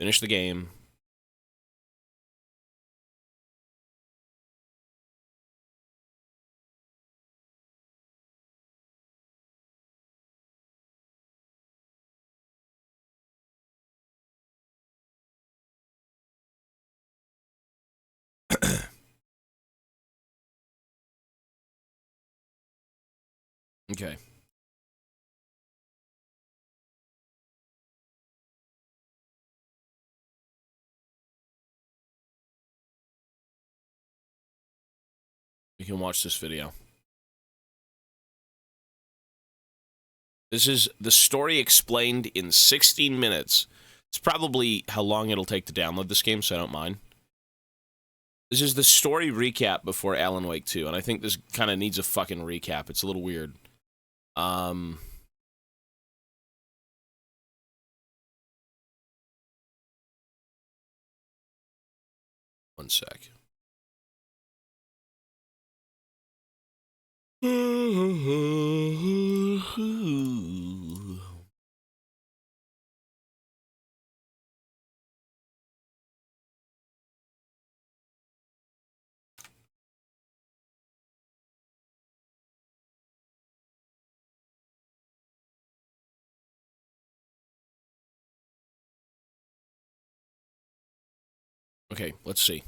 Finish the game. Okay. You can watch this video. This is the story explained in 16 minutes. It's probably how long it'll take to download this game, so I don't mind. This is the story recap before Alan Wake 2, and I think this kind of needs a fucking recap. It's a little weird. One sec. Okay, let's see.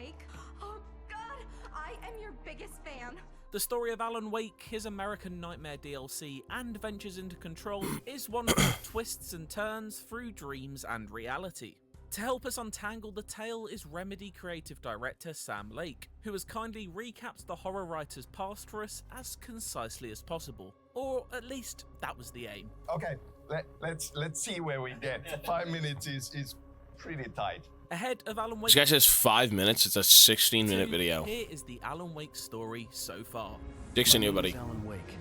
Oh God, I am your biggest fan. The story of Alan Wake, his American Nightmare DLC, and Ventures into Control is one of twists and turns through dreams and reality. To help us untangle the tale is Remedy creative director Sam Lake, who has kindly recapped the horror writer's past for us as concisely as possible. Or at least, that was the aim. Okay, let's see where we get. 5 minutes is pretty tight. Ahead of Alan Wake... This guy says 5 minutes. It's a 16-minute video. Here is the Alan Wake story so far. Dixon, you, buddy. Alan Wake.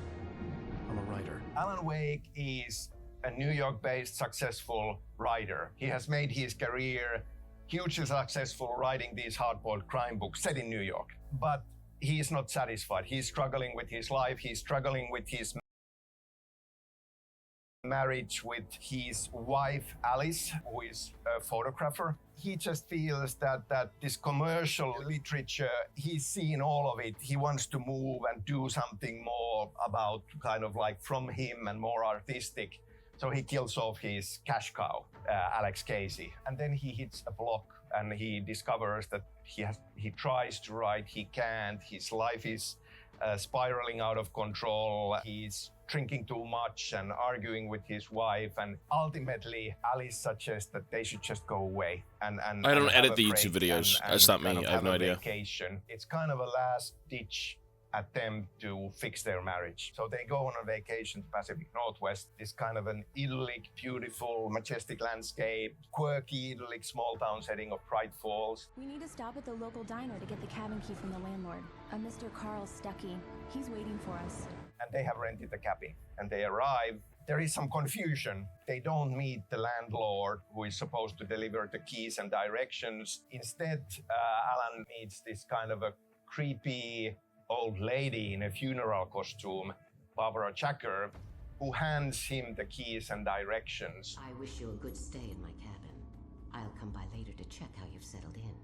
I'm a writer. Alan Wake is a New York-based successful writer. He has made his career hugely successful writing these hard-boiled crime books set in New York. But he is not satisfied. He's struggling with his life. He's struggling with his marriage with his wife, Alice, who is a photographer. He just feels that this commercial literature, he's seen all of it. He wants to move and do something more about kind of like from him and more artistic. So he kills off his cash cow, Alex Casey. And then he hits a block and he discovers that he tries to write, he can't. His life is spiraling out of control. He's drinking too much and arguing with his wife, and ultimately Alice suggests that they should just go away and I don't edit the YouTube videos. That's not me. I have no idea. Vacation. It's kind of a last-ditch attempt to fix their marriage. So they go on a vacation to Pacific Northwest, this kind of an idyllic, beautiful, majestic landscape, quirky, idyllic small town setting of Bright Falls. We need to stop at the local diner to get the cabin key from the landlord, a Mr. Carl Stuckey. He's waiting for us. And they have rented the cabin. And they arrive. There is some confusion. They don't meet the landlord who is supposed to deliver the keys and directions. Instead, Alan meets this kind of a creepy old lady in a funeral costume, Barbara Chacker, who hands him the keys and directions. I wish you a good stay in my cabin. I'll come by later to check how you've settled in.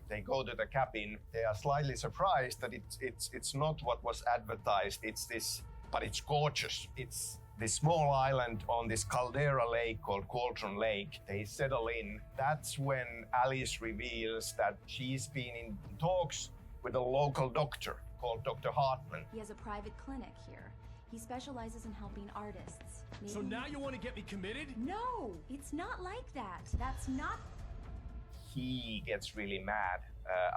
They go to the cabin. They are slightly surprised that it's not what was advertised. It's this, but it's gorgeous. It's this small island on this caldera lake called Cauldron Lake. They settle in. That's when Alice reveals that she's been in talks with a local doctor called Dr. Hartman. He has a private clinic here. He specializes in helping artists. Maybe... So now you want to get me committed? No, it's not like that. That's not... He gets really mad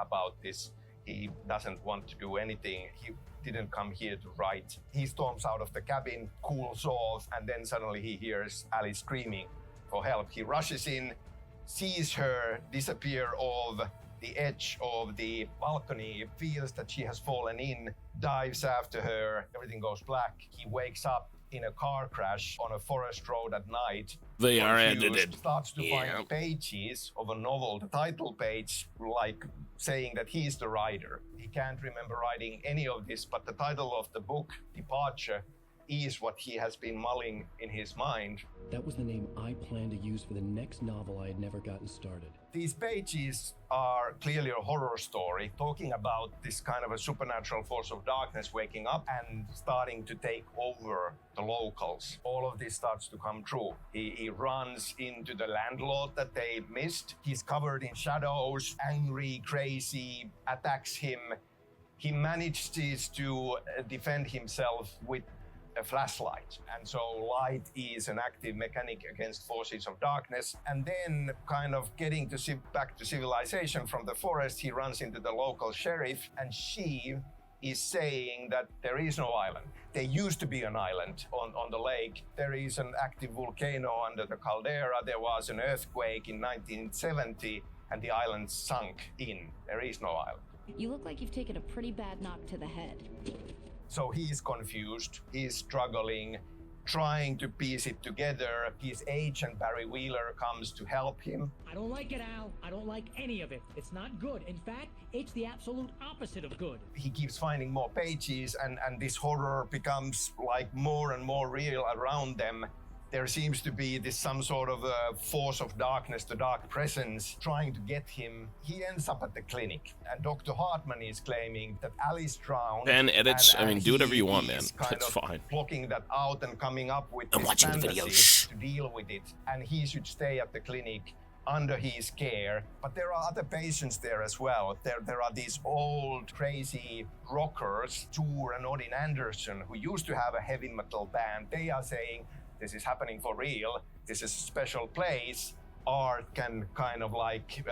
about this. He doesn't want to do anything. He didn't come here to write. He storms out of the cabin, cools off, and then suddenly he hears Alice screaming for help. He rushes in, sees her disappear off the edge of the balcony, feels that she has fallen in, dives after her, everything goes black. He wakes up in a car crash on a forest road at night. They are Confused, edited. Starts to find pages of a novel, the title page, like saying that he's the writer. He can't remember writing any of this, but the title of the book, Departure, is what he has been mulling in his mind. That was the name I planned to use for the next novel I had never gotten started. These pages are clearly a horror story, talking about this kind of a supernatural force of darkness waking up and starting to take over the locals. All of this starts to come true. He runs into the landlord that they missed. He's covered in shadows, angry, crazy, attacks him. He manages to defend himself with a flashlight. And so light is an active mechanic against forces of darkness. And then kind of getting to back to civilization from the forest, he runs into the local sheriff, and she is saying that there is no island. There used to be an island on the lake. There is an active volcano under the caldera. There was an earthquake in 1970 and the island sunk in. There is no island. You look like you've taken a pretty bad knock to the head. So he is confused, he's struggling, trying to piece it together. His agent, Barry Wheeler, comes to help him. I don't like it, Al. I don't like any of it. It's not good. In fact, it's the absolute opposite of good. He keeps finding more pages, and this horror becomes like more and more real around them. There seems to be some sort of a force of darkness, the dark presence, trying to get him. He ends up at the clinic, and Dr. Hartman is claiming that Alice drowned. Ben edits, and I mean, do whatever you want, he man. is kind It's of fine. blocking that out and coming up with I'm this watching the fantasy video. Shh. to deal with it. And he should stay at the clinic under his care. But there are other patients there as well. There are these old, crazy rockers, Tor and Odin Anderson, who used to have a heavy metal band. They are saying, this is happening for real. This is a special place. Art can kind of like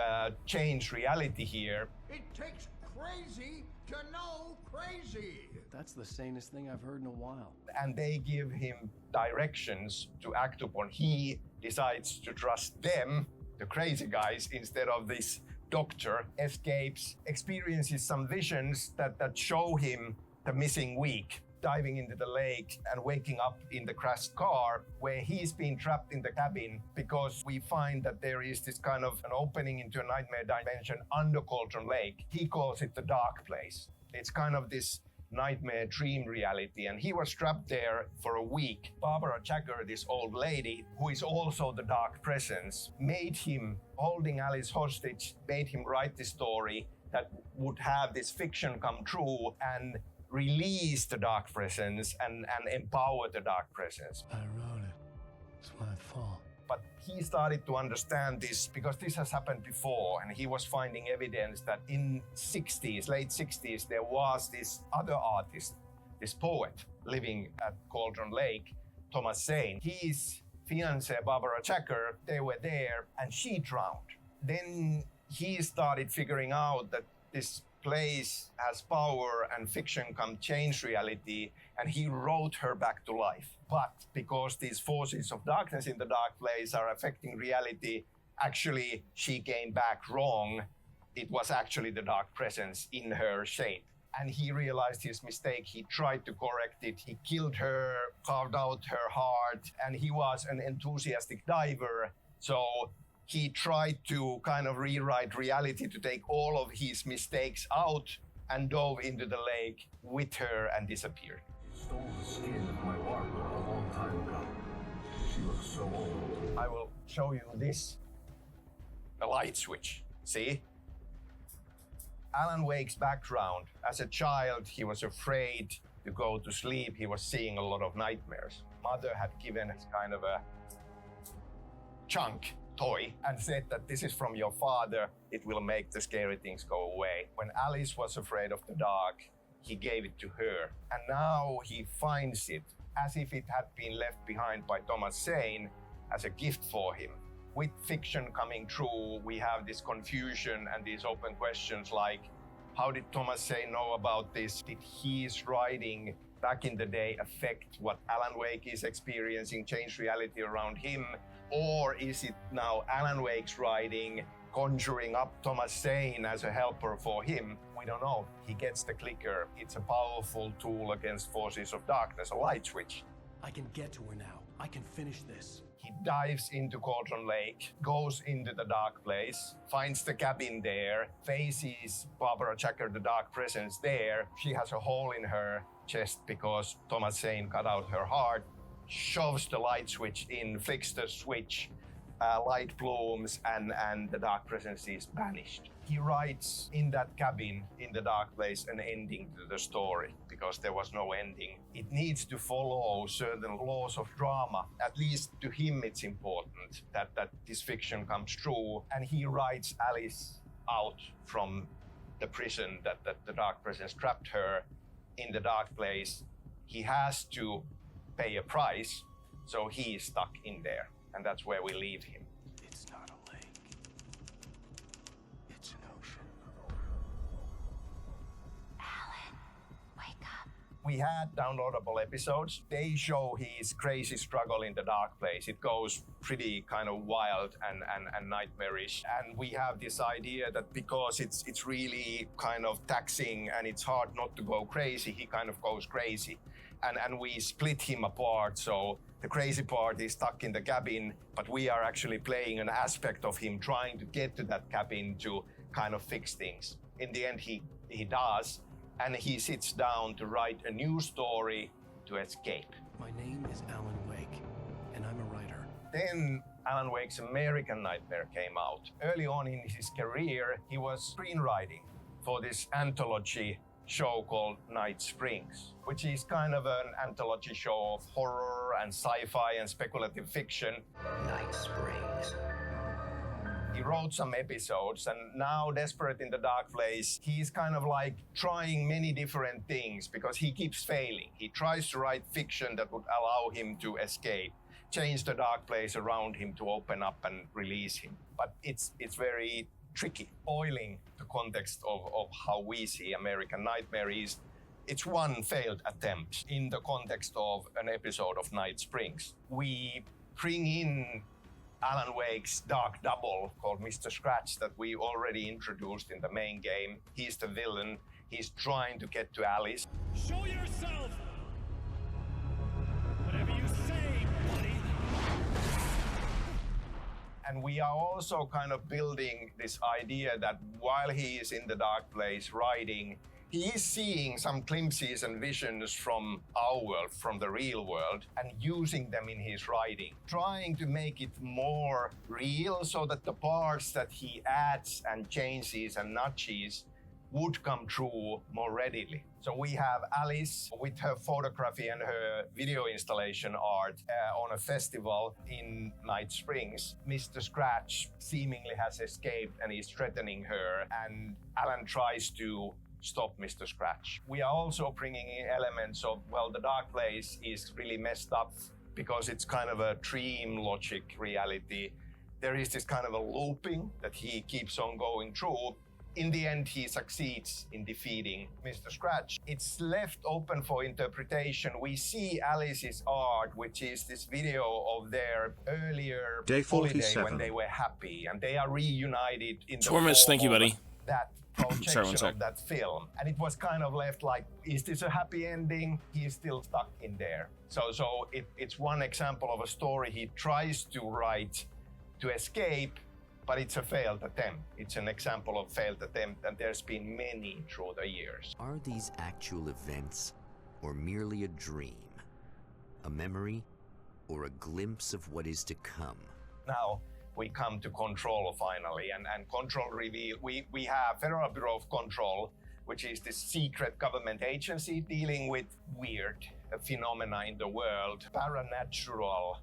change reality here. It takes crazy to know crazy. That's the sanest thing I've heard in a while. And they give him directions to act upon. He decides to trust them, the crazy guys, instead of this doctor. Escapes, experiences some visions that show him the missing week, diving into the lake and waking up in the crashed car where he's been trapped in the cabin, because we find that there is this kind of an opening into a nightmare dimension under Cauldron Lake. He calls it the dark place. It's kind of this nightmare dream reality, and he was trapped there for a week. Barbara Jagger, this old lady, who is also the dark presence, made him, holding Alice hostage, made him write this story that would have this fiction come true and release the dark presence and empower the dark presence. I wrote it. It's my fault. But he started to understand this because this has happened before, and he was finding evidence that in late 60s, there was this other artist, this poet living at Cauldron Lake, Thomas Zane. His fiancée, Barbara Jagger, they were there, and she drowned. Then he started figuring out that this place has power and fiction can change reality, and he wrote her back to life. But because these forces of darkness in the dark place are affecting reality, actually she came back wrong. It was actually the dark presence in her shape. And he realized his mistake. He tried to correct it. He killed her, carved out her heart, and he was an enthusiastic diver. So he tried to kind of rewrite reality to take all of his mistakes out and dove into the lake with her and disappeared. Stole the skin of my Barbara a long time ago. She looks so old. I will show you this. A light switch. See? Alan Wake's background. As a child, he was afraid to go to sleep. He was seeing a lot of nightmares. Mother had given us kind of a chunk toy and said that this is from your father. It will make the scary things go away. When Alice was afraid of the dark, he gave it to her. And now he finds it as if it had been left behind by Thomas Zane as a gift for him. With fiction coming true, we have this confusion and these open questions like, how did Thomas Zane know about this? Did his writing back in the day affect what Alan Wake is experiencing, change reality around him? Or is it now Alan Wake's writing conjuring up Thomas Zane as a helper for him? We don't know. He gets the clicker. It's a powerful tool against forces of darkness, a light switch. I can get to her now. I can finish this. He dives into Cauldron Lake, goes into the dark place, finds the cabin there, faces Barbara Jacker, the dark presence there. She has a hole in her chest because Thomas Zane cut out her heart, shoves the light switch in, flicks the switch, light blooms, and the dark presence is banished. He writes in that cabin, in the dark place, an ending to the story because there was no ending. It needs to follow certain laws of drama. At least to him it's important that this fiction comes true, and he writes Alice out from the prison that the dark presence trapped her in the dark place. He has to pay a price, so he is stuck in there, and that's where we leave him. It's not a lake. It's an ocean. Alan, wake up. We had downloadable episodes. They show his crazy struggle in the dark place. It goes pretty kind of wild and nightmarish. And we have this idea that because it's really kind of taxing and it's hard not to go crazy, he kind of goes crazy. And we split him apart. So the crazy part is stuck in the cabin, but we are actually playing an aspect of him trying to get to that cabin to kind of fix things. In the end, he does, and he sits down to write a new story to escape. My name is Alan Wake, and I'm a writer. Then Alan Wake's American Nightmare came out. Early on in his career, he was screenwriting for this anthology show called Night Springs, which is kind of an anthology show of horror and sci-fi and speculative fiction. Night Springs. He wrote some episodes, and now desperate in the dark place, he's kind of like trying many different things because he keeps failing. He tries to write fiction that would allow him to escape, change the dark place around him to open up and release him. But it's very tricky. Spoiling the context of how we see American Nightmare is, it's one failed attempt in the context of an episode of Night Springs. We bring in Alan Wake's dark double called Mr. Scratch that we already introduced in the main game. He's the villain. He's trying to get to Alice. Show yourself! Whatever you say, buddy! And we are also kind of building this idea that while he is in the dark place writing, he is seeing some glimpses and visions from our world, from the real world, and using them in his writing, trying to make it more real so that the parts that he adds and changes and nudges would come true more readily. So we have Alice with her photography and her video installation art on a festival in Night Springs. Mr. Scratch seemingly has escaped and is threatening her, and Alan tries to stop Mr. Scratch. We are also bringing in elements of, well, the dark place is really messed up because it's kind of a dream logic reality. There is this kind of a looping that he keeps on going through. In the end, he succeeds in defeating Mr. Scratch. It's left open for interpretation. We see Alice's art, which is this video of their earlier Day 47. holiday when they were happy, and they are reunited in the Tormus, thank you, form of buddy. that projection Sorry, one sec. of that film. And it was kind of left like, is this a happy ending? He's still stuck in there. So it's one example of a story he tries to write to escape, but it's a failed attempt. It's an example of failed attempt, and there's been many through the years. Are these actual events, or merely a dream? A memory, or a glimpse of what is to come? Now we come to Control finally, and Control reveal. We have Federal Bureau of Control, which is this secret government agency dealing with weird phenomena in the world, paranatural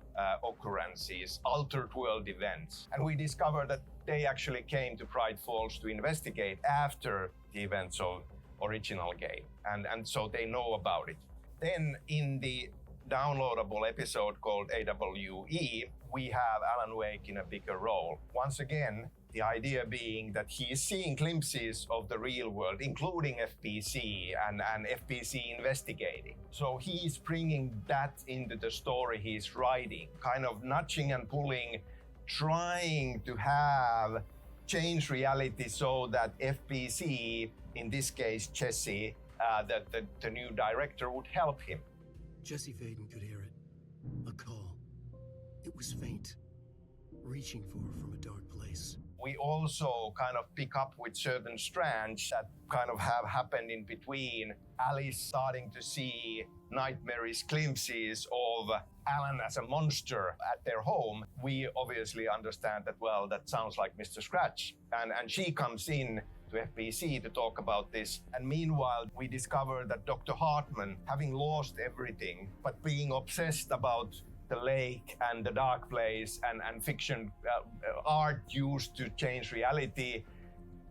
occurrences, altered world events. And we discovered that they actually came to Pride Falls to investigate after the events of original game. And so they know about it. Then in the downloadable episode called AWE, we have Alan Wake in a bigger role. Once again, the idea being that he is seeing glimpses of the real world, including FBC and FBC investigating. So he's bringing that into the story he's writing, kind of nudging and pulling, trying to have change reality so that FBC, in this case Jesse, the new director, would help him. Jesse Faden could hear it. A call. It was fate, reaching for her from a dark place. We also kind of pick up with certain strands that kind of have happened in between. Alice starting to see nightmarish glimpses of Alan as a monster at their home. We obviously understand that, well, that sounds like Mr. Scratch. And she comes in to FBC to talk about this. And meanwhile, we discover that Dr. Hartman, having lost everything, but being obsessed about the lake and the dark place and fiction art used to change reality,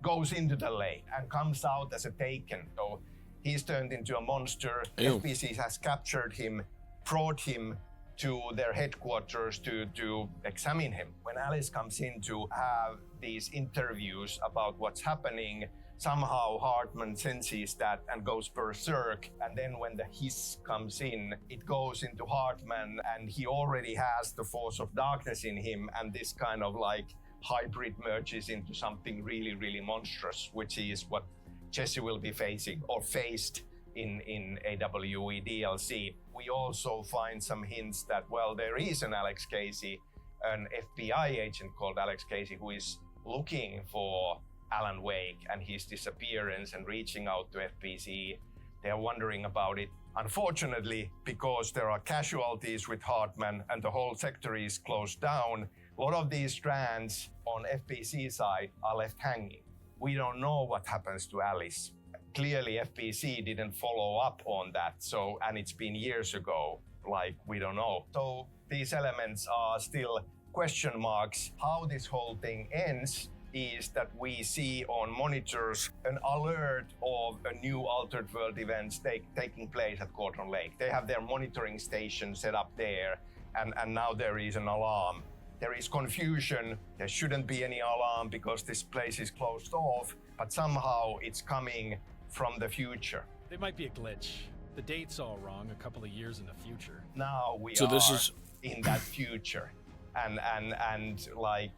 goes into the lake and comes out as a taken. So he's turned into a monster. Ew. FBC has captured him, brought him to their headquarters to examine him. When Alice comes in to have these interviews about what's happening, somehow Hartman senses that and goes berserk. And then when the hiss comes in, it goes into Hartman, and he already has the force of darkness in him. And this kind of like hybrid merges into something really, really monstrous, which is what Jesse will be facing or faced in AWE DLC. We also find some hints that, well, there is an Alex Casey, an FBI agent called Alex Casey, who is looking for Alan Wake and his disappearance and reaching out to FBC. They're wondering about it. Unfortunately, because there are casualties with Hartman and the whole sector is closed down, a lot of these strands on FBC side are left hanging. We don't know what happens to Alice. Clearly, FBC didn't follow up on that, so, and it's been years ago, like, we don't know. So these elements are still question marks. How this whole thing ends is that we see on monitors an alert of a new altered world events taking place at Cauldron Lake. They have their monitoring station set up there, and now there is an alarm. There is confusion. There shouldn't be any alarm because this place is closed off, but somehow it's coming from the future. It might be a glitch. The date's all wrong, a couple of years in the future. Now we So are this is in that future, and like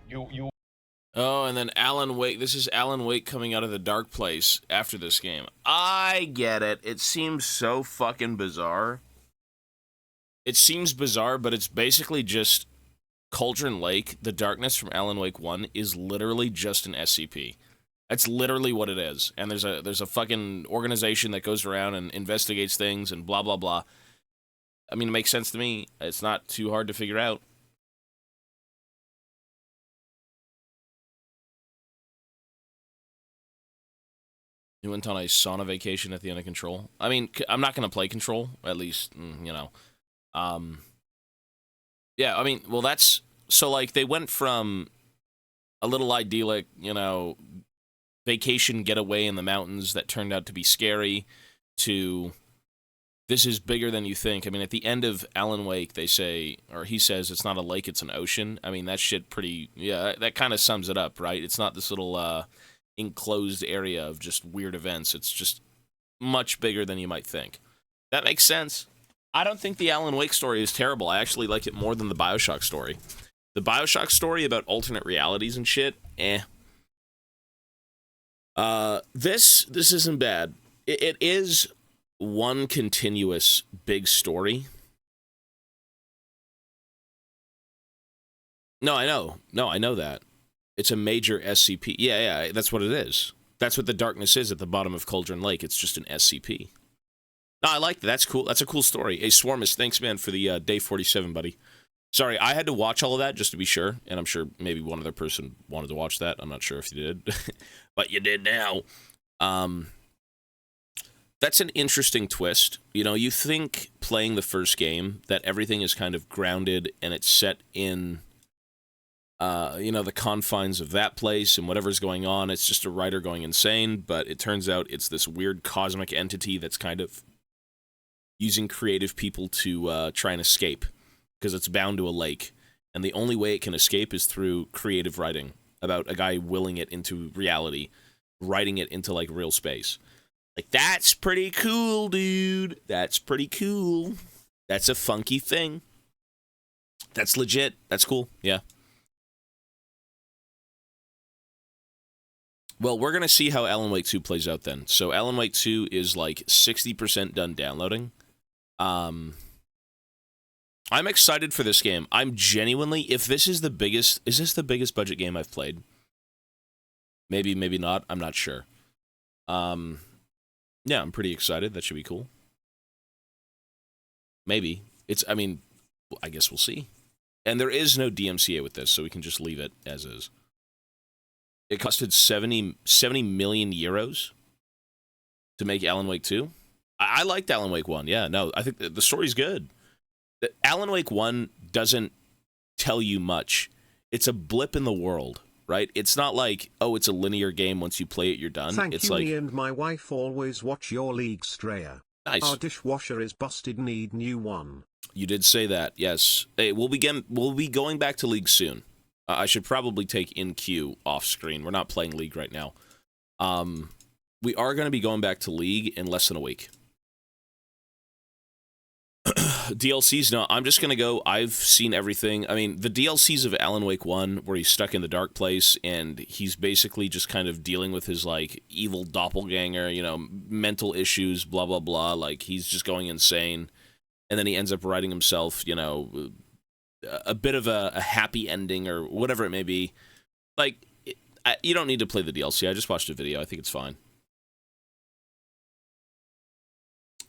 you. Oh, and then Alan Wake. This is Alan Wake coming out of the dark place after this game. I get it. It seems so fucking bizarre. It seems bizarre, but it's basically just Cauldron Lake. The darkness from Alan Wake 1 is literally just an SCP. That's literally what it is. And there's a fucking organization that goes around and investigates things and blah, blah, blah. I mean, it makes sense to me. It's not too hard to figure out. He went on a sauna vacation at the end of Control. I mean, I'm not going to play Control, at least, you know. Yeah, I mean, well, that's... So, like, they went from a little idyllic, you know, vacation getaway in the mountains that turned out to be scary to this is bigger than you think. I mean, at the end of Alan Wake, they say, or he says, it's not a lake, it's an ocean. I mean, that shit pretty... Yeah, that kind of sums it up, right? It's not this little... enclosed area of just weird events. It's just much bigger than you might think. That makes sense. I don't think the Alan Wake story is terrible. I actually like it more than the Bioshock story. The Bioshock story about alternate realities and shit, eh. This isn't bad. It is one continuous big story. No, I know that. It's a major SCP. Yeah, that's what it is. That's what the darkness is at the bottom of Cauldron Lake. It's just an SCP. No, I like that. That's cool. That's a cool story. Hey, Swarmus, thanks, man, for the day 47, buddy. Sorry, I had to watch all of that just to be sure, and I'm sure maybe one other person wanted to watch that. I'm not sure if you did, but you did now. That's an interesting twist. You know, you think playing the first game that everything is kind of grounded and it's set in... you know, the confines of that place and whatever's going on, it's just a writer going insane, but it turns out it's this weird cosmic entity that's kind of using creative people to try and escape, because it's bound to a lake, and the only way it can escape is through creative writing about a guy willing it into reality, writing it into, like, real space. Like, that's pretty cool, dude. That's pretty cool. That's a funky thing. That's legit. That's cool. Yeah. Well, we're going to see how Alan Wake 2 plays out then. So Alan Wake 2 is like 60% done downloading. I'm excited for this game. I'm genuinely, if this is the biggest, is this the biggest budget game I've played? Maybe, maybe not. I'm not sure. Yeah, I'm pretty excited. That should be cool. Maybe. I mean, I guess we'll see. And there is no DMCA with this, so we can just leave it as is. It costed 70 million euros to make Alan Wake 2. I liked Alan Wake 1. Yeah, no, I think the story's good. Alan Wake 1 doesn't tell you much. It's a blip in the world, right? It's not like, oh, it's a linear game. Once you play it, you're done. Thank it's you, like, me and my wife always watch your league, Straya. Nice. Our dishwasher is busted, need new one. You did say that, yes. Hey, we'll be going back to League soon. I should probably take InQ off screen. We're not playing League right now. We are going to be going back to League in less than a week. DLCs, no, I'm just going to go. I've seen everything. I mean, the DLCs of Alan Wake 1, where he's stuck in the dark place, and he's basically just kind of dealing with his, like, evil doppelganger, you know, mental issues, blah, blah, blah. Like, he's just going insane. And then he ends up writing himself, you know, a bit of a happy ending or whatever it may be. Like, you don't need to play the DLC. I just watched a video. I think it's fine.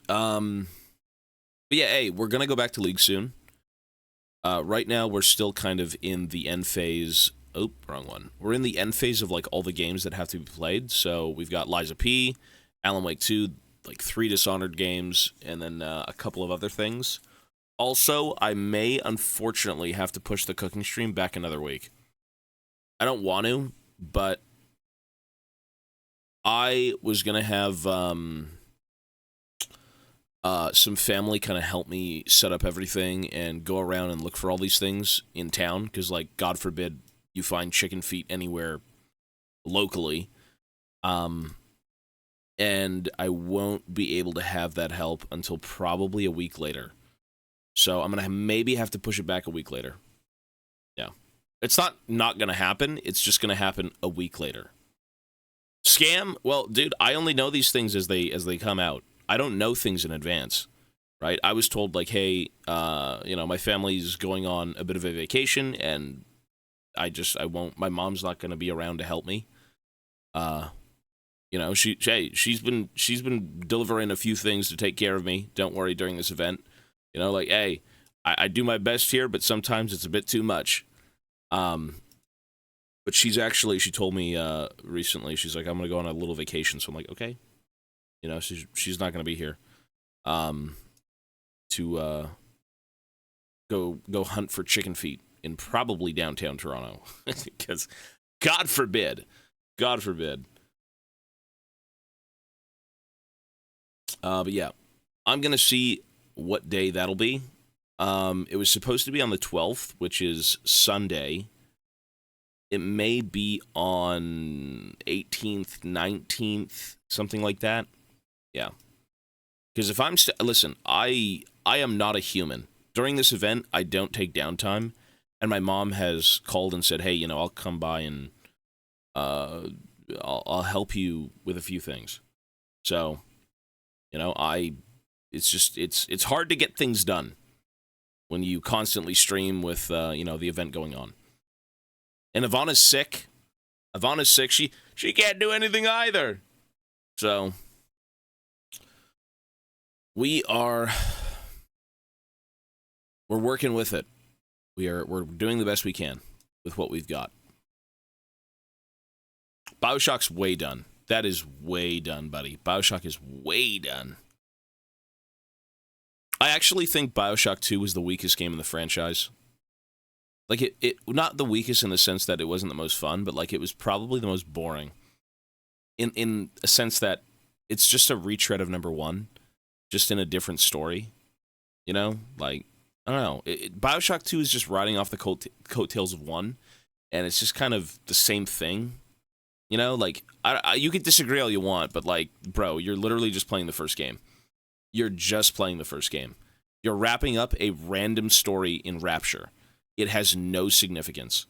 But yeah, hey, we're going to go back to League soon. Right now, we're still kind of in the end phase. Oh, wrong one. We're in the end phase of, like, all the games that have to be played. So we've got Liza P, Alan Wake 2, like 3 Dishonored games, and then a couple of other things. Also, I may, unfortunately, have to push the cooking stream back another week. I don't want to, but I was going to have some family kind of help me set up everything and go around and look for all these things in town, because, like, God forbid you find chicken feet anywhere locally. And I won't be able to have that help until probably a week later. So I'm going to maybe have to push it back a week later. Yeah. It's not going to happen. It's just going to happen a week later. Scam? Well, dude, I only know these things as they come out. I don't know things in advance, right? I was told, like, hey, you know, my family's going on a bit of a vacation, and I won't, my mom's not going to be around to help me. You know, she's been delivering a few things to take care of me. Don't worry during this event. You know, like, hey, I do my best here, but sometimes it's a bit too much. But she told me recently, she's like, I'm going to go on a little vacation. So I'm like, okay. You know, she's not going to be here to go hunt for chicken feet in probably downtown Toronto. Because God forbid. But yeah, I'm going to see what day that'll be. It was supposed to be on the 12th, which is Sunday. It may be on 18th, 19th, something like that. Yeah. Because if I'm... listen, I am not a human. During this event, I don't take downtime. And my mom has called and said, hey, you know, I'll come by and I'll help you with a few things. So... You know, it's hard to get things done when you constantly stream with, you know, the event going on. And Ivana's sick. She can't do anything either. So, we're working with it. We're doing the best we can with what we've got. BioShock's way done. That is way done, buddy. BioShock is way done. I actually think BioShock 2 was the weakest game in the franchise. Like, it not the weakest in the sense that it wasn't the most fun, but, like, it was probably the most boring. In a sense that it's just a retread of number 1, just in a different story. You know? Like, I don't know. BioShock 2 is just riding off the coattails of 1, and it's just kind of the same thing. You know, like, you could disagree all you want, but, like, bro, you're literally just playing the first game. You're just playing the first game. You're wrapping up a random story in Rapture. It has no significance.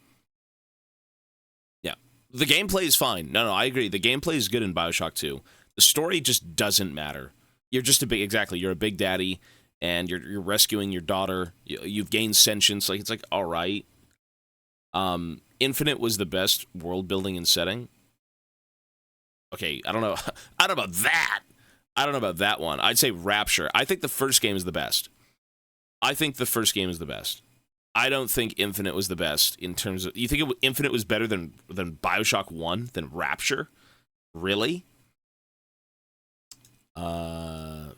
Yeah. The gameplay is fine. No, I agree. The gameplay is good in BioShock 2. The story just doesn't matter. You're just you're a big daddy, and you're rescuing your daughter. You've gained sentience. Like, it's like, all right. Infinite was the best world building and setting. Okay, I don't know. I don't know about that. I don't know about that one. I'd say Rapture. I think the first game is the best. I think the first game is the best. I don't think Infinite was the best in terms of... You think Infinite was better than Bioshock 1, than Rapture? Really? I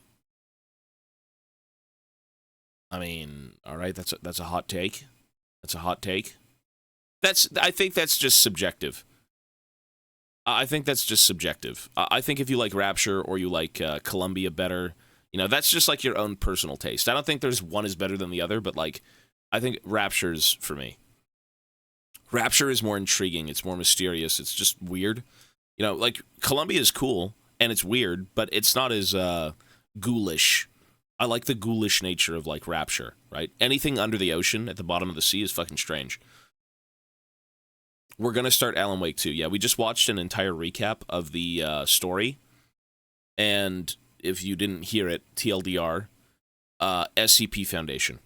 mean, all right, that's a hot take. That's a hot take. I think that's just subjective. I think that's just subjective. I think if you like Rapture or you like Columbia better, you know, that's just like your own personal taste. I don't think there's one is better than the other, but like, I think Rapture's for me. Rapture is more intriguing. It's more mysterious. It's just weird. You know, like Columbia is cool and it's weird, but it's not as ghoulish. I like the ghoulish nature of like Rapture, right? Anything under the ocean at the bottom of the sea is fucking strange. We're going to start Alan Wake 2. Yeah, we just watched an entire recap of the story. And if you didn't hear it, TLDR, SCP Foundation.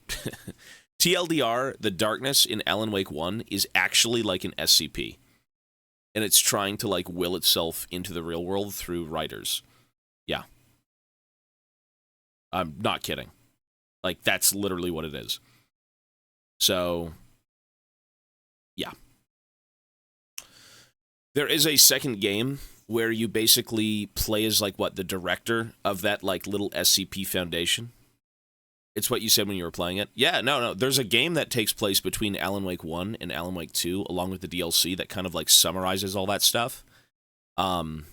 TLDR, the darkness in Alan Wake 1 is actually like an SCP. And it's trying to like will itself into the real world through writers. Yeah. I'm not kidding. Like, that's literally what it is. So, yeah. There is a second game where you basically play as, like, what, the director of that, like, little SCP Foundation? It's what you said when you were playing it? Yeah, no. There's a game that takes place between Alan Wake 1 and Alan Wake 2, along with the DLC, that kind of, like, summarizes all that stuff. And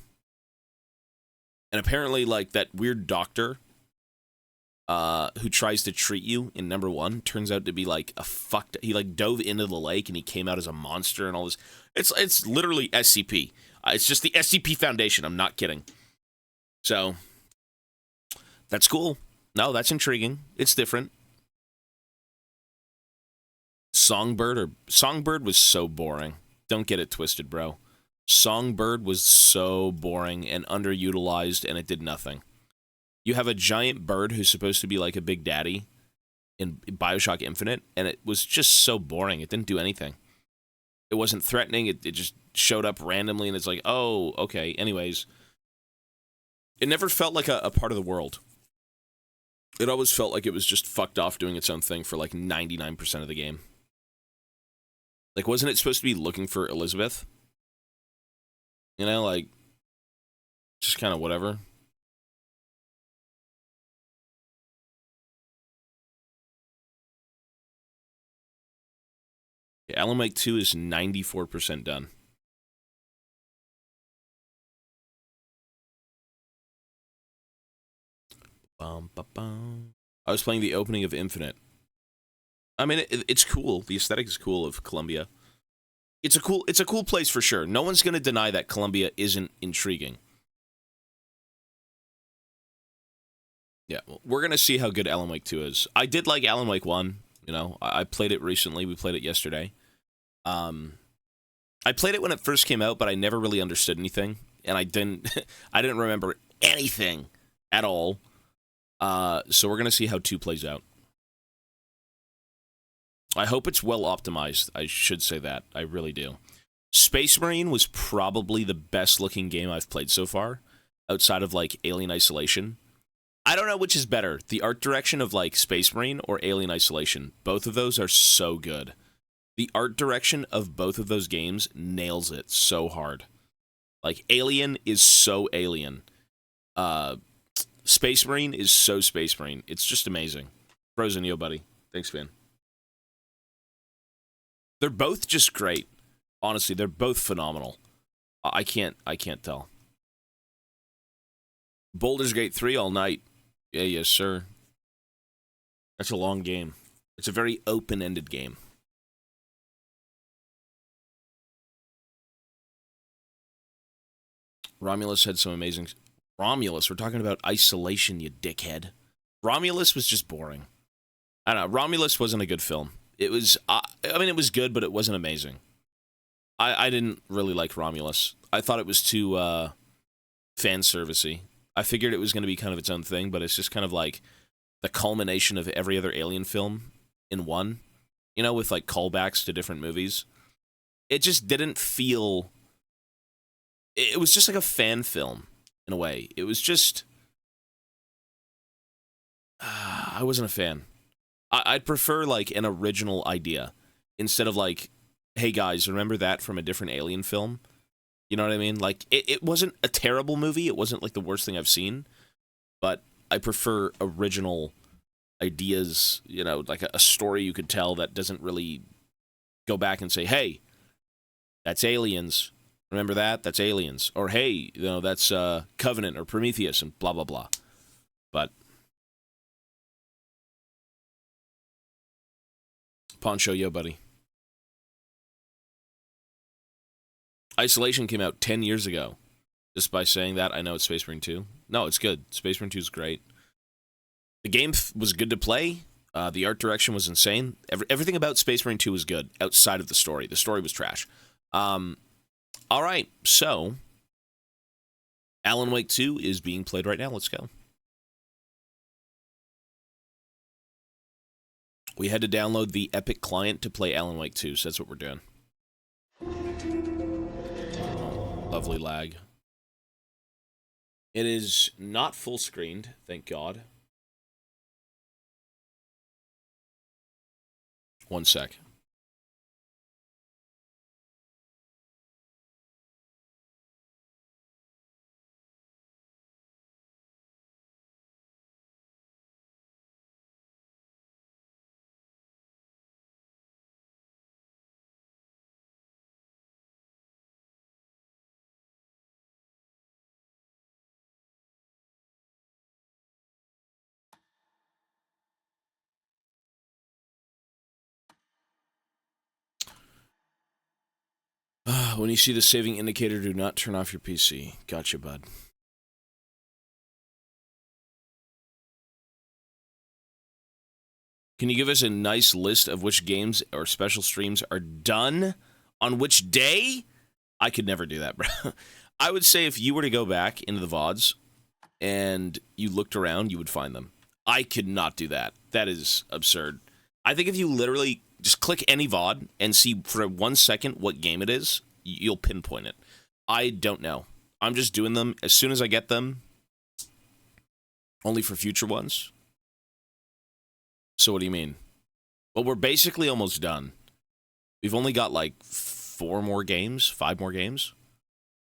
apparently, like, that weird doctor who tries to treat you in number 1 turns out to be, like, he, like, dove into the lake and he came out as a monster and all this. It's literally SCP. It's just the SCP Foundation. I'm not kidding. So, that's cool. No, that's intriguing. It's different. Songbird was so boring. Don't get it twisted, bro. Songbird was so boring and underutilized, and it did nothing. You have a giant bird who's supposed to be like a big daddy in Bioshock Infinite, and it was just so boring. It didn't do anything. It wasn't threatening. It just showed up randomly, and it's like, oh, okay. Anyways, it never felt like a part of the world. It always felt like it was just fucked off doing its own thing for like 99% of the game. Like, wasn't it supposed to be looking for Elizabeth? You know, like, just kind of whatever. Yeah, Alan Wake 2 is 94% done. I was playing the opening of Infinite. I mean, it's cool. The aesthetic is cool of Columbia. It's a cool place for sure. No one's going to deny that Columbia isn't intriguing. Yeah, well, we're going to see how good Alan Wake 2 is. I did like Alan Wake 1. You know, I played it recently. We played it yesterday. I played it when it first came out, but I never really understood anything, and I didn't remember anything at all. So we're gonna see how 2 plays out. I hope it's well optimized. I should say that. I really do. Space Marine was probably the best looking game I've played so far, outside of like Alien Isolation. I don't know which is better, the art direction of like Space Marine or Alien Isolation. Both of those are so good. The art direction of both of those games nails it so hard. Like, Alien is so Alien. Space Marine is so Space Marine. It's just amazing. Frozen, yo, buddy. Thanks, man. They're both just great. Honestly, they're both phenomenal. I can't tell. Baldur's Gate 3 all night. Yeah, yes, sir. That's a long game. It's a very open-ended game. Romulus had some amazing... Romulus, we're talking about Isolation, you dickhead. Romulus was just boring. I don't know, Romulus wasn't a good film. It was... I mean, it was good, but it wasn't amazing. I didn't really like Romulus. I thought it was too fan-servicey. I figured it was going to be kind of its own thing, but it's just kind of like... the culmination of every other Alien film in one, you know, with like callbacks to different movies. It just didn't feel... It was just like a fan film, in a way. It was just... I wasn't a fan. I'd prefer, like, an original idea, instead of, like, hey, guys, remember that from a different Alien film? You know what I mean? Like, it wasn't a terrible movie. It wasn't, like, the worst thing I've seen. But I prefer original ideas, you know, like a story you could tell that doesn't really go back and say, hey, that's Aliens. Remember that? That's Aliens. Or, hey, you know, that's Covenant or Prometheus and blah, blah, blah. But Poncho, yo, buddy. Isolation came out 10 years ago. Just by saying that, I know it's Space Marine 2. No, it's good. Space Marine 2 is great. The game was good to play. The art direction was insane. Everything about Space Marine 2 was good, outside of the story. The story was trash. All right, so Alan Wake 2 is being played right now. Let's go. We had to download the Epic client to play Alan Wake 2, so that's what we're doing. Lovely lag. It is not full screened, thank God. One sec. When you see the saving indicator, do not turn off your PC. Gotcha, bud. Can you give us a nice list of which games or special streams are done on which day? I could never do that, bro. I would say if you were to go back into the VODs and you looked around, you would find them. I could not do that. That is absurd. I think if you literally just click any VOD and see for 1 second what game it is, you'll pinpoint it. I don't know. I'm just doing them as soon as I get them, only for future ones. So what do you mean? Well, we're basically almost done. We've only got like 5 more games.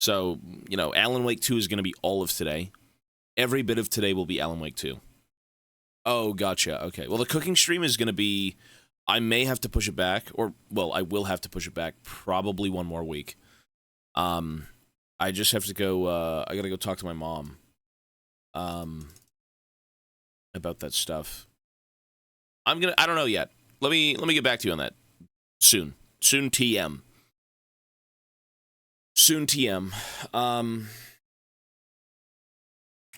So, you know, Alan Wake 2 is going to be all of today. Every bit of today will be Alan Wake 2. Oh, gotcha. Okay. Well, the cooking stream is going to be... I may have to push it back, or, well, I will have to push it back probably 1 more week. I just have to go, I gotta go talk to my mom, about that stuff. I don't know yet. Let me get back to you on that. Soon TM.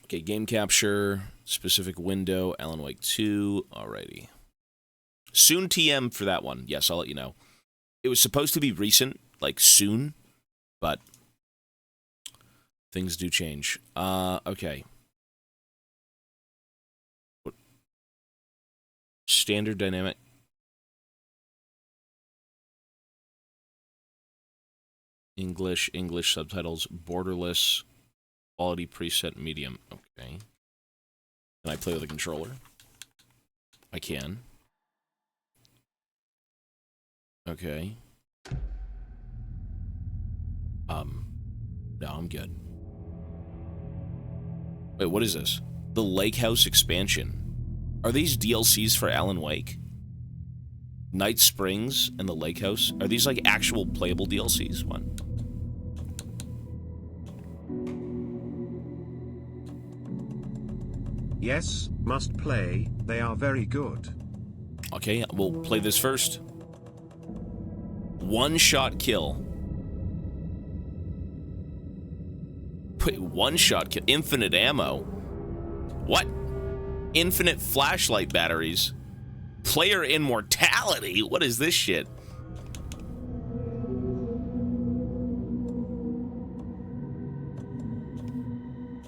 Okay, game capture, specific window, Alan Wake 2, alrighty. Soon TM for that one. Yes, I'll let you know. It was supposed to be recent, like soon, but things do change. Okay. Standard dynamic. English subtitles, borderless, quality preset medium. Okay. Can I play with a controller? I can. Okay. No, I'm good. Wait, what is this? The Lake House expansion. Are these DLCs for Alan Wake? Night Springs and the Lake House? Are these like actual playable DLCs? What? Yes, must play. They are very good. Okay, we'll play this first. One-shot kill. Wait, one-shot kill? Infinite ammo? What? Infinite flashlight batteries? Player immortality? What is this shit?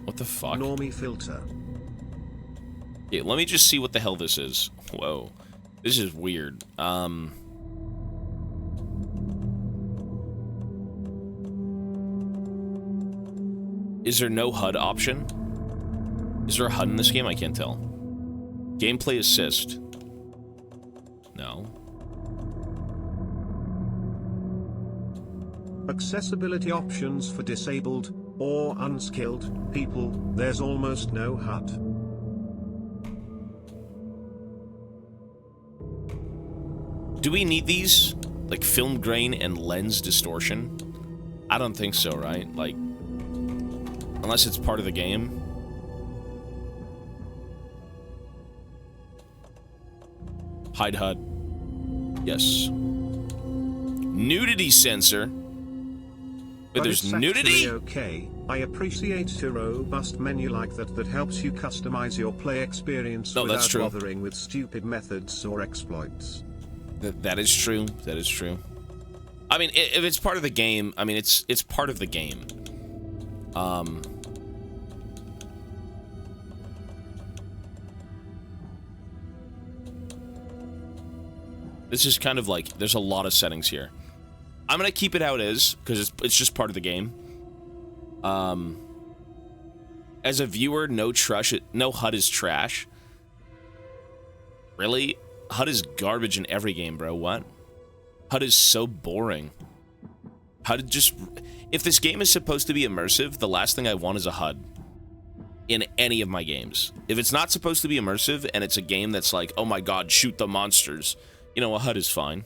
What the fuck? Normie filter. Yeah, let me just see what the hell this is. Whoa. This is weird. Is there no HUD option? Is there a HUD in this game? I can't tell. Gameplay assist. No. Accessibility options for disabled or unskilled people. There's almost no HUD. Do we need these? Like film grain and lens distortion? I don't think so, right? Like, unless it's part of the game. Hide HUD. Yes. Nudity sensor. Wait, there's nudity? Okay. I appreciate a robust menu like that that helps you customize your play experience without bothering with stupid methods or exploits. That is true. That is true. I mean, if it's part of the game, I mean, it's part of the game. This is kind of like, there's a lot of settings here. I'm gonna keep it how it is, because it's just part of the game. As a viewer, no HUD is trash. Really? HUD is garbage in every game, bro. What? HUD is so boring. HUD just... If this game is supposed to be immersive, the last thing I want is a HUD. In any of my games. If it's not supposed to be immersive, and it's a game that's like, oh my god, shoot the monsters, you know, a HUD is fine.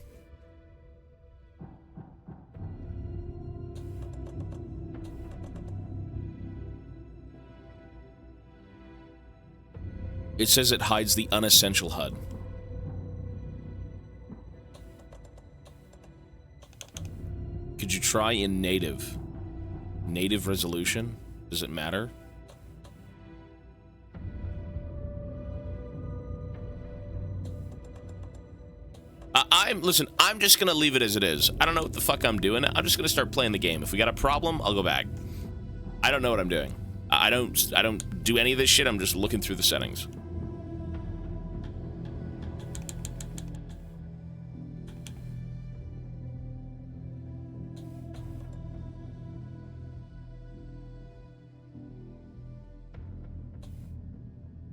It says it hides the unessential HUD. Could you try in native? Native resolution? Does it matter? Listen, I'm just gonna leave it as it is. I don't know what the fuck I'm doing. I'm just gonna start playing the game. If we got a problem, I'll go back. I don't know what I'm doing. I don't do any of this shit. I'm just looking through the settings.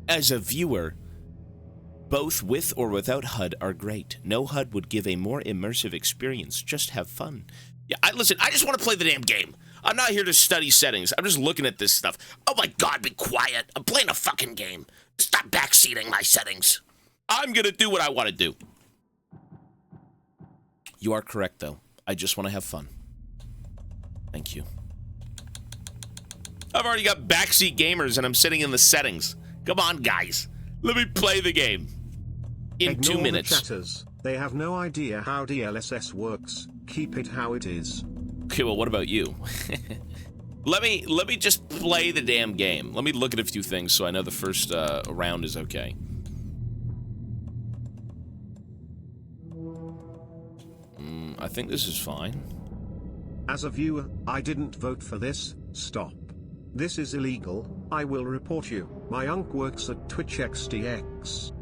As a viewer, both with or without HUD are great. No HUD would give a more immersive experience. Just have fun. Yeah, listen, I just want to play the damn game. I'm not here to study settings. I'm just looking at this stuff. Oh my god, be quiet. I'm playing a fucking game. Stop backseating my settings. I'm gonna do what I want to do. You are correct, though. I just want to have fun. Thank you. I've already got backseat gamers and I'm sitting in the settings. Come on, guys. Let me play the game. In Ignore 2 minutes. The chatters. They have no idea how DLSS works. Keep it how it is. Okay, well, what about you? let me just play the damn game. Let me look at a few things so I know the first round is okay. I think this is fine. As a viewer, I didn't vote for this. Stop. This is illegal. I will report you. My uncle works at Twitch XDX.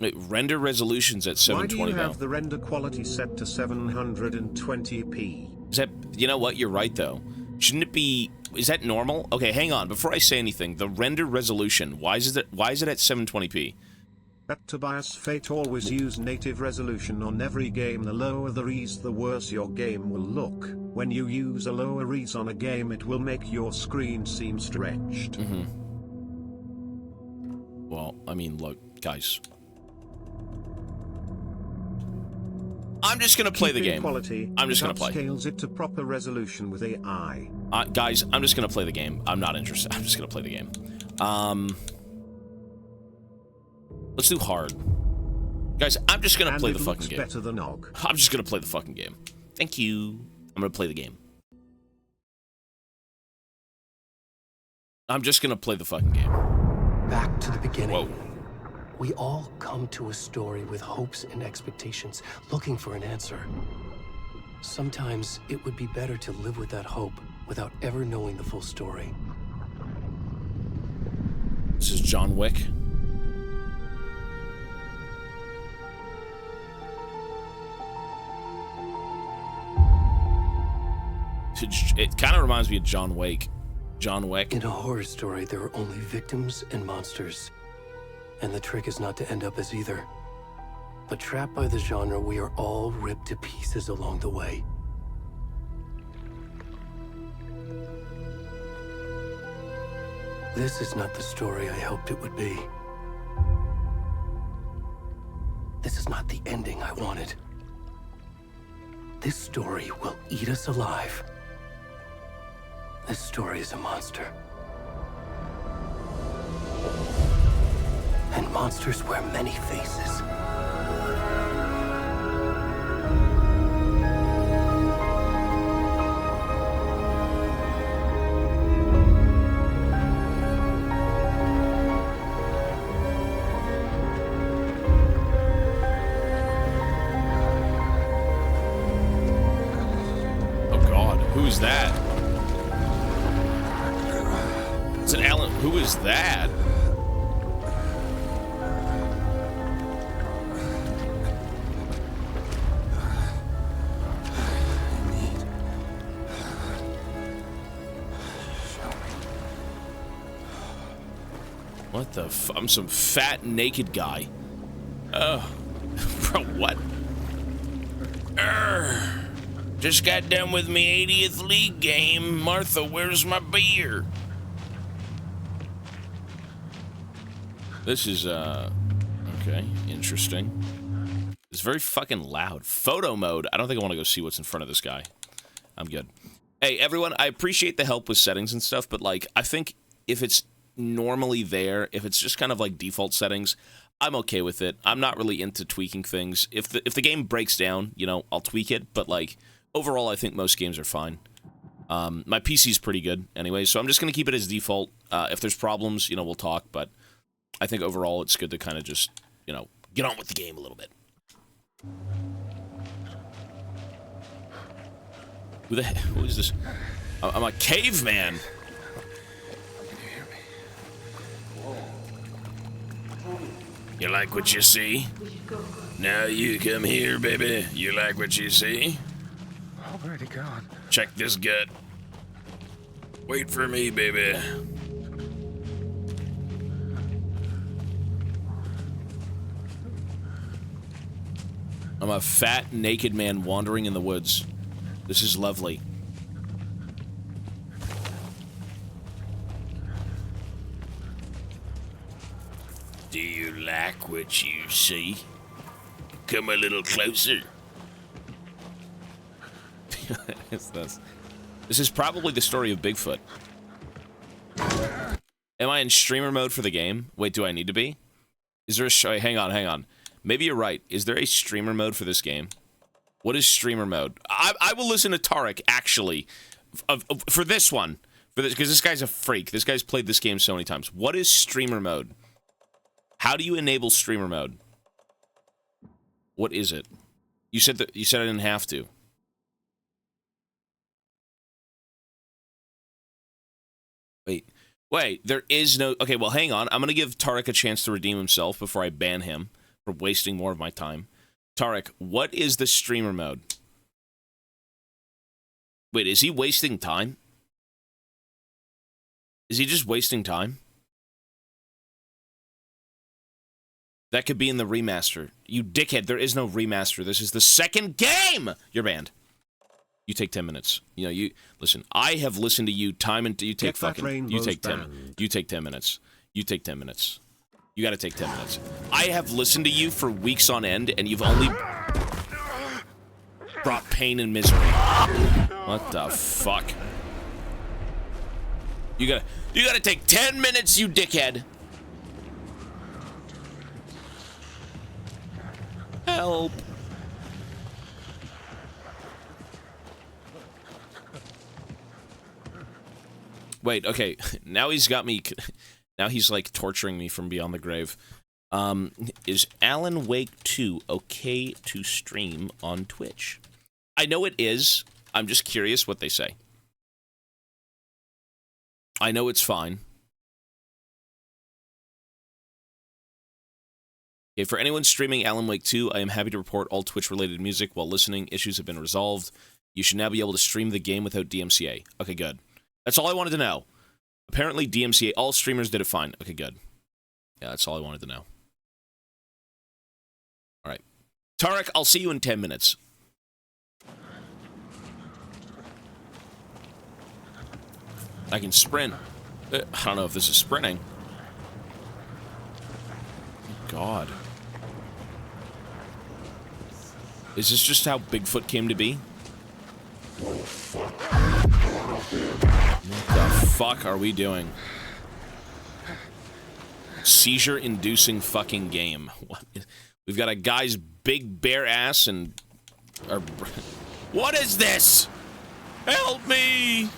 Wait, render resolutions at 720 Why do you have though. the render quality set to 720p? Is that, you know what, you're right though. Shouldn't it be, is that normal? Okay, hang on, before I say anything, the render resolution, why is it at 720p? At TobiasFate always use native resolution on every game. The lower the res, the worse your game will look. When you use a lower res on a game, it will make your screen seem stretched. Well, I mean, look, guys. I'm just gonna play the game. Quality, I'm just gonna play. Scales it to proper resolution with AI. Guys, I'm just gonna play the game. I'm not interested. I'm just gonna play the game. Let's do hard. Guys, I'm just gonna play the fucking game. Better than Og. I'm just gonna play the fucking game. Thank you. I'm gonna play the game. I'm just gonna play the fucking game. Back to the beginning. Whoa. We all come to a story with hopes and expectations, looking for an answer. Sometimes it would be better to live with that hope without ever knowing the full story. This is John Wick. It kind of reminds me of John Wick. John Wick. In a horror story, there are only victims and monsters. And the trick is not to end up as either. But trapped by the genre, we are all ripped to pieces along the way. This is not the story I hoped it would be. This is not the ending I wanted. This story will eat us alive. This story is a monster. And monsters wear many faces. Oh God, who is that? It's an Alan. Who is that? What the f- I'm some fat naked guy. Oh, bro, what? Just got done with me 80th league game. Martha, where's my beer? This is, okay, interesting. It's very fucking loud. Photo mode. I don't think I want to go see what's in front of this guy. I'm good. Hey, everyone, I appreciate the help with settings and stuff, but, like, I think if it's normally there, if it's just kind of, like, default settings, I'm okay with it. I'm not really into tweaking things. If the game breaks down, you know, I'll tweak it, but, like, overall, I think most games are fine. My PC's pretty good anyway, so I'm just going to keep it as default. If there's problems, you know, we'll talk, but I think overall it's good to kind of just, you know, get on with the game a little bit. Who is this? I'm a caveman. You like what you see? Now you come here, baby. You like what you see? Already gone. Check this gut. Wait for me, baby. I'm a fat, naked man wandering in the woods. This is lovely. Do you like what you see? Come a little closer. This is probably the story of Bigfoot. Am I in streamer mode for the game? Wait, do I need to be? Is there a show? Hang on. Maybe you're right. Is there a streamer mode for this game? What is streamer mode? I will listen to Tarek, actually, for this one. Because this guy's a freak. This guy's played this game so many times. What is streamer mode? How do you enable streamer mode? What is it? You said I didn't have to. Wait, there is no... Okay, well, hang on. I'm going to give Tarek a chance to redeem himself before I ban him for wasting more of my time. Tarek, what is the streamer mode? Wait, is he wasting time? Is he just wasting time? That could be in the remaster. You dickhead, there is no remaster. This is the second game! You're banned. You take 10 minutes. You know, you... Listen, I have listened to you time and... You take fucking... You take 10... You take 10 minutes. You take 10 minutes. You gotta take 10 minutes. I have listened to you for weeks on end, and you've only... brought pain and misery. What the fuck? You gotta take 10 minutes, you dickhead. Help. Wait, okay. Now he's got me... Now he's, like, torturing me from beyond the grave. Is Alan Wake 2 okay to stream on Twitch? I know it is. I'm just curious what they say. I know it's fine. Okay, for anyone streaming Alan Wake 2, I am happy to report all Twitch-related music while listening issues have been resolved. You should now be able to stream the game without DMCA. Okay, good. That's all I wanted to know. Apparently DMCA, all streamers did it fine. Okay, good. Yeah, that's all I wanted to know. All right. Tarek, I'll see you in 10 minutes. I can sprint. I don't know if this is sprinting. God. Is this just how Bigfoot came to be? What the fuck are we doing? Seizure-inducing fucking game. What? We've got a guy's big bare ass and... What is this? Help me!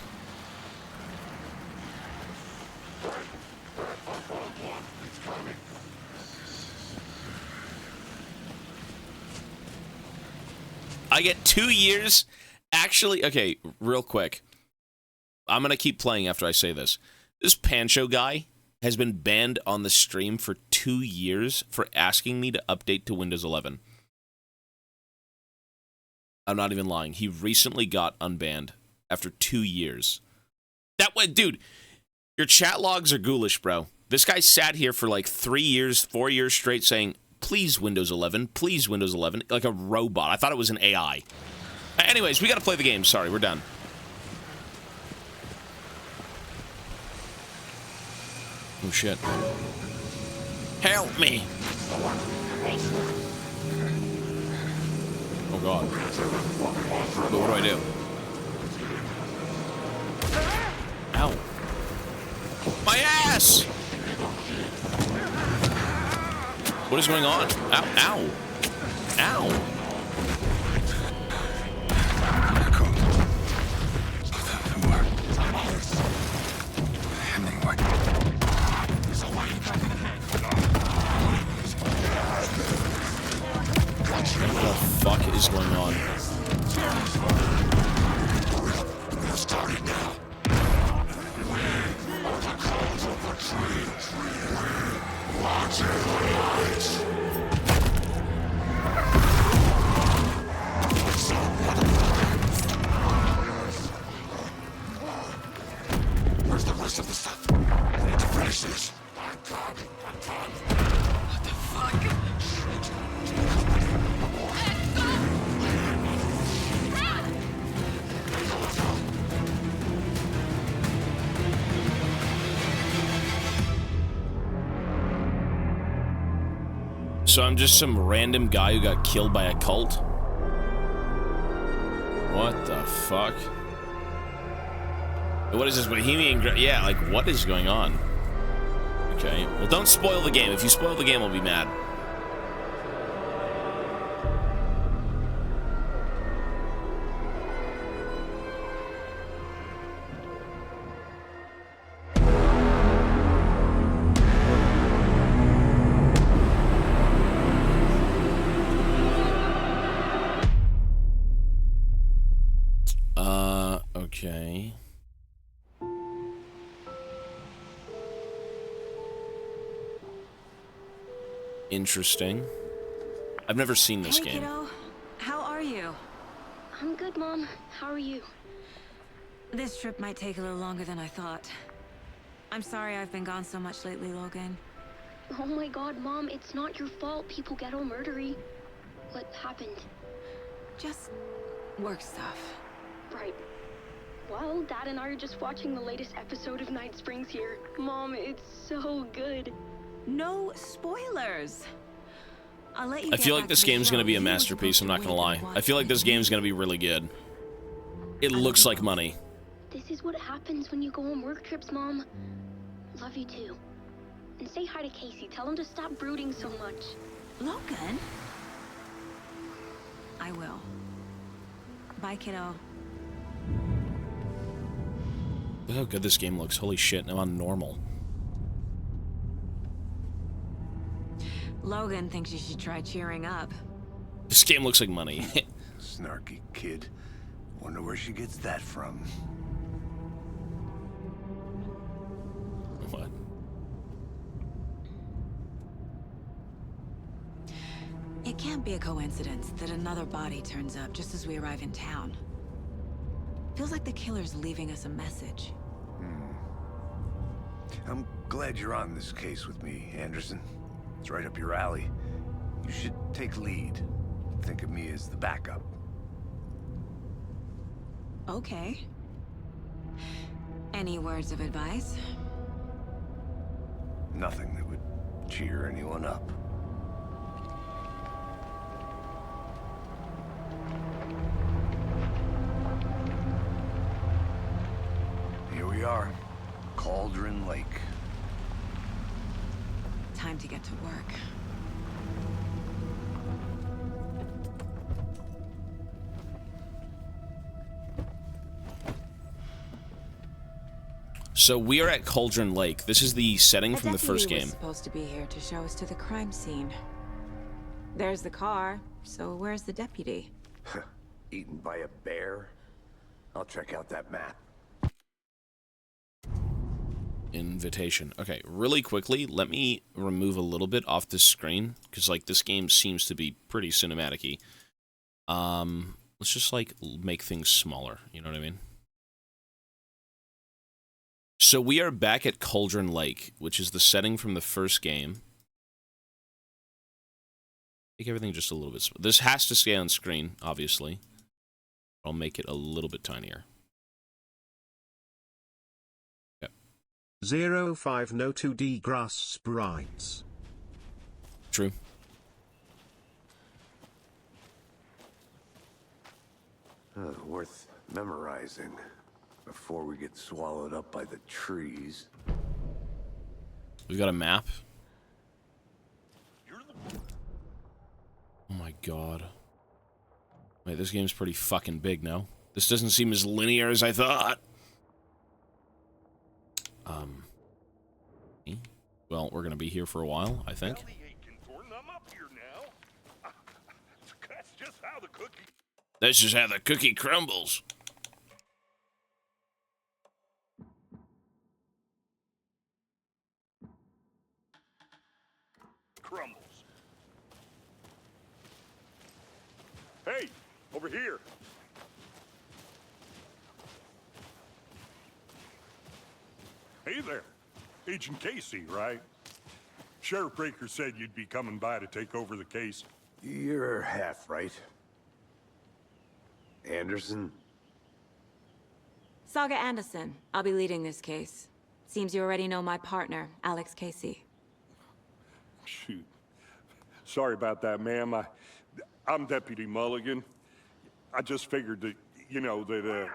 I get 2 years. Actually, okay, real quick. I'm going to keep playing after I say this. This Pancho guy has been banned on the stream for 2 years for asking me to update to Windows 11. I'm not even lying. He recently got unbanned after 2 years. That way, dude, your chat logs are ghoulish, bro. This guy sat here for like 3 years, 4 years straight saying, please Windows 11, please Windows 11, like a robot. I thought it was an AI. Anyways, we gotta play the game. Sorry, we're done. Oh, shit. Help me! Oh, God. But what do I do? Ow. My ass! What is going on? Ow, ow. Ow. What the fuck is going on? Where's the rest of the stuff? I need to finish this. What the fuck? So I'm just some random guy who got killed by a cult? What the fuck? What is this Bohemian... Yeah, like, what is going on? Okay, well, don't spoil the game. If you spoil the game, I'll be mad. Okay. Interesting. I've never seen this game. Kiddo. How are you? I'm good, Mom. How are you? This trip might take a little longer than I thought. I'm sorry I've been gone so much lately, Logan. Oh my God, Mom, it's not your fault people get all murdery. What happened? Just work stuff. Right. Well, Dad and I are just watching the latest episode of Night Springs here. Mom, it's so good. No spoilers. I'll let you I feel like this game's gonna be a masterpiece, I'm not gonna lie. I feel like this game's gonna be really good. It looks like money. This is what happens when you go on work trips, Mom. Love you too. And say hi to Casey. Tell him to stop brooding so much. Logan? I will. Bye, kiddo. Look how good this game looks. Holy shit, I'm on normal. Logan thinks you should try cheering up. This game looks like money. Snarky kid. Wonder where she gets that from. What? be a coincidence that another body turns up just as we arrive in town. Feels like the killer's leaving us a message. I'm glad you're on this case with me, Anderson. It's right up your alley. You should take lead. Think of me as the backup. Okay. Any words of advice? Nothing that would cheer anyone up. Here we are. Cauldron Lake. Time to get to work. So we are at Cauldron Lake. This is the setting from the first game. Was supposed to be here to show us to the crime scene. There's the car, so where's the deputy? Eaten by a bear? I'll check out that map. Invitation. Okay, really quickly, let me remove a little bit off this screen, because, like, this game seems to be pretty cinematic-y. Let's just, like, make things smaller, you know what I mean? So we are back at Cauldron Lake, which is the setting from the first game. Make everything just a little bit smaller. This has to stay on screen, obviously. I'll make it a little bit tinier. 05 no 2D grass sprites. True. Worth memorizing before we get swallowed up by the trees. We've got a map. Oh my god. Wait, this game's pretty fucking big now. This doesn't seem as linear as I thought. Well, we're gonna be here for a while, I think. That's just how the cookie crumbles. Crumbles. Hey, over here. Hey there. Agent Casey, right? Sheriff Breaker said you'd be coming by to take over the case. You're half right. Anderson? Saga Anderson. I'll be leading this case. Seems you already know my partner, Alex Casey. Shoot. Sorry about that, ma'am. I'm Deputy Mulligan. I just figured that, you know, that,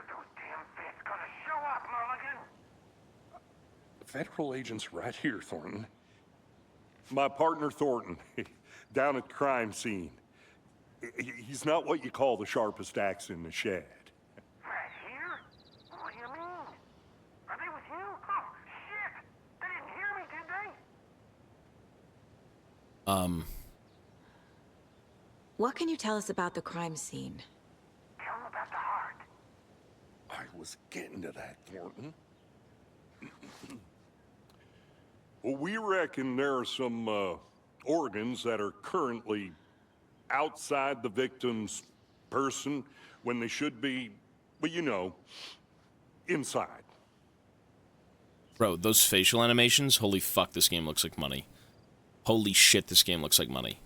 Federal agent's right here, Thornton. My partner, Thornton, down at the crime scene. He's not what you call the sharpest axe in the shed. Right here? What do you mean? Are they with you? Oh, shit! They didn't hear me, did they? What can you tell us about the crime scene? Tell them about the heart. I was getting to that, Thornton. Well, we reckon there are some organs that are currently outside the victim's person when they should be, well, you know, inside. Bro, those facial animations, holy fuck, this game looks like money. Holy shit, this game looks like money.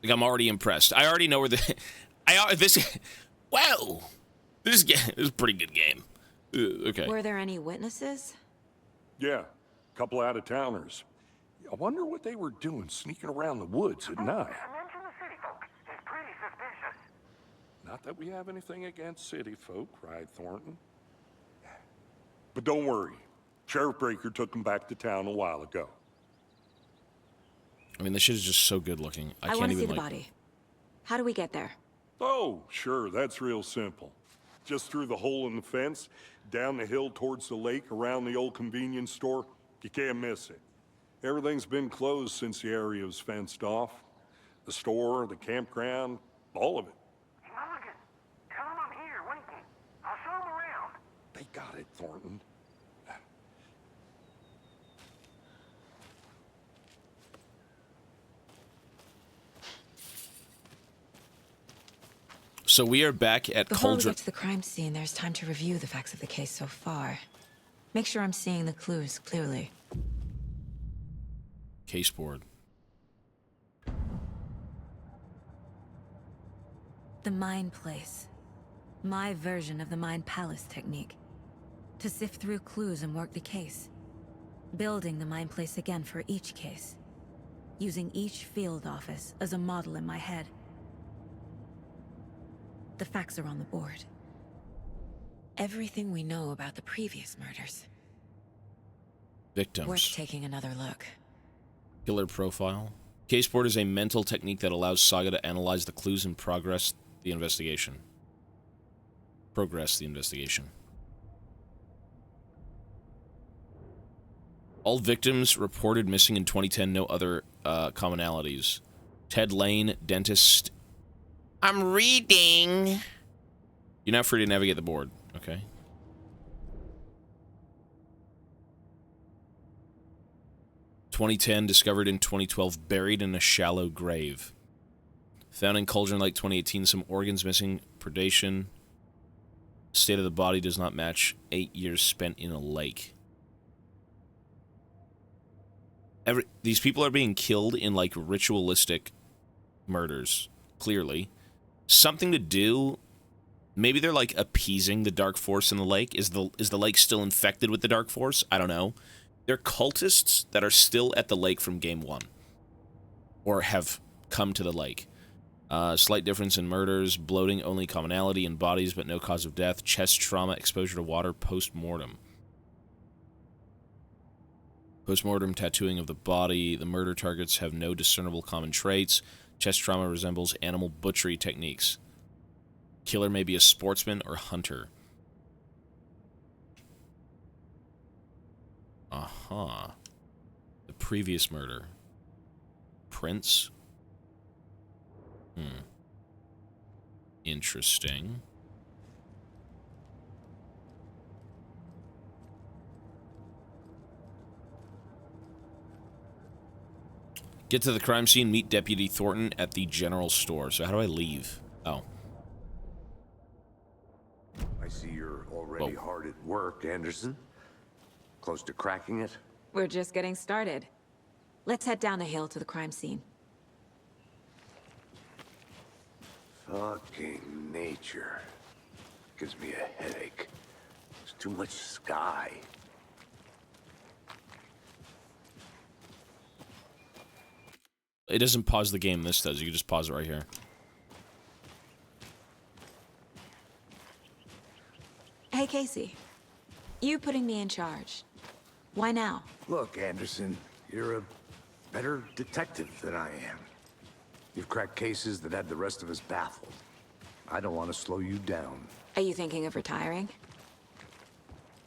Like, I'm already impressed. I already know where the... Wow! This is a pretty good game. Okay. Were there any witnesses? Yeah, a couple out-of-towners. I wonder what they were doing sneaking around the woods at night. Mention the city folk. It's pretty suspicious. Not that we have anything against city folk, right, Thornton? But don't worry. Sheriff Breaker took them back to town a while ago. I mean, this shit is just so good looking. I want to see the body. How do we get there? Oh, sure, that's real simple. Just through the hole in the fence, down the hill towards the lake, around the old convenience store. You can't miss it. Everything's been closed since the area was fenced off. The store, the campground, all of it. Mulligan, tell them I'm here, waiting. I'll show them around. They got it, Thornton. So we are back at Before we Cauldron. get to the crime scene, there's time to review the facts of the case so far. Make sure I'm seeing the clues clearly. Case board. The Mind Place. My version of the Mind Palace technique. To sift through clues and work the case. Building the Mind Place again for each case. Using each field office as a model in my head. The facts are on the board. Everything we know about the previous murders. Victims. Worth taking another look. Killer profile. Case board is a mental technique that allows Saga to analyze the clues and progress the investigation. All victims reported missing in 2010. No other commonalities. Ted Lane, dentist. I'm reading. You're now free to navigate the board. Okay. (2010) discovered in 2012, buried in a shallow grave. Found in Cauldron Lake 2018, some organs missing, predation. State of the body does not match 8 years spent in a lake. These people are being killed in like ritualistic murders, clearly. Something to do. Maybe they're like appeasing the dark force in the lake. Is the lake still infected with the dark force? I don't know. They're cultists that are still at the lake from game 1. Or have come to the lake. Slight difference in murders. Bloating, only commonality in bodies, but no cause of death. Chest trauma, exposure to water, post-mortem. Post-mortem tattooing of the body. The murder targets have no discernible common traits. Chest trauma resembles animal butchery techniques. Killer may be a sportsman or hunter. Aha. The previous murder. Prince? Interesting. Get to the crime scene, meet Deputy Thornton at the general store. So how do I leave? Oh. I see you're already hard at work, Anderson. Close to cracking it? We're just getting started. Let's head down the hill to the crime scene. Fucking nature. Gives me a headache. There's too much sky. It doesn't pause the game, this does. You can just pause it right here. Hey, Casey. You putting me in charge. Why now? Look, Anderson, you're a better detective than I am. You've cracked cases that had the rest of us baffled. I don't want to slow you down. Are you thinking of retiring?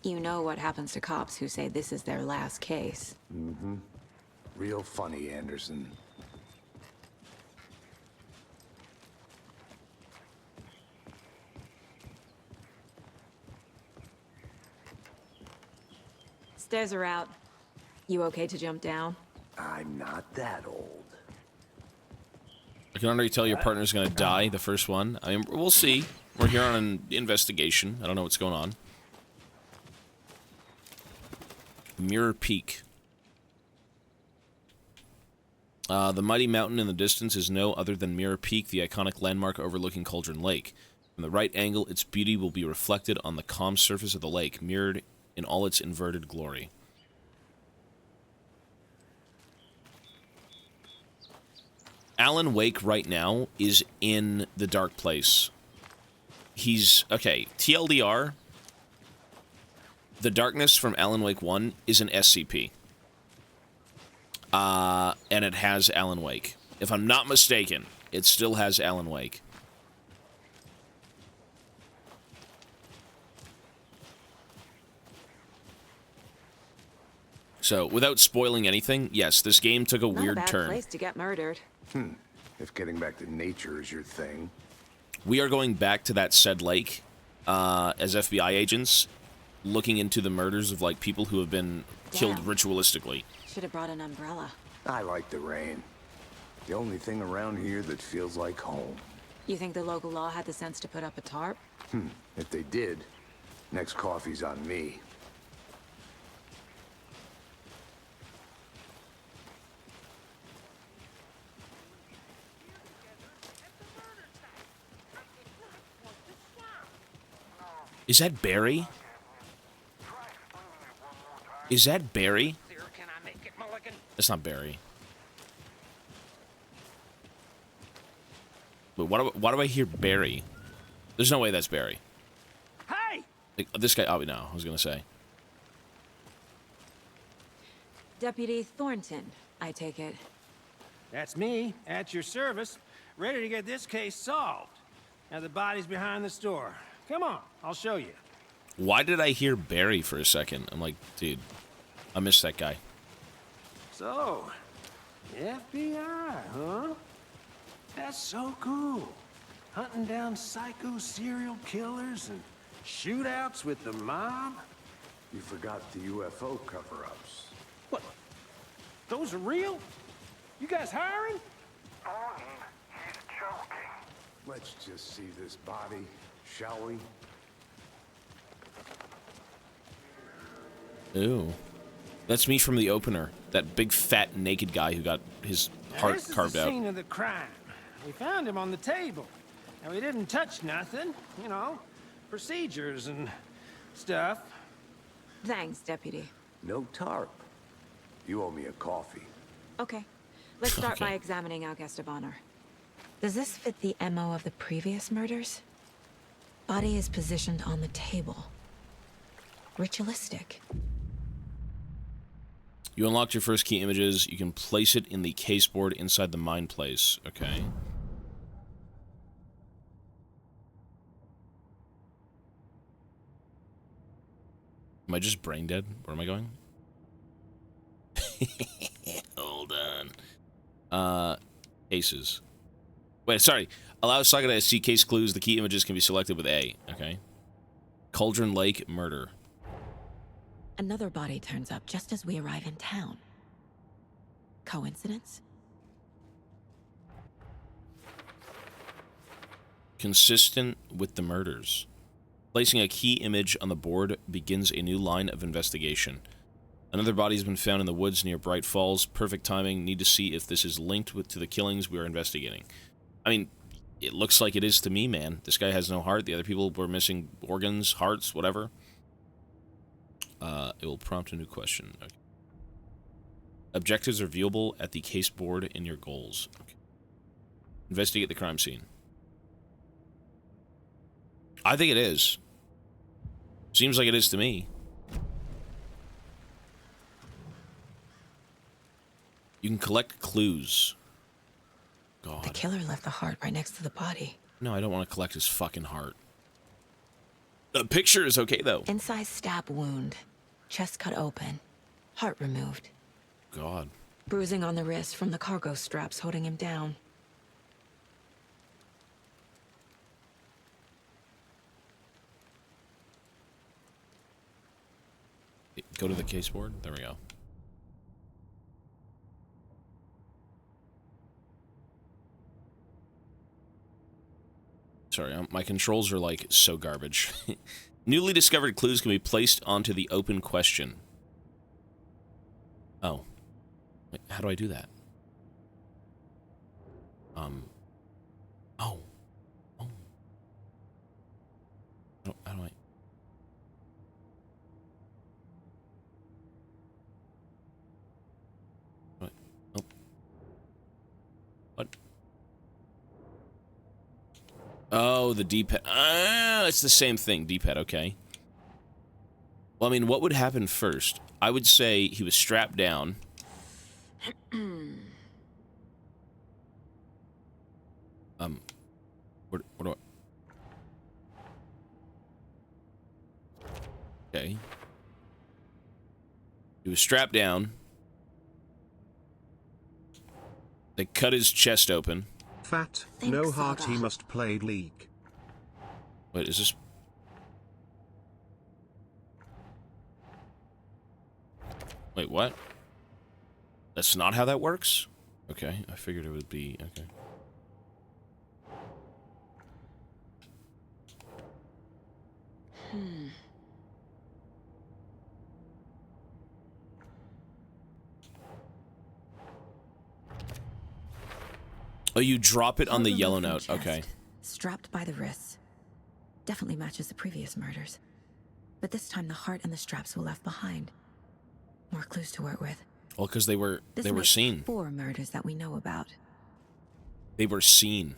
You know what happens to cops who say this is their last case. Mm-hmm. Real funny, Anderson. Stairs are out. You okay to jump down? I'm not that old. I can already tell your partner's gonna die, the first one. I mean, we'll see. We're here on an investigation. I don't know what's going on. Mirror Peak. The mighty mountain in the distance is no other than Mirror Peak, the iconic landmark overlooking Cauldron Lake. From the right angle, its beauty will be reflected on the calm surface of the lake, mirrored in all its inverted glory. Alan Wake right now is in the dark place. He's... Okay, TLDR. The darkness from Alan Wake 1 is an SCP. And it has Alan Wake. If I'm not mistaken, it still has Alan Wake. So, without spoiling anything, yes, this game took a weird Not a bad turn. place to get murdered. If getting back to nature is your thing. We are going back to that said lake as FBI agents, looking into the murders of like people who have been killed ritualistically. Should have brought an umbrella. I like the rain. The only thing around here that feels like home. You think the local law had the sense to put up a tarp? If they did, next coffee's on me. Is that Barry? Is that Barry? That's not Barry. But why do I hear Barry? There's no way that's Barry. Hey! Like, this guy, oh no, I was gonna say. Deputy Thornton, I take it. That's me, at your service, ready to get this case solved. Now the body's behind the store. Come on, I'll show you. Why did I hear Barry for a second? I'm like, dude, I miss that guy. So, FBI, huh? That's so cool. Hunting down psycho serial killers and shootouts with the mob. You forgot the UFO cover-ups. What? Those are real? You guys hiring? He's joking. Let's just see this body, shall we? Ooh. That's me from the opener. That big, fat, naked guy who got his heart This is carved the out. scene of the crime. We found him on the table. And we didn't touch nothing, you know, procedures and stuff. Thanks, Deputy. No tarp. You owe me a coffee. Okay. Let's start by examining our guest of honor. Does this fit the MO of the previous murders? Body is positioned on the table. Ritualistic. You unlocked your first key images. You can place it in the caseboard inside the mine place. Okay. Am I just brain dead? Where am I going? Hold on. Cases. Wait, sorry. Allow Saga to see case clues. The key images can be selected with A. Okay. Cauldron Lake murder. Another body turns up just as we arrive in town. Coincidence? Consistent with the murders. Placing a key image on the board begins a new line of investigation. Another body has been found in the woods near Bright Falls. Perfect timing. Need to see if this is linked to the killings we are investigating. I mean, it looks like it is to me, man. This guy has no heart. The other people were missing organs, hearts, whatever. It will prompt a new question. Okay. Objectives are viewable at the case board in your goals. Okay. Investigate the crime scene. I think it is. Seems like it is to me. You can collect clues. God. The killer left the heart right next to the body. No, I don't want to collect his fucking heart. The picture is okay, though. Incised stab wound. Chest cut open. Heart removed. God. Bruising on the wrist from the cargo straps holding him down. Go to the case board. There we go. Sorry, my controls are like so garbage. Newly discovered clues can be placed onto the open question. Oh. Wait, how do I do that? Oh. Oh. How do I... What? Oh. What? Oh, the D-pad. Ah, it's the same thing. D-pad, okay. Well, I mean, what would happen first? I would say he was strapped down. What do I... Okay. He was strapped down. They cut his chest open. Fat, no heart, he must play League. Wait, is this... Wait, what? That's not how that works? Okay, I figured it would be... Okay. Oh, you drop it on the yellow note. Chest, Okay. strapped by the wrists. Definitely matches the previous murders. But this time the heart and the straps were left behind. More clues to work with. Well, because they were makes seen. 4 murders that we know about. They were seen.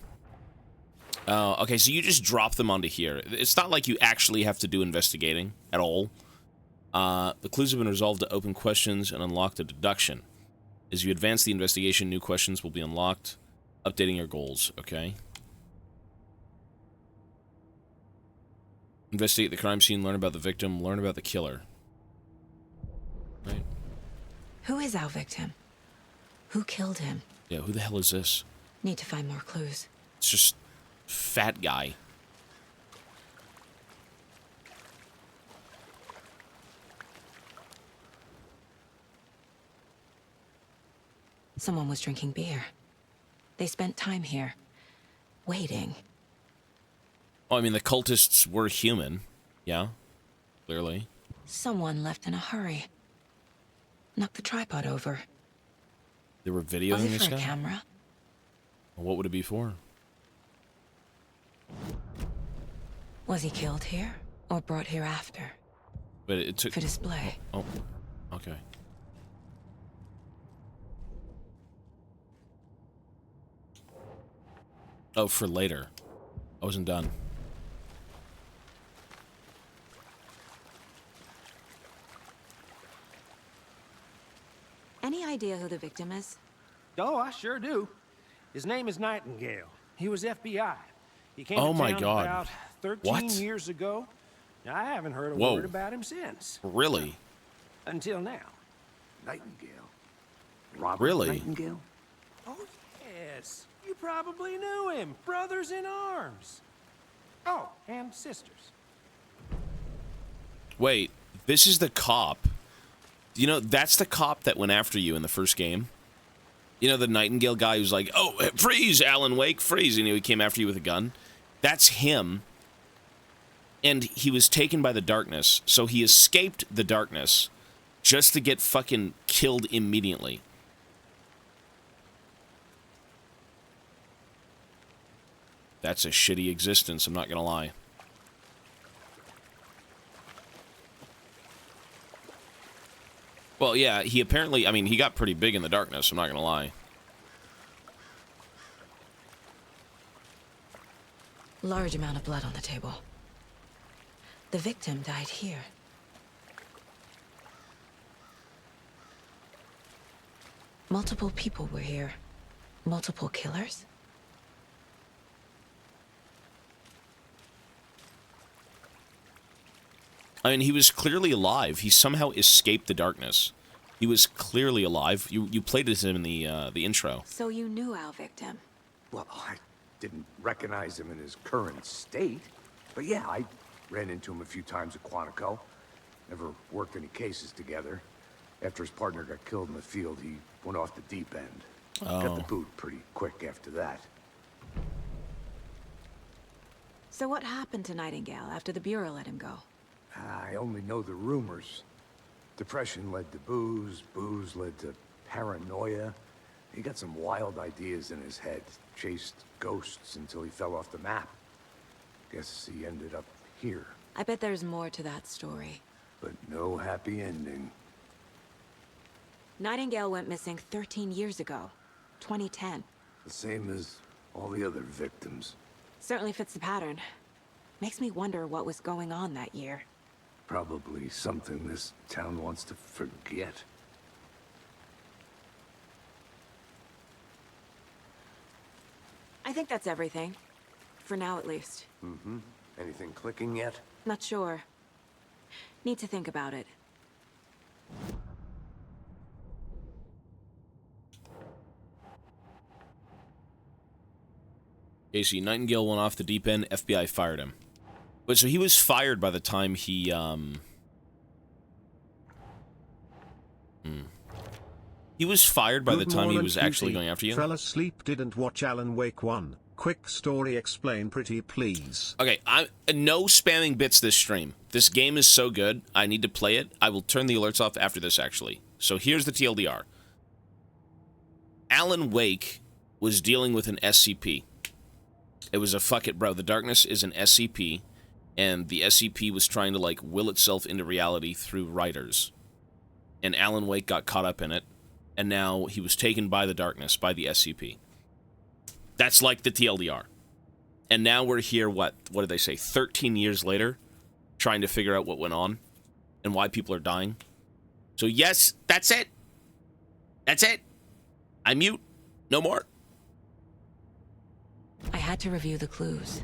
Okay, so you just drop them onto here. It's not like you actually have to do investigating at all. The clues have been resolved to open questions and unlock the deduction. As you advance the investigation, new questions will be unlocked. Updating your goals, okay? Investigate the crime scene, learn about the victim, learn about the killer. Right? Who is our victim? Who killed him? Yeah, who the hell is this? Need to find more clues. It's just fat guy. Someone was drinking beer. They spent time here, waiting. Oh, I mean, the cultists were human. Yeah, clearly. Someone left in a hurry. Knocked the tripod over. They were videoing Was it this for a guy? camera? What would it be for? Was he killed here, or brought here after? But it took... For display. Oh, okay. Oh, for later. I wasn't done. Any idea who the victim is? Oh, I sure do. His name is Nightingale. He was FBI. He came Oh to my town God. about 13 What? years ago. I haven't heard a Whoa. word about him since. Really? Until now. Nightingale? Robert Really? Nightingale? Oh, yes. You probably knew him. Brothers in arms. Oh, and sisters. Wait, this is the cop. You know, that's the cop that went after you in the first game. You know, the Nightingale guy who's like, oh, freeze, Alan Wake, freeze. And he came after you with a gun. That's him. And he was taken by the darkness. So he escaped the darkness just to get fucking killed immediately. That's a shitty existence, I'm not gonna lie. Well, yeah, he apparently, I mean, he got pretty big in the darkness, I'm not gonna lie. Large amount of blood on the table. The victim died here. Multiple people were here. Multiple killers? I mean, he was clearly alive. He somehow escaped the darkness. He was clearly alive. You played as him in the intro. So you knew our victim? Well, I didn't recognize him in his current state. But yeah, I ran into him a few times at Quantico. Never worked any cases together. After his partner got killed in the field, he went off the deep end. Got the boot pretty quick after that. So what happened to Nightingale after the Bureau let him go? I only know the rumors. Depression led to booze, booze led to paranoia. He got some wild ideas in his head, chased ghosts until he fell off the map. Guess he ended up here, I bet there's more to that story. but no happy ending. Nightingale went missing 13 years ago. 2010. The same as all the other victims. Certainly fits the pattern. Makes me wonder what was going on that year. Probably something this town wants to forget. I think that's everything. For now, at least. Mm-hmm. Anything clicking yet? Not sure. Need to think about it. Casey, Nightingale went off the deep end, FBI fired him. But so he was fired by the time he, He was fired by the time he was actually going after you? Fell asleep, didn't watch Alan Wake 1. Quick story explain pretty please. Okay, no spamming bits this stream. This game is so good, I need to play it. I will turn the alerts off after this, actually. So here's the TLDR. Alan Wake was dealing with an SCP. It was a fuck it, bro. The darkness is an SCP, and the SCP was trying to, like, will itself into reality through writers. And Alan Wake got caught up in it, and now he was taken by the darkness, by the SCP. That's like the TLDR. And now we're here, what did they say, 13 years later, trying to figure out what went on and why people are dying. So yes, that's it. That's it. I mute. No more. I had to review the clues.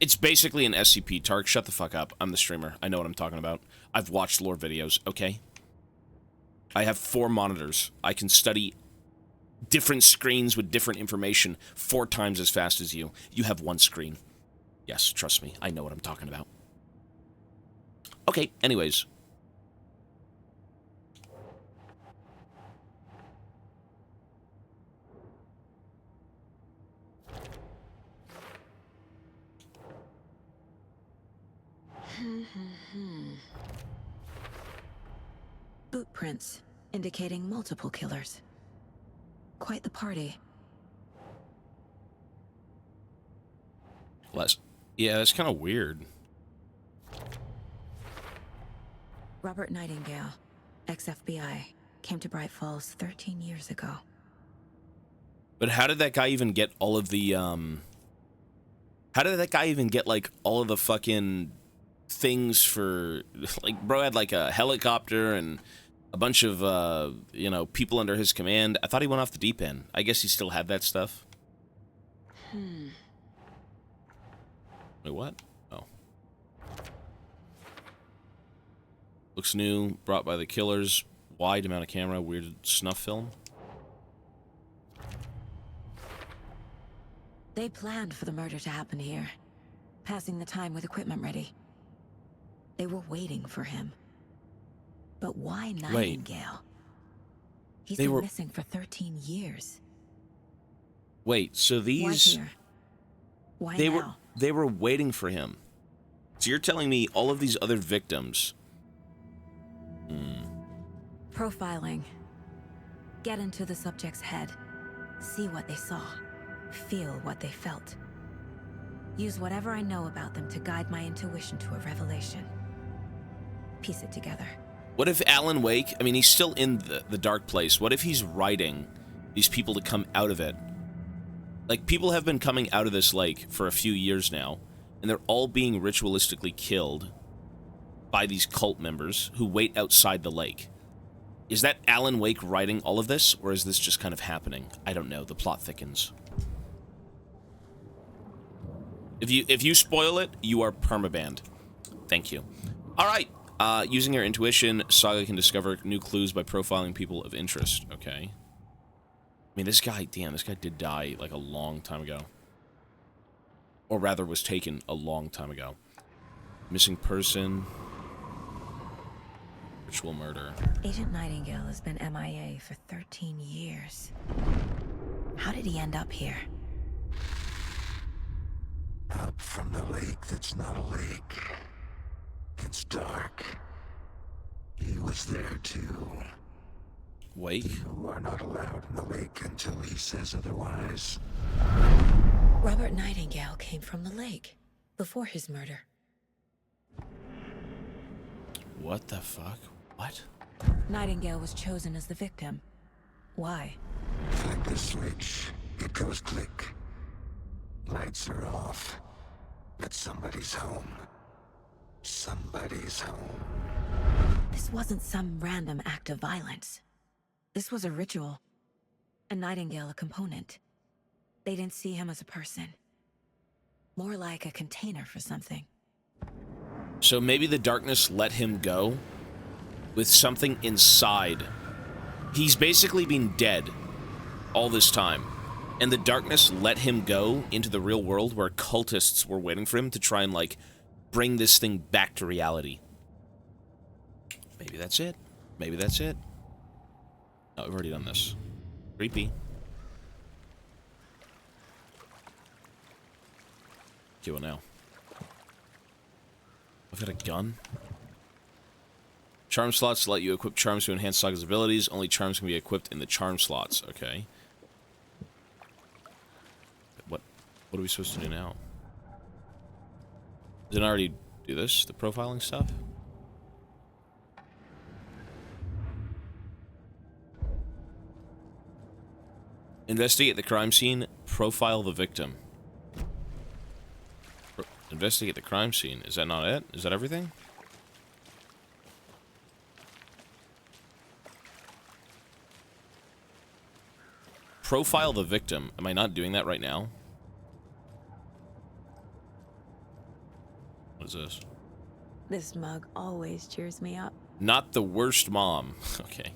It's basically an SCP. Tark, shut the fuck up. I'm the streamer. I know what I'm talking about. I've watched lore videos, okay? I have 4 monitors. I can study different screens with different information 4 times as fast as you. You have 1 screen. Yes, trust me. I know what I'm talking about. Okay, anyways. Boot prints indicating multiple killers. Quite the party. Yeah, that's kind of weird. Robert Nightingale, ex-FBI, came to Bright Falls 13 years ago. But how did that guy even get all of the, how did that guy even get, like, all of the fucking things for, like, bro had, like, a helicopter and a bunch of, you know, people under his command. I thought he went off the deep end. I guess he still had that stuff. Wait, what? Oh. Looks new, brought by the killers. Wide amount of camera, weird snuff film. They planned for the murder to happen here, passing the time with equipment ready. They were waiting for him. But why Nightingale? He's been missing for 13 years. Wait, so these... Why here? Why now? They were waiting for him. So you're telling me all of these other victims... Profiling. Get into the subject's head. See what they saw. Feel what they felt. Use whatever I know about them to guide my intuition to a revelation. Piece it together. What if Alan Wake, I mean, he's still in the dark place. What if he's writing these people to come out of it? Like, people have been coming out of this lake for a few years now, and they're all being ritualistically killed by these cult members who wait outside the lake. Is that Alan Wake writing all of this, or is this just kind of happening? I don't know. The plot thickens. If you spoil it, you are permabanned. Thank you. All right. Using your intuition, Saga can discover new clues by profiling people of interest. Okay. I mean, this guy, damn, this guy did die, like, a long time ago. Or rather, was taken a long time ago. Missing person. Ritual murder. Agent Nightingale has been MIA for 13 years. How did he end up here? Up from the lake that's not a lake. It's dark. He was there too. Wake? You are not allowed in the lake until he says otherwise. Robert Nightingale came from the lake before his murder. What the fuck? What? Nightingale was chosen as the victim. Why? Flick the switch. It goes click. Lights are off. But somebody's home. Somebody's home. This wasn't some random act of violence. This was a ritual. And Nightingale a component. They didn't see him as a person. More like a container for something. So maybe the darkness let him go with something inside. He's basically been dead all this time. And the darkness let him go into the real world where cultists were waiting for him to try and, like, bring this thing back to reality. Maybe that's it. Maybe that's it. Oh, we've already done this. Creepy. Okay, what now? I've got a gun. Charm slots let you equip charms to enhance Saga's abilities. Only charms can be equipped in the charm slots. Okay. What are we supposed to do now? Didn't I already do this? The profiling stuff? Investigate the crime scene. Profile the victim. Investigate the crime scene. Is that not it? Is that everything? Profile the victim. Am I not doing that right now? What is this? This mug always cheers me up. Not the worst mom. Okay.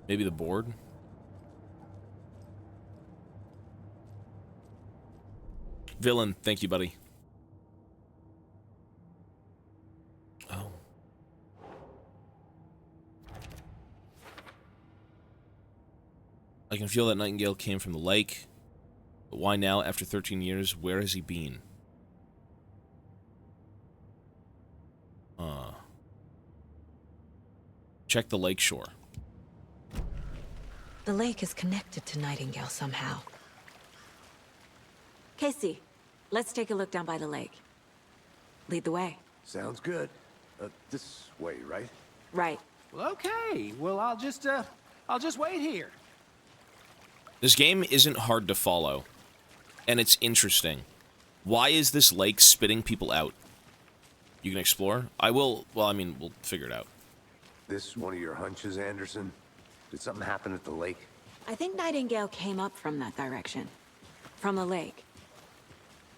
Maybe the board? Villain, thank you, buddy. Oh. I can feel that Nightingale came from the lake. But why now, after 13 years? Where has he been? Check the lake shore. The lake is connected to Nightingale somehow. Casey, let's take a look down by the lake. Lead the way. Sounds good. This way, right? Right. Well, okay. Well, I'll just wait here. This game isn't hard to follow. And it's interesting. Why is this lake spitting people out? You can explore? I will... Well, I mean, we'll figure it out. This one of your hunches, Anderson? Did something happen at the lake? I think Nightingale came up from that direction. From the lake.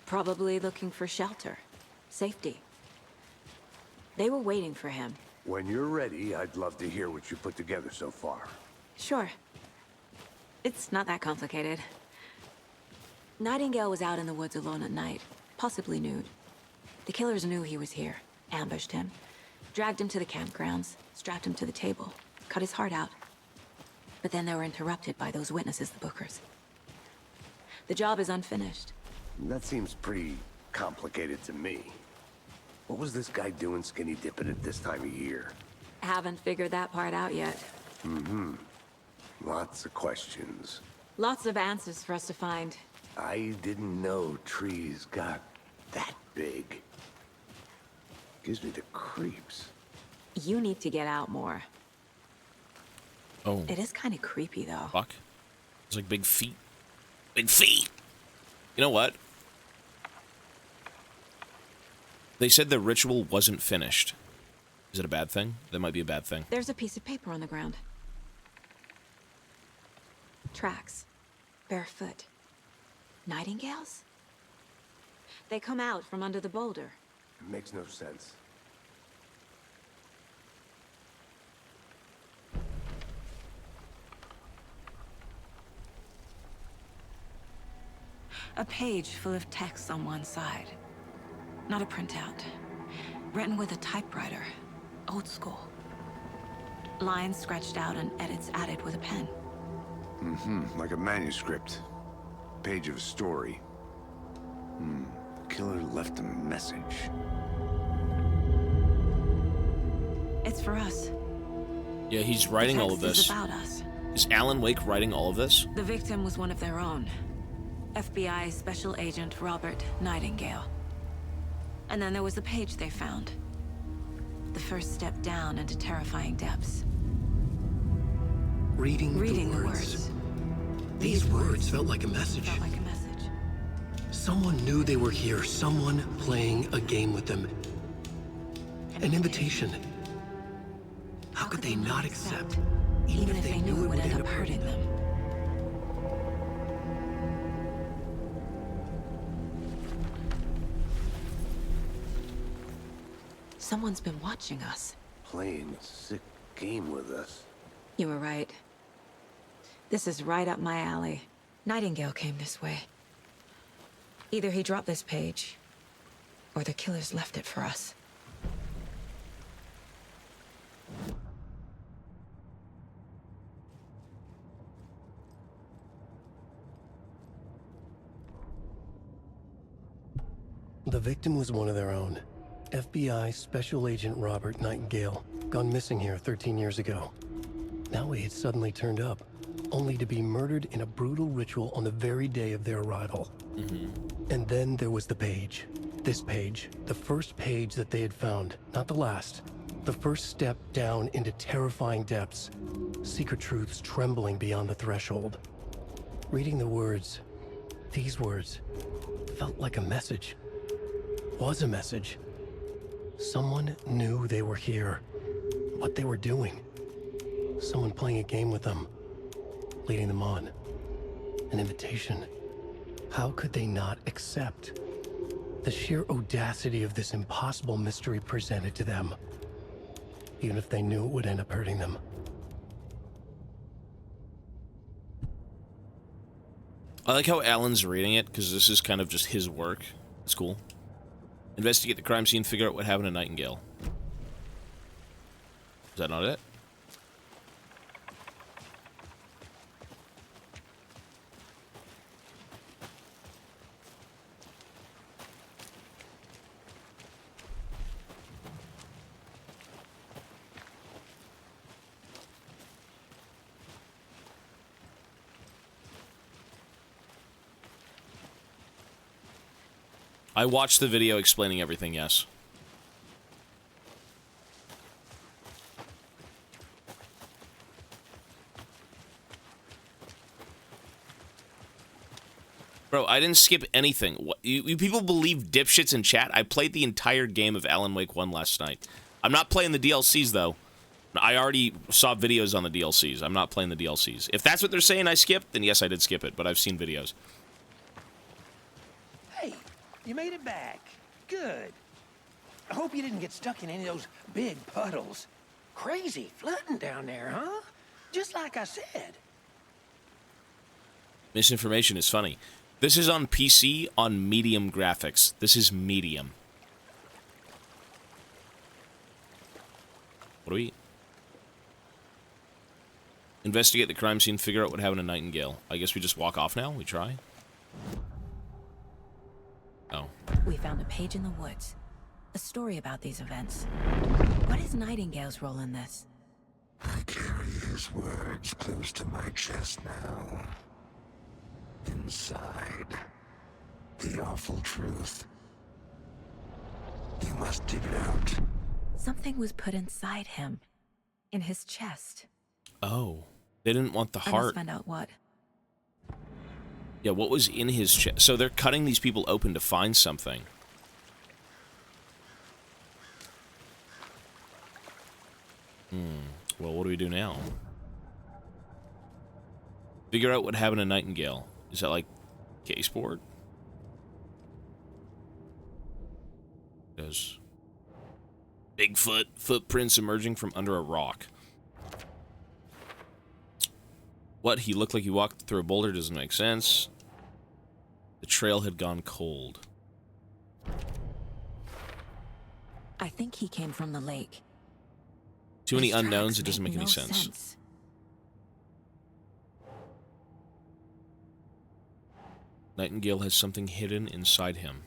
Probably looking for shelter. Safety. They were waiting for him. When you're ready, I'd love to hear what you put together so far. Sure. It's not that complicated. Nightingale was out in the woods alone at night, possibly nude. The killers knew he was here, ambushed him, dragged him to the campgrounds, strapped him to the table, cut his heart out. But then they were interrupted by those witnesses, the Bookers. The job is unfinished. That seems pretty complicated to me. What was this guy doing skinny dipping at this time of year? Haven't figured that part out yet. Mm-hmm. Lots of questions. Lots of answers for us to find. I didn't know trees got that big. Gives me the creeps. You need to get out more. Oh. It is kind of creepy, though. Fuck. It's like big feet. Big feet! You know what? They said the ritual wasn't finished. Is it a bad thing? That might be a bad thing. There's a piece of paper on the ground. Tracks. Barefoot. Nightingales? They come out from under the boulder. It makes no sense. A page full of text on one side. Not a printout. Written with a typewriter. Old school. Lines scratched out and edits added with a pen. Mm-hmm. Like a manuscript. Page of a story. The killer left a message. It's for us. Yeah, he's writing all of this. It's about us. Is Alan Wake writing all of this? The victim was one of their own. FBI Special Agent Robert Nightingale. And then there was the page they found. The first step down into terrifying depths. Reading the words. These words felt like a message. Someone knew they were here. Someone playing a game with them. An invitation. How could they not accept, even if they knew it would end up hurting them? Someone's been watching us. Playing a sick game with us. You were right. This is right up my alley. Nightingale came this way. Either he dropped this page, or the killers left it for us. The victim was one of their own. FBI Special Agent Robert Nightingale. gone missing here 13 years ago. Now he had suddenly turned up, only to be murdered in a brutal ritual on the very day of their arrival. And then there was the page. This page, the first page that they had found, not the last. The first step down into terrifying depths. Secret truths trembling beyond the threshold. Reading the words, these words, felt like a message. Was a message. Someone knew they were here. What they were doing. Someone playing a game with them. Leading them on. An invitation. How could they not accept? The sheer audacity of this impossible mystery presented to them. Even if they knew it would end up hurting them. I like how Alan's reading it, because this is kind of just his work. It's cool. Investigate the crime scene, figure out what happened to Nightingale. Is that not it? I watched the video explaining everything, yes. Bro, I didn't skip anything. What, you people believe dipshits in chat? I played the entire game of Alan Wake 1 last night. I'm not playing the DLCs, though. I already saw videos on the DLCs. I'm not playing the DLCs. If that's what they're saying I skipped, then yes, I did skip it, but I've seen videos. Hey, you made it back. Good. I hope you didn't get stuck in any of those big puddles. Crazy flooding down there, huh? Just like I said. Misinformation is funny. This is on PC on medium graphics. This is medium. What do we... Investigate the crime scene, figure out what happened to Nightingale. I guess we just walk off now? We try? Oh. We found a page in the woods. A story about these events. What is Nightingale's role in this? I carry his words close to my chest now. Inside, the awful truth. You must dig it out. Something was put inside him. In his chest. Oh. They didn't want the I heart. must find out what. Yeah, what was in his chest? So they're cutting these people open to find something. Well, what do we do now? Figure out what happened to Nightingale. Is that like caseboard? There's Bigfoot footprints emerging from under a rock. What? He looked like he walked through a boulder. Doesn't make sense. The trail had gone cold. I think he came from the lake. Too many His unknowns. tracks It doesn't make any no sense. Nightingale has something hidden inside him.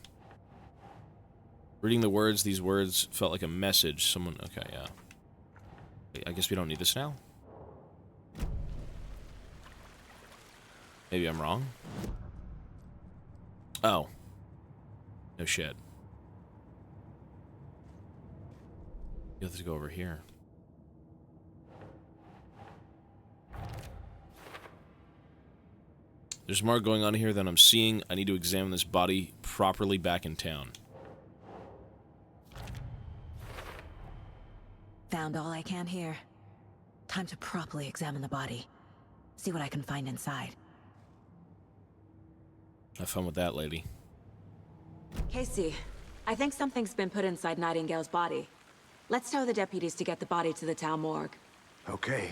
Reading the words, these words felt like a message. Someone... Okay, yeah. I guess we don't need this now? Maybe I'm wrong? Oh. No shit. You have to go over here. There's more going on here than I'm seeing. I need to examine this body properly back in town. Found all I can here. Time to properly examine the body. See what I can find inside. Have fun with that, lady. Casey, I think something's been put inside Nightingale's body. Let's tell the deputies to get the body to the town morgue. Okay.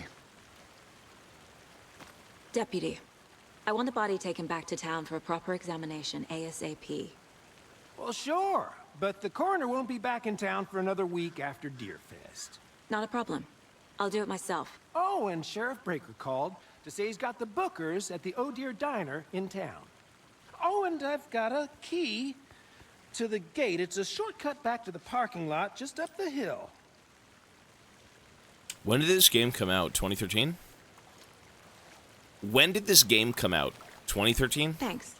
Deputy, I want the body taken back to town for a proper examination ASAP. Well, sure. But the coroner won't be back in town for another week after Deerfest. Not a problem. I'll do it myself. Oh, and Sheriff Breaker called to say he's got the bookers at the Oh Dear Diner in town. Oh, and I've got a key to the gate. It's a shortcut back to the parking lot just up the hill. When did this game come out? 2013? When did this game come out? 2013? Thanks.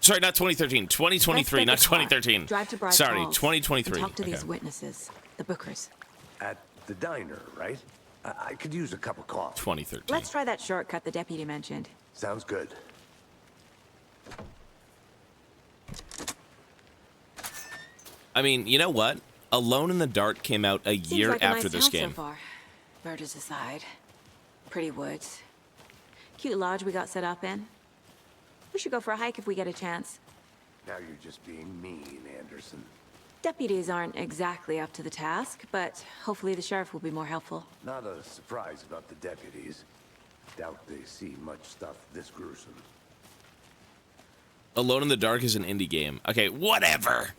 Sorry, not 2013. 2023, not 2013. Drive to Bright Sorry, Falls 2023. and talk to Okay. these witnesses, the Bookers. At the diner, right? I could use a cup of coffee. 2013. Let's try that shortcut the deputy mentioned. Sounds good. I mean, you know what? Alone in the Dark came out a year Seems like after a nice this town game. So far. Murders aside. Pretty woods. Cute lodge we got set up in. We should go for a hike if we get a chance. Now you're just being mean, Anderson. Deputies aren't exactly up to the task, but hopefully the sheriff will be more helpful. Not a surprise about the deputies. Doubt they see much stuff this gruesome. Alone in the Dark is an indie game. Okay, whatever.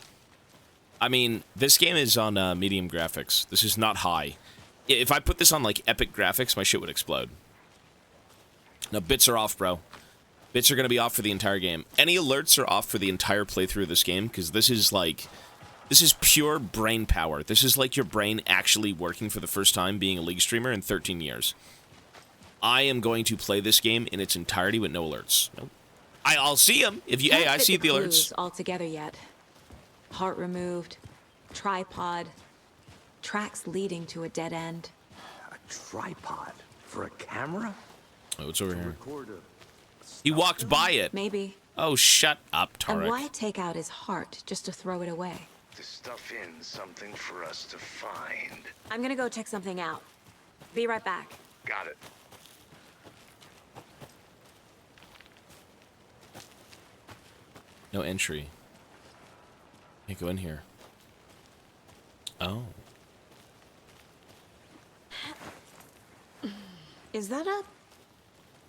I mean, this game is on medium graphics. This is not high. If I put this on, like, epic graphics, my shit would explode. No, bits are off, bro. Bits are going to be off for the entire game. Any alerts are off for the entire playthrough of this game, because this is, like... This is pure brain power. This is like your brain actually working for the first time being a League streamer in 13 years. I am going to play this game in its entirety with no alerts. Nope. I'll see them. If you, hey, I see the alerts. All together yet. Heart removed, tripod, tracks leading to a dead end. A tripod for a camera? Oh, it's over here. Record He walked by it. Maybe. Oh, shut up, And Tarek. why take out his heart just to throw it away? To stuff in something for us to find. I'm gonna go check something out. Be right back. Got it. No entry. Can't go in here. Oh. Is that a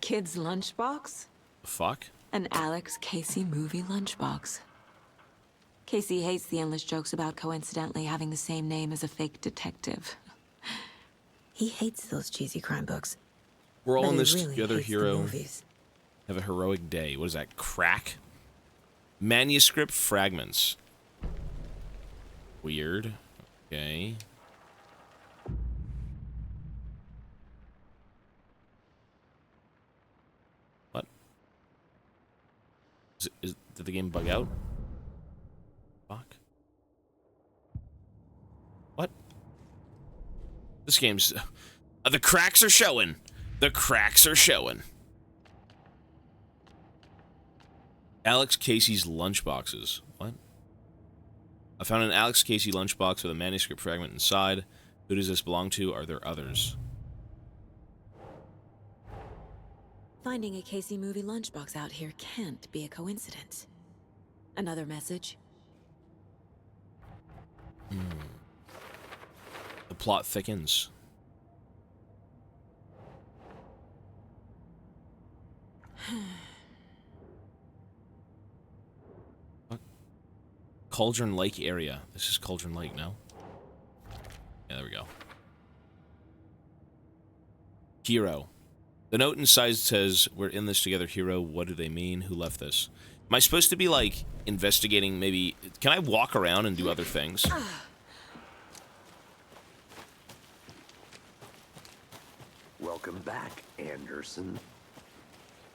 kid's lunchbox? Fuck? An Alex Casey movie lunchbox. Casey hates the endless jokes about coincidentally having the same name as a fake detective. He hates those cheesy crime books. We're all but in he this really together, hates the hero. movies. Have a heroic day. What is that? Crack? Manuscript fragments. Weird. Okay. What? Did the game bug out? Fuck. What? This game's... the cracks are showing. The cracks are showing. Alex Casey's lunchboxes. What? I found an Alex Casey lunchbox with a manuscript fragment inside. Who does this belong to? Are there others? Finding a Casey movie lunchbox out here can't be a coincidence. Another message? The plot thickens. What? Cauldron Lake area. This is Cauldron Lake now. Yeah, there we go. Hero. The note inside says, "We're in this together, hero. What do they mean? Who left this?" Am I supposed to be, like, investigating maybe... Can I walk around and do other things? Welcome back, Anderson.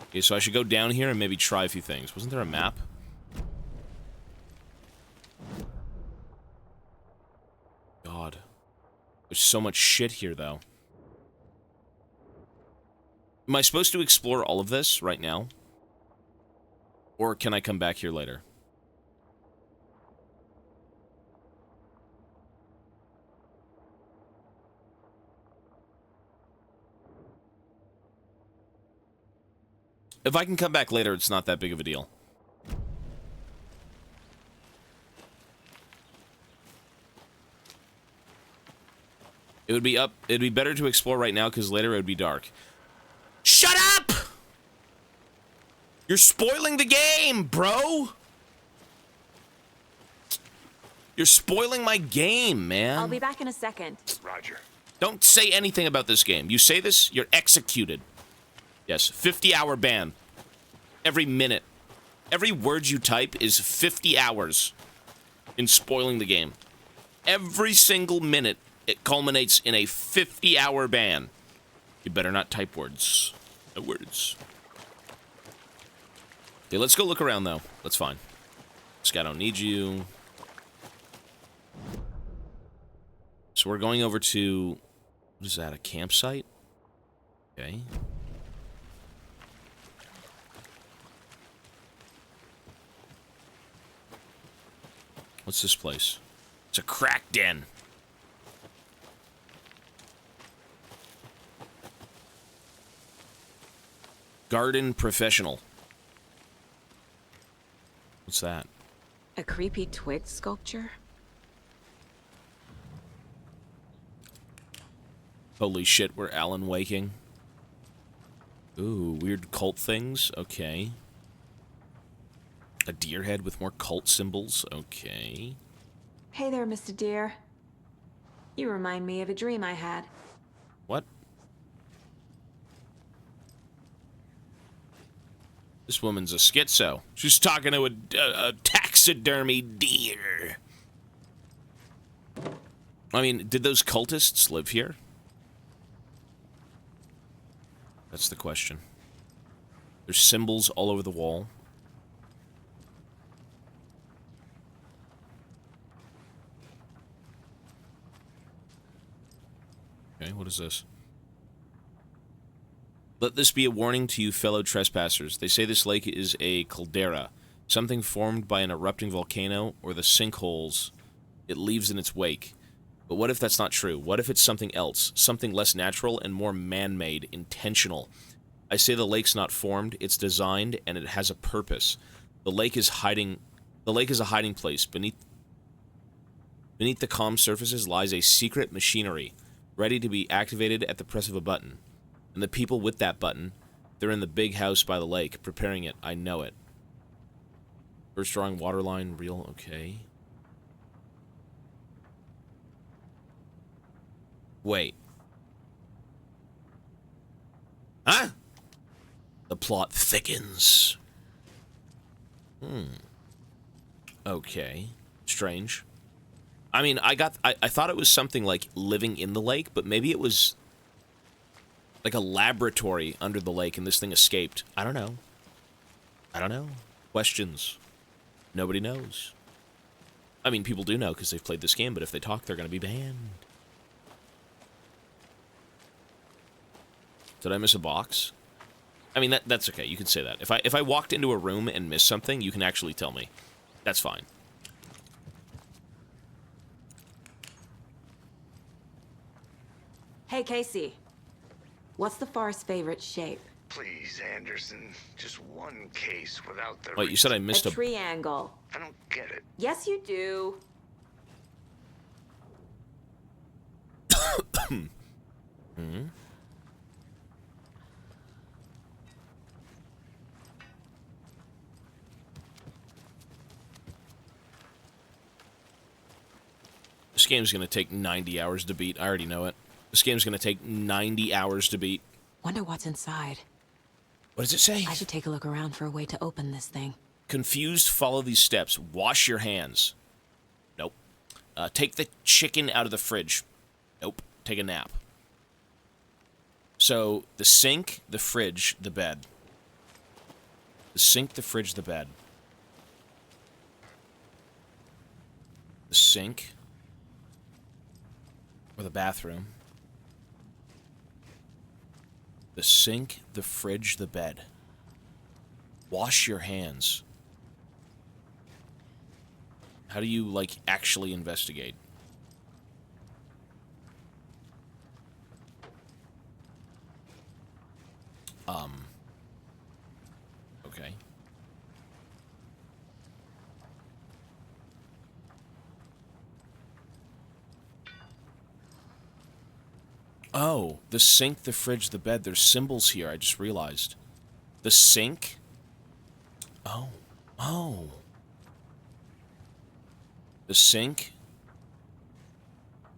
Okay, so I should go down here and maybe try a few things. Wasn't there a map? God. There's so much shit here, though. Am I supposed to explore all of this right now? Or can I come back here later? If I can come back later, it's not that big of a deal. It'd be better to explore right now, because later it would be dark. Shut up! You're spoiling the game, bro! You're spoiling my game, man. I'll be back in a second. Roger. Don't say anything about this game. You say this, you're executed. Yes, 50-hour ban. Every minute. Every word you type is 50 hours in spoiling the game. Every single minute. it culminates in a 50-hour ban. You better not type words. No words. Okay, let's go look around, though. That's fine. This guy don't need you. So we're going over to... What is that, a campsite? Okay. What's this place? It's a crack den. Garden professional. What's that? A creepy twig sculpture? Holy shit, we're Alan Waking. Ooh, weird cult things. Okay. A deer head with more cult symbols. Okay. Hey there, Mr. Deer. You remind me of a dream I had. What? This woman's a schizo. She's talking to a taxidermy deer. I mean, did those cultists live here? That's the question. There's symbols all over the wall. Okay, what is this? Let this be a warning to you fellow trespassers. They say this lake is a caldera, something formed by an erupting volcano or the sinkholes it leaves in its wake. But what if that's not true? What if it's something else? Something less natural and more man-made, intentional. I say the lake's not formed, it's designed, and it has a purpose. The lake is a hiding place. Beneath the calm surfaces lies a secret machinery, ready to be activated at the press of a button. And the people with that button, they're in the big house by the lake, preparing it. I know it. First drawing, waterline, real, okay. Wait. Huh? The plot thickens. Okay. Strange. I mean, I thought it was something like living in the lake, but maybe it was like a laboratory under the lake and this thing escaped. I don't know. I don't know. Questions. Nobody knows. I mean, people do know because they've played this game, but if they talk, they're going to be banned. Did I miss a box? I mean, that's okay. You can say that. If I walked into a room and missed something, you can actually tell me. That's fine. Hey, Casey. What's the far's favorite shape? Please, Anderson. Just one case without the... Wait, you said I missed a triangle. I don't get it. Yes, you do. This game's gonna take 90 hours to beat. I already know it. This game's gonna take 90 hours to beat. Wonder what's inside. What does it say? I should take a look around for a way to open this thing. Confused, follow these steps. Wash your hands. Nope. Take the chicken out of the fridge. Nope. Take a nap. So, the sink, the fridge, the bed. The sink, the fridge, the bed. The sink. Or the bathroom. The sink, the fridge, the bed. Wash your hands. How do you, like, actually investigate? Okay. Oh, the sink, the fridge, the bed. There's symbols here, I just realized. The sink? Oh. Oh. The sink.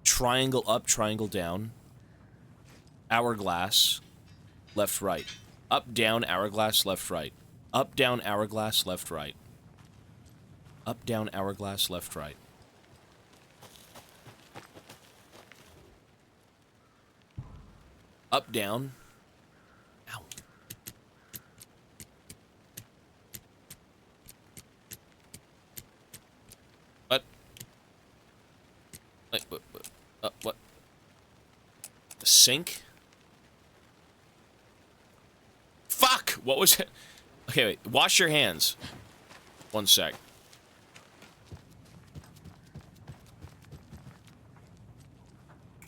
Triangle up, triangle down. Hourglass. Left, right. Up, down, hourglass, left, right. Up, down, hourglass, left, right. Up, down, hourglass, left, right. Up, down. Ow. What? Wait, what? The sink? Fuck! What was it? Okay, wait. Wash your hands. One sec.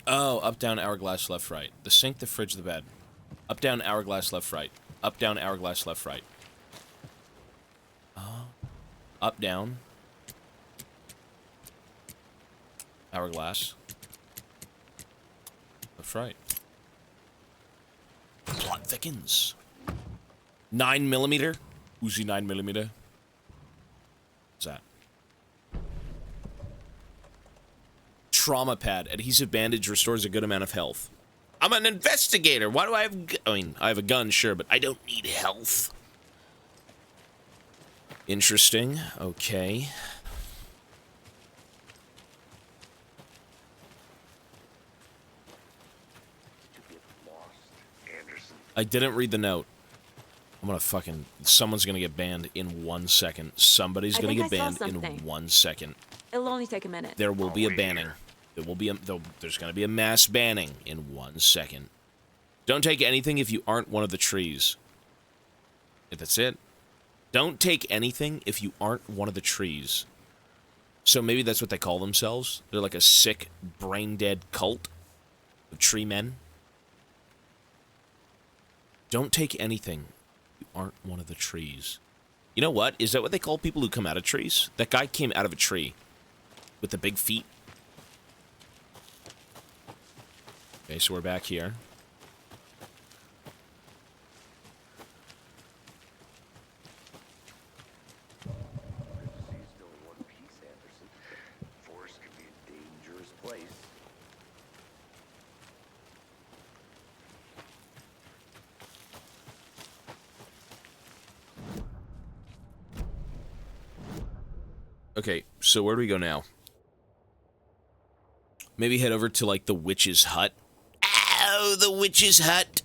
Oh, up, down, hourglass, left, right. The sink, the fridge, the bed. Up, down, hourglass, left, right. Up, down, hourglass, left, right. Up, down. Hourglass. Left, right. Plot thickens. 9mm? Uzi 9mm. What's that? Trauma pad. Adhesive bandage restores a good amount of health. I'm an investigator. Why do I have... I mean, I have a gun, sure, but I don't need health. Interesting. Okay. I didn't read the note. I'm gonna fucking... Someone's gonna get banned in 1 second. Somebody's gonna get banned in 1 second. It'll only take a minute. There will be a banning. There will be there's gonna be a mass banning in 1 second. Don't take anything if you aren't one of the trees. That's it. Don't take anything if you aren't one of the trees. So maybe that's what they call themselves. They're like a sick, brain-dead cult of tree men. Don't take anything if you aren't one of the trees. You know what? Is that what they call people who come out of trees? That guy came out of a tree with the big feet. Okay, so we're back here. Okay, so where do we go now? Maybe head over to, like, the witch's hut. Ow, the witch's hut!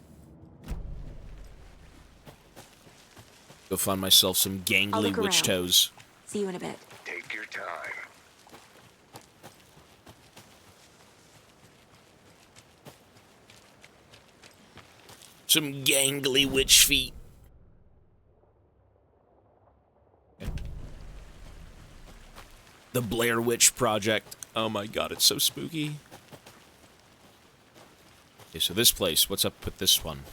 Go find myself some gangly witch toes. See you in a bit. Take your time. Some gangly witch feet. The Blair Witch Project. Oh my god, it's so spooky. Okay, so this place, what's up with this one?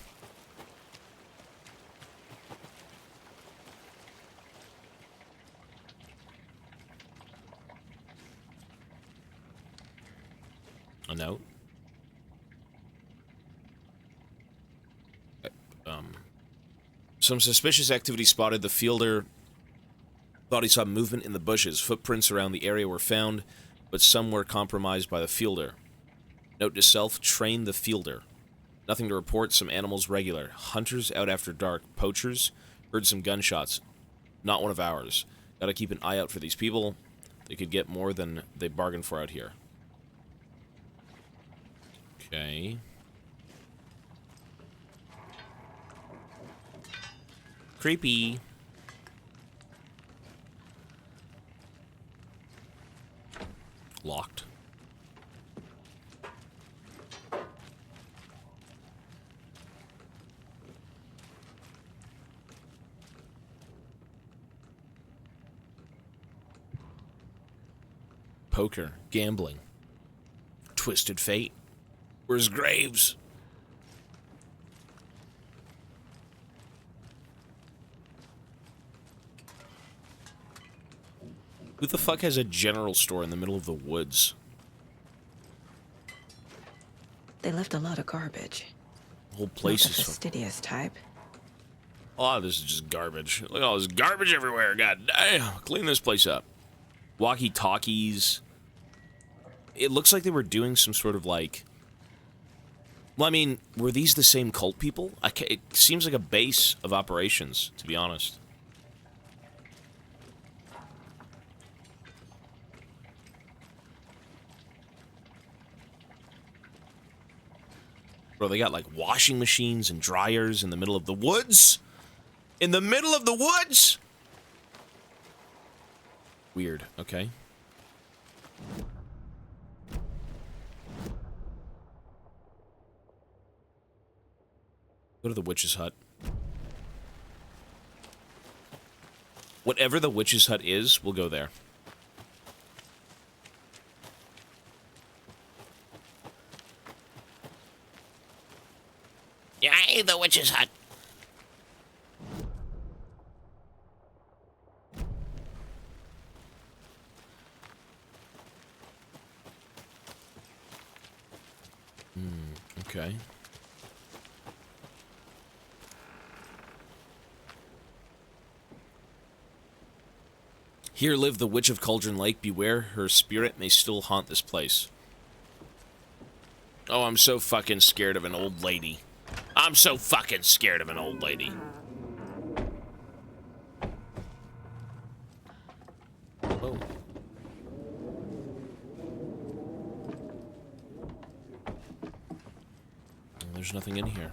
A note? Some suspicious activity spotted. The fielder thought he saw movement in the bushes. Footprints around the area were found, but some were compromised by the fielder. Note to self, train the fielder. Nothing to report, some animals regular. Hunters out after dark. Poachers, heard some gunshots. Not one of ours. Gotta keep an eye out for these people. They could get more than they bargained for out here. Okay. Creepy. Locked. Poker, gambling, twisted fate. Where's Graves? Who the fuck has a general store in the middle of the woods? They left a lot of garbage. The whole place Not the is fastidious type. Oh, this is just garbage. Look at all this garbage everywhere. God damn. Clean this place up. Walkie-talkies. It looks like they were doing some sort of like... Well, I mean, were these the same cult people? It seems like a base of operations, to be honest. Bro, they got like washing machines and dryers in the middle of the woods. In the middle of the woods? Weird, okay. Go to the witch's hut. Whatever the witch's hut is, we'll go there. Yay, the witch's hut. Okay. Here live the Witch of Cauldron Lake. Beware, her spirit may still haunt this place. Oh, I'm so fucking scared of an old lady. I'm so fucking scared of an old lady. Oh. There's nothing in here.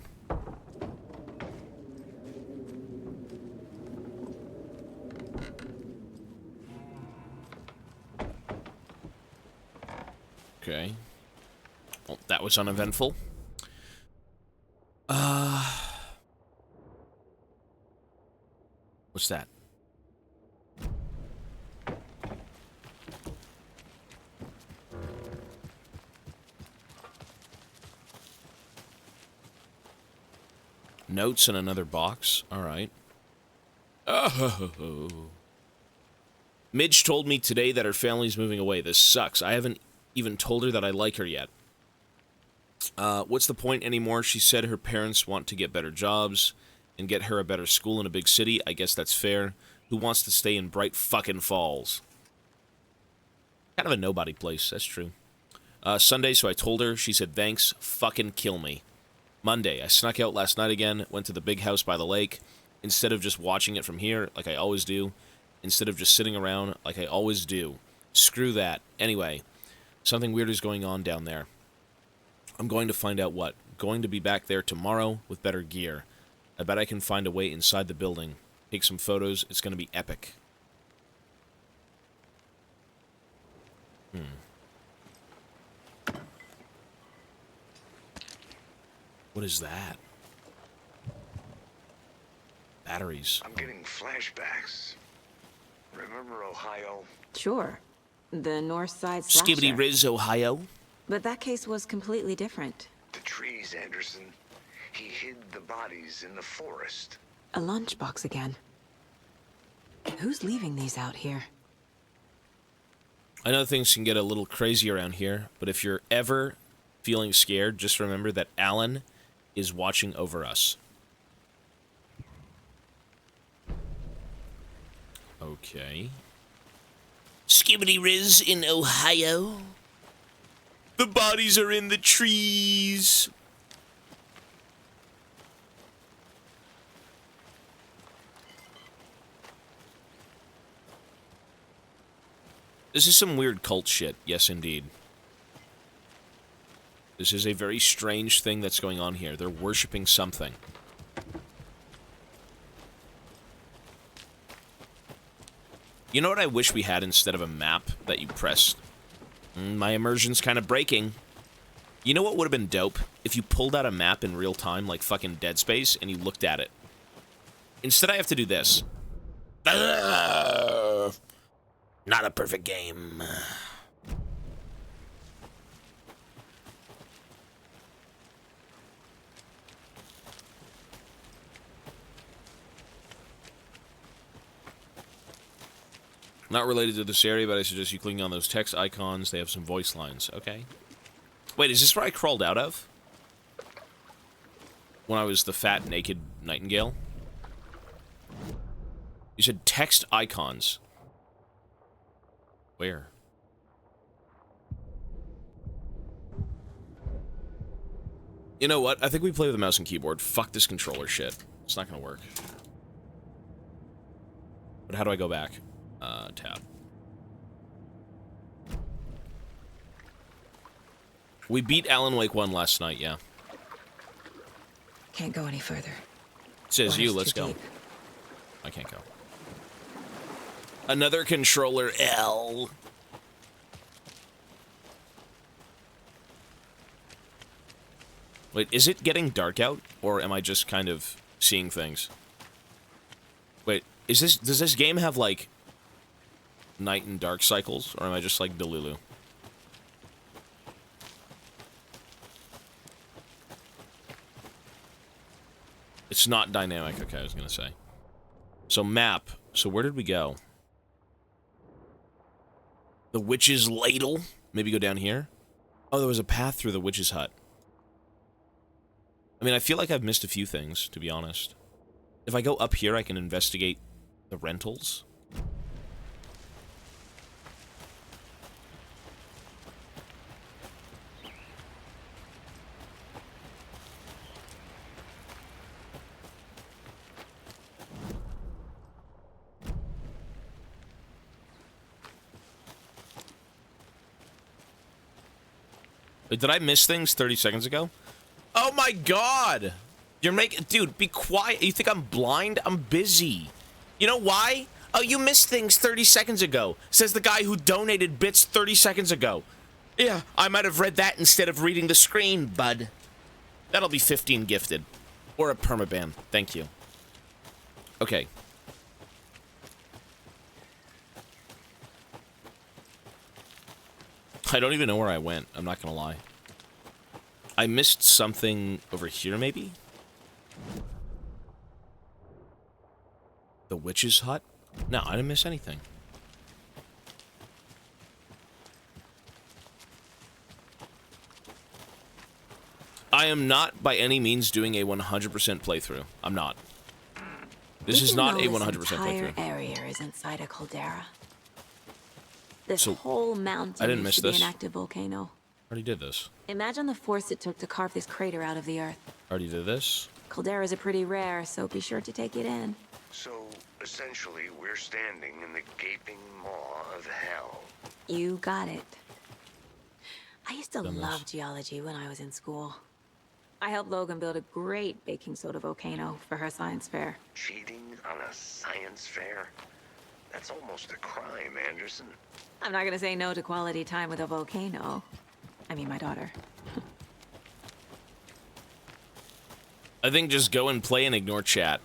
Okay. Well, that was uneventful. What's that? Notes in another box. All right. Oh. Midge told me today that her family's moving away. This sucks. I haven't even told her that I like her yet. What's the point anymore? She said her parents want to get better jobs and get her a better school in a big city. I guess that's fair. Who wants to stay in Bright fucking Falls? Kind of a nobody place. That's true. Sunday, so I told her. She said, thanks. Fucking kill me. Monday, I snuck out last night again, went to the big house by the lake. Instead of just watching it from here, like I always do. Instead of just sitting around, like I always do. Screw that. Anyway, something weird is going on down there. I'm going to find out what. Going to be back there tomorrow with better gear. I bet I can find a way inside the building. Take some photos. It's going to be epic. What is that? Batteries. I'm getting flashbacks. Remember Ohio? Sure. The North Side slasher. Skibbity Riz, Ohio. But that case was completely different. The trees, Anderson. He hid the bodies in the forest. A lunchbox again. Who's leaving these out here? I know things can get a little crazy around here, but if you're ever feeling scared, just remember that Alan is watching over us. Okay. Skibbity Riz in Ohio. The bodies are in the trees. This is some weird cult shit. Yes, indeed. This is a very strange thing that's going on here. They're worshipping something. You know what I wish we had instead of a map that you press? My immersion's kind of breaking. You know what would have been dope? If you pulled out a map in real time, like fucking Dead Space, and you looked at it. Instead, I have to do this. Not a perfect game. Not related to this area, but I suggest you clicking on those text icons. They have some voice lines. Okay. Wait, is this where I crawled out of? When I was the fat, naked nightingale? You said text icons. Where? You know what? I think we play with the mouse and keyboard. Fuck this controller shit. It's not gonna work. But how do I go back? Tab. We beat Alan Wake 1 last night, yeah. Can't go any further. Says you, Water's let's too go. deep. I can't go. Another controller L. Wait, is it getting dark out, or am I just kind of seeing things? Wait, does this game have, like, night and dark cycles, or am I just like Delulu? It's not dynamic, okay, I was gonna say. So map, so where did we go? The witch's ladle? Maybe go down here? Oh, there was a path through the witch's hut. I mean, I feel like I've missed a few things, to be honest. If I go up here, I can investigate the rentals. Wait, did I miss things 30 seconds ago? Oh my god! You're making... Dude, be quiet. You think I'm blind? I'm busy. You know why? Oh, you missed things 30 seconds ago. Says the guy who donated bits 30 seconds ago. Yeah, I might have read that instead of reading the screen, bud. That'll be 15 gifted. Or a permaban. Thank you. Okay. I don't even know where I went. I'm not gonna lie. I missed something over here, maybe? The witch's hut? No, I didn't miss anything. I am not by any means doing a 100% playthrough. I'm not. This is not a 100% playthrough. This entire area is inside a caldera. This So, whole mountain I didn't miss used to be this. an active volcano. Already did this. Imagine the force it took to carve this crater out of the earth. Already did this. Calderas are pretty rare, so be sure to take it in. So, essentially, we're standing in the gaping maw of hell. You got it. I used to Done this. love geology when I was in school. I helped Logan build a great baking soda volcano for her science fair. Cheating on a science fair? That's almost a crime, Anderson. I'm not gonna say no to quality time with a volcano. I mean, my daughter. I think just go and play and ignore chat.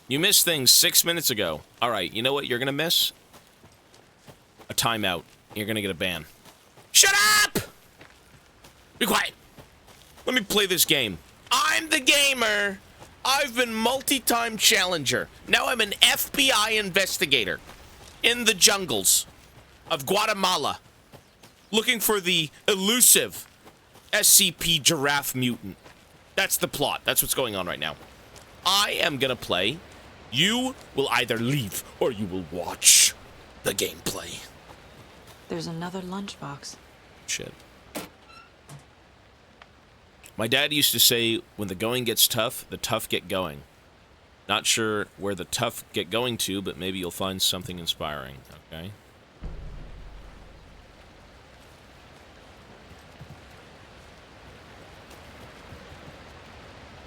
You missed things 6 minutes ago. All right, you know what you're gonna miss? A timeout. You're gonna get a ban. Shut up! Be quiet. Let me play this game. I'm the gamer. I've been multi-time challenger. Now I'm an FBI investigator in the jungles of Guatemala, looking for the elusive SCP giraffe mutant. That's the plot. That's what's going on right now. I am gonna play. You will either leave or you will watch the gameplay. There's another lunchbox. Shit. My dad used to say, when the going gets tough, the tough get going. Not sure where the tough get going to, but maybe you'll find something inspiring, okay?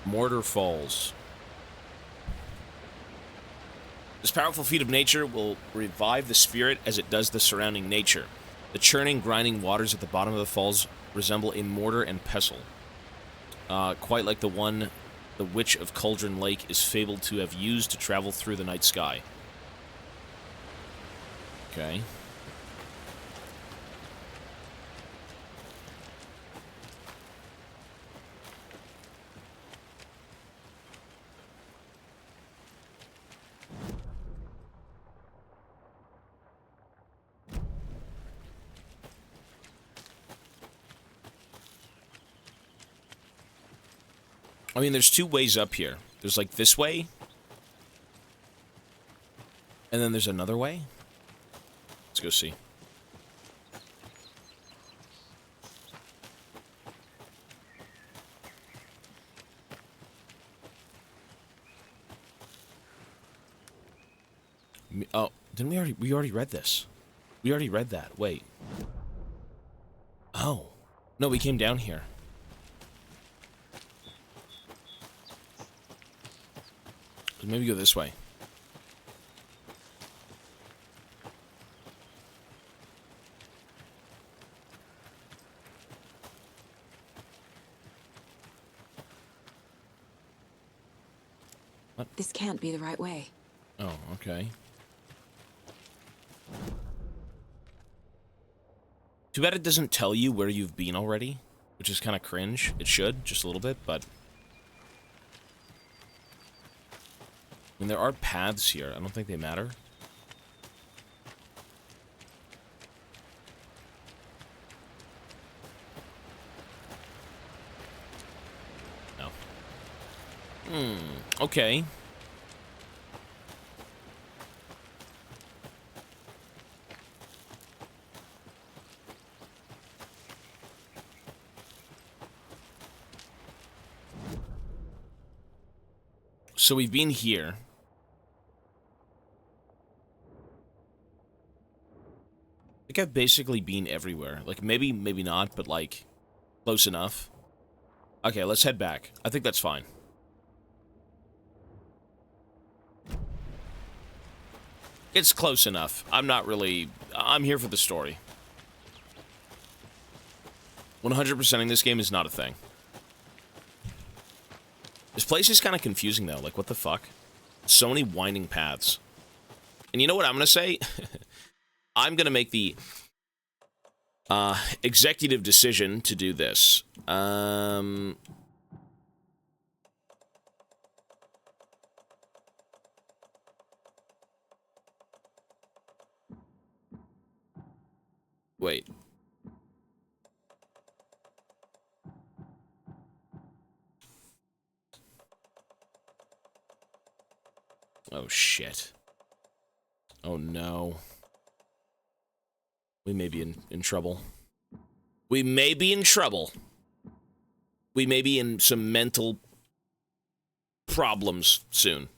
Mortar Falls. This powerful feat of nature will revive the spirit as it does the surrounding nature. The churning, grinding waters at the bottom of the falls resemble a mortar and pestle. Quite like the one the Witch of Cauldron Lake is fabled to have used to travel through the night sky. Okay. I mean, there's two ways up here. There's like this way. And then there's another way. Let's go see. Oh, didn't we already read this? We already read that. Wait. Oh. No, we came down here. Maybe go this way. What? This can't be the right way. Oh, okay. Too bad it doesn't tell you where you've been already, which is kind of cringe. It should, just a little bit, but... I mean, there are paths here. I don't think they matter. No. Okay. So we've been here. I think I've basically been everywhere. Like, maybe not, but, like, close enough. Okay, let's head back. I think that's fine. It's close enough. I'm not really... I'm here for the story. 100%ing this game is not a thing. This place is kind of confusing, though. Like, what the fuck? So many winding paths. And you know what I'm going to say? I'm going to make the executive decision to do this. Wait. Oh, shit. Oh, no. We may be in trouble. We may be in trouble. We may be in some mental problems soon.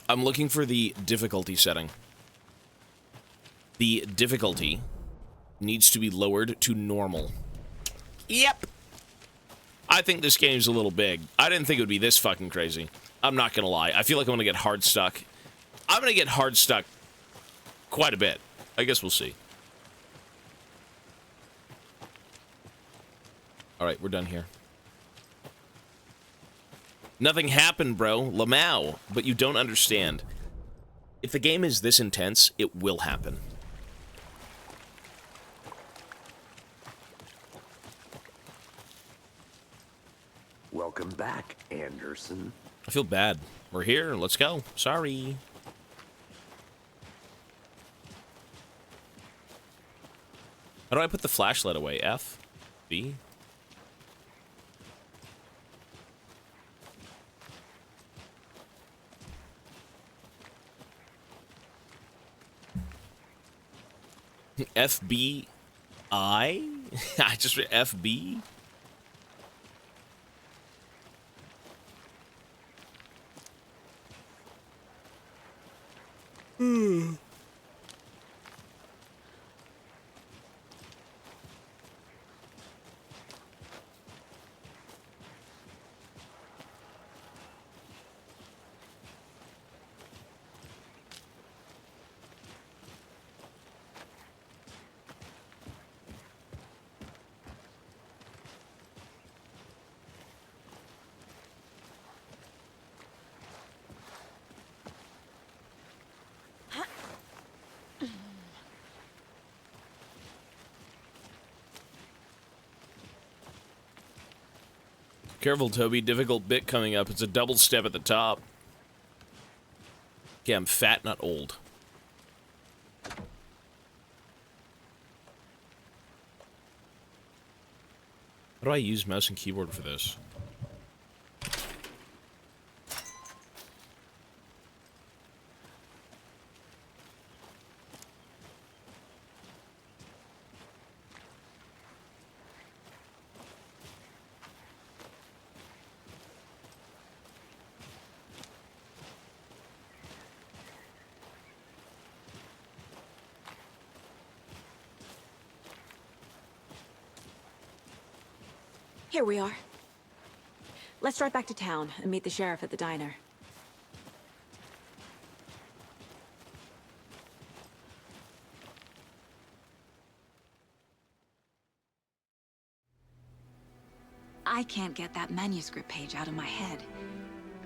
I'm looking for the difficulty setting. The difficulty needs to be lowered to normal. Yep. I think this game's a little big. I didn't think it would be this fucking crazy. I'm not gonna lie. I feel like I'm gonna get hard stuck. I'm gonna get hard stuck quite a bit. I guess we'll see. Alright, we're done here. Nothing happened, bro. Lamau. But you don't understand. If the game is this intense, it will happen. Welcome back, Anderson. I feel bad. We're here. Let's go. Sorry. How do I put the flashlight away? F? B? FBI? I just read FB? Careful, Toby. Difficult bit coming up. It's a double step at the top. Okay, I'm fat, not old. How do I use mouse and keyboard for this? Here we are. Let's drive back to town and meet the sheriff at the diner. I can't get that manuscript page out of my head.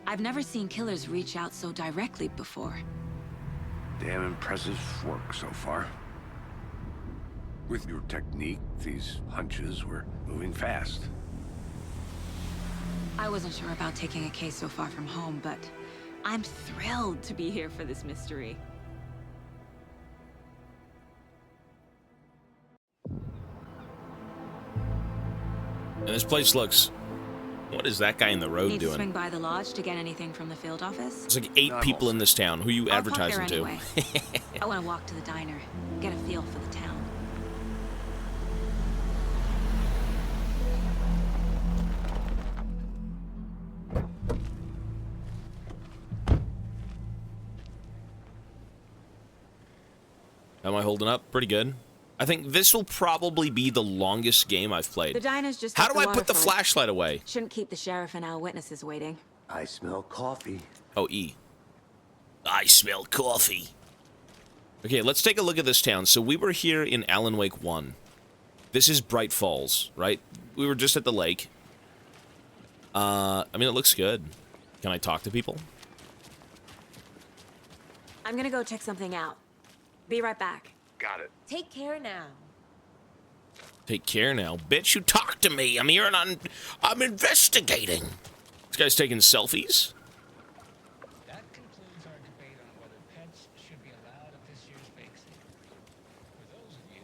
I've never seen killers reach out so directly before. Damn impressive work so far. With your technique, these hunches were moving fast. I wasn't sure about taking a case so far from home, but I'm thrilled to be here for this mystery. And this place looks... What is that guy in the road Need doing? to swing by the lodge to get anything from the field office? There's like 8 people in this town. Who you I'll pop advertising there to? anyway. I want to walk to the diner, get a feel for the town. Am I holding up? Pretty good. I think this will probably be the longest game I've played. The diner's just How up do I put the waterfront. flashlight away? Shouldn't keep the sheriff and our witnesses waiting. I smell coffee. Oh, E. I smell coffee. Okay, let's take a look at this town. So we were here in Alan Wake 1. This is Bright Falls, right? We were just at the lake. I mean, it looks good. Can I talk to people? I'm gonna go check something out. Be right back. Got it. Take care now. Take care now. Bitch, you talk to me. I'm here and I'm investigating. This guy's taking selfies. That concludes our debate on whether pets should be allowed at this year's bake sale. For those of you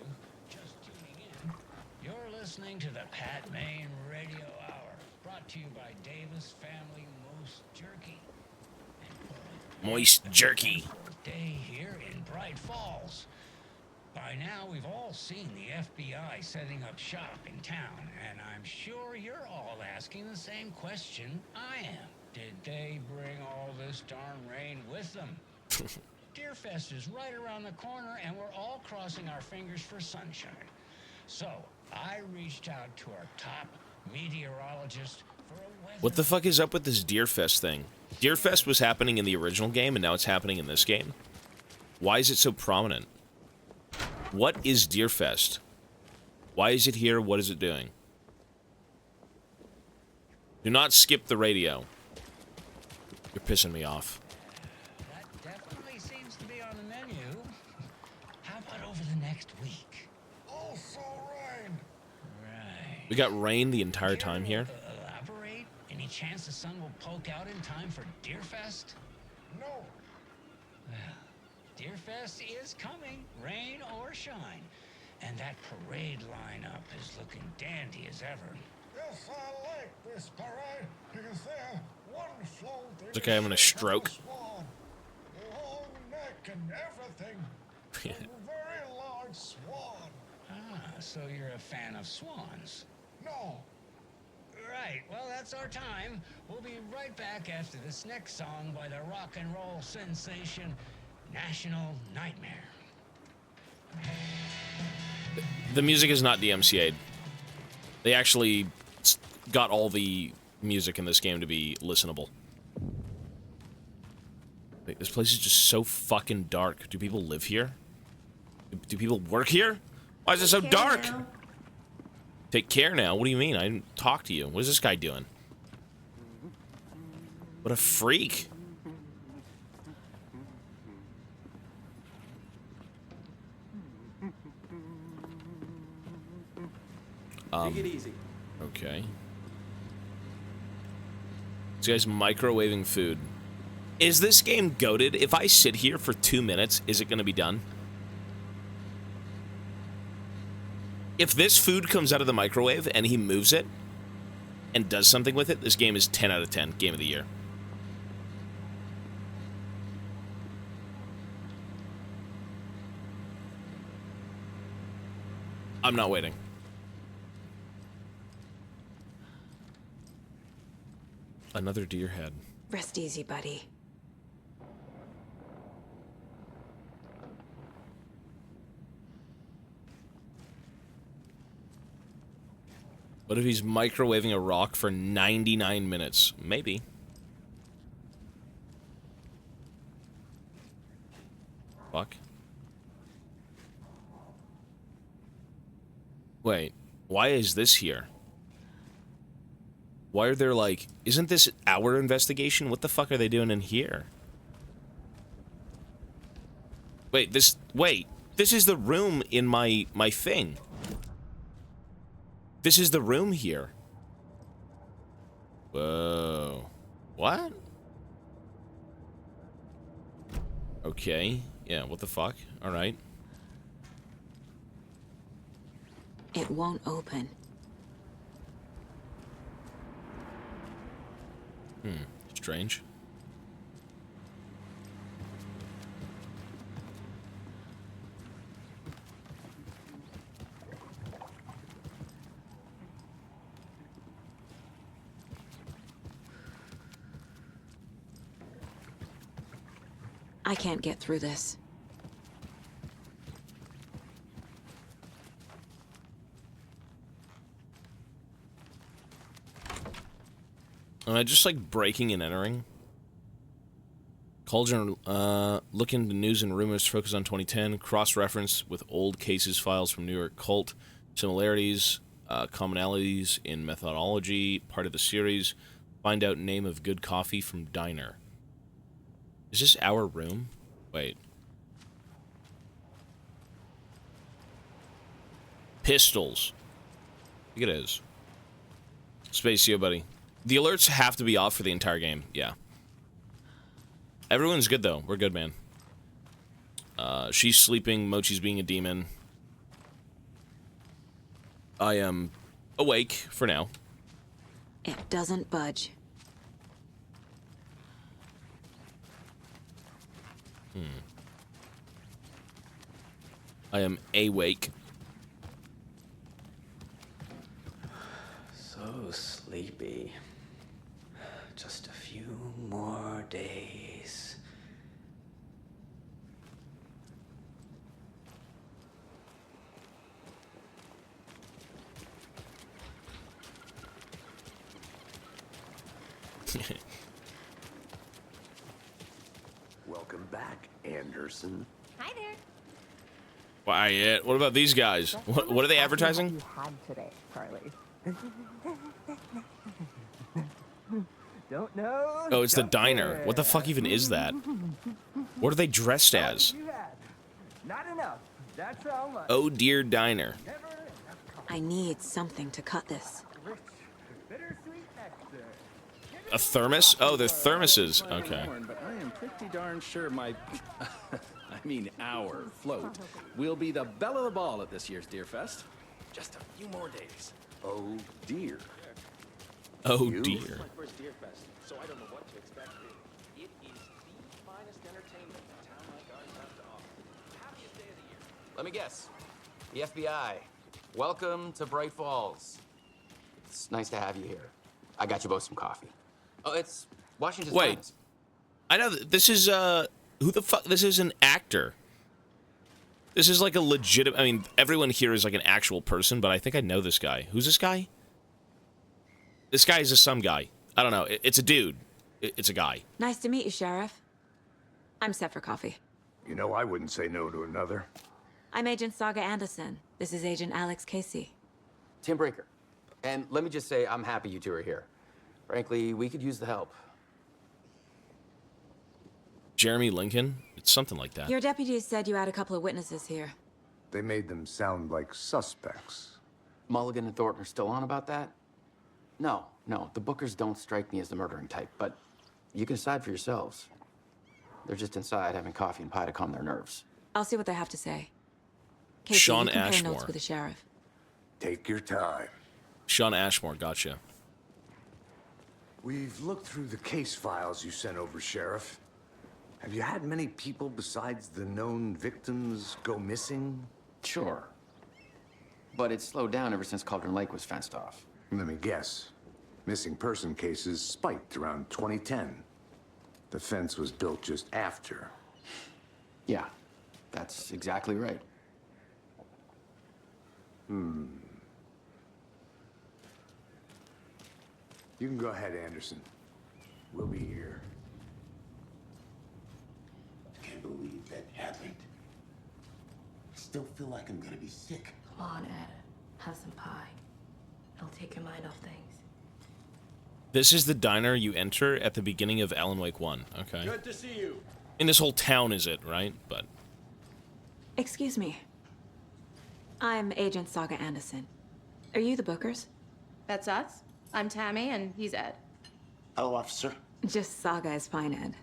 just tuning in, you're listening to the Pat Main Radio Hour, brought to you by Davis Family Moose Jerky. Moist jerky. Day here in Bright Falls. By now, we've all seen the FBI setting up shop in town, and I'm sure you're all asking the same question I am. Did they bring all this darn rain with them? Deerfest is right around the corner, and we're all crossing our fingers for sunshine. So, I reached out to our top meteorologist for a weather... What the fuck is up with this Deerfest thing? Deerfest was happening in the original game, and now it's happening in this game? Why is it so prominent? What is Deerfest? Why is it here? What is it doing? Do not skip the radio. You're pissing me off. That definitely seems to be on the menu. How about over the next week? Also rain. Right. We got rain the entire time here. Elaborate? Any chance the sun will poke out in time for Deerfest? No. Well, Deerfest is coming, rain or shine. And that parade lineup is looking dandy as ever. Yes, I like this parade because they're one float. It's okay, I'm gonna stroke. Long neck and everything. A very large swan. Ah, so you're a fan of swans? No. Right, well, that's our time. We'll be right back after this next song by the rock and roll sensation, National Nightmare. The music is not DMCA'd. They actually got all the music in this game to be listenable. Wait, this place is just so fucking dark. Do people live here? Do people work here? Why is it so dark? Take care now? What do you mean? I didn't talk to you. What is this guy doing? What a freak. Take it easy. Okay. This guy's microwaving food. Is this game goated? If I sit here for 2 minutes, is it going to be done? If this food comes out of the microwave and he moves it and does something with it, this game is 10 out of 10. Game of the year. I'm not waiting. Another deer head. Rest easy, buddy. What if he's microwaving a rock for 99 minutes? Maybe. Fuck. Wait, why is this here? Why are there like... Isn't this our investigation? What the fuck are they doing in here? Wait, this is the room in my thing. This is the room here. Whoa. What? Okay. Yeah, what the fuck? Alright. It won't open. Strange. I can't get through this. Am I just like breaking and entering? Cauldron, look into news and rumors, focus on 2010, cross-reference with old cases files from New York Cult, similarities, commonalities in methodology, part of the series, find out name of good coffee from diner. Is this our room? Wait. Pistols. I think it is. Spacio, buddy. The alerts have to be off for the entire game. Yeah. Everyone's good, though. We're good, man. She's sleeping. Mochi's being a demon. I am awake for now. It doesn't budge. I am awake. So sleepy. Just a few more days. Welcome back, Anderson. Hi there. Why, what about these guys? What are they advertising? You had today, Charlie. Don't know. Oh, it's the diner. What the fuck even is that? What are they dressed as? Not enough. That's how much. Oh dear diner. I need something to cut this. A thermos? Oh, they're thermoses. Okay. But I am pretty darn sure my... I mean our float will be the belle of the ball at this year's Deer Fest. Just a few more days. Oh dear. Oh This is dear. my first Deer Fest, so I don't know what to expect. It is the finest entertainment a town like ours has to offer. Happiest day of the year. Let me guess. The FBI. Welcome to Bright Falls. It's nice to have you here. I got you both some coffee. Oh, it's Washington's Wait. finest. I know this is who the fuck? This is an actor. This is like a legitimate. I mean, everyone here is like an actual person, but I think I know this guy. Who's this guy? This guy is just some guy. I don't know. It's a dude. It's a guy. Nice to meet you, Sheriff. I'm set for coffee. You know, I wouldn't say no to another. I'm Agent Saga Anderson. This is Agent Alex Casey. Tim Breaker. And let me just say, I'm happy you two are here. Frankly, we could use the help. Jeremy Lincoln? It's something like that. Your deputies said you had a couple of witnesses here. They made them sound like suspects. Mulligan and Thornton are still on about that? No, the Bookers don't strike me as the murdering type, but you can decide for yourselves. They're just inside having coffee and pie to calm their nerves. I'll see what they have to say. Casey, Sean you compare Ashmore. notes with the sheriff. Take your time. Sean Ashmore, gotcha. We've looked through the case files you sent over, Sheriff. Have you had many people besides the known victims go missing? Sure. But it's slowed down ever since Cauldron Lake was fenced off. Let me guess. Missing person cases spiked around 2010. The fence was built just after. Yeah, that's exactly right. You can go ahead, Anderson. We'll be here. I can't believe that happened. I still feel like I'm gonna be sick. Come on, Ed. Have some pie. It'll take your mind off things. This is the diner you enter at the beginning of Alan Wake 1. Okay. Good to see you. In this whole town is it, right? But Excuse me. I'm Agent Saga Anderson. Are you the Bookers? That's us. I'm Tammy, and he's Ed. Hello, officer. Just Saga is fine, Ed.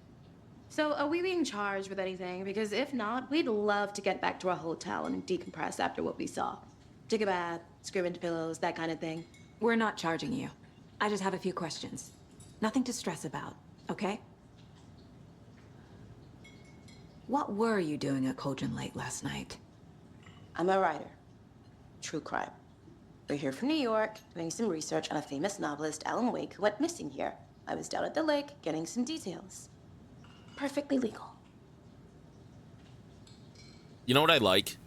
So, are we being charged with anything? Because if not, we'd love to get back to our hotel and decompress after what we saw. Take a bath, scream into pillows, that kind of thing. We're not charging you. I just have a few questions. Nothing to stress about, okay? What were you doing at Cauldron Lake last night? I'm a writer. True crime. We're here from New York, doing some research on a famous novelist, Alan Wake, who went missing here. I was down at the lake, getting some details. Perfectly legal. you know what I like?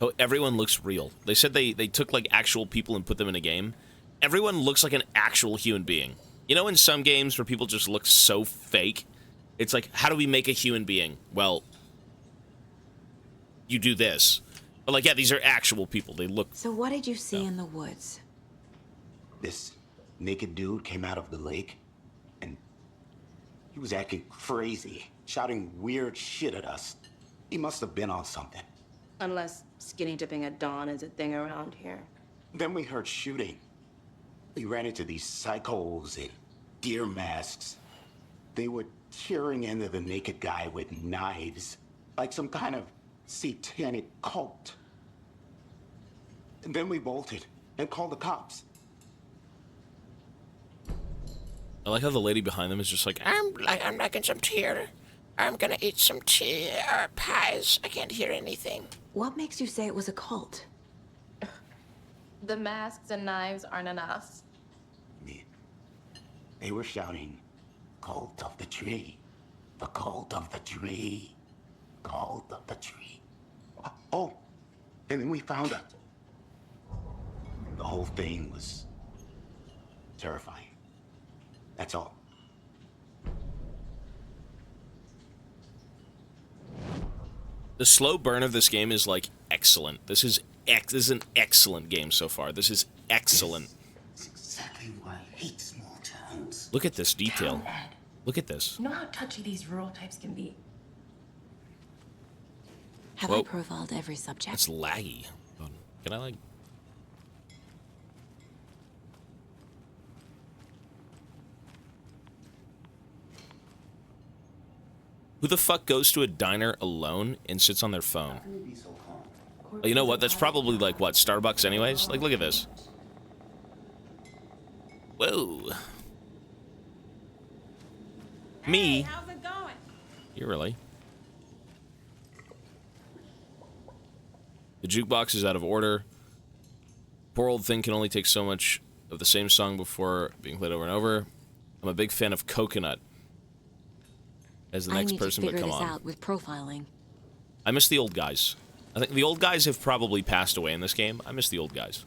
Oh, everyone looks real. They said they took like actual people and put them in a game. Everyone looks like an actual human being. You know, in some games where people just look so fake, it's like, how do we make a human being? Well, you do this. But like, yeah, these are actual people. They look... So what did you see in the woods? This naked dude came out of the lake, and he was acting crazy, shouting weird shit at us. He must have been on something. Unless skinny dipping at dawn is a thing around here. Then we heard shooting. We ran into these psychos in deer masks. They were tearing into the naked guy with knives, like some kind of satanic cult. And then we bolted and called the cops. I like how the lady behind them is just like, I'm making some tea. I'm gonna eat some tea or pies. I can't hear anything. What makes you say it was a cult? The masks and knives aren't enough. They were shouting, "Cult of the tree, the cult of the tree, cult of the tree." Oh, and then we found out. The whole thing was terrifying. That's all. The slow burn of this game is like excellent. This is an excellent game so far. This is excellent. That's exactly why I hate small towns. Look at this detail. Look at this. You know how touchy these rural types can be. Have Whoa. I profiled every subject? It's laggy. Can I like... Who the fuck goes to a diner alone and sits on their phone? Oh, you know what? That's probably like, what, Starbucks anyways? Like, look at this. Whoa. Me? How's it going? You really? The jukebox is out of order. Poor old thing can only take so much of the same song before being played over and over. I'm a big fan of Coconut as the next person, but come on. I need to figure this out with profiling. I miss the old guys. I think the old guys have probably passed away in this game. I miss the old guys.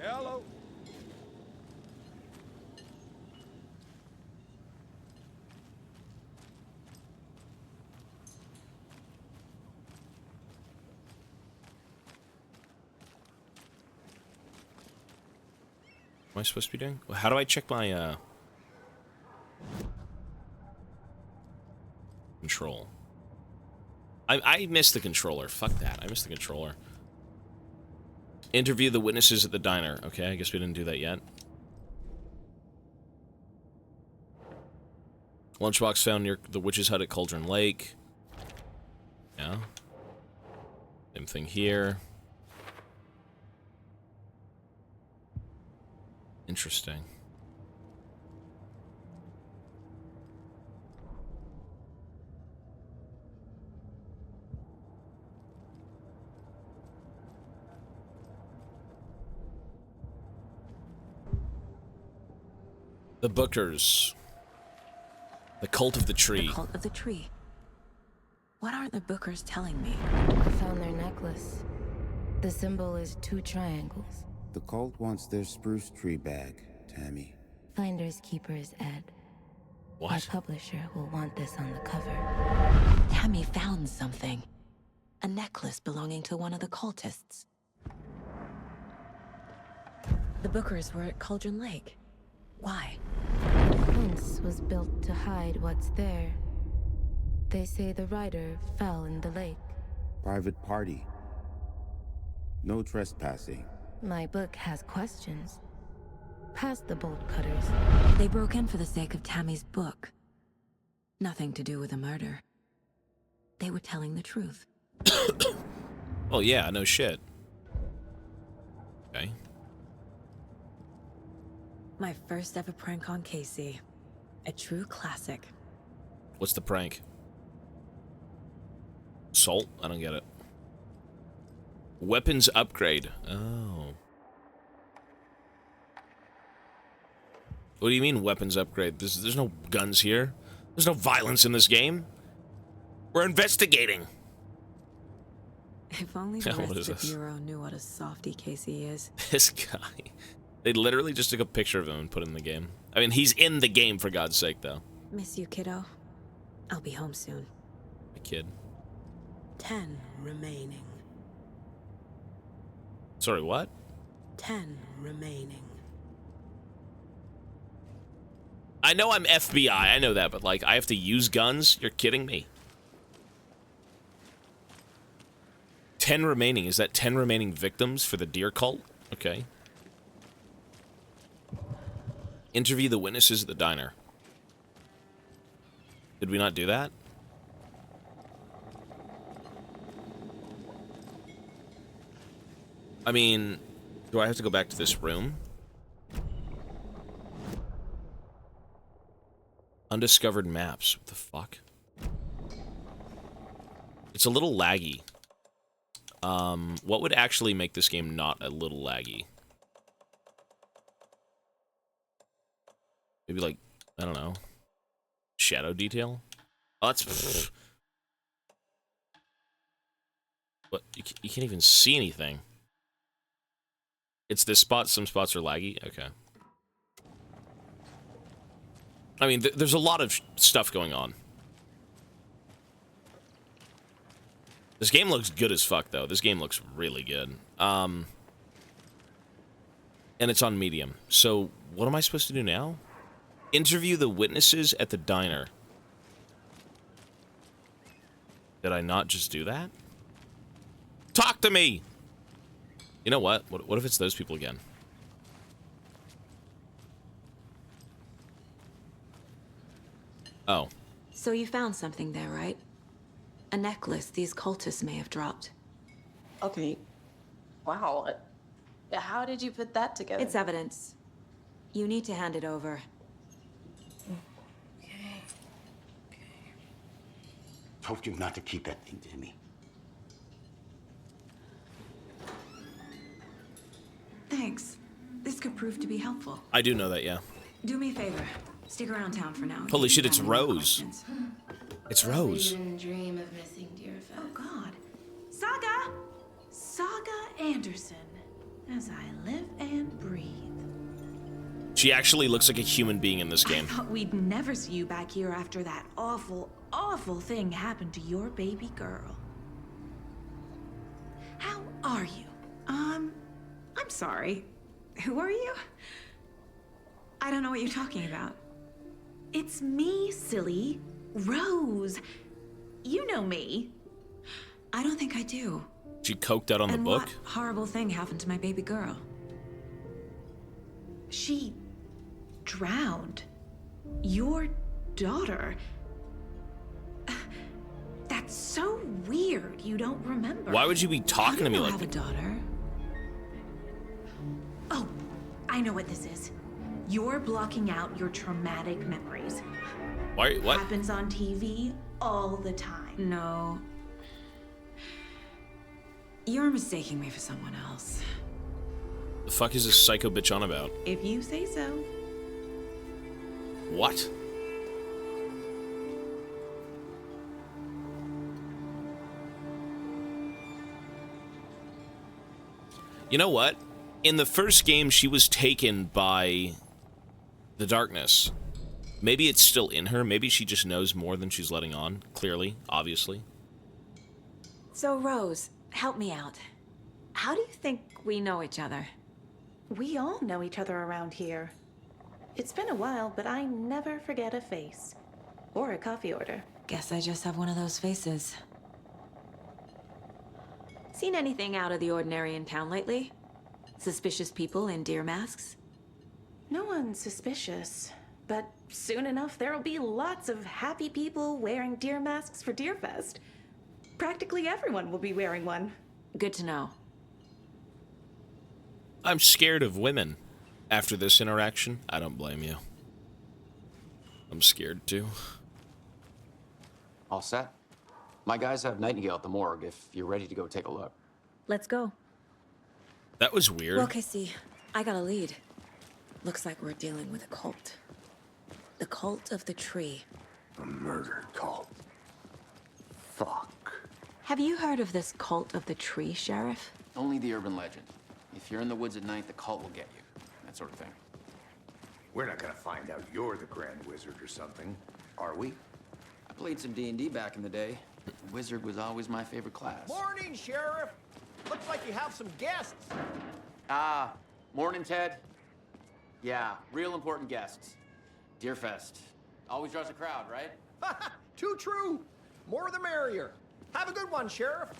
Hello. What am I supposed to be doing? How do I check my, control? I missed the controller. Fuck that. I missed the controller. Interview the witnesses at the diner. Okay, I guess we didn't do that yet. Lunchbox found near the witch's hut at Cauldron Lake. Yeah. Same thing here. Interesting. The Bookers. The Cult of the Tree. The Cult of the Tree. What are the Bookers telling me? I found their necklace. The symbol is 2 triangles. The cult wants their spruce tree back, Tammy. Finders keepers, Ed. What? My publisher will want this on the cover. Tammy found something. A necklace belonging to one of the cultists. The Bookers were at Cauldron Lake. Why? The fence was built to hide what's there. They say the rider fell in the lake. Private party. No trespassing. My book has questions. Past the bolt cutters. They broke in for the sake of Tammy's book. Nothing to do with a murder. They were telling the truth. Oh yeah, no shit. Okay. My first ever prank on Casey. A true classic. What's the prank? Salt? I don't get it. Weapons upgrade. Oh. What do you mean weapons upgrade? There's no guns here. There's no violence in this game. We're investigating. If only the rest of the Bureau knew what a softy Casey is. This guy. They literally just took a picture of him and put it in the game. I mean, he's in the game, for God's sake, though. Miss you, kiddo. I'll be home soon. The kid. 10 remaining. Sorry, what? 10 remaining. I know I'm FBI, I know that, but, like, I have to use guns? You're kidding me. 10 remaining. Is that 10 remaining victims for the deer cult? Okay. Interview the witnesses at the diner. Did we not do that? I mean, do I have to go back to this room? Undiscovered maps. What the fuck? It's a little laggy. What would actually make this game not a little laggy? Maybe like, I don't know. Shadow detail? Oh, that's... What? You can't even see anything. It's this spot. Some spots are laggy. Okay. I mean, there's a lot of stuff going on. This game looks good as fuck, though. This game looks really good. And it's on medium. So, what am I supposed to do now? Interview the witnesses at the diner. Did I not just do that? Talk to me! You know what? What if it's those people again? Oh. So you found something there, right? A necklace these cultists may have dropped. Okay. Wow. How did you put that together? It's evidence. You need to hand it over. Told you not to keep that thing to me. Thanks. This could prove to be helpful. I do know that, yeah. Do me a favor. Stick around town for now. Holy shit, it's Rose. It's Rose. Dream of missing Deerfest. Oh God. Saga! Saga Anderson. As I live and breathe. She actually looks like a human being in this game. I thought we'd never see you back here after that awful, awful thing happened to your baby girl. How are you? I'm sorry. Who are you? I don't know what you're talking about. It's me, silly. Rose. You know me. I don't think I do. She coked out on the book? What horrible thing happened to my baby girl? She drowned. Your daughter. That's so weird. You don't remember. Why would you be talking to me like that? I have a daughter. Oh, I know what this is. You're blocking out your traumatic memories. Why? What? Happens on TV all the time. No. You're mistaking me for someone else. The fuck is this psycho bitch on about? If you say so. What? You know what? In the first game, she was taken by the darkness. Maybe it's still in her. Maybe she just knows more than she's letting on. Clearly, obviously. So, Rose, help me out. How do you think we know each other? We all know each other around here. It's been a while, but I never forget a face. Or a coffee order. Guess I just have one of those faces. Seen anything out of the ordinary in town lately? Suspicious people in deer masks? No one's suspicious. But soon enough, there'll be lots of happy people wearing deer masks for Deerfest. Practically everyone will be wearing one. Good to know. I'm scared of women. After this interaction, I don't blame you. I'm scared too. All set? My guys have Nightingale at the morgue if you're ready to go take a look. Let's go. That was weird. Well, Casey, I got a lead. Looks like we're dealing with a cult. The cult of the tree. A murder cult. Fuck. Have you heard of this cult of the tree, Sheriff? Only the urban legend. If you're in the woods at night, the cult will get you. That sort of thing. We're not gonna find out you're the Grand Wizard or something, are we? I played some D&D back in the day. Wizard was always my favorite class. Morning, Sheriff. Looks like you have some guests. Morning, Ted. Yeah, real important guests. Deerfest. Always draws a crowd, right? Too true. More the merrier. Have a good one, Sheriff.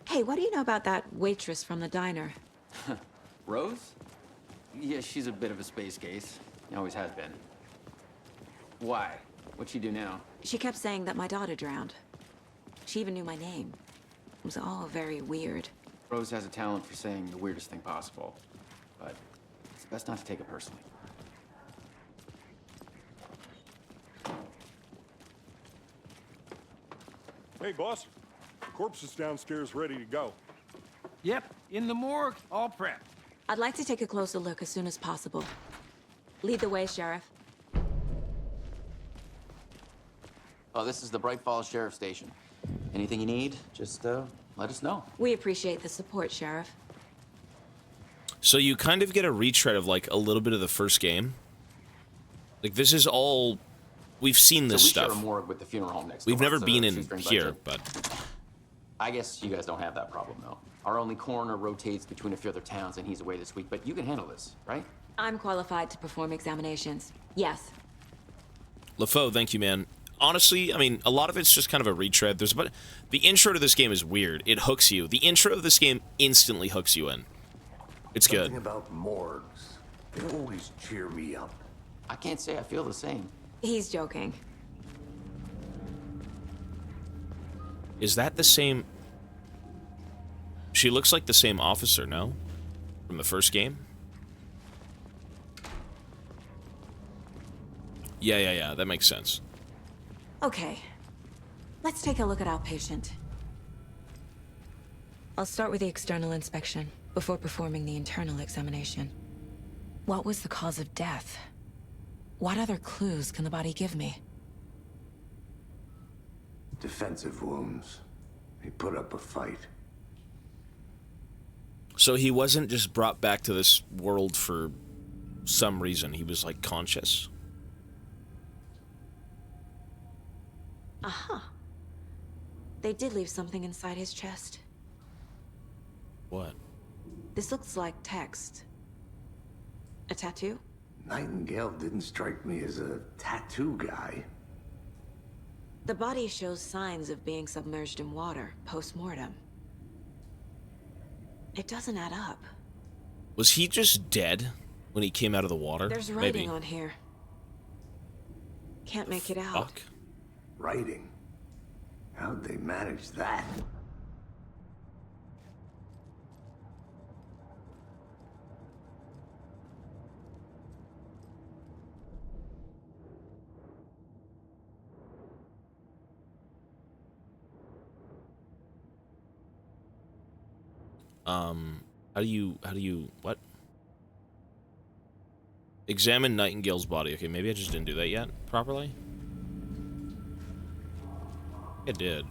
Hey, what do you know about that waitress from the diner? Rose? Yeah, she's a bit of a space case. Always has been. Why? What'd she do now? She kept saying that my daughter drowned. She even knew my name. It was all very weird. Rose has a talent for saying the weirdest thing possible. But it's best not to take it personally. Hey, boss. Corpse is downstairs ready to go. Yep, in the morgue, all prepped. I'd like to take a closer look as soon as possible. Lead the way, Sheriff. Oh, this is the Bright Falls Sheriff Station. Anything you need, just let us know. We appreciate the support, Sheriff. So you kind of get a retread of like a little bit of the first game. Like this is all we've seen this so we stuff. share a morgue with the funeral home next We've door. never It's a been in shoestring here, budget. but I guess you guys don't have that problem though. Our only coroner rotates between a few other towns, and he's away this week. But you can handle this, right? I'm qualified to perform examinations. Yes. LaFoe, thank you, man. Honestly, I mean, a lot of it's just kind of a retread. But the intro to this game is weird. It hooks you. The intro of this game instantly hooks you in. It's good. Something about morgues. They always cheer me up. I can't say I feel the same. He's joking. Is that the same? She looks like the same officer, no? From the first game? Yeah, that makes sense. Okay. Let's take a look at our patient. I'll start with the external inspection before performing the internal examination. What was the cause of death? What other clues can the body give me? Defensive wounds. He put up a fight. So he wasn't just brought back to this world for some reason. He was like conscious. Aha. They did leave something inside his chest. What? This looks like text. A tattoo? Nightingale didn't strike me as a tattoo guy. The body shows signs of being submerged in water post-mortem. It doesn't add up. Was he just dead when he came out of the water? There's writing Maybe. on here. Can't make it out. Fuck. Writing? How'd they manage that? How do you, what? Examine Nightingale's body. Okay, maybe I just didn't do that yet properly. It did.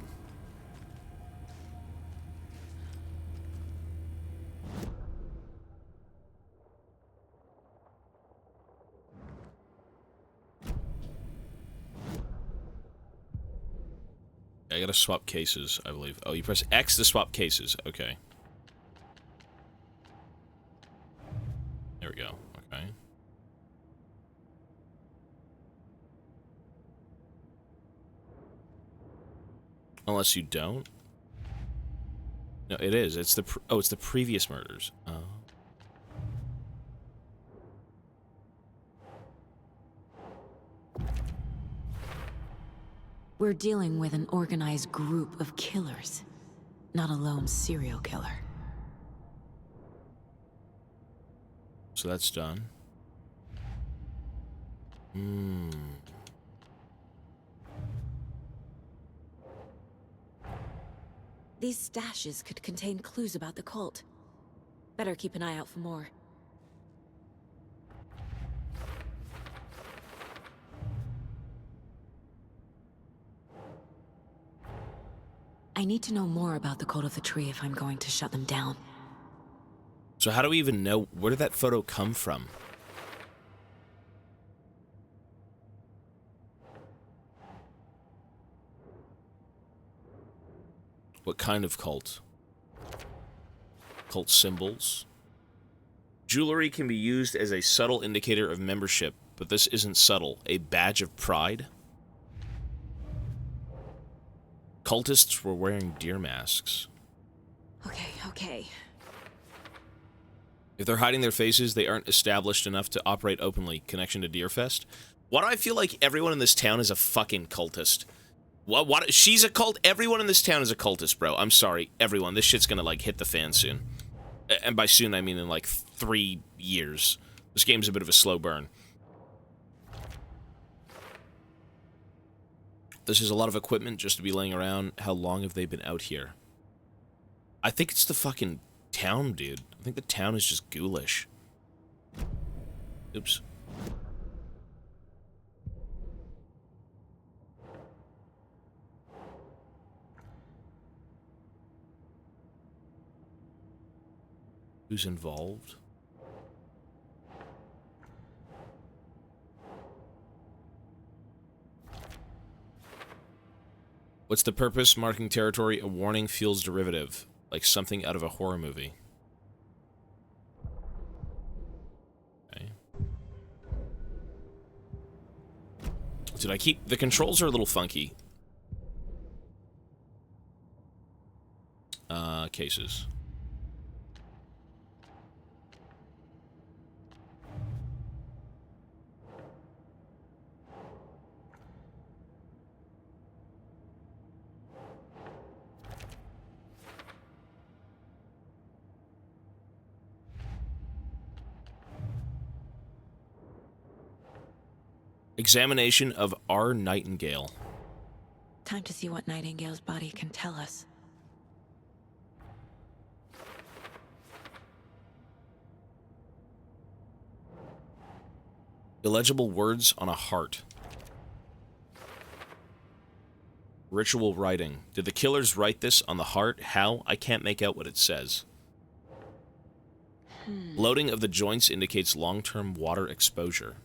I gotta swap cases, I believe. Oh, you press X to swap cases. Okay. There we go. Okay. Unless you don't. No, it is. It's the it's the previous murders. Oh. We're dealing with an organized group of killers, not a lone serial killer. So that's done. Hmm. These stashes could contain clues about the cult. Better keep an eye out for more. I need to know more about the Cult of the Tree if I'm going to shut them down. So how do we even know? Where did that photo come from? What kind of cult? Cult symbols? Jewelry can be used as a subtle indicator of membership, but this isn't subtle. A badge of pride? Cultists were wearing deer masks. Okay. If they're hiding their faces, they aren't established enough to operate openly. Connection to Deerfest? Why do I feel like everyone in this town is a fucking cultist? What? She's a cult? Everyone in this town is a cultist, bro. I'm sorry. Everyone. This shit's gonna, like, hit the fan soon. And by soon, I mean in, like, 3 years. This game's a bit of a slow burn. This is a lot of equipment just to be laying around. How long have they been out here? I think it's the fucking town, dude. I think the town is just ghoulish. Oops. Who's involved? What's the purpose? Marking territory. A warning feels derivative. Like something out of a horror movie. Okay. Did I keep... The controls are a little funky. Cases. Examination of R. Nightingale. Time to see what Nightingale's body can tell us. Illegible words on a heart. Ritual writing. Did the killers write this on the heart? How? I can't make out what it says. Bloating of the joints indicates long-term water exposure.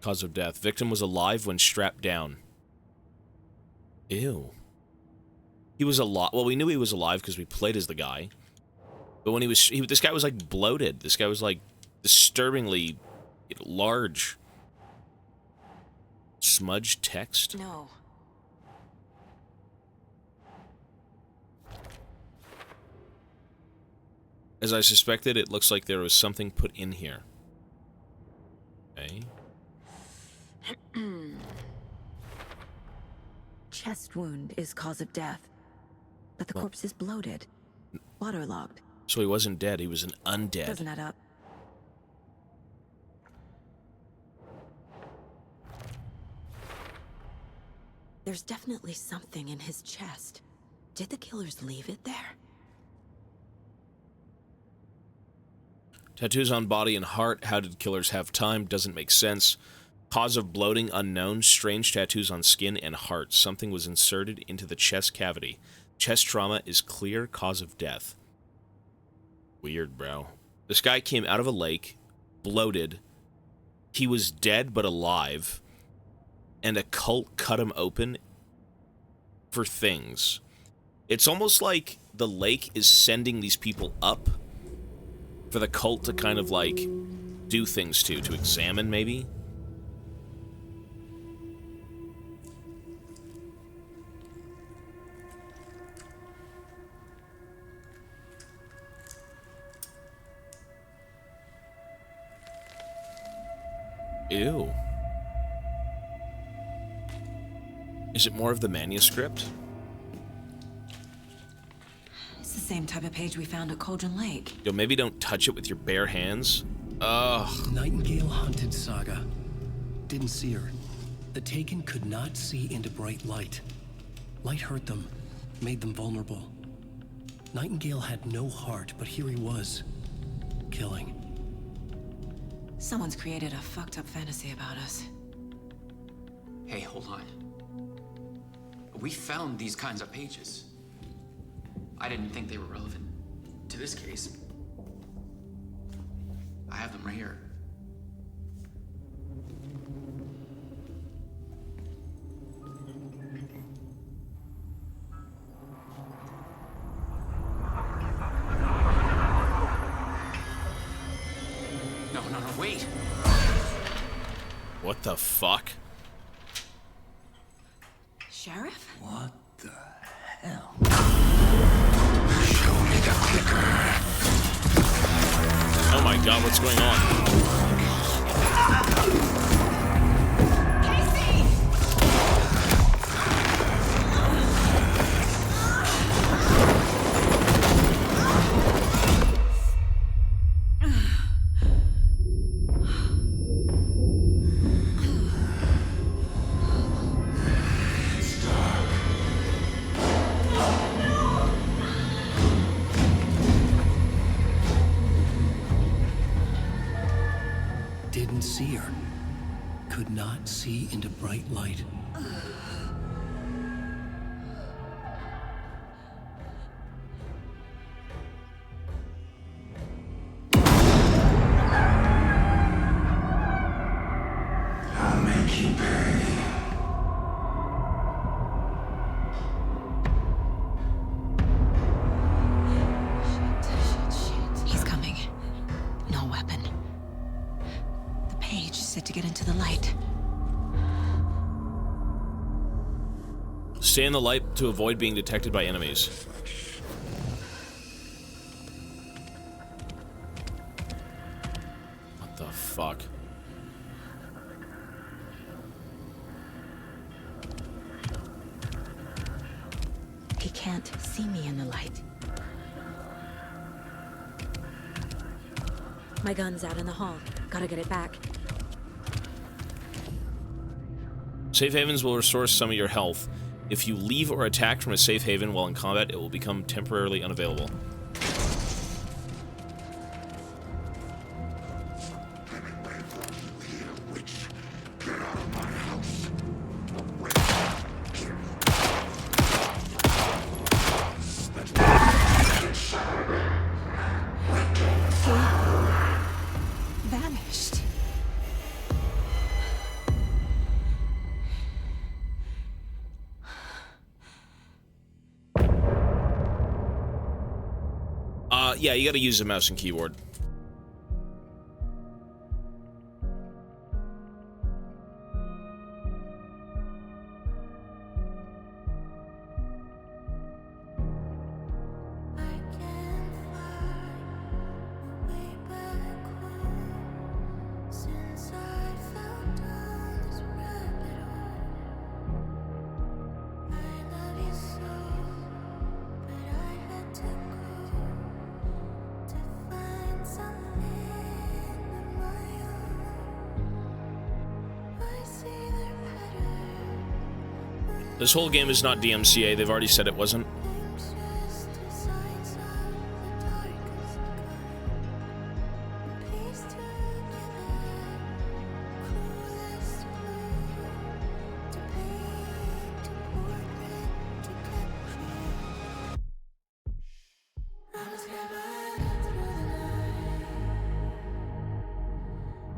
Cause of death. Victim was alive when strapped down. Ew. He was alive. Well, we knew he was alive because we played as the guy. But when this guy was like bloated. This guy was like disturbingly large. Smudged text? No. As I suspected, it looks like there was something put in here. Okay. Chest wound is cause of death. But the corpse is bloated. Waterlogged. So he wasn't dead, he was an undead. Doesn't add up. There's definitely something in his chest. Did the killers leave it there? Tattoos on body and heart. How did killers have time? Doesn't make sense. Cause of bloating unknown. Strange tattoos on skin and heart. Something was inserted into the chest cavity. Chest trauma is clear cause of death. Weird, bro. This guy came out of a lake, bloated, he was dead but alive, and a cult cut him open for things. It's almost like the lake is sending these people up for the cult to kind of, like, do things to examine, maybe? Ew. Is it more of the manuscript? It's the same type of page we found at Cauldron Lake. Yo, maybe don't touch it with your bare hands. Ugh. Nightingale hunted Saga. Didn't see her. The Taken could not see into bright light. Light hurt them, made them vulnerable. Nightingale had no heart, but here he was, killing. Someone's created a fucked up fantasy about us. Hey, hold on. We found these kinds of pages. I didn't think they were relevant to this case. I have them right here. No, wait! What the fuck? Sheriff? What the hell? Show me the clicker. Oh my god, what's going on? Didn't see her. Could not see into bright light. I'll make you pay. He's coming. No weapon. The page set to get into the light. Stay in the light to avoid being detected by enemies. What the fuck? He can't see me in the light. My gun's out in the hall. Gotta get it back. Safe havens will restore some of your health. If you leave or attack from a safe haven while in combat, it will become temporarily unavailable. Vanished. Yeah, you gotta use the mouse and keyboard. This whole game is not DMCA. They've already said it wasn't.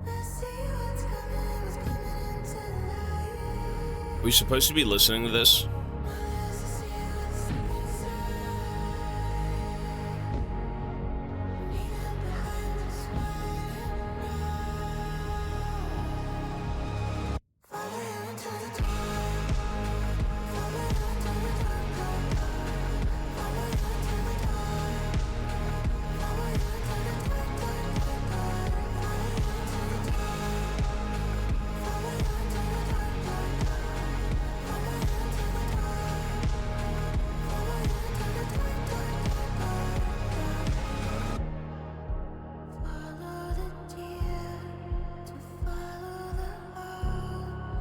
Let's see what's we supposed to be listening to this?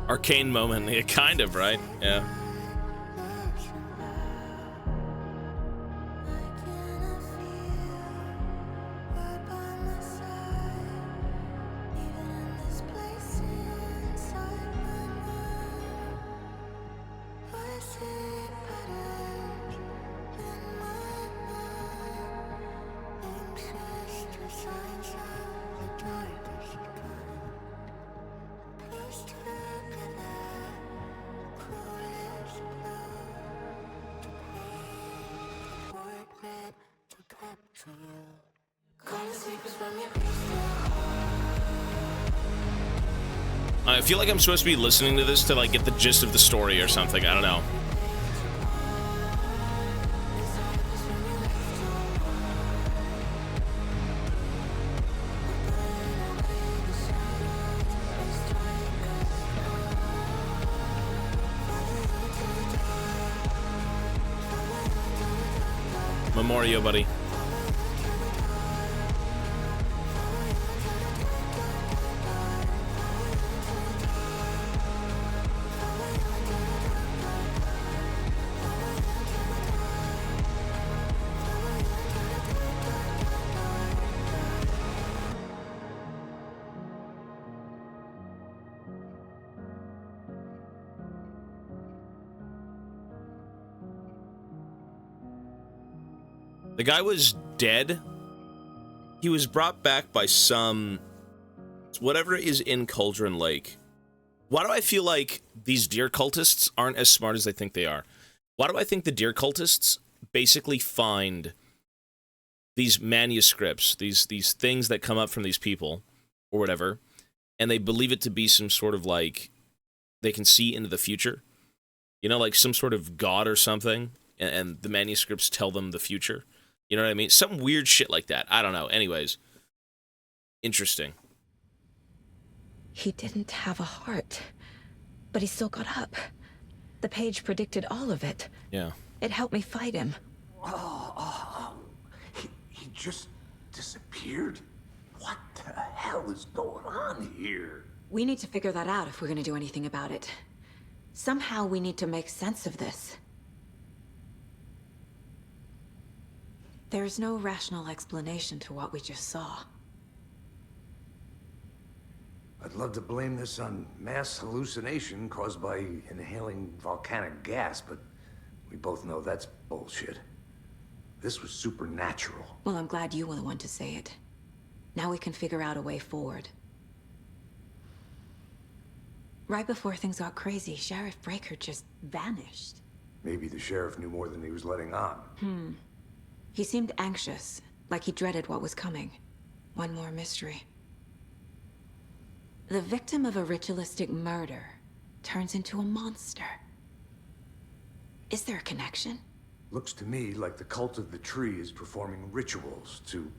Arcane moment, yeah, kind of, right? Yeah. I feel like I'm supposed to be listening to this to like get the gist of the story or something. I don't know. Memorio, buddy. The guy was dead. He was brought back by some... whatever is in Cauldron Lake. Why do I feel like these deer cultists aren't as smart as they think they are? Why do I think the deer cultists basically find these manuscripts, these things that come up from these people, or whatever, and they believe it to be some sort of, like, they can see into the future? You know, like some sort of god or something, and the manuscripts tell them the future? You know what I mean? Some weird shit like that. I don't know. Anyways. Interesting. He didn't have a heart, but he still got up. The page predicted all of it. Yeah. It helped me fight him. He just disappeared? What the hell is going on here? We need to figure that out if we're gonna do anything about it. Somehow we need to make sense of this. There's no rational explanation to what we just saw. I'd love to blame this on mass hallucination caused by inhaling volcanic gas, but we both know that's bullshit. This was supernatural. Well, I'm glad you were the one to say it. Now we can figure out a way forward. Right before things got crazy, Sheriff Breaker just vanished. Maybe the sheriff knew more than he was letting on. He seemed anxious, like he dreaded what was coming. One more mystery. The victim of a ritualistic murder turns into a monster. Is there a connection? Looks to me like the cult of the tree is performing rituals to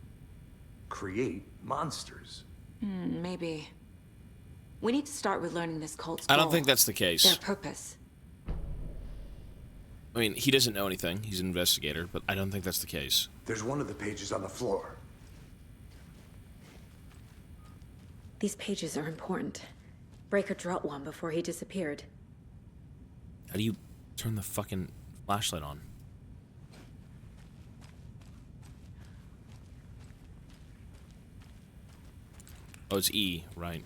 create monsters. Maybe. We need to start with learning this cult's I don't goal, think that's the case. their purpose. I mean, he doesn't know anything. He's an investigator, but I don't think that's the case. There's one of the pages on the floor. These pages are important. Breaker dropped one before he disappeared. How do you turn the fucking flashlight on? Oh, it's E, right.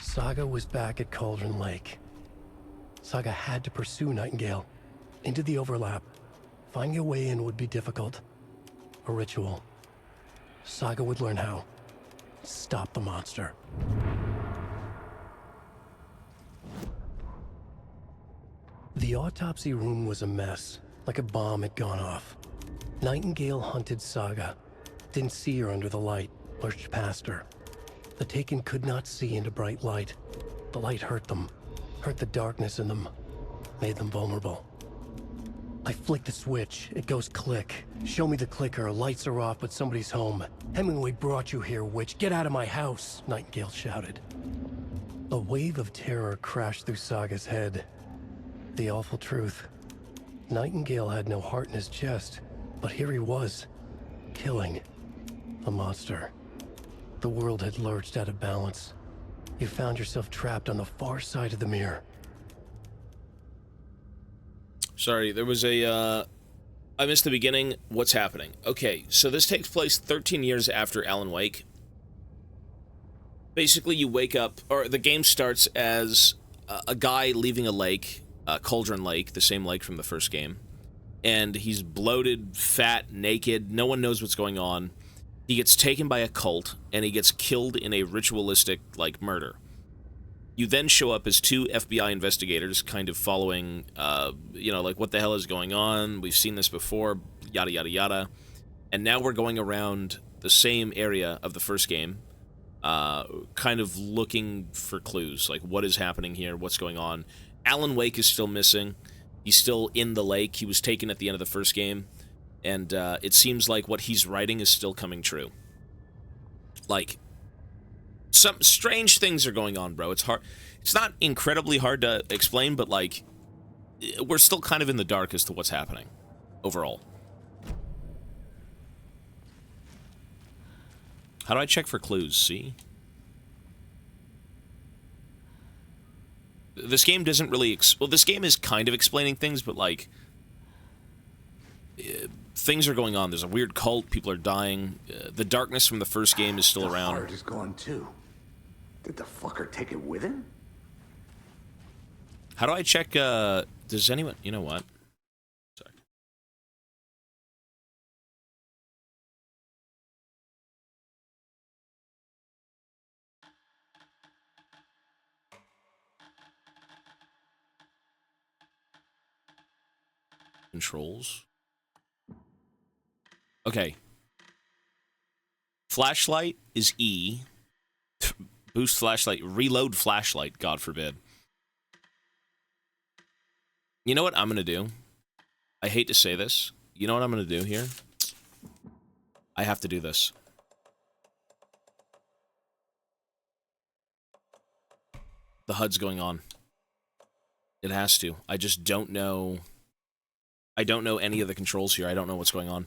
Saga was back at Cauldron Lake. Saga had to pursue Nightingale. Into the overlap. Finding a way in would be difficult. A ritual. Saga would learn how. Stop the monster. The autopsy room was a mess, like a bomb had gone off. Nightingale hunted Saga. Didn't see her under the light, lurched past her. The Taken could not see into bright light. The light hurt them, hurt the darkness in them, made them vulnerable. I flick the switch, it goes click. Show me the clicker, lights are off, but somebody's home. Hemingway brought you here, witch. Get out of my house, Nightingale shouted. A wave of terror crashed through Saga's head. The awful truth. Nightingale had no heart in his chest, but here he was, killing a monster. The world had lurched out of balance. You found yourself trapped on the far side of the mirror. Sorry, there was a, I missed the beginning. What's happening? Okay, so this takes place 13 years after Alan Wake. Basically, you wake up, or the game starts as a guy leaving a lake, Cauldron Lake, the same lake from the first game. And he's bloated, fat, naked, no one knows what's going on. He gets taken by a cult, and he gets killed in a ritualistic, like, murder. You then show up as two FBI investigators, kind of following, you know, like, what the hell is going on? We've seen this before, yada, yada, yada. And now we're going around the same area of the first game, kind of looking for clues, like, what is happening here, what's going on. Alan Wake is still missing. He's still in the lake. He was taken at the end of the first game. And it seems like what he's writing is still coming true. Like, some strange things are going on, bro. It's hard. It's not incredibly hard to explain, but, like, we're still kind of in the dark as to what's happening overall. How do I check for clues? See? This game doesn't really... well, this game is kind of explaining things, but, like... things are going on. There's a weird cult. People are dying. The darkness from the first game is still around. The heart is gone too. Did the fucker take it with him? How do I check, does anyone... You know what? Sorry. Controls. Okay. Flashlight is E. Boost flashlight. Reload flashlight, God forbid. You know what I'm going to do? I hate to say this. You know what I'm going to do here? I have to do this. The HUD's going on. It has to. I just don't know... I don't know any of the controls here. I don't know what's going on.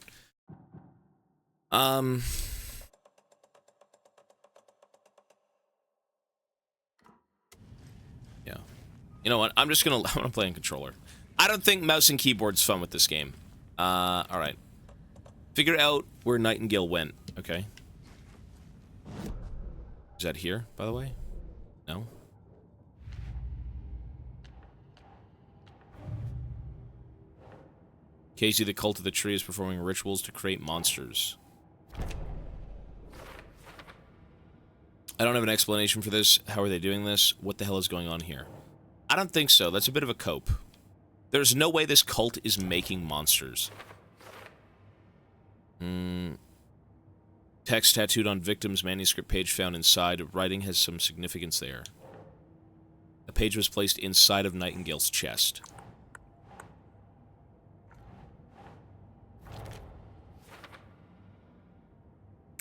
Yeah. You know what? I'm gonna play on controller. I don't think mouse and keyboard's fun with this game. Alright. Figure out where Nightingale went. Okay. Is that here, by the way? No? Casey, the cult of the tree, is performing rituals to create monsters. I don't have an explanation for this. How are they doing this? What the hell is going on here? I don't think so. That's a bit of a cope. There's no way this cult is making monsters. Text tattooed on victim's manuscript page found inside. Writing has some significance there. The page was placed inside of Nightingale's chest.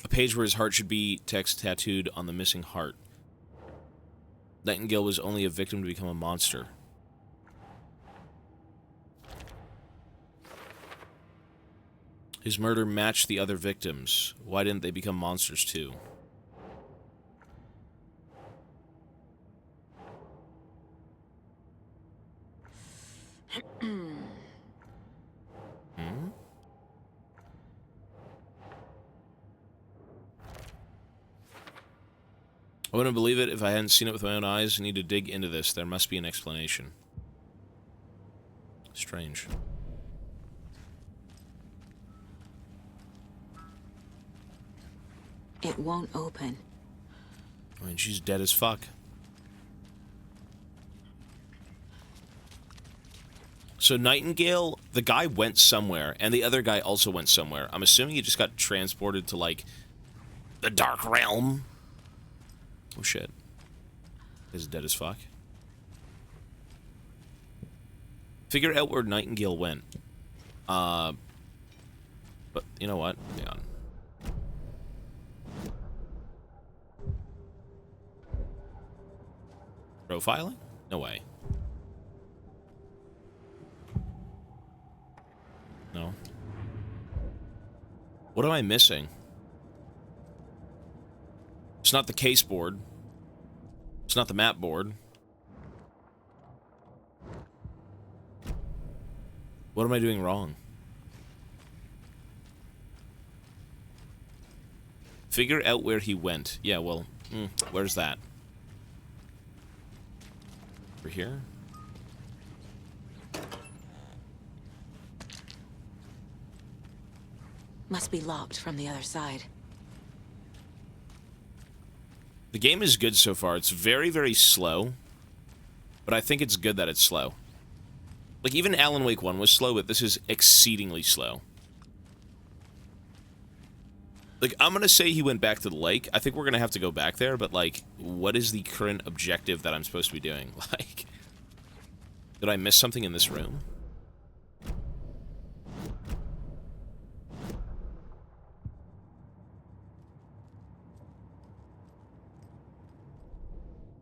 A page where his heart should be, text tattooed on the missing heart. Nightingale was only a victim to become a monster. His murder matched the other victims. Why didn't they become monsters too? I wouldn't believe it if I hadn't seen it with my own eyes. I need to dig into this. There must be an explanation. Strange. It won't open. I mean, she's dead as fuck. So Nightingale, the guy went somewhere, and the other guy also went somewhere. I'm assuming he just got transported to, like, the Dark Realm. Oh, shit. He's dead as fuck. Figure out where Nightingale went. But, you know what? Hang on. Profiling? No way. No. What am I missing? It's not the case board. It's not the map board. What am I doing wrong? Figure out where he went. Yeah, well, where's that? Over here? Must be locked from the other side. The game is good so far. It's very, very slow. But I think it's good that it's slow. Like, even Alan Wake 1 was slow, but this is exceedingly slow. Like, I'm gonna say he went back to the lake. I think we're gonna have to go back there, but, like, what is the current objective that I'm supposed to be doing? Like, did I miss something in this room?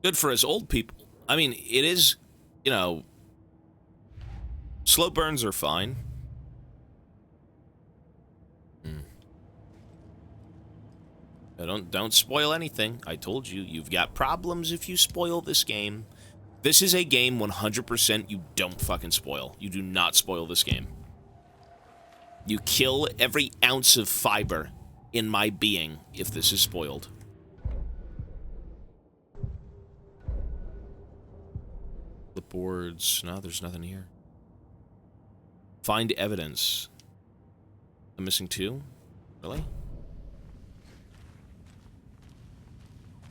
Good for us old people. I mean, it is, you know, slow burns are fine. Don't spoil anything. I told you, you've got problems if you spoil this game. This is a game 100% you don't fucking spoil. You do not spoil this game. You kill every ounce of fiber in my being if this is spoiled. Clipboards. No, there's nothing here. Find evidence. I'm missing 2? Really?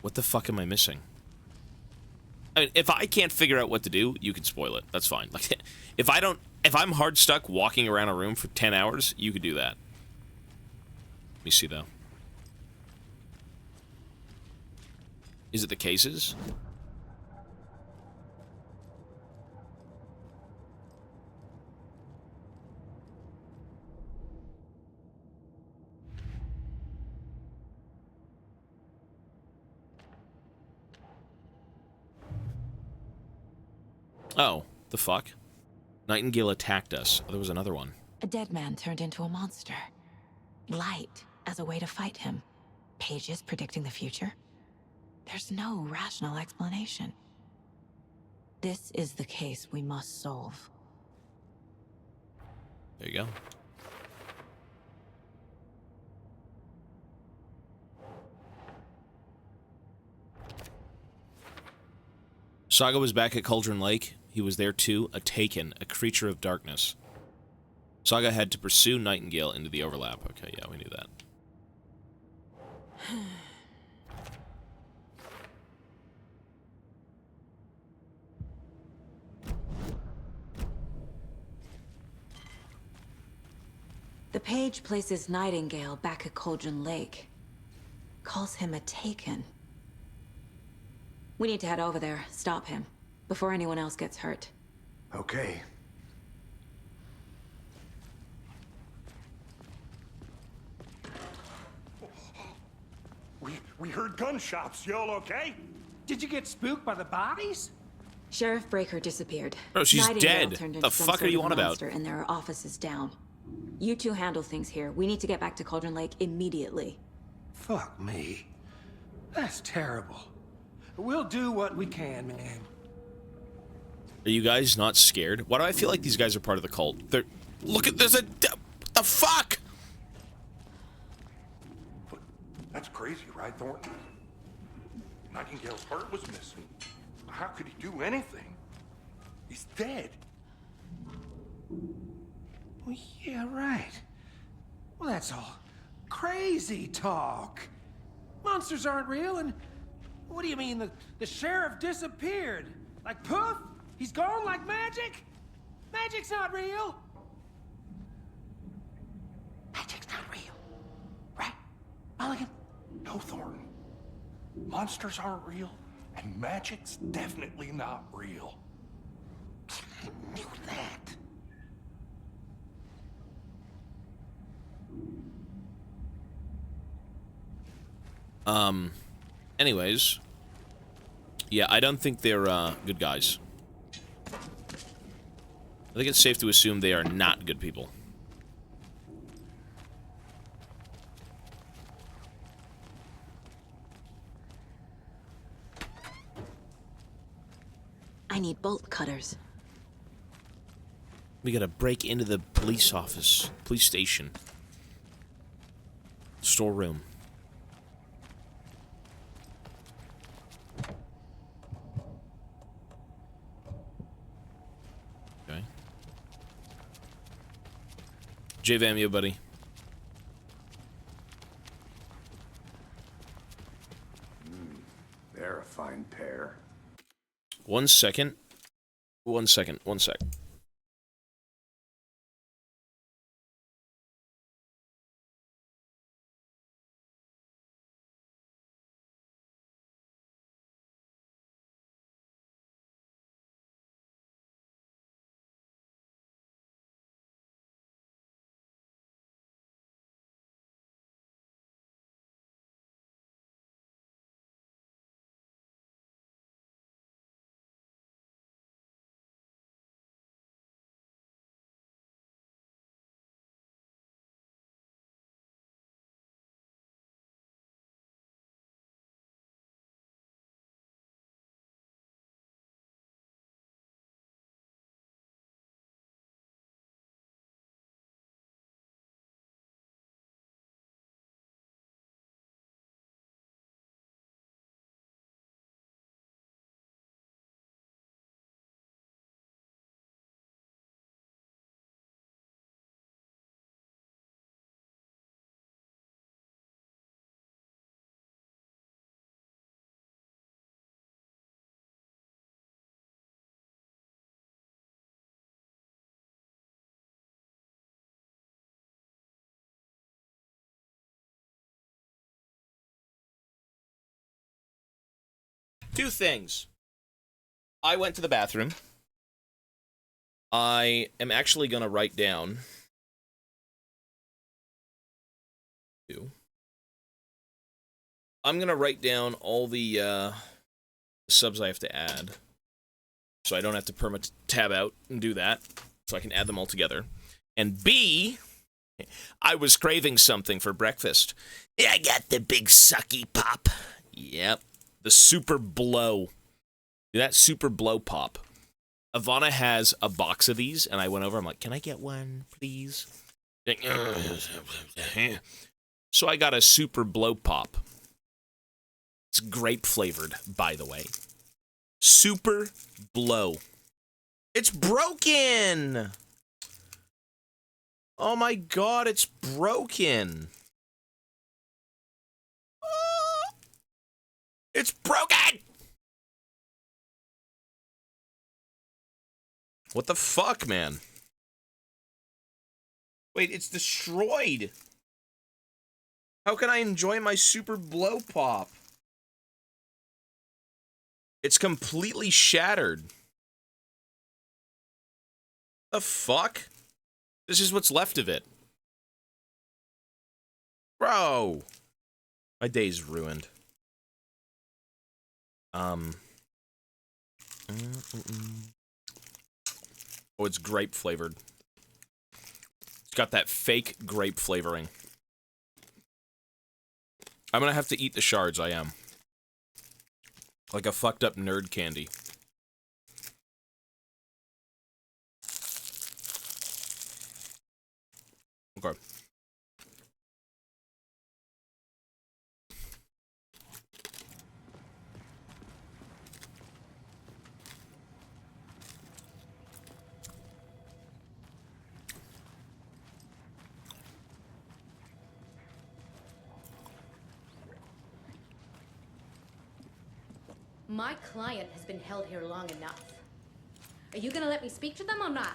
What the fuck am I missing? I mean, if I can't figure out what to do, you can spoil it. That's fine. Like, if I'm hard stuck walking around a room for 10 hours, you could do that. Let me see, though. Is it the cases? Oh, the fuck? Nightingale attacked us. Oh, there was another one. A dead man turned into a monster. Light as a way to fight him. Pages predicting the future. There's no rational explanation. This is the case we must solve. There you go. Saga was back at Cauldron Lake. He was there too, a Taken, a creature of darkness. Saga had to pursue Nightingale into the overlap. Okay, yeah, we knew that. The page places Nightingale back at Cauldron Lake. Calls him a Taken. We need to head over there, stop him, before anyone else gets hurt. Okay. We heard gunshots. Y'all okay? Did you get spooked by the bodies? Sheriff Breaker disappeared. Bro, she's Nightingale dead. turned The into some fuck are sort you of on about? monster, and there are offices down. You two handle things here. We need to get back to Cauldron Lake immediately. Fuck me. That's terrible. We'll do what we can, man. Are you guys not scared? Why do I feel like these guys are part of the cult? They're... Look at... There's a... What the fuck? That's crazy, right, Thornton? Nightingale's heart was missing. How could he do anything? He's dead. Well, yeah, right. Well, that's all crazy talk. Monsters aren't real, and what do you mean the sheriff disappeared? Like poof? He's gone like magic? Magic's not real. Magic's not real. Right, Mulligan? No, Thornton. Monsters aren't real, and magic's definitely not real. I knew that. Anyways. Yeah, I don't think they're, good guys. I think it's safe to assume they are not good people. I need bolt cutters. We gotta break into the police office, police station, storeroom. Okay. J-Vam, you buddy. They're a fine pair. 1 second. 1 second. 1 sec. Two things. I went to the bathroom. I am actually going to write down... I'm going to write down all the subs I have to add. So I don't have to perma tab out and do that. So I can add them all together. And B, I was craving something for breakfast. I got the big sucky pop. Yep. The Super Blow. That Super Blow pop. Ivana has a box of these, and I went over. I'm like, can I get one, please? So I got a Super Blow pop. It's grape flavored, by the way. Super Blow. It's broken! Oh my god, it's broken. It's broken! What the fuck, man? Wait, it's destroyed. How can I enjoy my Super Blow pop? It's completely shattered. The fuck? This is what's left of it. Bro! My day's ruined. Oh, it's grape flavored. It's got that fake grape flavoring. I'm gonna have to eat the shards, I am. Like a fucked up nerd candy. Okay. My client has been held here long enough. Are you gonna let me speak to them or not?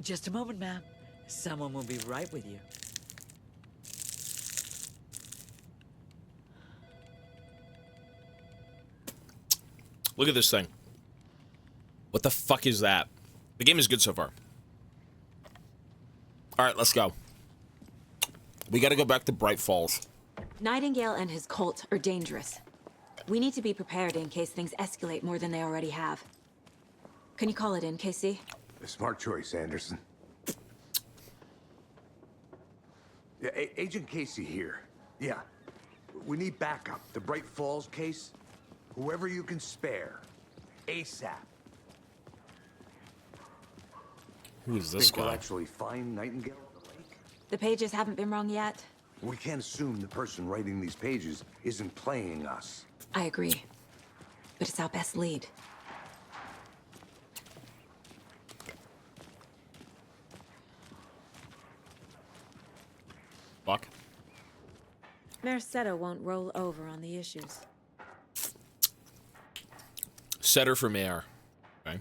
Just a moment, ma'am. Someone will be right with you. Look at this thing. What the fuck is that? The game is good so far. Alright, let's go. We gotta go back to Bright Falls. Nightingale and his cult are dangerous. We need to be prepared in case things escalate more than they already have. Can you call it in, KC? A smart choice, Anderson. Yeah, Agent Casey here. Yeah. We need backup. The Bright Falls case. Whoever you can spare. ASAP. Who is this Think we'll guy? actually find Nightingale at the lake? The pages haven't been wrong yet. We can't assume the person writing these pages isn't playing us. I agree. But it's our best lead. Fuck. Mercado won't roll over on the issues. Setter for mayor. Okay.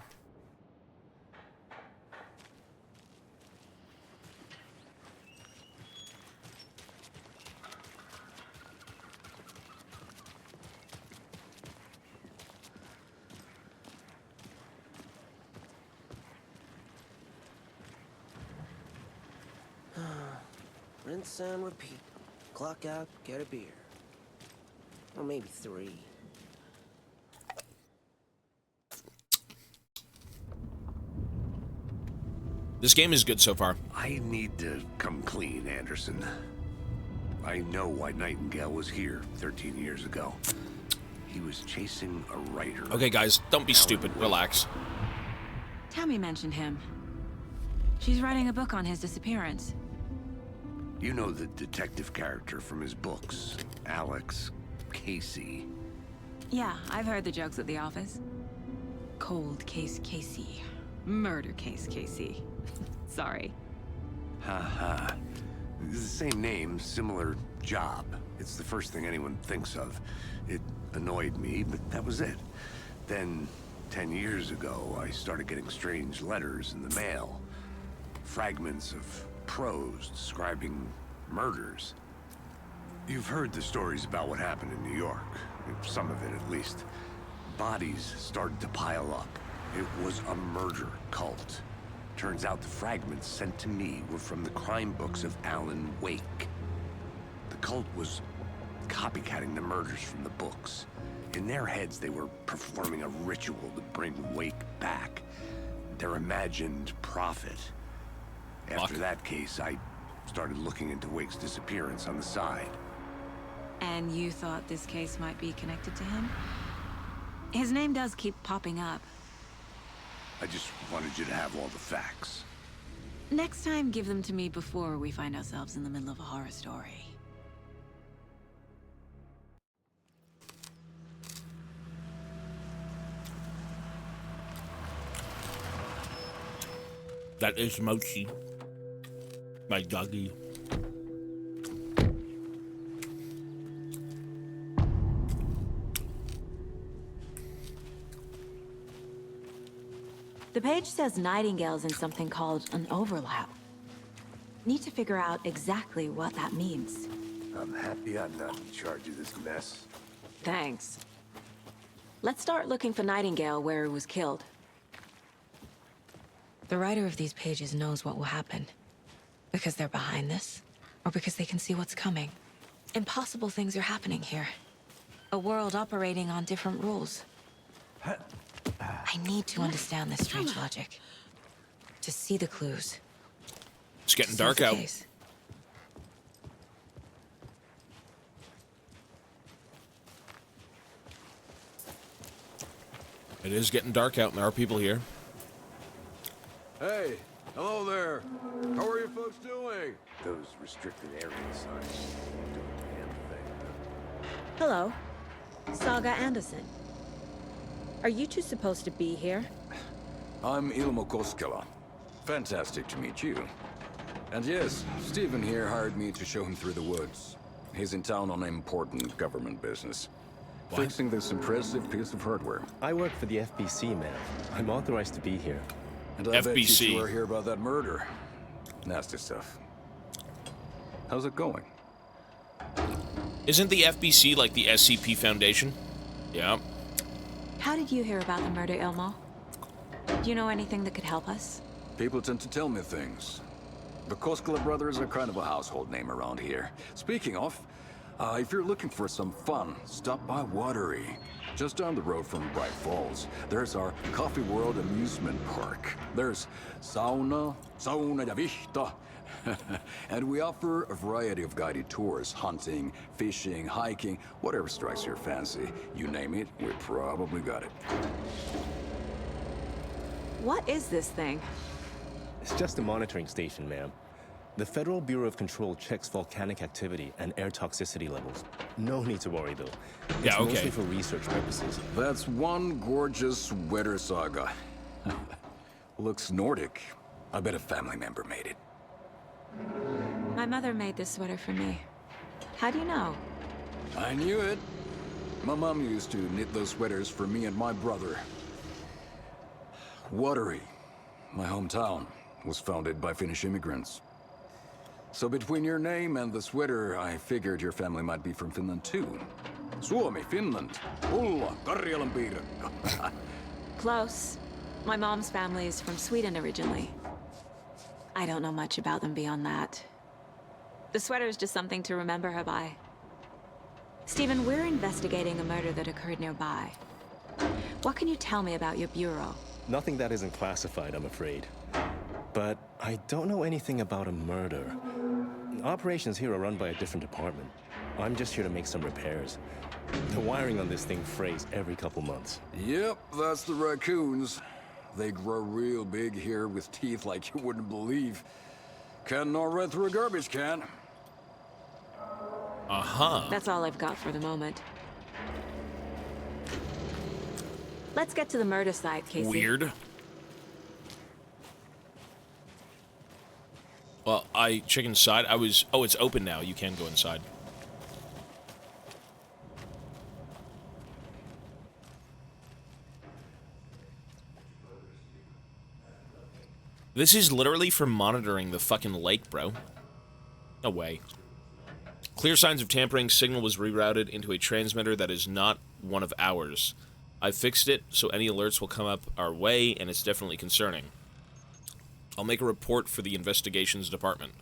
Rinse and repeat. Clock out, get a beer. Or maybe 3. This game is good so far. I need to come clean, Anderson. I know why Nightingale was here 13 years ago. He was chasing a writer. Okay, guys, don't be stupid. Relax. Tammy mentioned him. She's writing a book on his disappearance. You know the detective character from his books, Alex Casey. Yeah, I've heard the jokes at the office. Cold case Casey. Murder case Casey. Sorry. Ha. It's the same name, similar job. It's the first thing anyone thinks of. It annoyed me, but that was it. Then, 10 years ago, I started getting strange letters in the mail. Fragments of prose describing murders. You've heard the stories about what happened in New York. Some of it, at least. Bodies started to pile up. It was a murder cult. Turns out the fragments sent to me were from the crime books of Alan Wake. The cult was copycatting the murders from the books. In their heads, they were performing a ritual to bring Wake back. Their imagined prophet. After that case, I started looking into Wake's disappearance on the side. And you thought this case might be connected to him? His name does keep popping up. I just wanted you to have all the facts. Next time, give them to me before we find ourselves in the middle of a horror story. That is Mochi. My doggy. The page says Nightingale's in something called an overlap. Need to figure out exactly what that means. I'm happy I'm not in charge of this mess. Thanks. Let's start looking for Nightingale where he was killed. The writer of these pages knows what will happen. Because they're behind this, or because they can see what's coming. Impossible things are happening here. A world operating on different rules. I need to understand this strange logic. To see the clues. It's getting dark out. It is getting dark out and there are people here. Hey, hello there. How are you folks doing? Those restricted area signs won't do a damn thing. Hello. Saga Anderson. Are you two supposed to be here? I'm Ilmo Koskela. Fantastic to meet you. And yes, Stephen here hired me to show him through the woods. He's in town on important government business. Fixing this impressive piece of hardware. I work for the FBC, man. I'm authorized to be here. And I bet you FBC. two are here about that murder. Nasty stuff. How's it going? Isn't the FBC like the SCP Foundation? Yeah. How did you hear about the murder, Ilmo? Do you know anything that could help us? People tend to tell me things. The Koskela brothers are kind of a household name around here. Speaking of, if you're looking for some fun, stop by Watery. Just down the road from Bright Falls, there's our Coffee World amusement park. There's sauna ja vihta. And we offer a variety of guided tours, hunting, fishing, hiking, whatever strikes your fancy. You name it, we probably got it. What is this thing? It's just a monitoring station, ma'am. The Federal Bureau of Control checks volcanic activity and air toxicity levels. No need to worry, though. It's mostly for research purposes. That's one gorgeous weather saga. Looks Nordic. I bet a family member made it. My mother made this sweater for me. How do you know? I knew it. My mom used to knit those sweaters for me and my brother. Watery, my hometown, was founded by Finnish immigrants. So between your name and the sweater, I figured your family might be from Finland too. Suomi, Finland, Pulla, Karjalan piirakka. Close. My mom's family is from Sweden originally. I don't know much about them beyond that. The sweater is just something to remember her by. Stephen, we're investigating a murder that occurred nearby. What can you tell me about your bureau? Nothing that isn't classified, I'm afraid. But I don't know anything about a murder. Operations here are run by a different department. I'm just here to make some repairs. The wiring on this thing frays every couple months. Yep, that's the raccoons. They grow real big here with teeth like you wouldn't believe. Can't gnaw right through a garbage can. Uh-huh. That's all I've got for the moment. Let's get to the murder site, Casey. Weird. Well, I check inside. Oh, it's open now. You can go inside. This is literally for monitoring the fucking lake, bro. No way. Clear signs of tampering. Signal was rerouted into a transmitter that is not one of ours. I fixed it, so any alerts will come up our way, and it's definitely concerning. I'll make a report for the investigations department.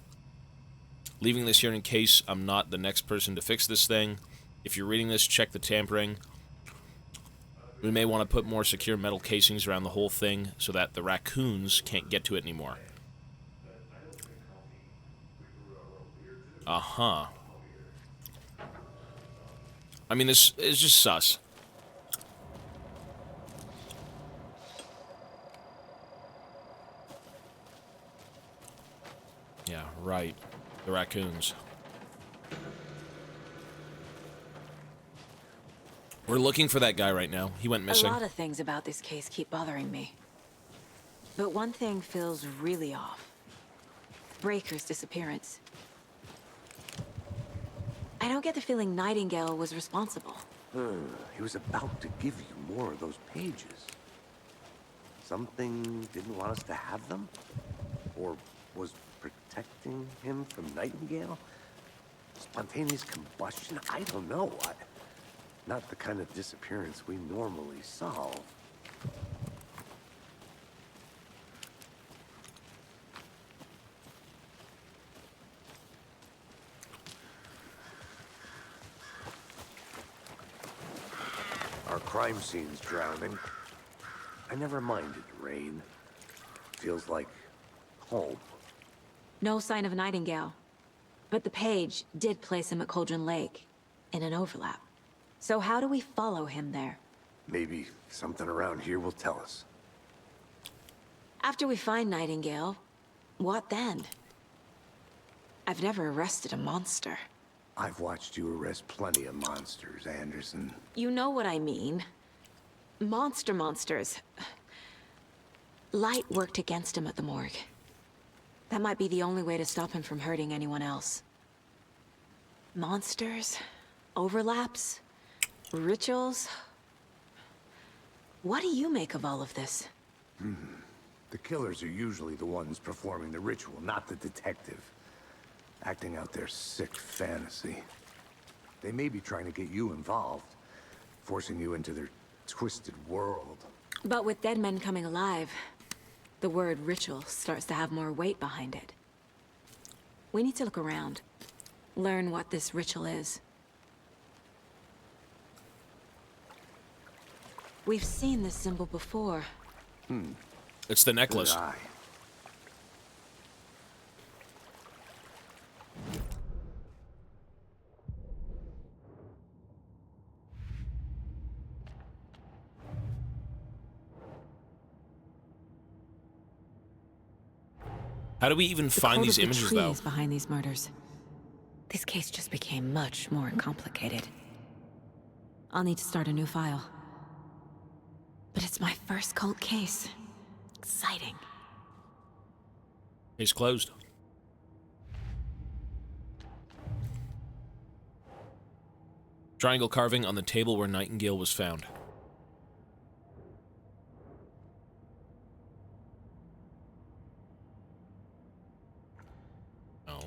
Leaving this here in case I'm not the next person to fix this thing. If you're reading this, check the tampering. We may want to put more secure metal casings around the whole thing so that the raccoons can't get to it anymore. Uh-huh. I mean, this is just sus. Yeah, right. The raccoons. We're looking for that guy right now. He went missing. A lot of things about this case keep bothering me. But one thing feels really off. Breaker's disappearance. I don't get the feeling Nightingale was responsible. He was about to give you more of those pages. Something didn't want us to have them? Or was protecting him from Nightingale? Spontaneous combustion? I don't know. Not the kind of disappearance we normally solve. Our crime scene's drowning. I never minded rain. Feels like home. No sign of Nightingale. But the page did place him at Cauldron Lake, in an overlap. So how do we follow him there? Maybe something around here will tell us. After we find Nightingale, what then? I've never arrested a monster. I've watched you arrest plenty of monsters, Anderson. You know what I mean. Monsters. Light worked against him at the morgue. That might be the only way to stop him from hurting anyone else. Monsters? Overlaps? Rituals? What do you make of all of this? The killers are usually the ones performing the ritual, not the detective. Acting out their sick fantasy. They may be trying to get you involved, forcing you into their twisted world. But with dead men coming alive, the word ritual starts to have more weight behind it. We need to look around, learn what this ritual is. We've seen this symbol before. It's the necklace. Good eye. How do we even find these images, though? Behind these murders. This case just became much more complicated. I'll need to start a new file. But it's my first cult case. Exciting. Case closed. Triangle carving on the table where Nightingale was found. No.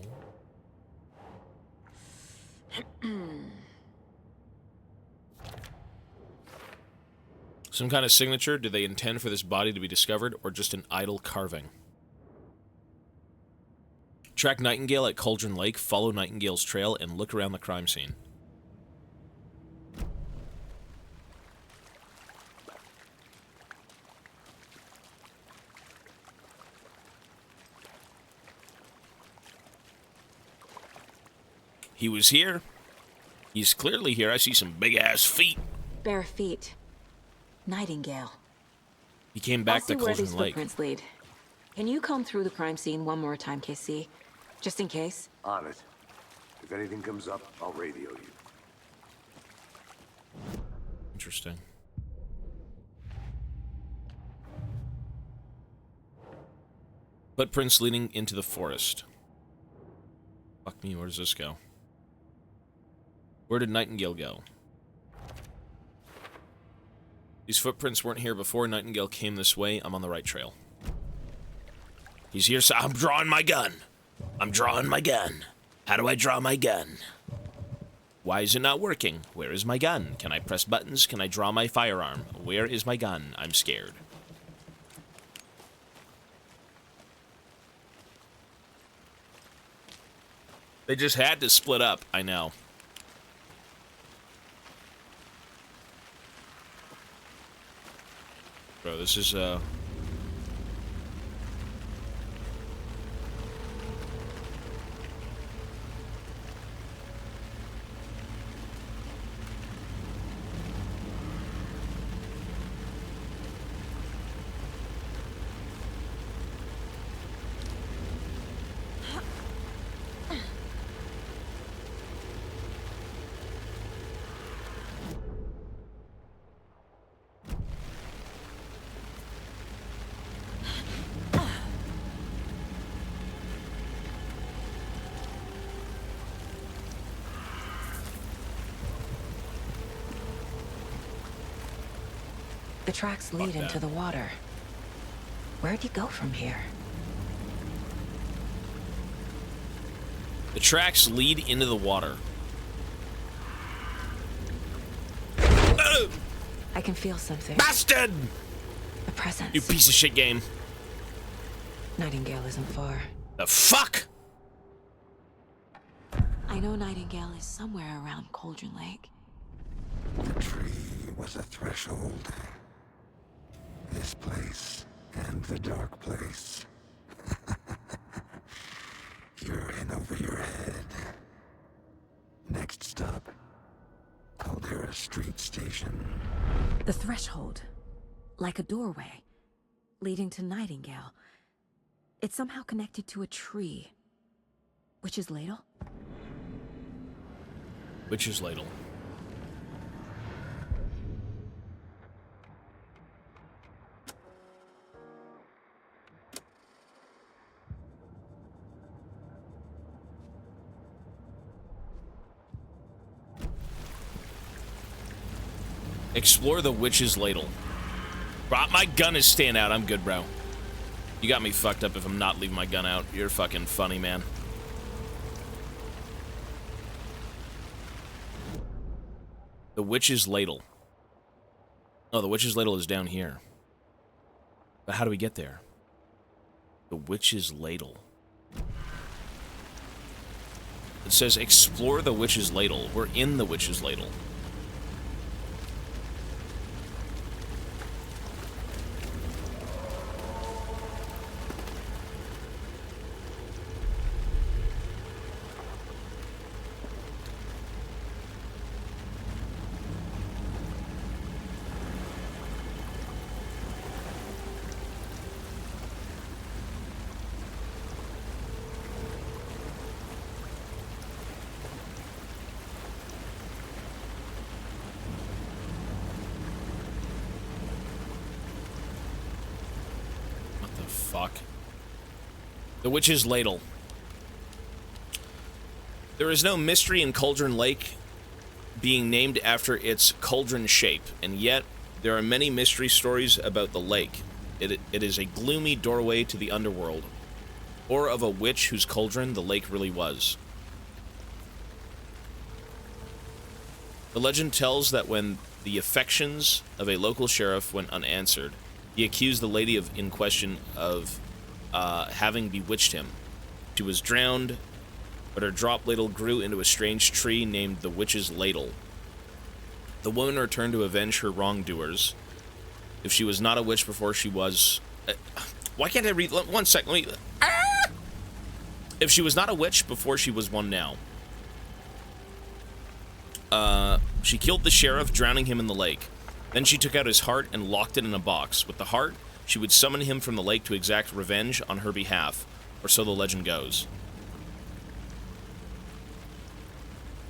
Some kind of signature? Did they intend for this body to be discovered, or just an idle carving? Track Nightingale at Cauldron Lake, follow Nightingale's trail, and look around the crime scene. He was here. He's clearly here. I see some big-ass feet. Bare feet. Nightingale. He came back to I'll see where Cauldron these Lake. footprints lead. Can you comb through the crime scene one more time, KC? Just in case? On it. If anything comes up, I'll radio you. Interesting. Footprints leading into the forest. Fuck me, where does this go? Where did Nightingale go? These footprints weren't here before Nightingale came this way. I'm on the right trail. He's here, so I'm drawing my gun. I'm drawing my gun. How do I draw my gun? Why is it not working? Where is my gun? Can I press buttons? Can I draw my firearm? Where is my gun? I'm scared. They just had to split up, I know. Bro, this is, The tracks lead into the water. Where'd you go from here? The tracks lead into the water. I can feel something. Bastard! A presence. You piece of shit game. Nightingale isn't far. The fuck? I know Nightingale is somewhere around Cauldron Lake. The tree was a threshold. This place and the dark place. You're in over your head. Next stop, Caldera Street Station. The threshold. Like a doorway. Leading to Nightingale. It's somehow connected to a tree. Witch's Ladle? Witch's Ladle. Explore the Witch's Ladle. Bro, my gun is staying out. I'm good, bro. You got me fucked up if I'm not leaving my gun out. You're fucking funny, man. The witch's ladle. Oh, the witch's ladle is down here. But how do we get there? The witch's ladle. It says explore the witch's ladle. We're in the witch's ladle. Fuck. The witch's ladle. There is no mystery in Cauldron Lake being named after its cauldron shape, and yet there are many mystery stories about the lake. It is a gloomy doorway to the underworld, or of a witch whose cauldron the lake really was. The legend tells that when the affections of a local sheriff went unanswered, he accused the lady in question of having bewitched him. She was drowned, but her drop ladle grew into a strange tree named the Witch's Ladle. The woman returned to avenge her wrongdoers. If she was not a witch before she was... why can't I read... One sec, let me... If she was not a witch before she was one now. She killed the sheriff, drowning him in the lake. Then she took out his heart and locked it in a box. With the heart, she would summon him from the lake to exact revenge on her behalf, or so the legend goes.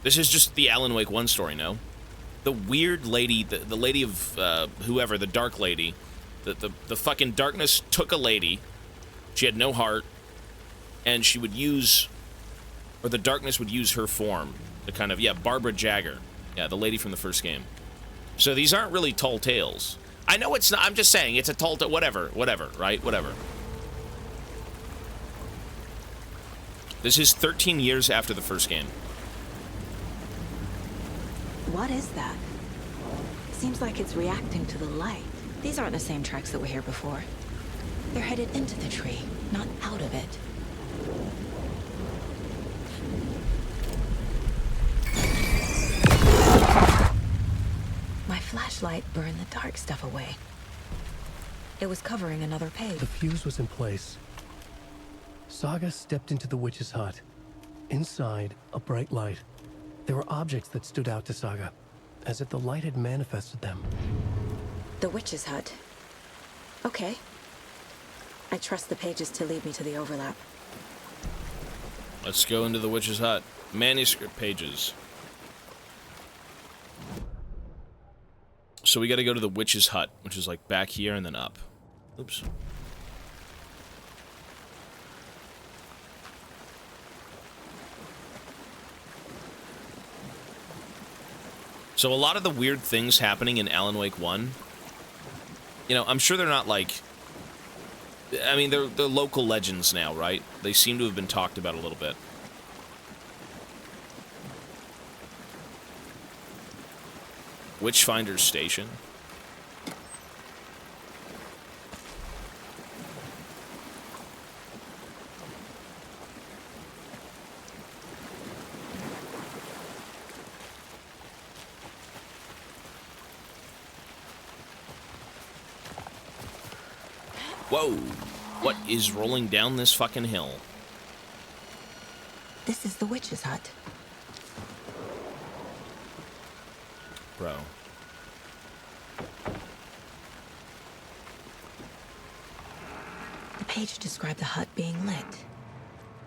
This is just the Alan Wake 1 story, no? The weird lady, the lady of whoever, the dark lady, the fucking darkness took a lady, she had no heart, and she would use, or the darkness would use her form, the kind of, yeah, Barbara Jagger. Yeah, the lady from the first game. So these aren't really tall tales. I know it's not, I'm just saying, it's a tall tale, whatever, right? Whatever. This is 13 years after the first game. What is that? Seems like it's reacting to the light. These aren't the same tracks that were here before. They're headed into the tree, not out of it. My flashlight burned the dark stuff away. It was covering another page. The fuse was in place. Saga stepped into the witch's hut. Inside, a bright light. There were objects that stood out to Saga, as if the light had manifested them. The witch's hut. Okay. I trust the pages to lead me to the overlap. Let's go into the witch's hut. Manuscript pages. So we gotta go to the witch's hut, which is like back here and then up. Oops. So a lot of the weird things happening in Alan Wake 1, you know, I'm sure they're not like... I mean, they're local legends now, right? They seem to have been talked about a little bit. Witchfinder's Station. Whoa! What is rolling down this fucking hill? This is the witch's hut. Bro. The page described the hut being lit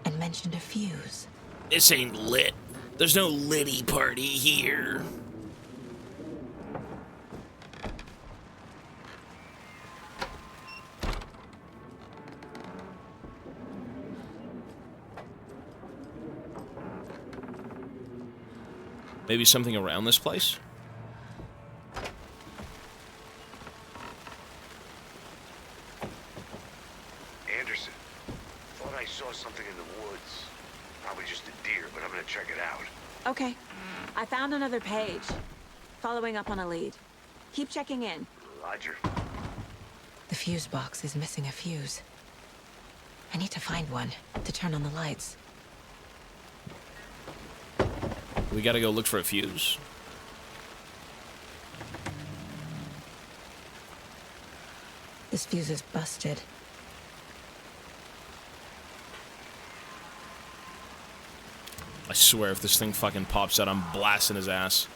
and mentioned a fuse. This ain't lit. There's no litty party here. Maybe something around this place? probably just a deer, but I'm gonna check it out. Okay. I found another page. Following up on a lead. Keep checking in. Roger. The fuse box is missing a fuse. I need to find one to turn on the lights. We gotta go look for a fuse. This fuse is busted. I swear if this thing fucking pops out, I'm blasting his ass.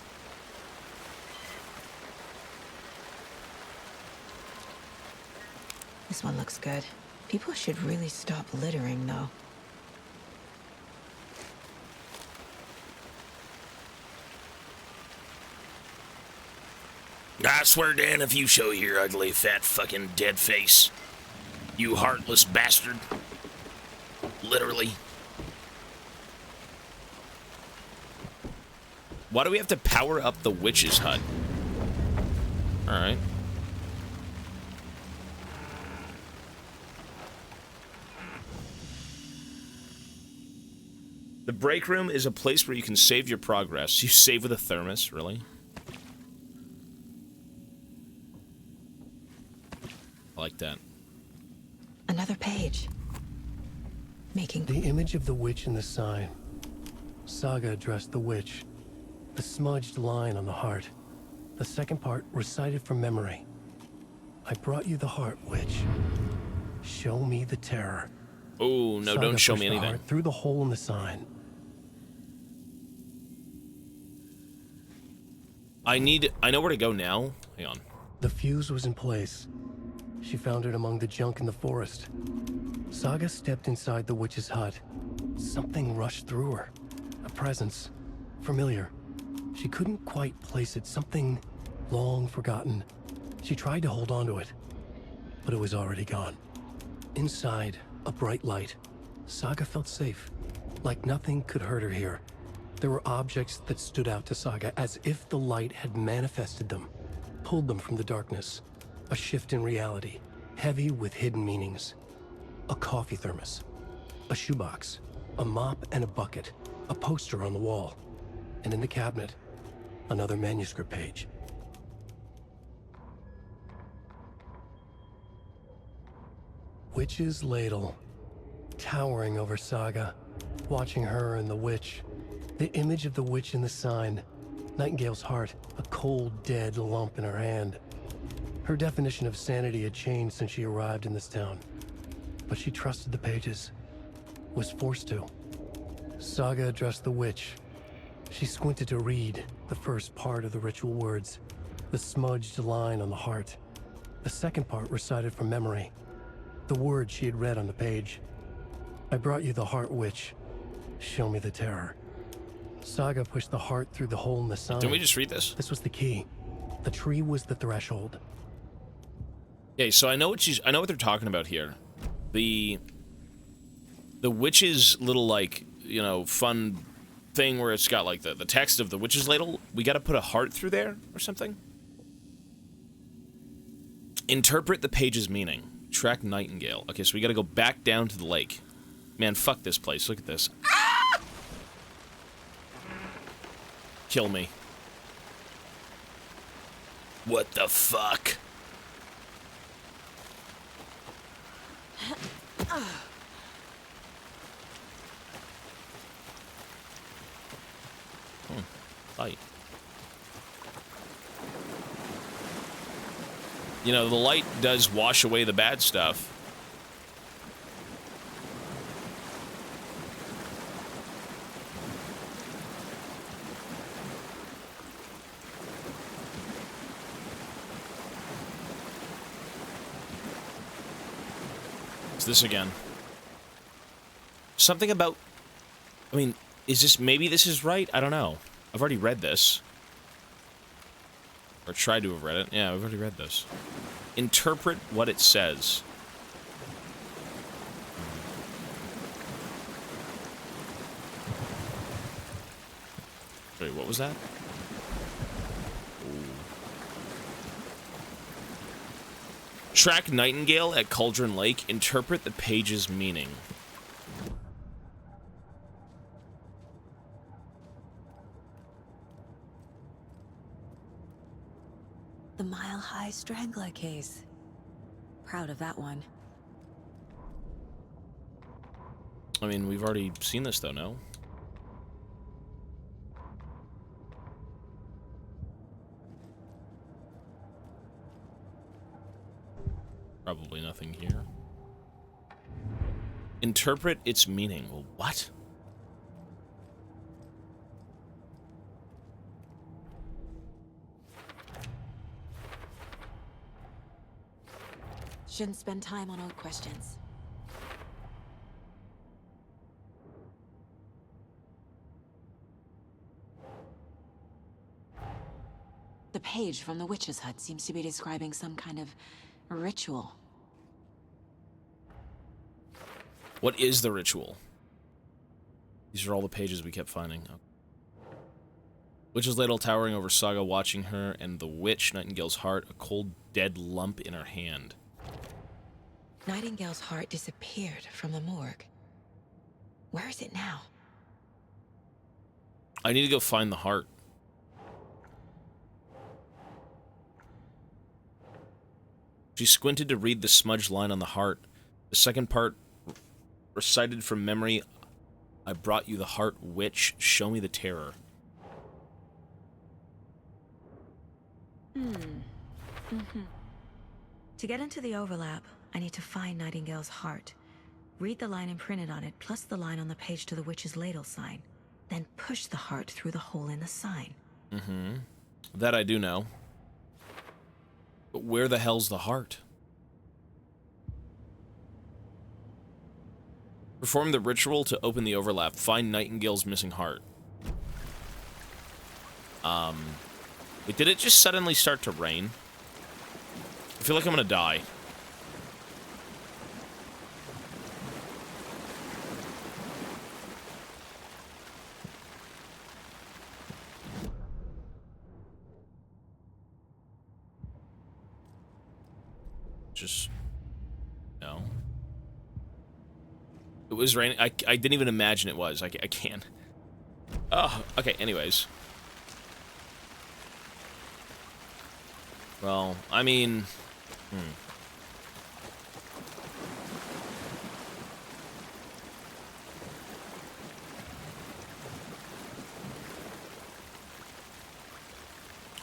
This one looks good. People should really stop littering, though. I swear, Dan, if you show your ugly, fat, fucking dead face, you heartless bastard. Literally. Why do we have to power up the witch's hut? Alright. The break room is a place where you can save your progress. You save with a thermos, really? I like that. Another page. Making the image of the witch in the sign. Saga addressed the witch. The smudged line on the heart. The second part recited from memory. I brought you the heart, witch. Show me the terror. Oh, no, Saga don't show pushed me the anything. heart through the hole in the sign. I know where to go now. Hang on. The fuse was in place. She found it among the junk in the forest. Saga stepped inside the witch's hut. Something rushed through her. A presence. Familiar. She couldn't quite place it. Something long forgotten. She tried to hold on to it, but it was already gone. Inside, a bright light. Saga felt safe. Like nothing could hurt her here. There were objects that stood out to Saga as if the light had manifested them, pulled them from the darkness. A shift in reality, heavy with hidden meanings. A coffee thermos, a shoebox, a mop and a bucket, a poster on the wall, and in the cabinet, another manuscript page. Witch's ladle, towering over Saga, watching her and the witch. The image of the witch in the sign, Nightingale's heart, a cold, dead lump in her hand. Her definition of sanity had changed since she arrived in this town, but she trusted the pages, was forced to. Saga addressed the witch. She squinted to read the first part of the ritual words, the smudged line on the heart. The second part recited from memory, the words she had read on the page. I brought you the heart, witch. Show me the terror. Saga pushed the heart through the hole in the sign. Didn't we just read this? This was the key. The tree was the threshold. Okay, so I know what they're talking about here. The witch's little, like, you know, fun thing where it's got like the text of the witch's ladle. We got to put a heart through there or something. Interpret the page's meaning. Track Nightingale. Okay, so we got to go back down to the lake. Man, fuck this place. Look at this. Ah! Kill me. What the fuck? Light. You know, the light does wash away the bad stuff. It's this again. Something about... I mean, is this... Maybe this is right? I don't know. I've already read this. Or tried to have read it. Yeah, I've already read this. Interpret what it says. Wait, what was that? Ooh. Track Nightingale at Cauldron Lake. Interpret the page's meaning. Mile High Strangler case. Proud of that one. I mean, we've already seen this, though, no? Probably nothing here. Interpret its meaning. Well, what? Shouldn't spend time on old questions. The page from the witch's hut seems to be describing some kind of ritual. What is the ritual? These are all the pages we kept finding. Okay. Witch's ladle towering over Saga, watching her, and the witch, Nightingale's heart, a cold, dead lump in her hand. Nightingale's heart disappeared from the morgue. Where is it now? I need to go find the heart. She squinted to read the smudged line on the heart. The second part recited from memory, I brought you the heart, witch, show me the terror. To get into the overlap, I need to find Nightingale's heart. Read the line imprinted on it, plus the line on the page to the witch's ladle sign. Then push the heart through the hole in the sign. That I do know. But where the hell's the heart? Perform the ritual to open the overlap. Find Nightingale's missing heart. Wait, did it just suddenly start to rain? I feel like I'm gonna die. Just... no. It was raining. I didn't even imagine it was. I can't. Oh, okay, anyways. Well, I mean...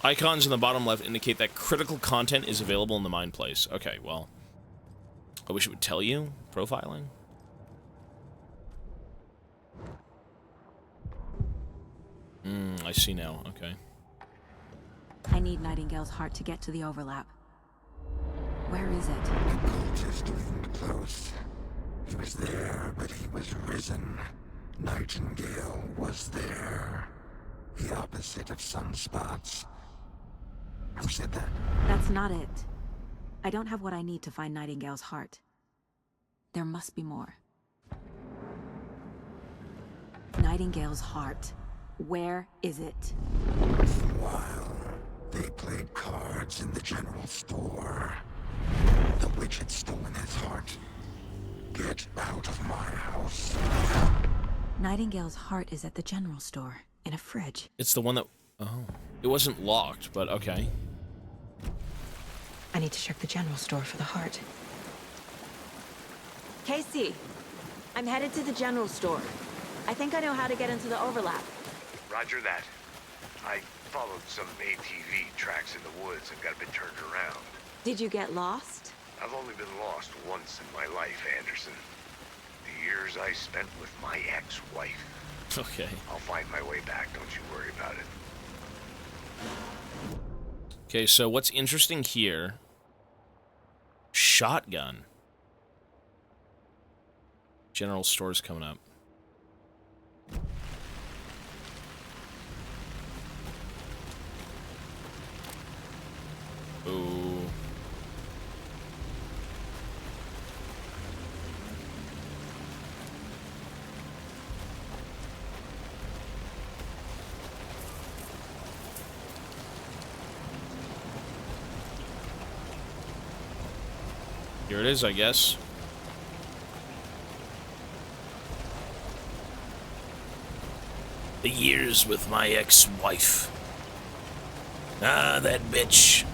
Icons in the bottom left indicate that critical content is available in the mine place. Okay, well... I wish it would tell you. Profiling? I see now. Okay. I need Nightingale's heart to get to the overlap. Where is it? The cultist leaned close. He was there, but he was risen. Nightingale was there. The opposite of sunspots. Who said that? That's not it. I don't have what I need to find Nightingale's heart. There must be more. Nightingale's heart. Where is it? While they played cards in the general store, the witch had stolen his heart. Get out of my house. Nightingale's heart is at the general store, in a fridge. It's the one that... oh. It wasn't locked, but okay. I need to check the general store for the heart. Casey, I'm headed to the general store. I think I know how to get into the overlap. Roger that. I followed some ATV tracks in the woods and got a bit turned around. Did you get lost? I've only been lost once in my life, Anderson. The years I spent with my ex-wife. Okay. I'll find my way back, don't you worry about it. Okay, so what's interesting here... shotgun. General store's coming up. Ooh. Here it is, I guess. The years with my ex-wife. Ah, that bitch.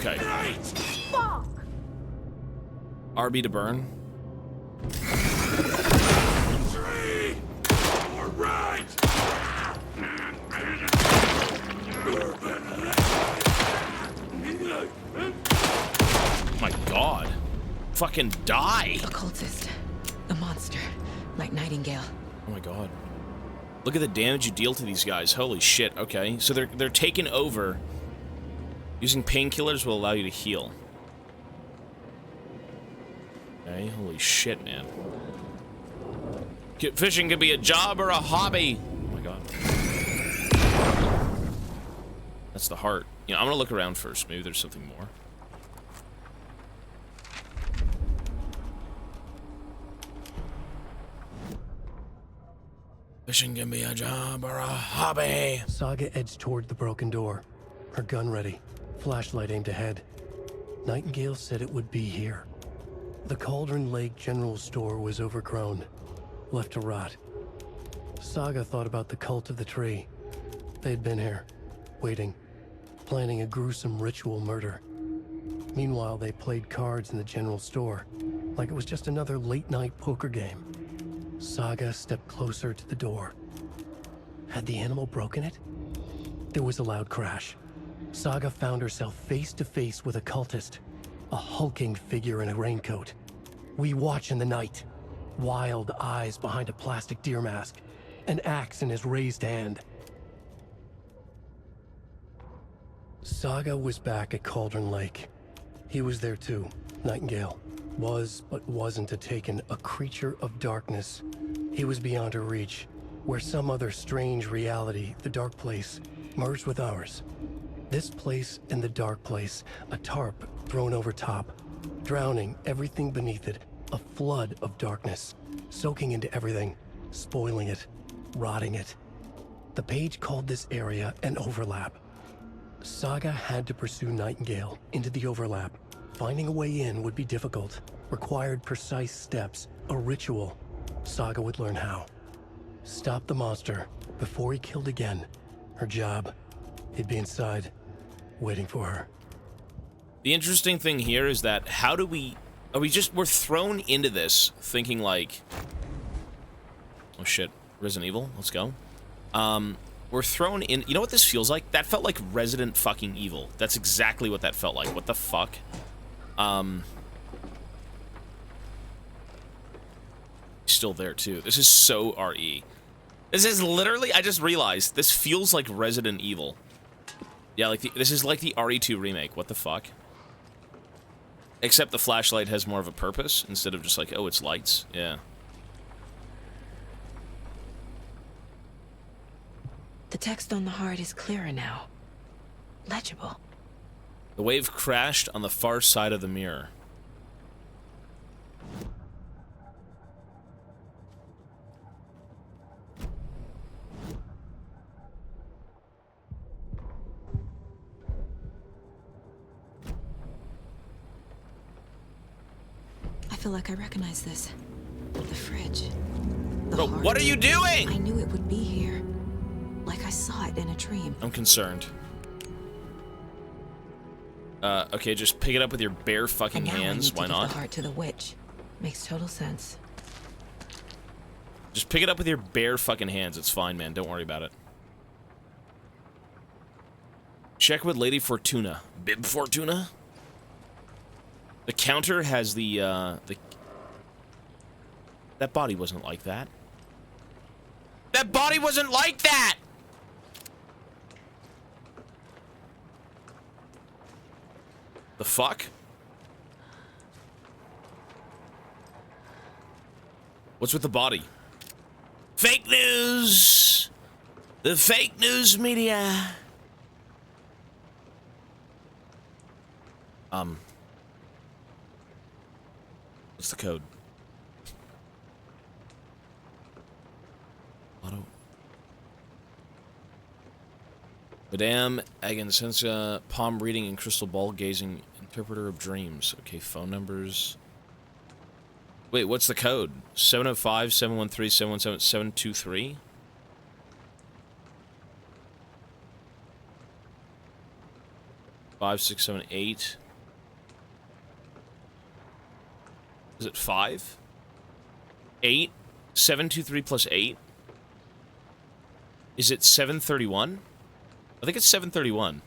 Okay. Fuck! RB to burn. My God. Fucking die. A cultist. A monster. Like Nightingale. Oh my God. Look at the damage you deal to these guys. Holy shit. Okay. So they're taken over. Using painkillers will allow you to heal. Okay. Holy shit, man. Fishing could be a job or a hobby. Oh my God. That's the heart. You know, I'm gonna look around first. Maybe there's something more. Fishing can be a job or a hobby. Saga edged toward the broken door, her gun ready, flashlight aimed ahead. Nightingale said it would be here. The Cauldron Lake General Store was overgrown, left to rot. Saga thought about the cult of the tree. They'd been here, waiting, planning a gruesome ritual murder. Meanwhile, they played cards in the general store, like it was just another late-night poker game. Saga stepped closer to the door. Had the animal broken it? There was a loud crash. Saga found herself face to face with a cultist, a hulking figure in a raincoat. We watch in the night, wild eyes behind a plastic deer mask, an axe in his raised hand. Saga was back at Cauldron Lake. He was there too, Nightingale. Was, but wasn't a Taken, a creature of darkness. He was beyond her reach, where some other strange reality, the dark place, merged with ours. This place and the dark place, a tarp thrown over top, drowning everything beneath it, a flood of darkness, soaking into everything, spoiling it, rotting it. The page called this area an overlap. Saga had to pursue Nightingale into the overlap. Finding a way in would be difficult, required precise steps, a ritual. Saga would learn how. Stop the monster before he killed again. Her job, he'd be inside, waiting for her. The interesting thing here is that we're thrown into this thinking like, oh shit, Resident Evil, let's go. We're thrown in, you know what this feels like? That felt like Resident fucking Evil. That's exactly what that felt like. What the fuck? Still there too. This is so RE. This is literally, I just realized, this feels like Resident Evil. Yeah, like this is like the RE2 remake. What the fuck? Except the flashlight has more of a purpose instead of just like, oh, it's lights. Yeah. The text on the heart is clearer now. Legible. The wave crashed on the far side of the mirror. I feel like I recognize this. The fridge. Bro, what are you doing? I knew it would be here. Like I saw it in a dream. I'm concerned. Okay, just pick it up with your bare fucking hands. Why not? The heart to the witch. Makes total sense. Just pick it up with your bare fucking hands. It's fine, man. Don't worry about it. Check with Lady Fortuna. Bib Fortuna? The counter has the that body wasn't like that. That body wasn't like that! The fuck? What's with the body? Fake news! The fake news media! What's the code? Auto. Madame Agensensa, palm reading and crystal ball gazing, interpreter of dreams. Okay, phone numbers. Wait, what's the code? 705-713-717-723? 5, 6, 7, 8. Is it 5? 8? 723 plus 8? Is it 731? I think it's 731.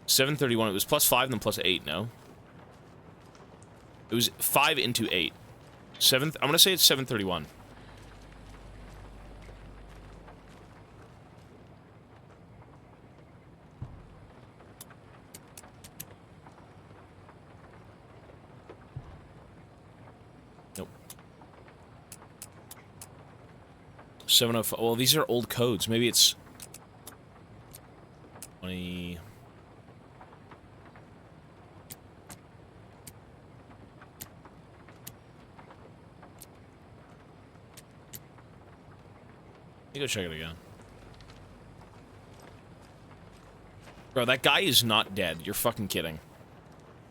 731. It was plus 5 and then plus 8, no? It was 5 into 8. I'm gonna say it's 731. Nope. 705. Well, these are old codes. Maybe it's 20. Let me go check it again. Bro, that guy is not dead. You're fucking kidding.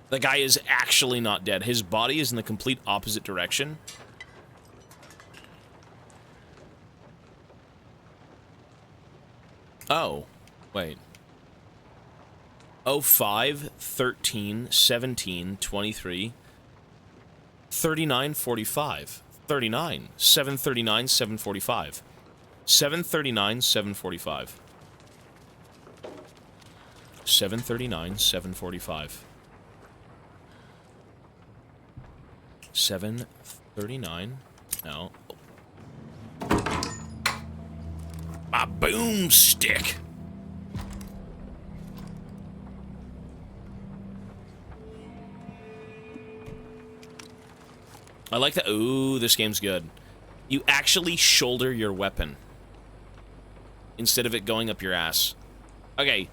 The guy is actually not dead. His body is in the complete opposite direction. Oh, wait. 05, 13, 17, 23, 39, 45. 39. 739, 745. 739, 745. 739, 745. 739. No. My boomstick. I like that. Ooh, this game's good. You actually shoulder your weapon instead of it going up your ass. Okay.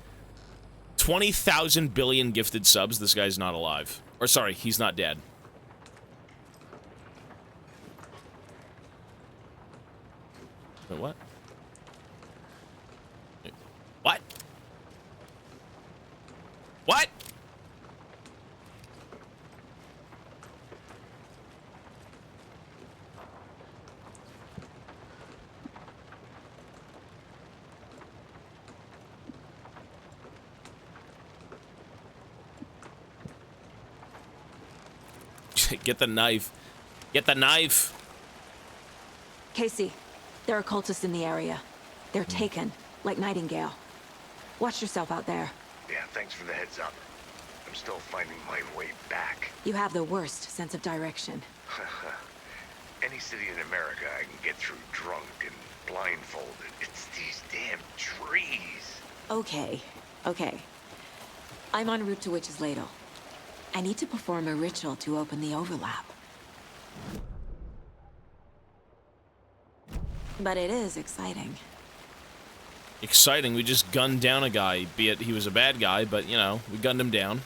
20,000 billion gifted subs. This guy's not alive. Or sorry, he's not dead. Wait, what? Wait, what? What? Get the knife. Get the knife. Casey, there are cultists in the area. They're taken, like Nightingale. Watch yourself out there. Yeah, thanks for the heads up. I'm still finding my way back. You have the worst sense of direction. Any city in America I can get through drunk and blindfolded. It's these damn trees. Okay, okay. I'm en route to Witch's Ladle. I need to perform a ritual to open the overlap. But it is exciting. Exciting. We just gunned down a guy, be it he was a bad guy, but, you know, we gunned him down.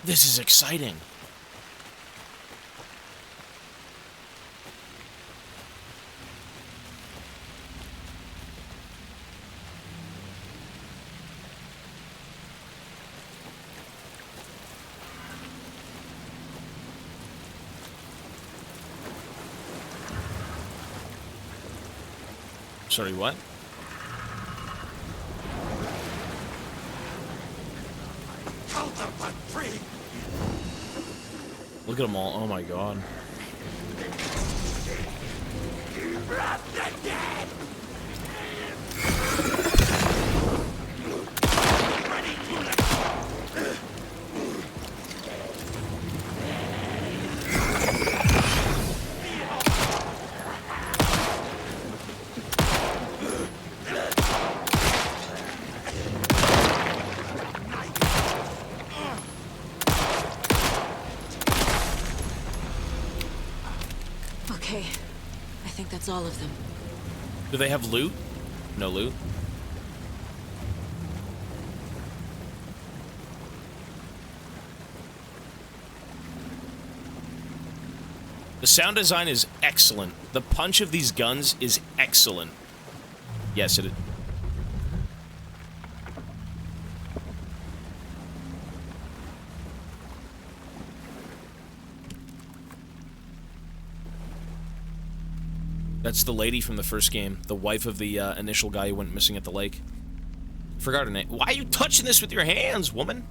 This is exciting. Sorry, what? Look at them all. Oh my god. Okay, I think that's all of them. Do they have loot? No loot. The sound design is excellent. The punch of these guns is excellent. Yes, it is. That's the lady from the first game, the wife of the initial guy who went missing at the lake. Forgot her name. Why are you touching this with your hands, woman?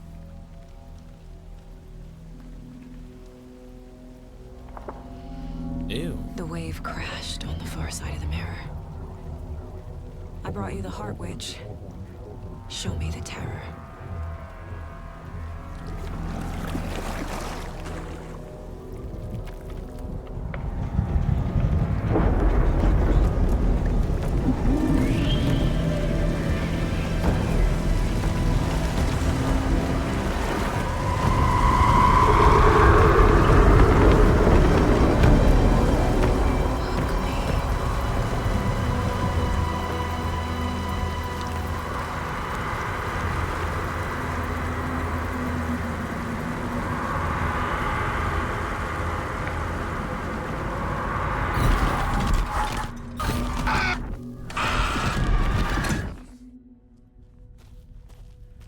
Ew. The wave crashed on the far side of the mirror. I brought you the Heart Witch. Show me the terror.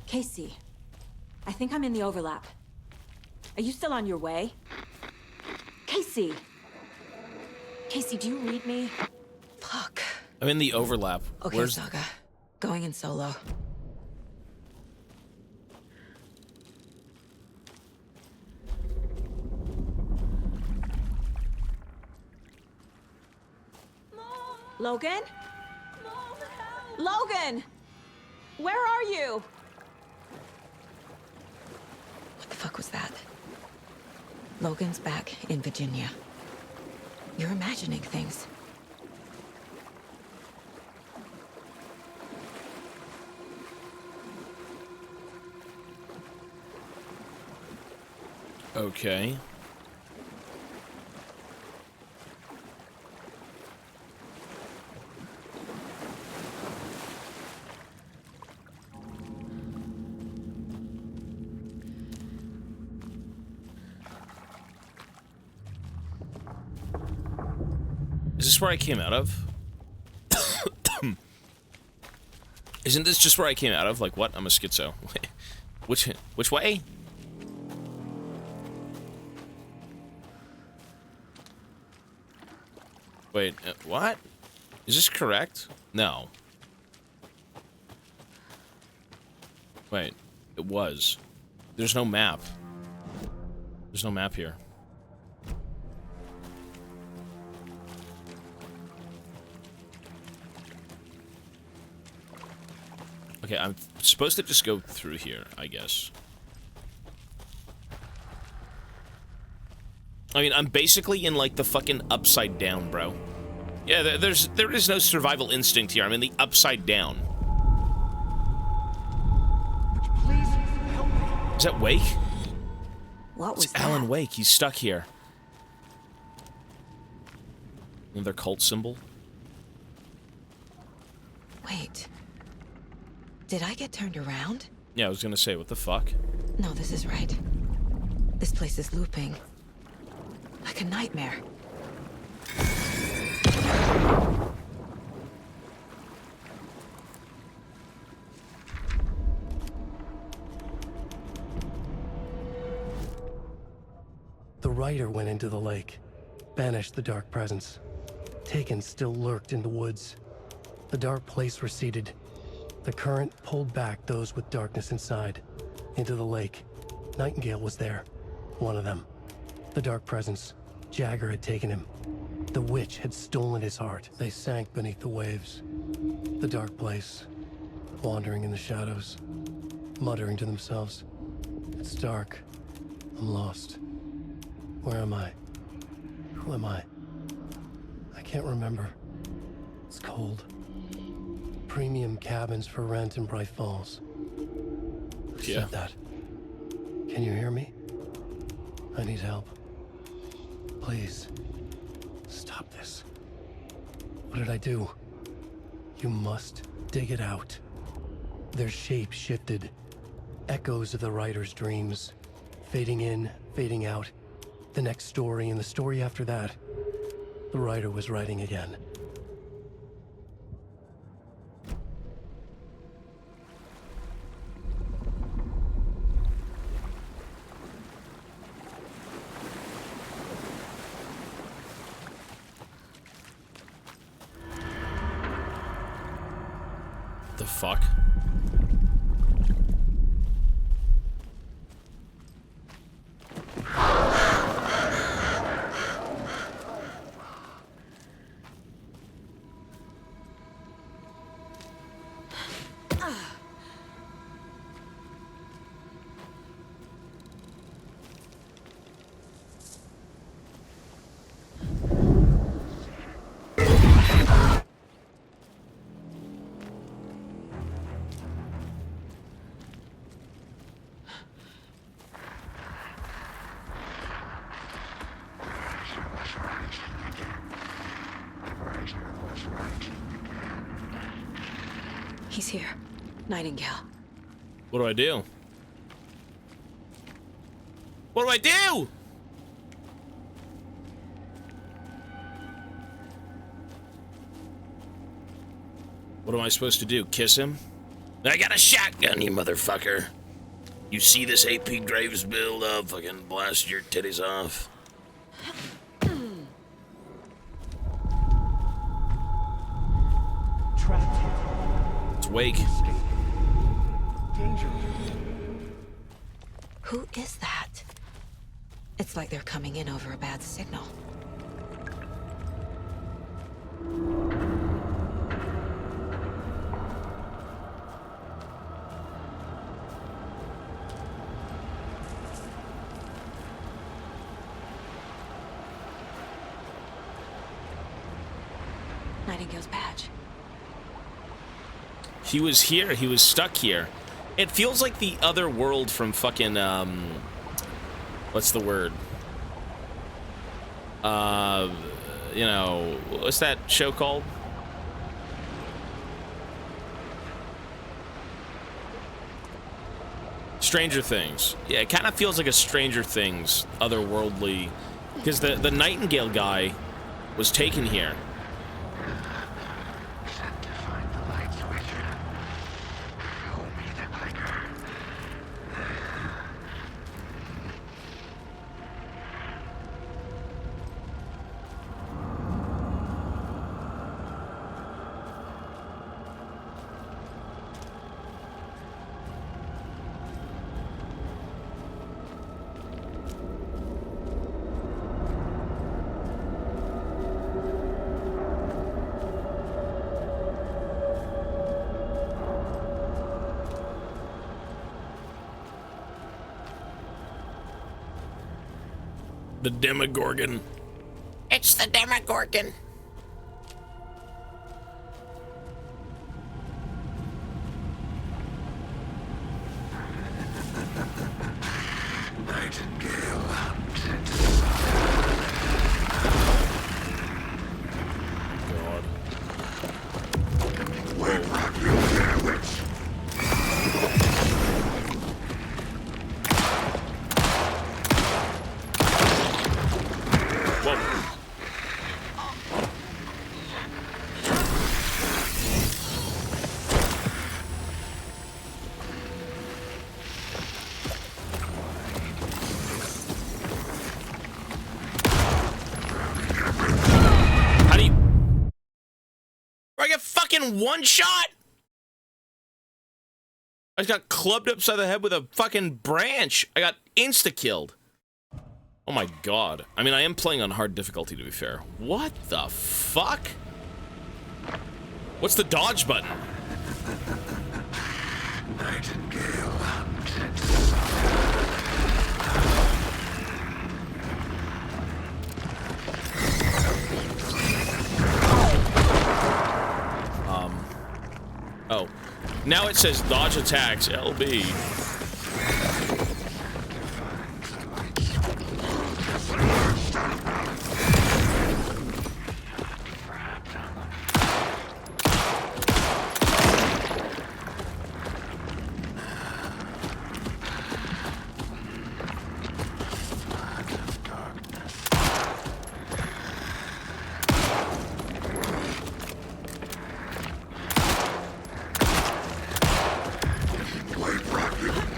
Casey, I think I'm in the overlap. Are you still on your way? Casey! Casey, do you read me? Fuck. I'm in the overlap. Okay, Where's... Saga. Going in solo. Logan? Logan! Where are you? What the fuck was that? Logan's back in Virginia. You're imagining things. Okay. Is this where I came out of? Isn't this just where I came out of? Like, what? I'm a schizo. Which way? Wait, what? Is this correct? No. Wait, it was. There's no map. There's no map here. Okay, I'm supposed to just go through here, I guess. I mean, I'm basically in, like, the fucking upside down, bro. Yeah, there is no survival instinct here. I'm in the upside down. Please help me. Is that Wake? What was it's Alan Wake. He's stuck here. Another cult symbol. Wait. Did I get turned around? Yeah, I was gonna say, what the fuck? No, this is right. This place is looping. Like a nightmare. The rider went into the lake, banished the dark presence. Taken still lurked in the woods. The dark place receded. The current pulled back those with darkness inside, into the lake. Nightingale was there, one of them. The dark presence, Jagger had taken him. The witch had stolen his heart. They sank beneath the waves. The dark place, wandering in the shadows, muttering to themselves. It's dark. I'm lost. Where am I? Who am I? I can't remember. It's cold. Premium cabins for rent in Bright Falls. Who said that? Can you hear me? I need help. Please. Stop this. What did I do? You must dig it out. Their shape shifted. Echoes of the writer's dreams. Fading in, fading out. The next story and the story after that. The writer was writing again. the fuck? He's here. Nightingale. What do I do? What do I do? What am I supposed to do? Kiss him? I got a shotgun, you motherfucker. You see this AP Graves build up? Fucking blast your titties off. It's Wake. Who is that? It's like they're coming in over a bad signal. Nightingale's badge. He was here. He was stuck here. It feels like the other world from fucking, what's the word? You know, what's that show called? Stranger Things. Yeah, it kind of feels like a Stranger Things, otherworldly, because the Nightingale guy was taken here. The Demogorgon. It's the Demogorgon. Nightingale hunted. God. Wake rock you there, witch. One shot? I just got clubbed upside the head with a fucking branch. I got insta-killed. Oh my god. I mean, I am playing on hard difficulty, to be fair. What the fuck? What's the dodge button? Nightingale hunted. Oh. Now it says dodge attacks, LB. Wake rock you.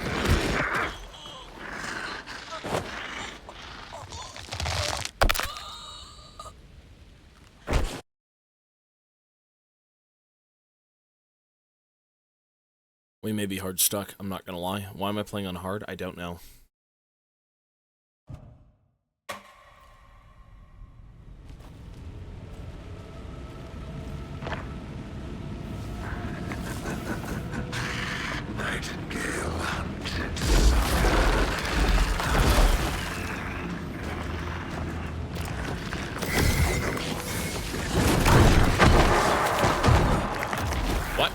We may be hard stuck, I'm not gonna lie. Why am I playing on hard? I don't know. Nightingale hunted. What?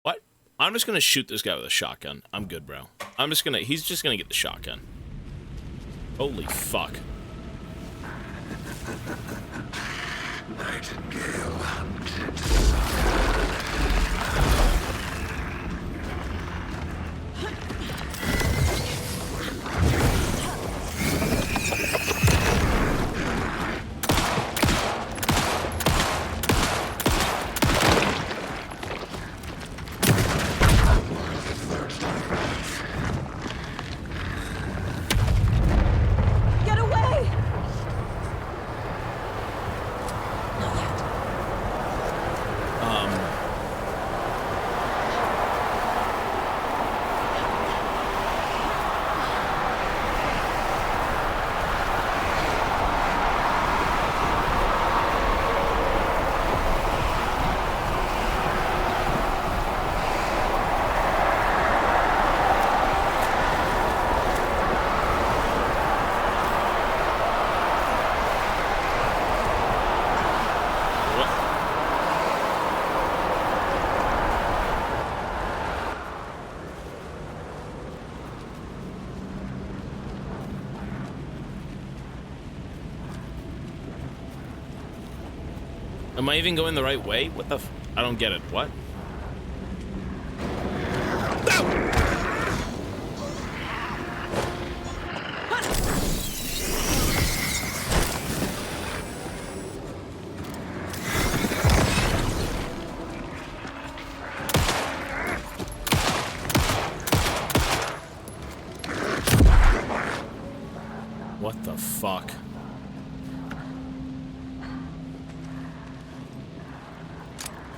What? I'm just gonna shoot this guy with a shotgun. I'm good, bro. He's just gonna get the shotgun. Holy fuck. Nightingale hunted. Get away! Am I even going the right way? What the f- I don't get it. What? What the fuck?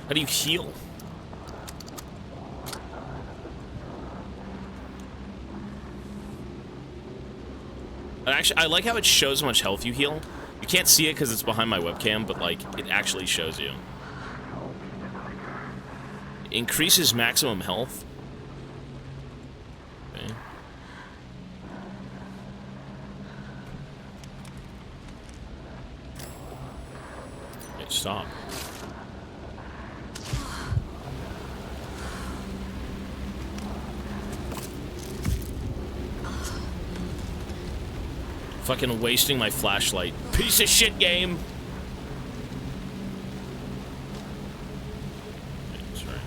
How do you heal? Actually, I like how it shows how much health you heal. You can't see it because it's behind my webcam, but like, it actually shows you. Increases maximum health. Okay. Okay, stop. Fucking wasting my flashlight. Piece of shit game! Okay, sorry.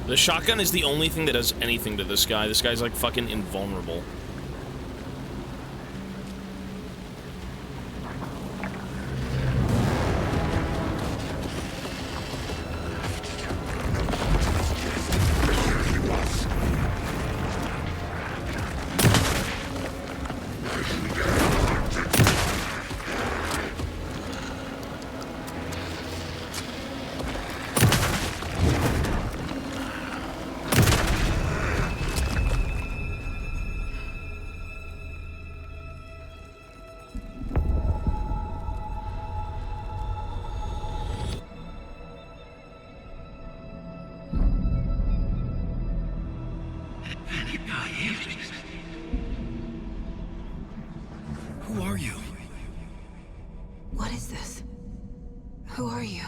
The shotgun is the only thing that does anything to this guy. This guy's like fucking invulnerable. Who are you? What is this? Who are you?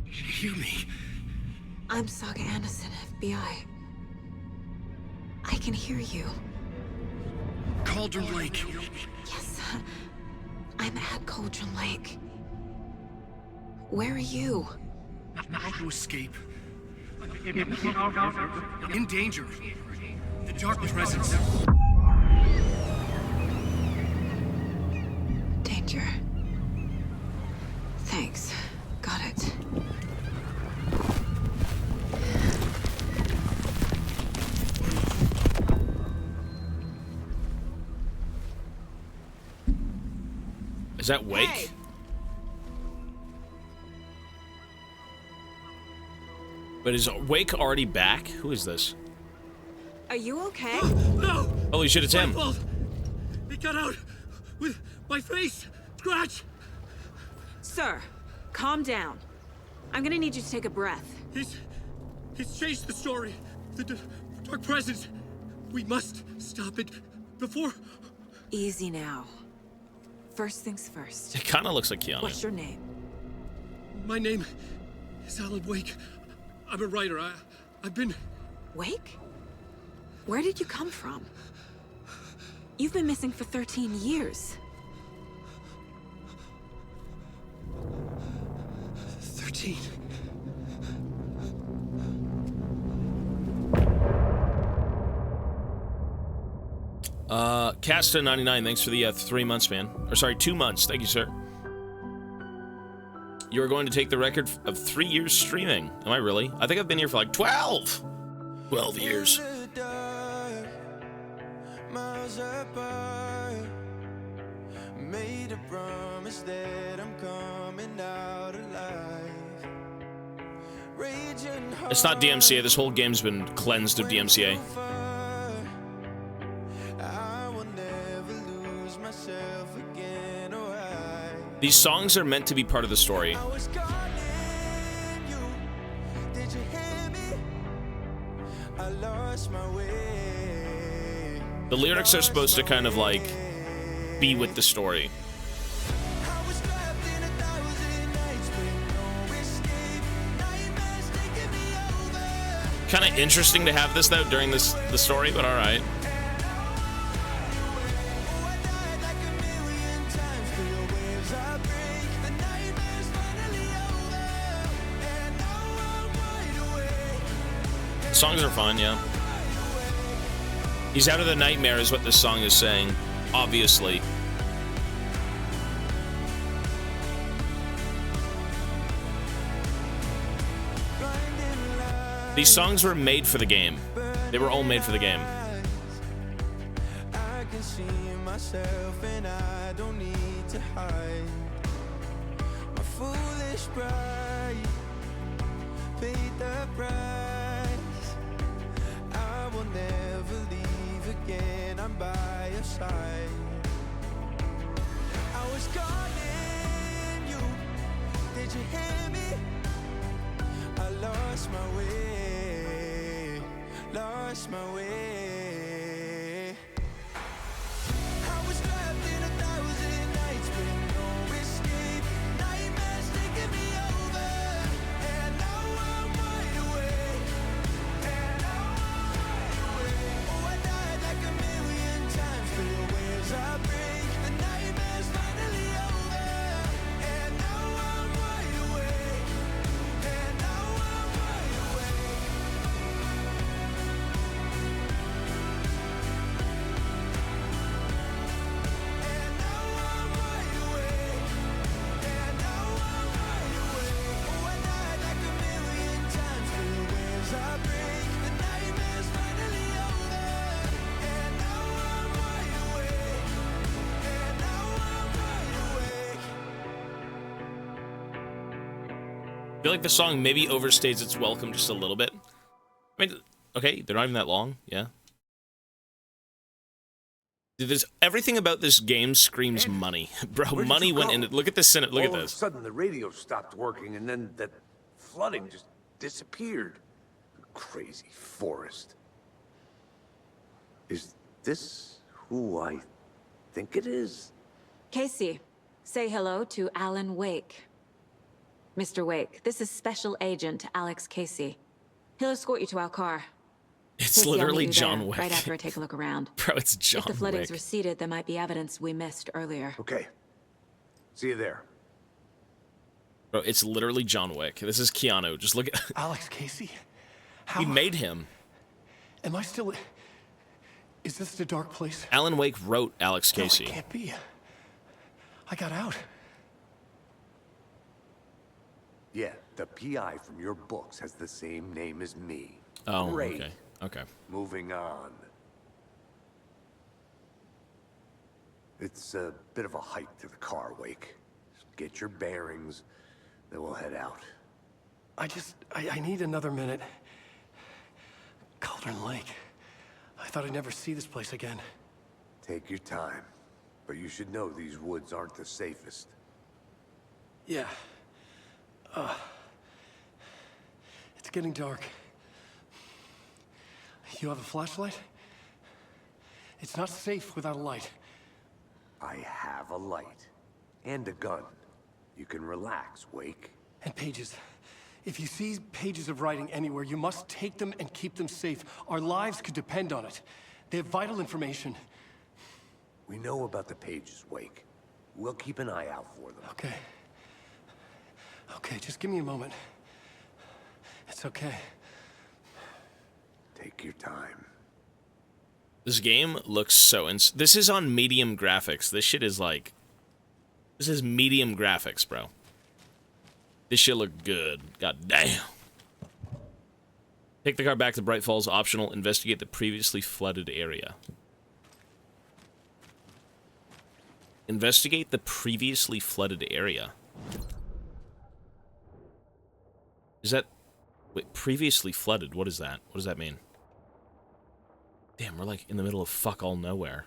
Hear me. I'm Saga Anderson, FBI. I can hear you. Cauldron Lake. Yes, I'm at Cauldron Lake. Where are you? How to escape. In danger. The dark presence. Danger. Thanks. Got it. Is that Wake? Hey. But is Wake already back? Who is this? Are you okay? No! Holy shit, it's him. My fault. It got out with my face. Scratch. Sir, calm down. I'm gonna need you to take a breath. He's changed the story. The dark presence. We must stop it before. Easy now. First things first. It kind of looks like Keanu. What's your name? My name is Alan Wake. I'm a writer. I've been... Wake? Where did you come from? You've been missing for 13 years. 13. Casta99, thanks for the 3 months, man. Or sorry, 2 months. Thank you, sir. You're going to take the record of 3 years streaming. Am I really? I think I've been here for like 12. 12 years. Made a promise that I'm coming out alive. It's not DMCA. This whole game's been cleansed of DMCA. These songs are meant to be part of the story. The lyrics are supposed to kind of like be with the story. Kind of interesting to have this though during the story, but all right. Songs are fun, yeah. He's out of the nightmare is what this song is saying, obviously. These songs were made for the game. They were all made for the game. I can see myself and I don't need to hide. My foolish pride paid the price. I will never leave again. I'm by your side. I was calling you. Did you hear me? I lost my way. Lost my way. I was trapped in 1,000 nights with no escape. Nightmares taking me over. And now I'm wide awake. And now I'm wide awake. Oh, I died like 1,000,000 times. For the waves I break. The nightmare's finally over. And now I'm wide awake. And now I'm wide awake. feel like the song maybe overstays its welcome just a little bit. I mean, okay, they're not even that long, yeah. Everything about this game screams money. Bro, money went into... Look at this. Look at All of a this. sudden, the radio stopped working, and then that flooding just disappeared. Crazy forest. Is this who I think it is? Casey, say hello to Alan Wake. Mr. Wake, this is Special Agent Alex Casey. He'll escort you to our car. It's Casey, I'll literally meet you John there Wick. right after I take a look around. Bro, it's John If the floodings Wick. receded, there might be evidence we missed earlier. Okay. See you there. Bro, it's literally John Wick. This is Keanu. Just look at... Alex Casey? He made him. Am I still... Is this the dark place? Alan Wake wrote Alex Casey. No, it can't be. I got out. Yeah, the PI from your books has the same name as me. Oh, Great. okay. Okay. Moving on. It's a bit of a hike to the car, Wake. Just get your bearings, then we'll head out. I need another minute. Cauldron Lake. I thought I'd never see this place again. Take your time. But you should know these woods aren't the safest. Yeah. It's getting dark. You have a flashlight? It's not safe without a light. I have a light. And a gun. You can relax, Wake. And pages. If you see pages of writing anywhere, you must take them and keep them safe. Our lives could depend on it. They have vital information. We know about the pages, Wake. We'll keep an eye out for them. Okay. Okay, just give me a moment. It's okay. Take your time. This game looks so... This is on medium graphics. This shit is like... This is medium graphics, bro. This shit look good. God damn. Take the car back to Bright Falls. Optional. Investigate the previously flooded area. Investigate the previously flooded area. Is that... Wait, previously flooded. What is that? What does that mean? Damn, we're like in the middle of fuck all nowhere.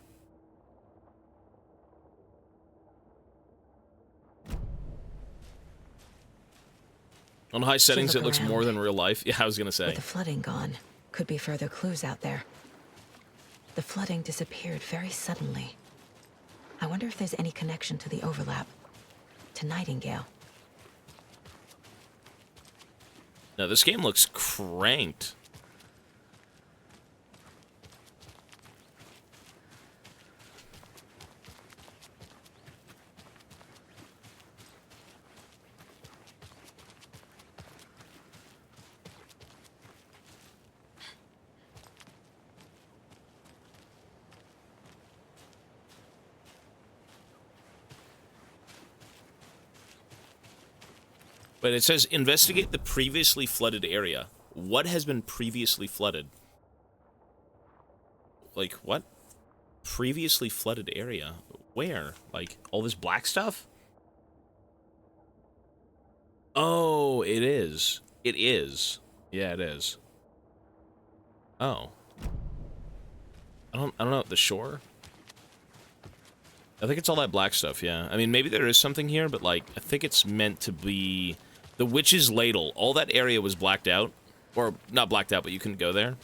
On high settings, it looks more than real life. Yeah, I was gonna say. With the flooding gone, could be further clues out there. The flooding disappeared very suddenly. I wonder if there's any connection to the overlap. To Nightingale. No, this game looks cranked. But it says, investigate the previously flooded area. What has been previously flooded? Like, what? Previously flooded area? Where? Like, all this black stuff? Oh, it is. It is. Yeah, it is. Oh. I don't know. The shore? I think it's all that black stuff, yeah. I mean, maybe there is something here, but, like, I think it's meant to be... The Witch's Ladle. All that area was blacked out. Or, not blacked out, but you couldn't go there.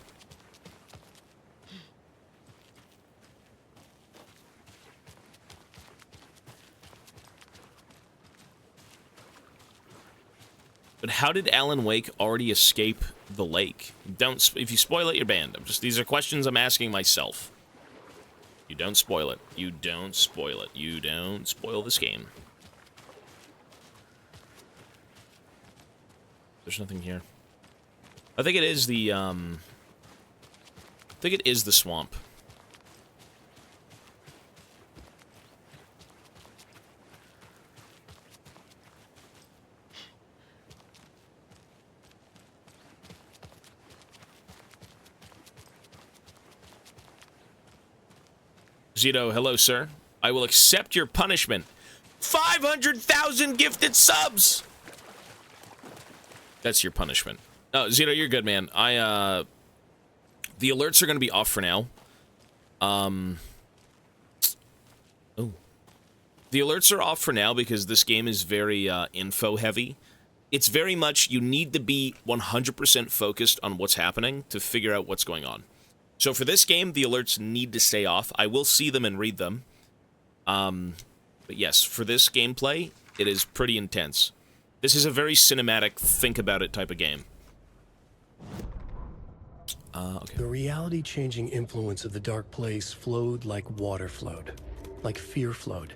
But how did Alan Wake already escape the lake? Don't... If you spoil it, you're banned. These are questions I'm asking myself. You don't spoil it. You don't spoil it. You don't spoil this game. There's nothing here. I think it is the, I think it is the swamp. Zito, hello, sir. I will accept your punishment. 500,000 gifted subs! That's your punishment. Oh, Zito, you're good, man. The alerts are going to be off for now. Oh. The alerts are off for now because this game is very info heavy. It's very much, you need to be 100% focused on what's happening to figure out what's going on. So for this game, the alerts need to stay off. I will see them and read them. But yes, for this gameplay, it is pretty intense. This is a very cinematic, think about it type of game. Okay. The reality-changing influence of the dark place flowed like water flowed, like fear flowed,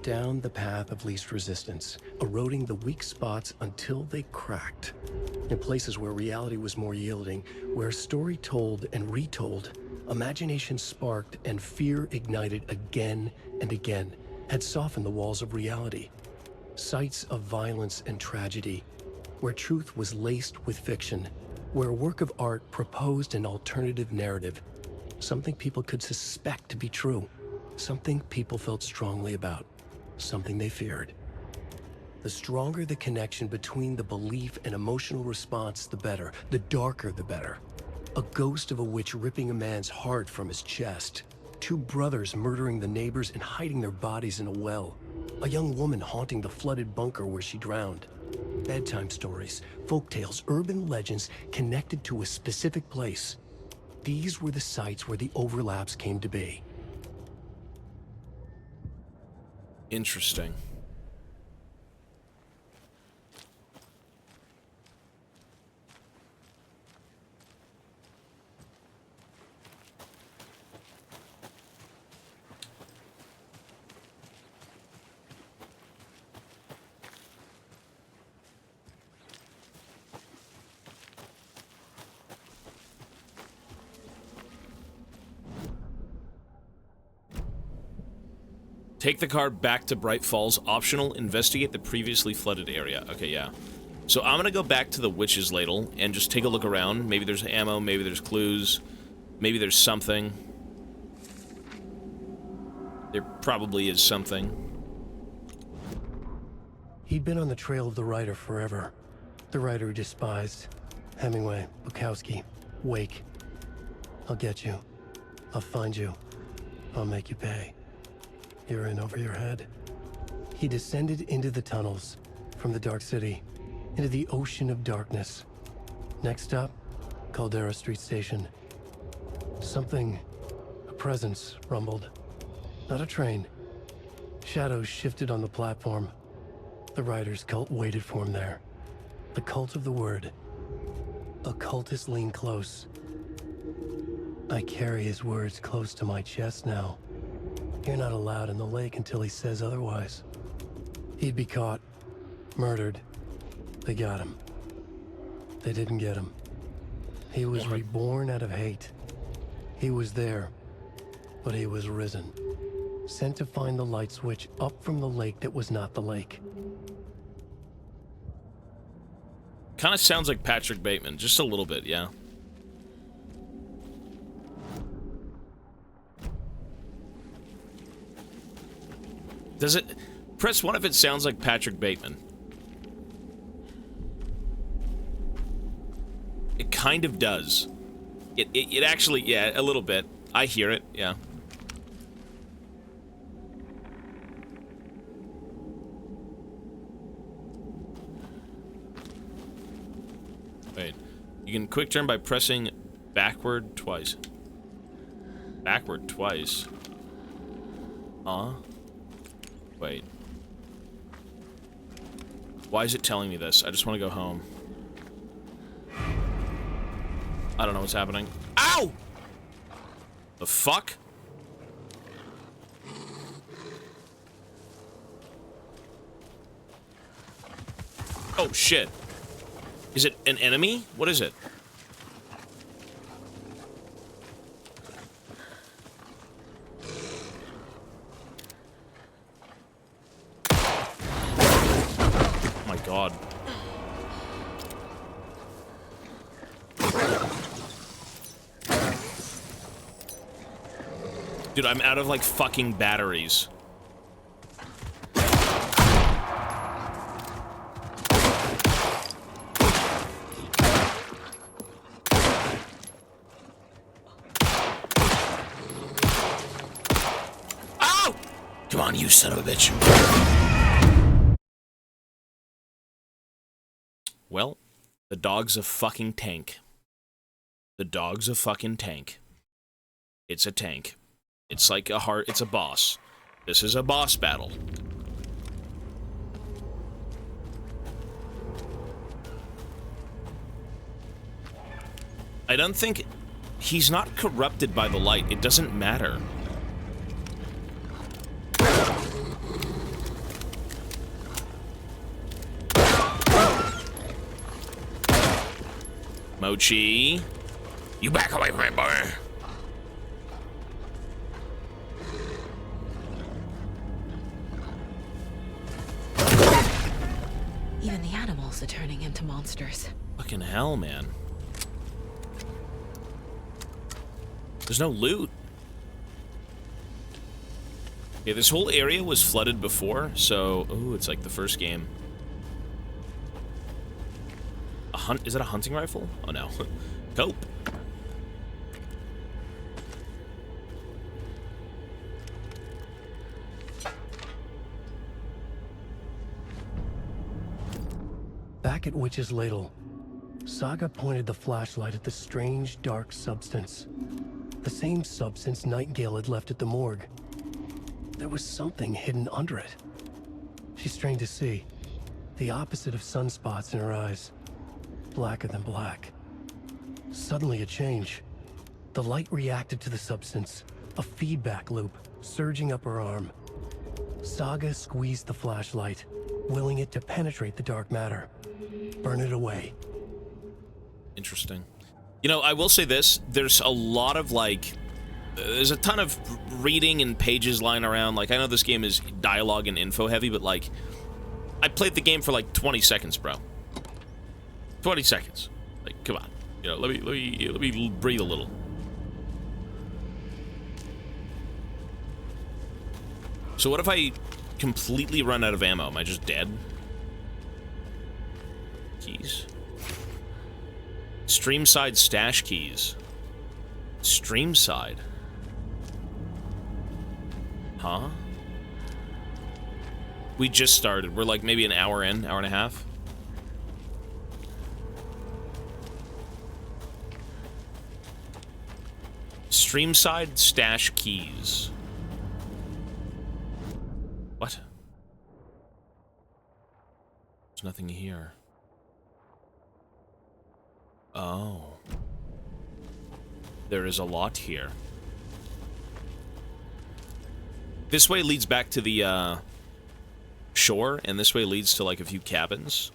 down the path of least resistance, eroding the weak spots until they cracked. In places where reality was more yielding, where story told and retold, imagination sparked and fear ignited again and again, had softened the walls of reality. Sites of violence and tragedy, where truth was laced with fiction, where a work of art proposed an alternative narrative, something people could suspect to be true, something people felt strongly about, something they feared. The stronger the connection between the belief and emotional response, the better. The darker, the better. A ghost of a witch ripping a man's heart from his chest. Two brothers murdering the neighbors and hiding their bodies in a well. A young woman haunting the flooded bunker where she drowned. Bedtime stories, folktales, urban legends connected to a specific place. These were the sites where the overlaps came to be. Interesting. Take the car back to Bright Falls. Optional, investigate the previously flooded area. Okay, yeah. So I'm gonna go back to the Witch's Ladle and just take a look around. Maybe there's ammo, maybe there's clues, maybe there's something. There probably is something. He'd been on the trail of the writer forever. The writer he despised. Hemingway, Bukowski, Wake. I'll get you. I'll find you. I'll make you pay. You're in over your head. He descended into the tunnels, from the Dark City, into the ocean of darkness. Next stop, Caldera Street Station. Something, a presence, rumbled. Not a train. Shadows shifted on the platform. The writer's cult waited for him there. The cult of the word. Occultists lean close. I carry his words close to my chest now. You're not allowed in the lake until he says otherwise. He'd be caught, murdered. They got him. They didn't get him. He was reborn out of hate. He was there, but he was risen. Sent to find the light switch up from the lake that was not the lake. Kind of sounds like Patrick Bateman, just a little bit, yeah. Does it... Press 1 if it sounds like Patrick Bateman. It kind of does. It actually, yeah, a little bit. I hear it, yeah. Wait. You can quick turn by pressing backward twice. Backward twice. Huh? Wait. Why is it telling me this? I just want to go home. I don't know what's happening. Ow! The fuck? Oh, shit. Is it an enemy? What is it? Oh my god. Dude, I'm out of, like, fucking batteries. you son of a bitch. Well, the dog's a fucking tank. The dog's a fucking tank. It's a tank. It's like it's a boss. This is a boss battle. I don't think... He's not corrupted by the light. It doesn't matter. Mochi. You back away from me, boy. Even the animals are turning into monsters. Fucking hell, man. There's no loot. Yeah, this whole area was flooded before, so... Ooh, it's like the first game. Is that a hunting rifle? Oh, no. Cope. Back at Witch's Ladle, Saga pointed the flashlight at the strange, dark substance. The same substance Nightingale had left at the morgue. There was something hidden under it. She strained to see. The opposite of sunspots in her eyes. Blacker than black. Suddenly a change. The light reacted to the substance. A feedback loop, surging up her arm. Saga squeezed the flashlight, willing it to penetrate the dark matter. Burn it away. Interesting. You know, I will say this. There's a lot of, like... There's a ton of reading and pages lying around. Like, I know this game is dialogue and info heavy, but, like... I played the game for, like, 20 seconds, bro. 20 seconds. Like, come on. You know, let me breathe a little. So what if I completely run out of ammo? Am I just dead? Keys. Streamside stash keys. Streamside. Huh? We just started. We're like maybe an hour in, hour and a half. Streamside stash keys. What? There's nothing here. Oh. There is a lot here. This way leads back to the, shore, and this way leads to, like, a few cabins.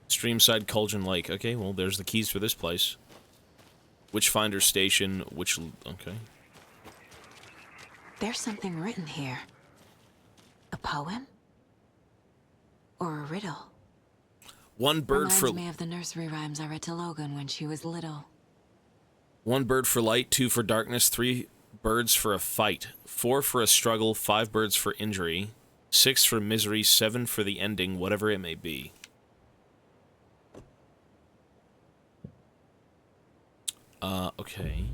Streamside Cauldron Lake. Okay, well, there's the keys for this place. Witchfinder Station, okay. There's something written here. A poem? Or a riddle? One bird Reminds for... me of the nursery rhymes I read to Logan when she was little. 1 bird for light, 2 for darkness, 3 birds for a fight, 4 for a struggle, 5 birds for injury, 6 for misery, 7 for the ending, whatever it may be. Okay.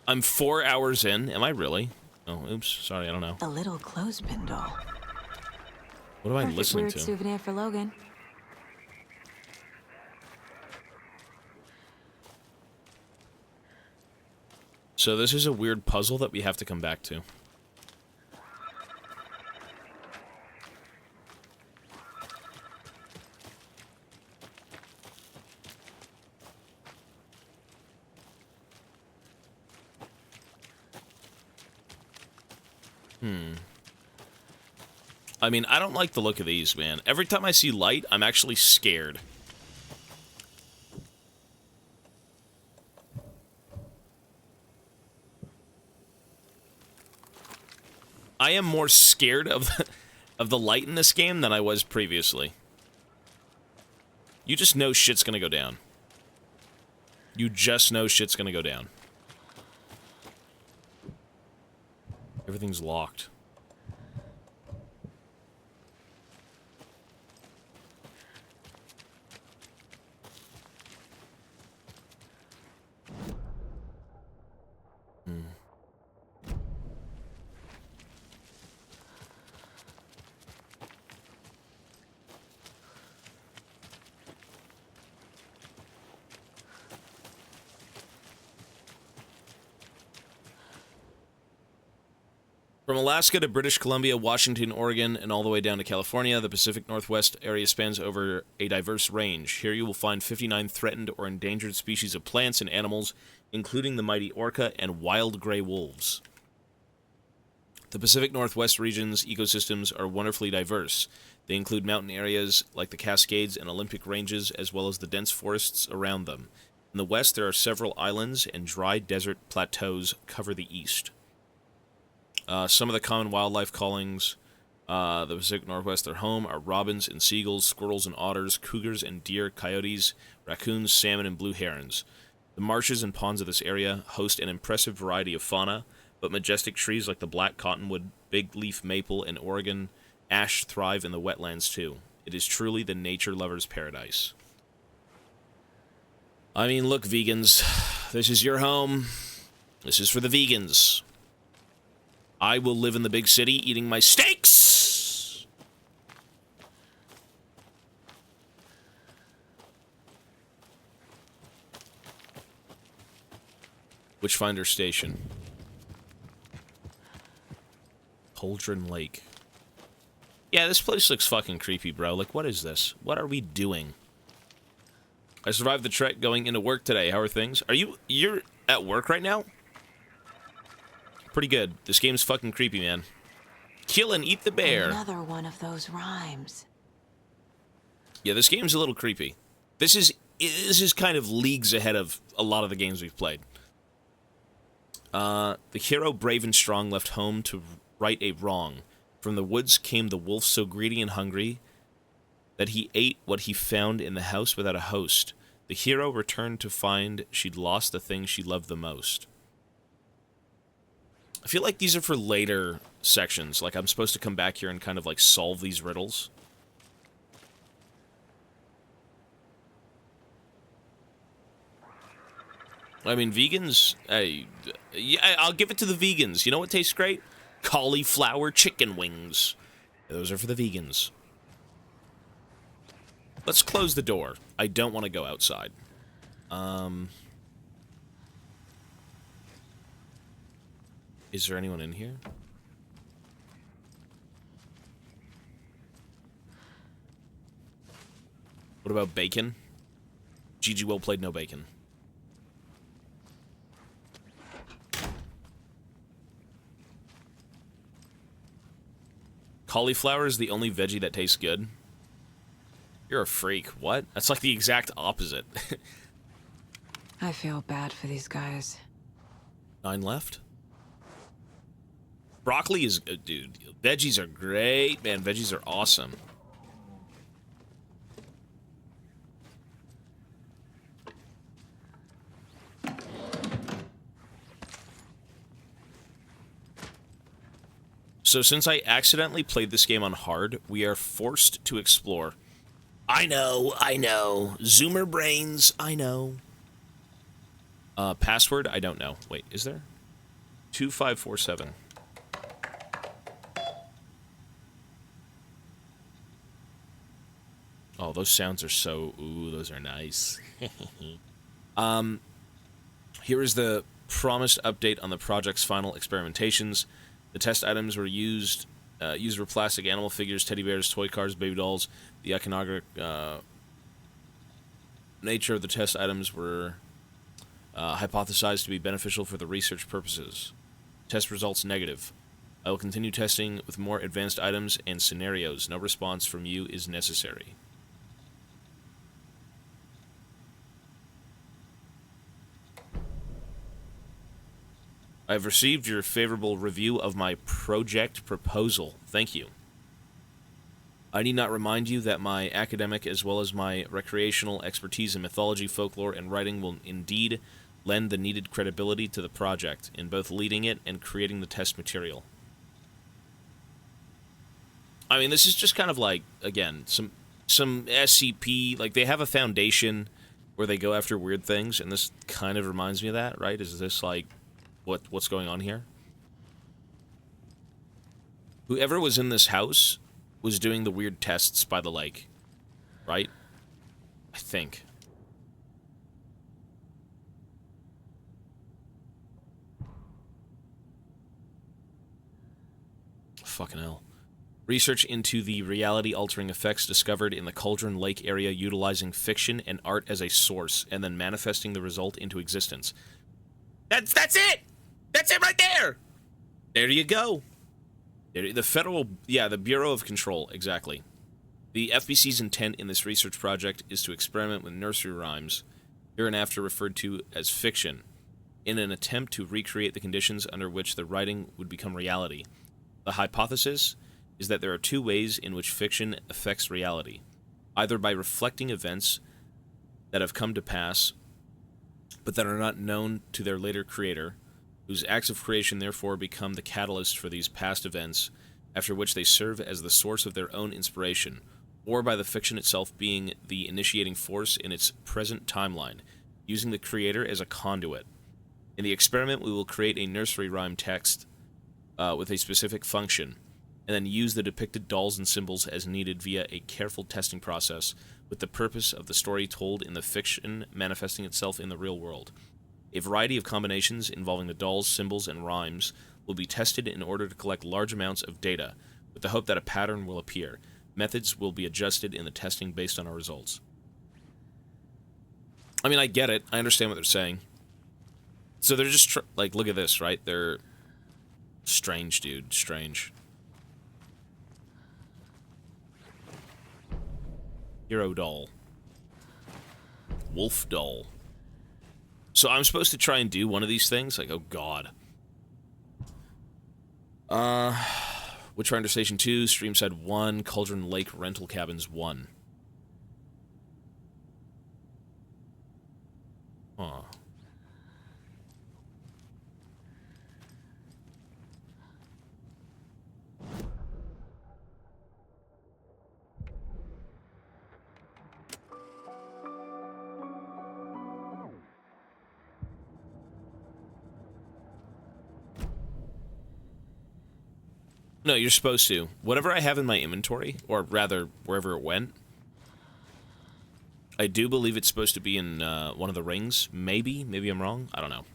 I'm 4 hours in. Am I really? Oh, oops. Sorry, I don't know. A little clothespin doll. What am I Perfect listening weird to? souvenir for Logan. So this is a weird puzzle that we have to come back to. I mean, I don't like the look of these, man. Every time I see light, I'm actually scared. I am more scared of the light in this game than I was previously. You just know shit's gonna go down. You just know shit's gonna go down. Everything's locked. From Alaska to British Columbia, Washington, Oregon, and all the way down to California, the Pacific Northwest area spans over a diverse range. Here you will find 59 threatened or endangered species of plants and animals, including the mighty orca and wild gray wolves. The Pacific Northwest region's ecosystems are wonderfully diverse. They include mountain areas like the Cascades and Olympic Ranges, as well as the dense forests around them. In the west, there are several islands, and dry desert plateaus cover the east. Some of the common wildlife callings the Pacific Northwest their home are robins and seagulls, squirrels and otters, cougars and deer, coyotes, raccoons, salmon, and blue herons. The marshes and ponds of this area host an impressive variety of fauna, but majestic trees like the black cottonwood, big leaf maple, and Oregon ash thrive in the wetlands too. It is truly the nature lover's paradise. I mean, look, vegans, this is your home. This is for the vegans. I will live in the big city eating my steaks! Witchfinder Station. Cauldron Lake. Yeah, this place looks fucking creepy, bro. Like, what is this? What are we doing? I survived the trek going into work today. How are things? You're at work right now? Pretty good. This game's fucking creepy, man. Kill and eat the bear. Another one of those rhymes. Yeah, this game's a little creepy. This is kind of leagues ahead of a lot of the games we've played. The hero, brave and strong, left home to right a wrong. From the woods came the wolf so greedy and hungry that he ate what he found in the house without a host. The hero returned to find she'd lost the thing she loved the most. I feel like these are for later sections. Like, I'm supposed to come back here and kind of, like, solve these riddles. I mean, vegans, hey, yeah, I'll give it to the vegans. You know what tastes great? Cauliflower chicken wings. Those are for the vegans. Let's close the door. I don't want to go outside. Is there anyone in here? What about bacon? GG, well played, no bacon. Cauliflower is the only veggie that tastes good. You're a freak. What? That's like the exact opposite. I feel bad for these guys. 9 left? Broccoli is good, dude. Veggies are great, man. Veggies are awesome. So since I accidentally played this game on hard, we are forced to explore. I know. Zoomer brains, I know. Password, I don't know. Wait, is there? 2547. Oh, those sounds are so... Ooh, those are nice. Here is the promised update on the project's final experimentations. The test items were used were plastic animal figures, teddy bears, toy cars, baby dolls. The iconographic nature of the test items were hypothesized to be beneficial for the research purposes. Test results negative. I will continue testing with more advanced items and scenarios. No response from you is necessary. I've received your favorable review of my project proposal. Thank you. I need not remind you that my academic as well as my recreational expertise in mythology, folklore, and writing will indeed lend the needed credibility to the project in both leading it and creating the test material. I mean, this is just kind of like, again, some SCP, like they have a foundation where they go after weird things, and this kind of reminds me of that, right? Is this like what's going on here? Whoever was in this house was doing the weird tests by the lake, right? I think. fucking hell. Research into the reality-altering effects discovered in the Cauldron Lake area utilizing fiction and art as a source, and then manifesting the result into existence. That's it! That's it right there! There you go. The the Bureau of Control, exactly. The FBC's intent in this research project is to experiment with nursery rhymes, hereinafter referred to as fiction, in an attempt to recreate the conditions under which the writing would become reality. The hypothesis is that there are two ways in which fiction affects reality, either by reflecting events that have come to pass, but that are not known to their later creator, whose acts of creation therefore become the catalyst for these past events, after which they serve as the source of their own inspiration, or by the fiction itself being the initiating force in its present timeline, using the creator as a conduit. In the experiment, we will create a nursery rhyme text with a specific function, and then use the depicted dolls and symbols as needed via a careful testing process, with the purpose of the story told in the fiction manifesting itself in the real world. A variety of combinations involving the dolls, symbols, and rhymes will be tested in order to collect large amounts of data, with the hope that a pattern will appear. Methods will be adjusted in the testing based on our results. I mean, I get it. I understand what they're saying. So they're just, like, look at this, right? They're strange, dude. Strange. Hero doll. Wolf doll. So I'm supposed to try and do one of these things? Like, oh god. Witchfinder Station 2, Streamside 1, Cauldron Lake Rental Cabins 1. Huh. No, you're supposed to. Whatever I have in my inventory, or rather, wherever it went, I do believe it's supposed to be in one of the rings. Maybe. Maybe I'm wrong. I don't know.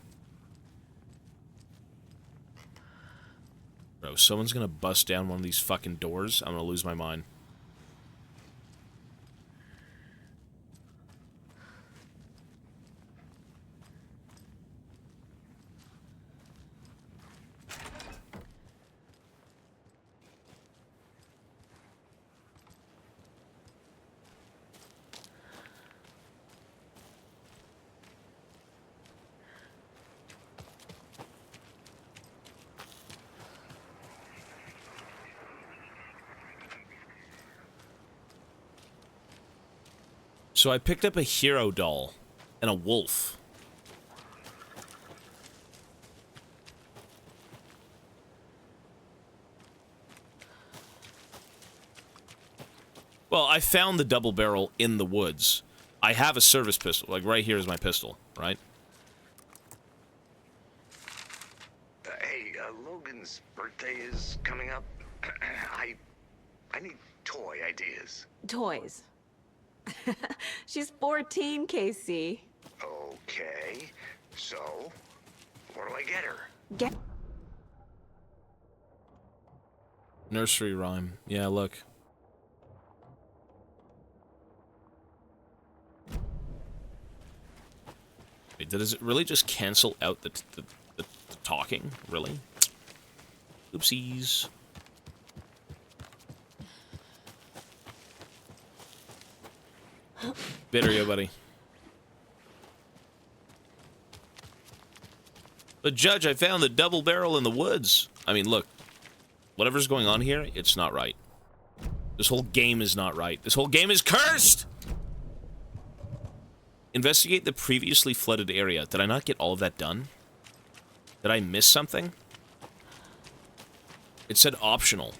Bro, someone's gonna bust down one of these fucking doors. I'm gonna lose my mind. So I picked up a hero doll and a wolf. Well, I found the double barrel in the woods. I have a service pistol. Like, right here is my pistol, right? Hey, Logan's birthday is coming up. I need toy ideas. Toys. She's 14, KC. Okay, so what do I get her? Get Nursery rhyme. Yeah, look. Wait, does it really just cancel out the talking? Really? Oopsies. Bitter, buddy. But Judge, I found the double barrel in the woods. I mean, look. Whatever's going on here, it's not right. This whole game is not right. This whole game is cursed! Investigate the previously flooded area. Did I not get all of that done? Did I miss something? It said optional.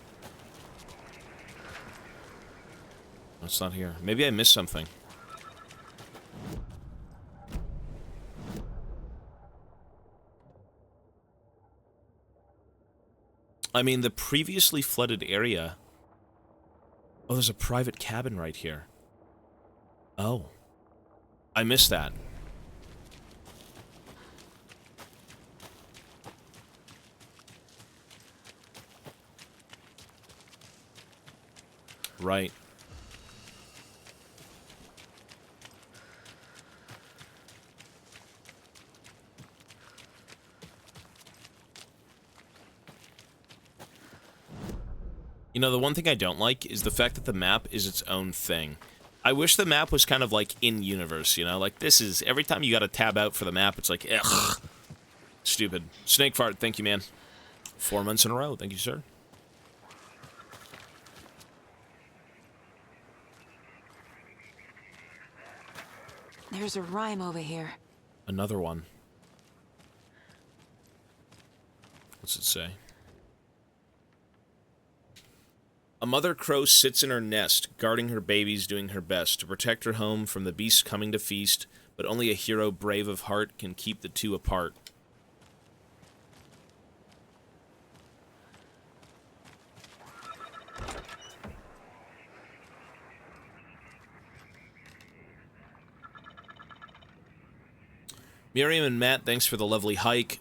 It's not here. Maybe I missed something. I mean, the previously flooded area... Oh, there's a private cabin right here. Oh. I missed that. Right. You know, the one thing I don't like is the fact that the map is its own thing. I wish the map was kind of like in-universe, you know? Like, this is... Every time you gotta tab out for the map, it's like, ugh. Stupid. Snake fart, thank you, man. 4 months in a row, thank you, sir. There's a rhyme over here. Another one. What's it say? A mother crow sits in her nest, guarding her babies, doing her best to protect her home from the beasts coming to feast, but only a hero brave of heart can keep the two apart. Miriam and Matt, thanks for the lovely hike.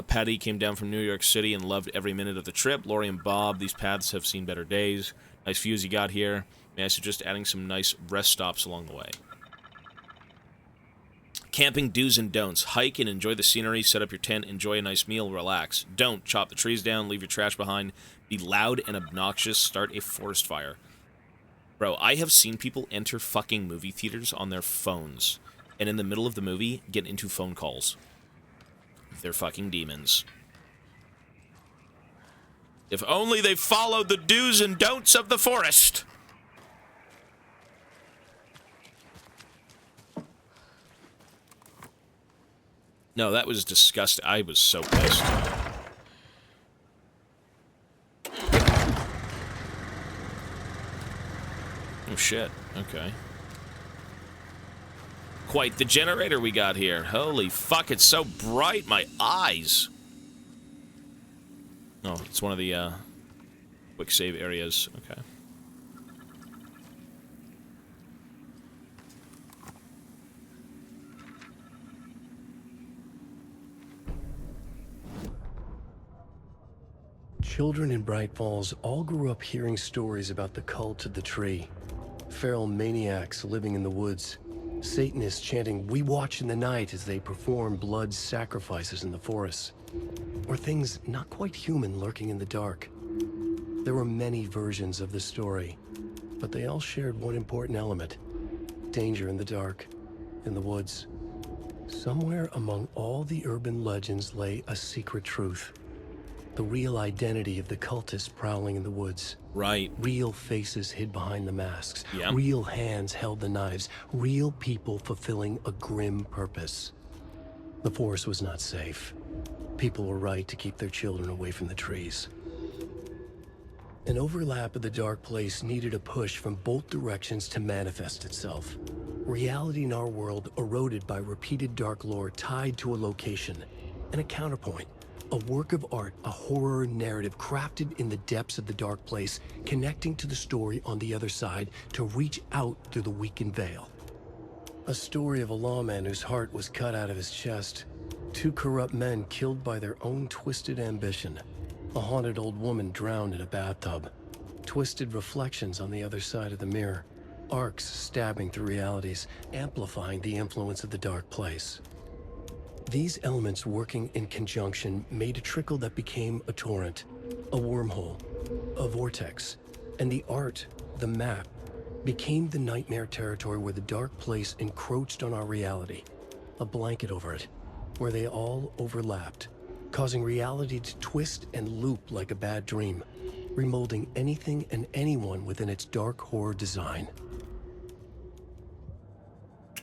Patty came down from New York City and loved every minute of the trip. Lori and Bob, these paths have seen better days. Nice views you got here. May I suggest adding some nice rest stops along the way. Camping do's and don'ts. Hike and enjoy the scenery. Set up your tent. Enjoy a nice meal. Relax. Don't chop the trees down. Leave your trash behind. Be loud and obnoxious. Start a forest fire. Bro, I have seen people enter fucking movie theaters on their phones and in the middle of the movie get into phone calls. They're fucking demons. If only they followed the do's and don'ts of the forest. No, that was disgusting. I was so pissed. Oh, shit. Okay. Quite the generator we got here. Holy fuck, it's so bright. My eyes. Oh, it's one of the, quick save areas. Okay. Children in Bright Falls all grew up hearing stories about the cult of the tree. Feral maniacs living in the woods. Satanists chanting, "We watch in the night," as they perform blood sacrifices in the forests. Or things not quite human lurking in the dark. There were many versions of the story, but they all shared one important element. Danger in the dark, in the woods. Somewhere among all the urban legends lay a secret truth. The real identity of the cultists prowling in the woods. Right. Real faces hid behind the masks. Yeah. Real hands held the knives. Real people fulfilling a grim purpose. The forest was not safe. People were right to keep their children away from the trees. An overlap of the dark place needed a push from both directions to manifest itself. Reality in our world eroded by repeated dark lore tied to a location, and a counterpoint. A work of art, a horror narrative crafted in the depths of the dark place, connecting to the story on the other side to reach out through the weakened veil. A story of a lawman whose heart was cut out of his chest. Two corrupt men killed by their own twisted ambition. A haunted old woman drowned in a bathtub. Twisted reflections on the other side of the mirror. Arcs stabbing through realities, amplifying the influence of the dark place. These elements working in conjunction made a trickle that became a torrent, a wormhole, a vortex, and the art, the map, became the nightmare territory where the dark place encroached on our reality, a blanket over it, where they all overlapped, causing reality to twist and loop like a bad dream, remolding anything and anyone within its dark horror design.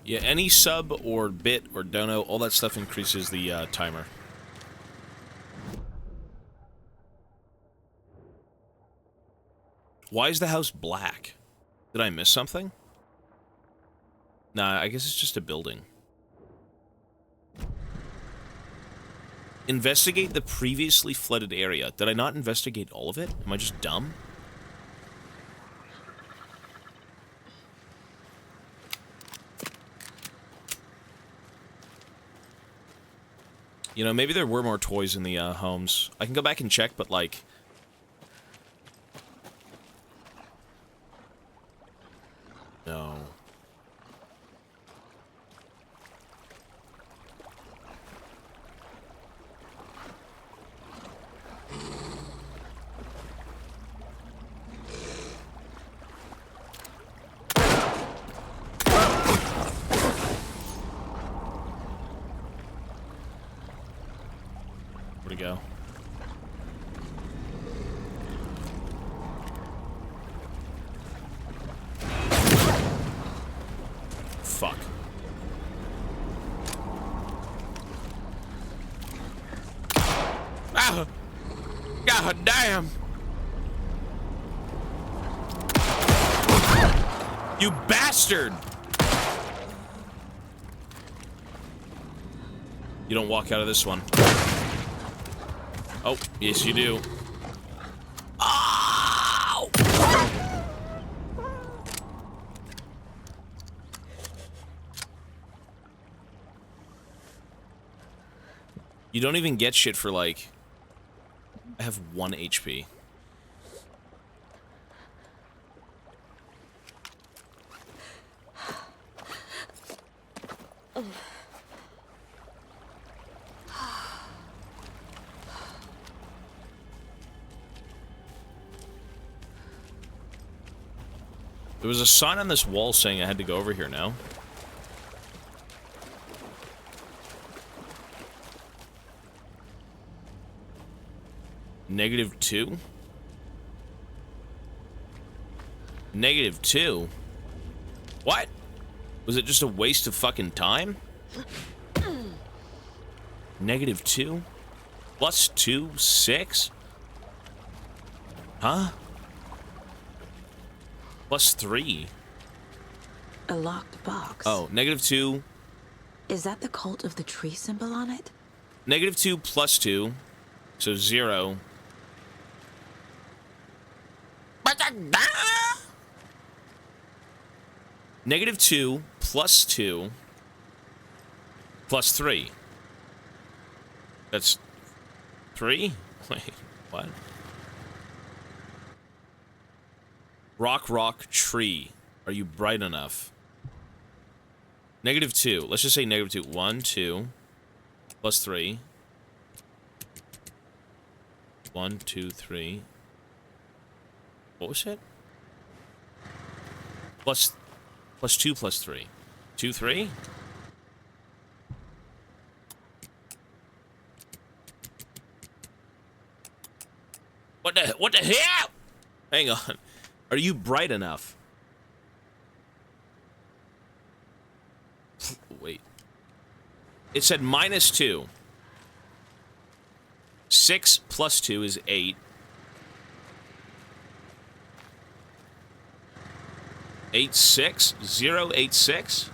Yeah, any sub or bit or dono, all that stuff increases the timer. Why is the house black? Did I miss something? Nah, I guess it's just a building. Investigate the previously flooded area. Did I not investigate all of it? Am I just dumb? You know, maybe there were more toys in the homes. I can go back and check, but like... fuck. Ah! God damn! You bastard! You don't walk out of this one. Oh, yes you do. Ow! You don't even get shit for, like... I have 1 HP. There was a sign on this wall saying I had to go over here now. -2? -2? What? Was it just a waste of fucking time? -2? +2? 6? Huh? +3? A locked box. Oh, -2. Is that the cult of the tree symbol on it? -2 +2. So 0. -2 +2 +3. That's 3? Wait, what? Rock, tree. Are you bright enough? -2. Let's just say -2. 1, 2, +3. 1, 2, 3. What was it? +2 +3. 2, 3? What the hell? Hang on. Are you bright enough? Wait. It said -2. 6 + 2 is 8. 8, 6? 0, 8, 6?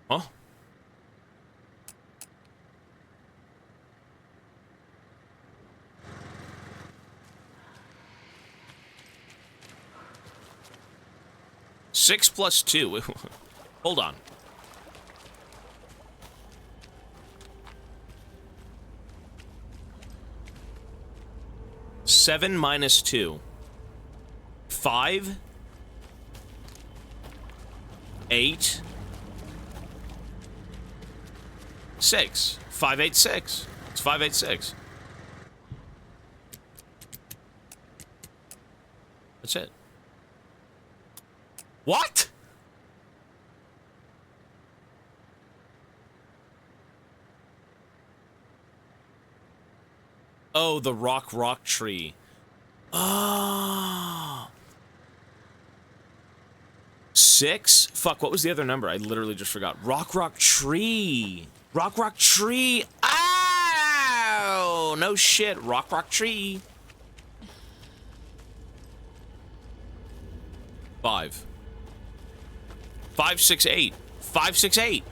Huh? Six plus 2. Hold on. Seven minus 2. 5. 8. 6. 5, 8, 6. It's 5, 8, 6. That's it. What? Oh, the rock tree. Oh. 6? Fuck, what was the other number? I literally just forgot. Rock tree. Rock tree. Ow! No shit. Rock tree. 5. 5, 6, 8. 5, 6, 8.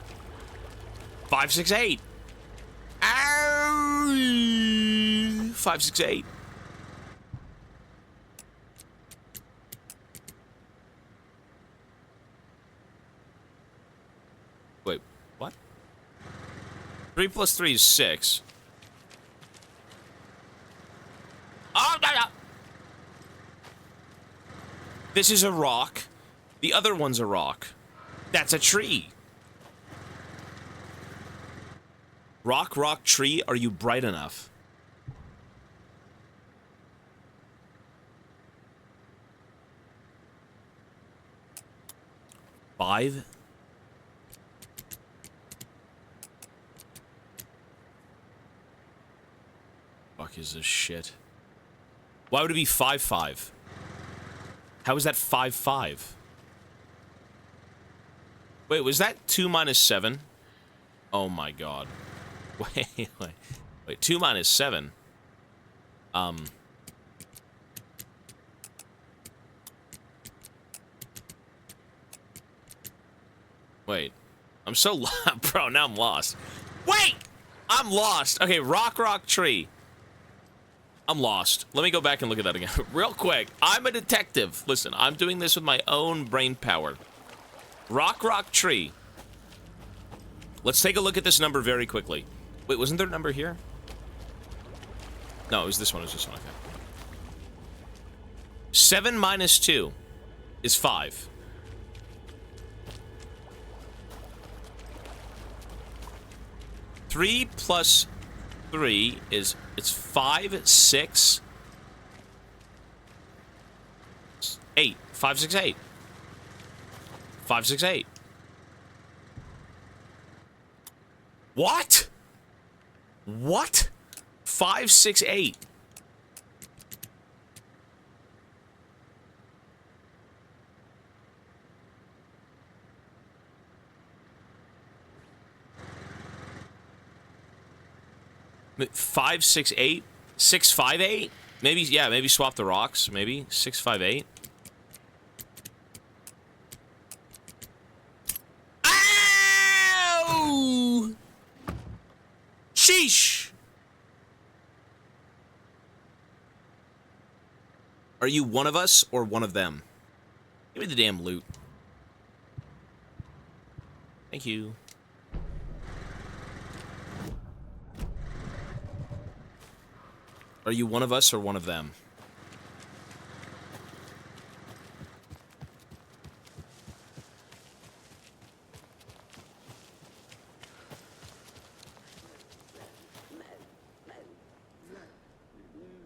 5, 6, 8. Ow! 5, 6, 8. Wait, what? 3 plus 3 is 6. Oh, no, no. This is a rock. The other one's a rock. That's a tree. Rock, tree, are you bright enough? Five? Fuck is this shit? Why would it be 5-5? How is that 5-5? Wait, was that 2 minus 7? Oh my god. Wait, 2 minus 7. Wait. I'm so bro, now I'm lost. Wait! I'm lost. Okay, rock, tree. I'm lost. Let me go back and look at that again. Real quick. I'm a detective. Listen, I'm doing this with my own brain power. Rock, tree. Let's take a look at this number very quickly. Wait, wasn't there a number here? No, it was this one. It was this one. Okay. 7 minus 2 is 5. Three plus 3 is, it's 5, 6, 8. 5, 6, 8. 5, 6, 8. What? What? 5, 6, 8. Five, 6, 8, 6, 5, 8. Maybe, yeah, maybe swap the rocks. Maybe 6, 5, 8. Ow! Sheesh! Are you one of us or one of them? Give me the damn loot. Thank you. Are you one of us or one of them?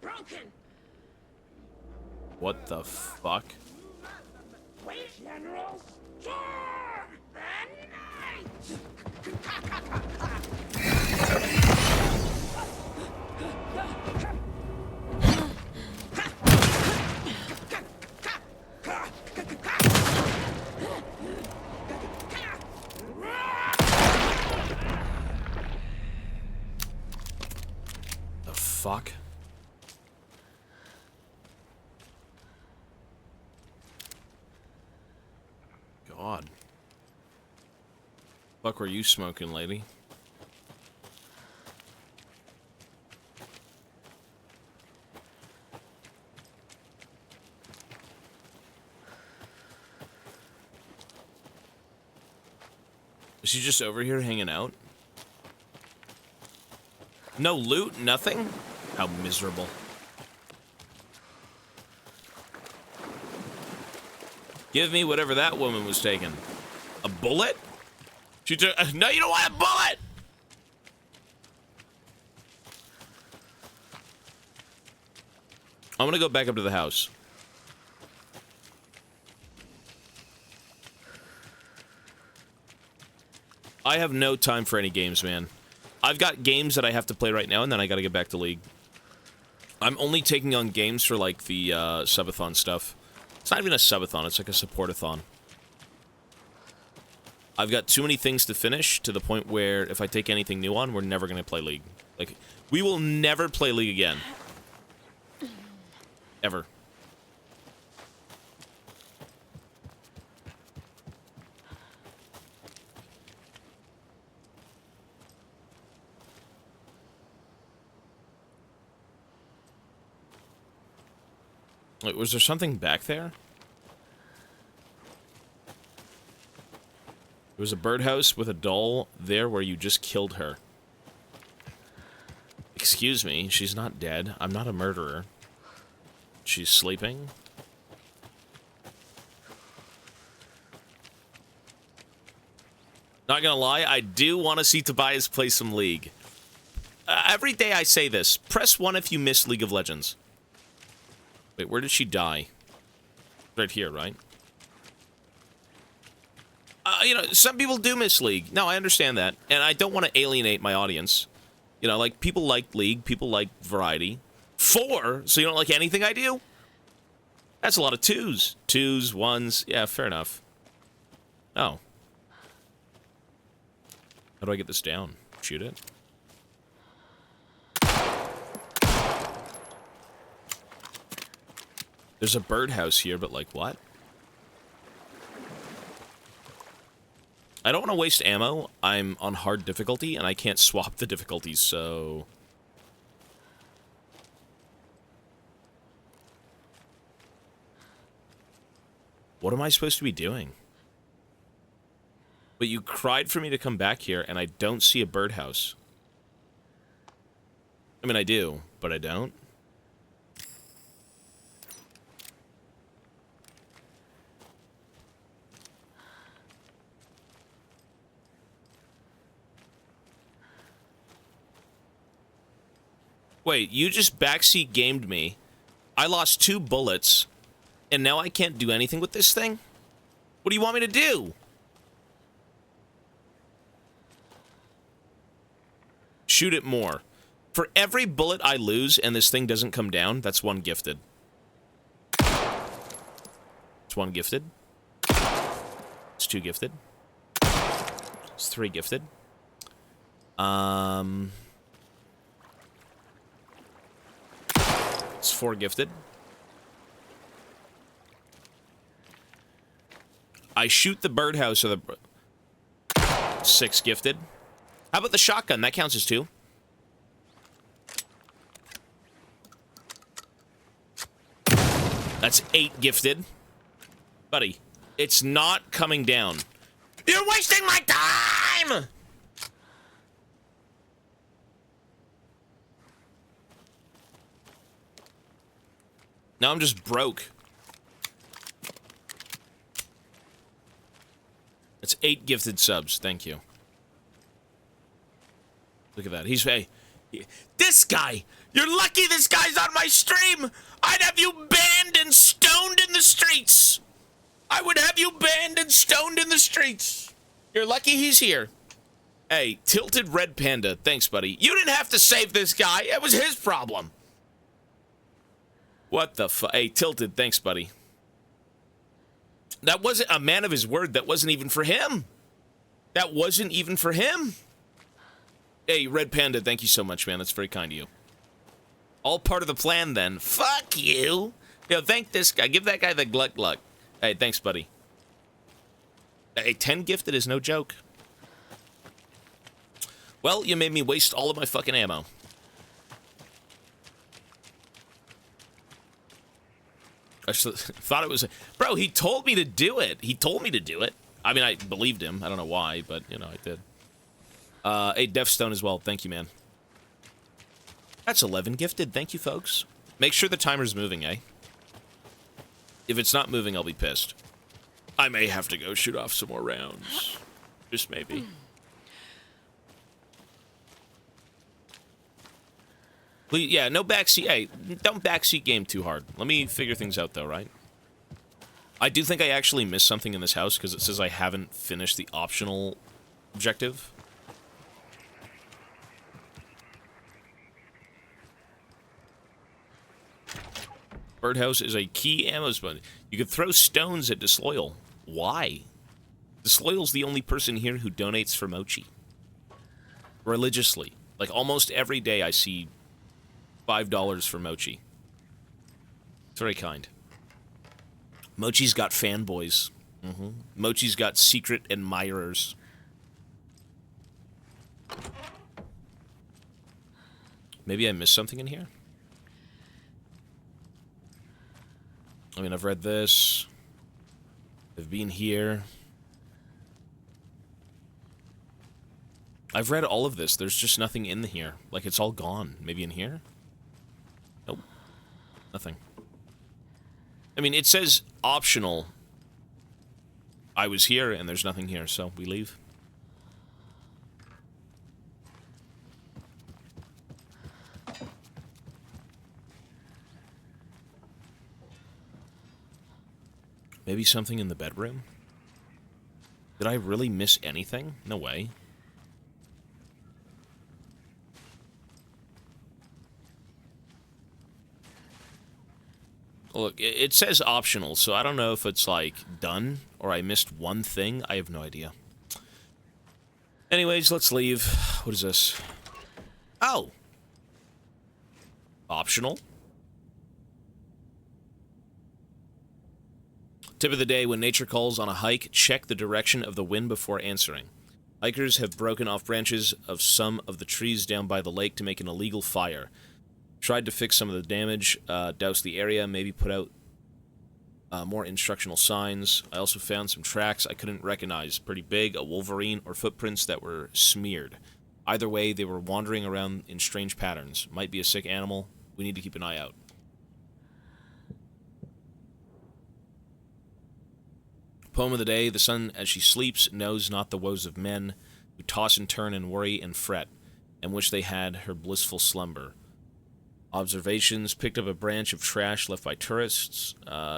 Broken. What the fuck? Wait, General. The fuck? God. Fuck were you smoking, lady? Is she just over here hanging out? No loot? Nothing? How miserable. Give me whatever that woman was taking. A bullet? She took. No, you don't want a bullet! I'm gonna go back up to the house. I have no time for any games, man. I've got games that I have to play right now, and then I gotta get back to League. I'm only taking on games for, like, the, subathon stuff. It's not even a subathon, it's like a supportathon. I've got too many things to finish, to the point where if I take anything new on, we're never gonna play League. Like, we will never play League again. Ever. Wait, was there something back there? There was a birdhouse with a doll there where you just killed her. Excuse me, she's not dead. I'm not a murderer. She's sleeping. Not gonna lie, I do want to see Tobias play some League. Every day I say this. Press 1 if you miss League of Legends. Wait, where did she die? Right here, right? You know, some people do miss League. No, I understand that. And I don't want to alienate my audience. You know, like, people like League, people like variety. 4? So you don't like anything I do? That's a lot of 2s. 2s, 1s. Yeah, fair enough. Oh. How do I get this down? Shoot it? There's a birdhouse here, but like what? I don't want to waste ammo. I'm on hard difficulty, and I can't swap the difficulties, so... What am I supposed to be doing? But you cried for me to come back here, and I don't see a birdhouse. I mean, I do, but I don't. Wait, you just backseat gamed me. I lost 2 bullets, and now I can't do anything with this thing? What do you want me to do? Shoot it more. For every bullet I lose and this thing doesn't come down, that's 1 gifted. It's 1 gifted. It's 2 gifted. It's 3 gifted. It's 4 gifted. I shoot the birdhouse or the... 6 gifted. How about the shotgun? That counts as 2. That's 8 gifted. Buddy, it's not coming down. You're wasting my time! Now I'm just broke. That's 8 gifted subs. Thank you. Look at that. He's... Hey, this guy! You're lucky this guy's on my stream! I'd have you banned and stoned in the streets! I would have you banned and stoned in the streets! You're lucky he's here. Hey, Tilted Red Panda. Thanks, buddy. You didn't have to save this guy. It was his problem. What the fu- Hey, Tilted. Thanks, buddy. That wasn't a man of his word. That wasn't even for him. That wasn't even for him. Hey, Red Panda, thank you so much, man. That's very kind of you. All part of the plan, then. Fuck you. Yo, thank this guy. Give that guy the gluck gluck. Hey, thanks, buddy. Hey, 10 gifted is no joke. Well, you made me waste all of my fucking ammo. I thought it was... Bro, he told me to do it. He told me to do it. I mean, I believed him. I don't know why, but, you know, I did. Hey, Deathstone as well. Thank you, man. That's 11 gifted. Thank you, folks. Make sure the timer's moving, eh? If it's not moving, I'll be pissed. I may have to go shoot off some more rounds. Just maybe. Please, yeah, no backseat. Hey, don't backseat game too hard. Let me figure things out, though, right? I do think I actually missed something in this house because it says I haven't finished the optional objective. Birdhouse is a key ammo spot. You could throw stones at Disloyal. Why? Disloyal's the only person here who donates for Mochi. Religiously. Like, almost every day I see $5 for Mochi. It's very kind. Mochi's got fanboys. Mochi's got secret admirers. Maybe I missed something in here? I mean, I've read this. I've been here. I've read all of this. There's just nothing in here. Like, it's all gone. Maybe in here? Nope. Nothing. I mean, it says optional. I was here, and there's nothing here, so we leave. Maybe something in the bedroom? Did I really miss anything? No way. Look, it says optional, so I don't know if it's, like, done, or I missed one thing. I have no idea. Anyways, let's leave. What is this? Oh! Optional? Tip of the day, when nature calls on a hike, check the direction of the wind before answering. Hikers have broken off branches of some of the trees down by the lake to make an illegal fire. Tried to fix some of the damage, douse the area, maybe put out more instructional signs. I also found some tracks I couldn't recognize. Pretty big, a wolverine, or footprints that were smeared. Either way, they were wandering around in strange patterns. Might be a sick animal. We need to keep an eye out. Poem of the day, the sun as she sleeps knows not the woes of men who toss and turn and worry and fret, and wish they had her blissful slumber. Observations, picked up a branch of trash left by tourists.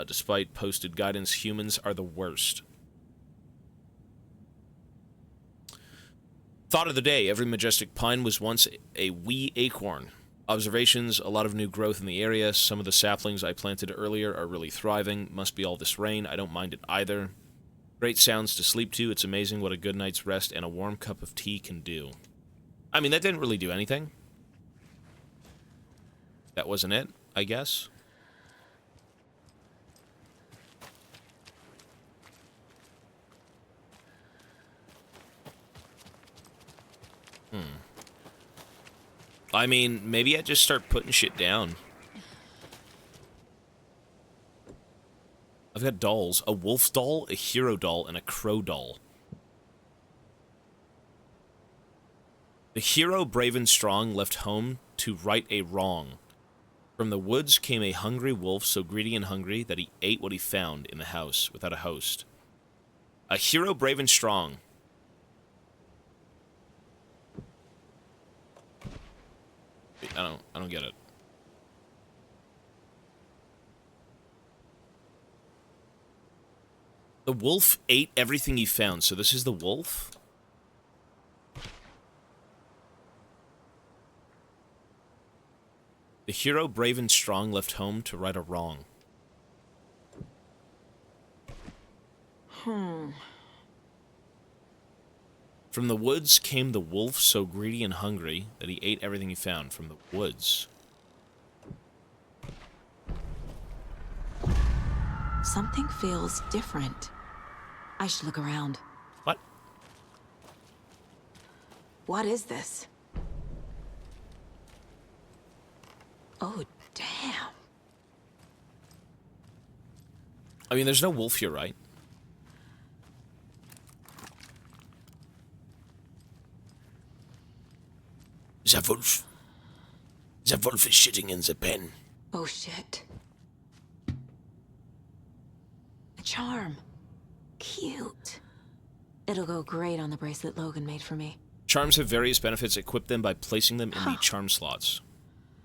Despite posted guidance, humans are the worst. Thought of the day, every majestic pine was once a wee acorn. Observations, a lot of new growth in the area. Some of the saplings I planted earlier are really thriving. Must be all this rain. I don't mind it either. Great sounds to sleep to. It's amazing what a good night's rest and a warm cup of tea can do. I mean, that didn't really do anything. That wasn't it, I guess. I mean, maybe I just start putting shit down. I've got dolls. A wolf doll, a hero doll, and a crow doll. The hero, brave and strong, left home to right a wrong. From the woods came a hungry wolf, so greedy and hungry that he ate what he found in the house without a host. A hero, brave and strong. I don't get it. The wolf ate everything he found, so this is the wolf? The hero, brave and strong, left home to right a wrong. From the woods came the wolf, so greedy and hungry that he ate everything he found. From the woods. Something feels different. I should look around. What? What is this? Oh, damn. I mean, there's no wolf here, right? The wolf. The wolf is shitting in the pen. Oh, shit. A charm. Cute. It'll go great on the bracelet Logan made for me. Charms have various benefits. Equip them by placing them in the charm slots.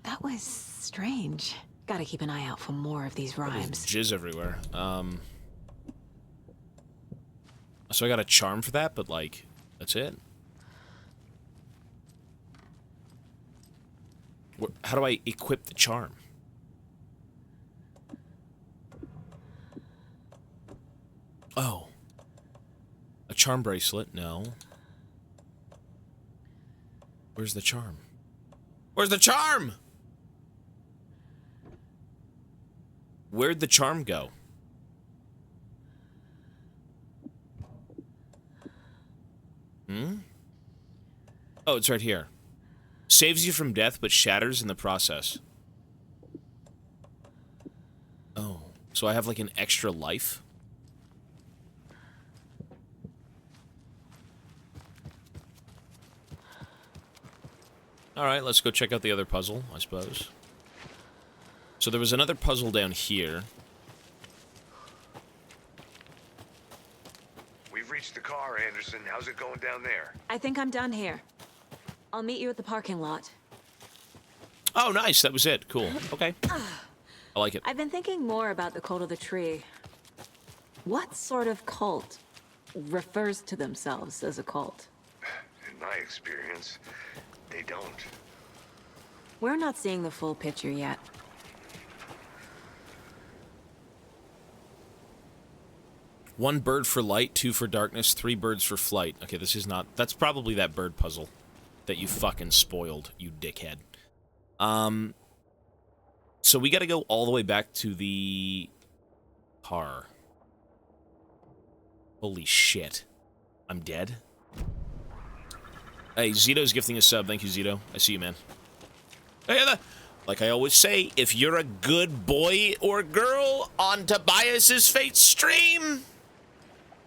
That was strange. Gotta keep an eye out for more of these rhymes. Jizz everywhere. So I got a charm for that, but like, that's it. How do I equip the charm? Oh. A charm bracelet? No. Where's the charm? Where's the charm? Where'd the charm go? Oh, it's right here. Saves you from death, but shatters in the process. Oh, so I have like an extra life? Alright, let's go check out the other puzzle, I suppose. So there was another puzzle down here. We've reached the car, Anderson. How's it going down there? I think I'm done here. I'll meet you at the parking lot. Oh, nice. That was it. Cool. Okay. I like it. I've been thinking more about the cult of the tree. What sort of cult refers to themselves as a cult? In my experience, they don't. We're not seeing the full picture yet. 1 bird for light, 2 for darkness, 3 birds for flight. Okay, this is not... That's probably that bird puzzle that you fucking spoiled, you dickhead. So we gotta go all the way back to the car. Holy shit. I'm dead? Hey, Zito's gifting a sub. Thank you, Zito. I see you, man. Hey, like I always say, if you're a good boy or girl on Tobias's Fate stream,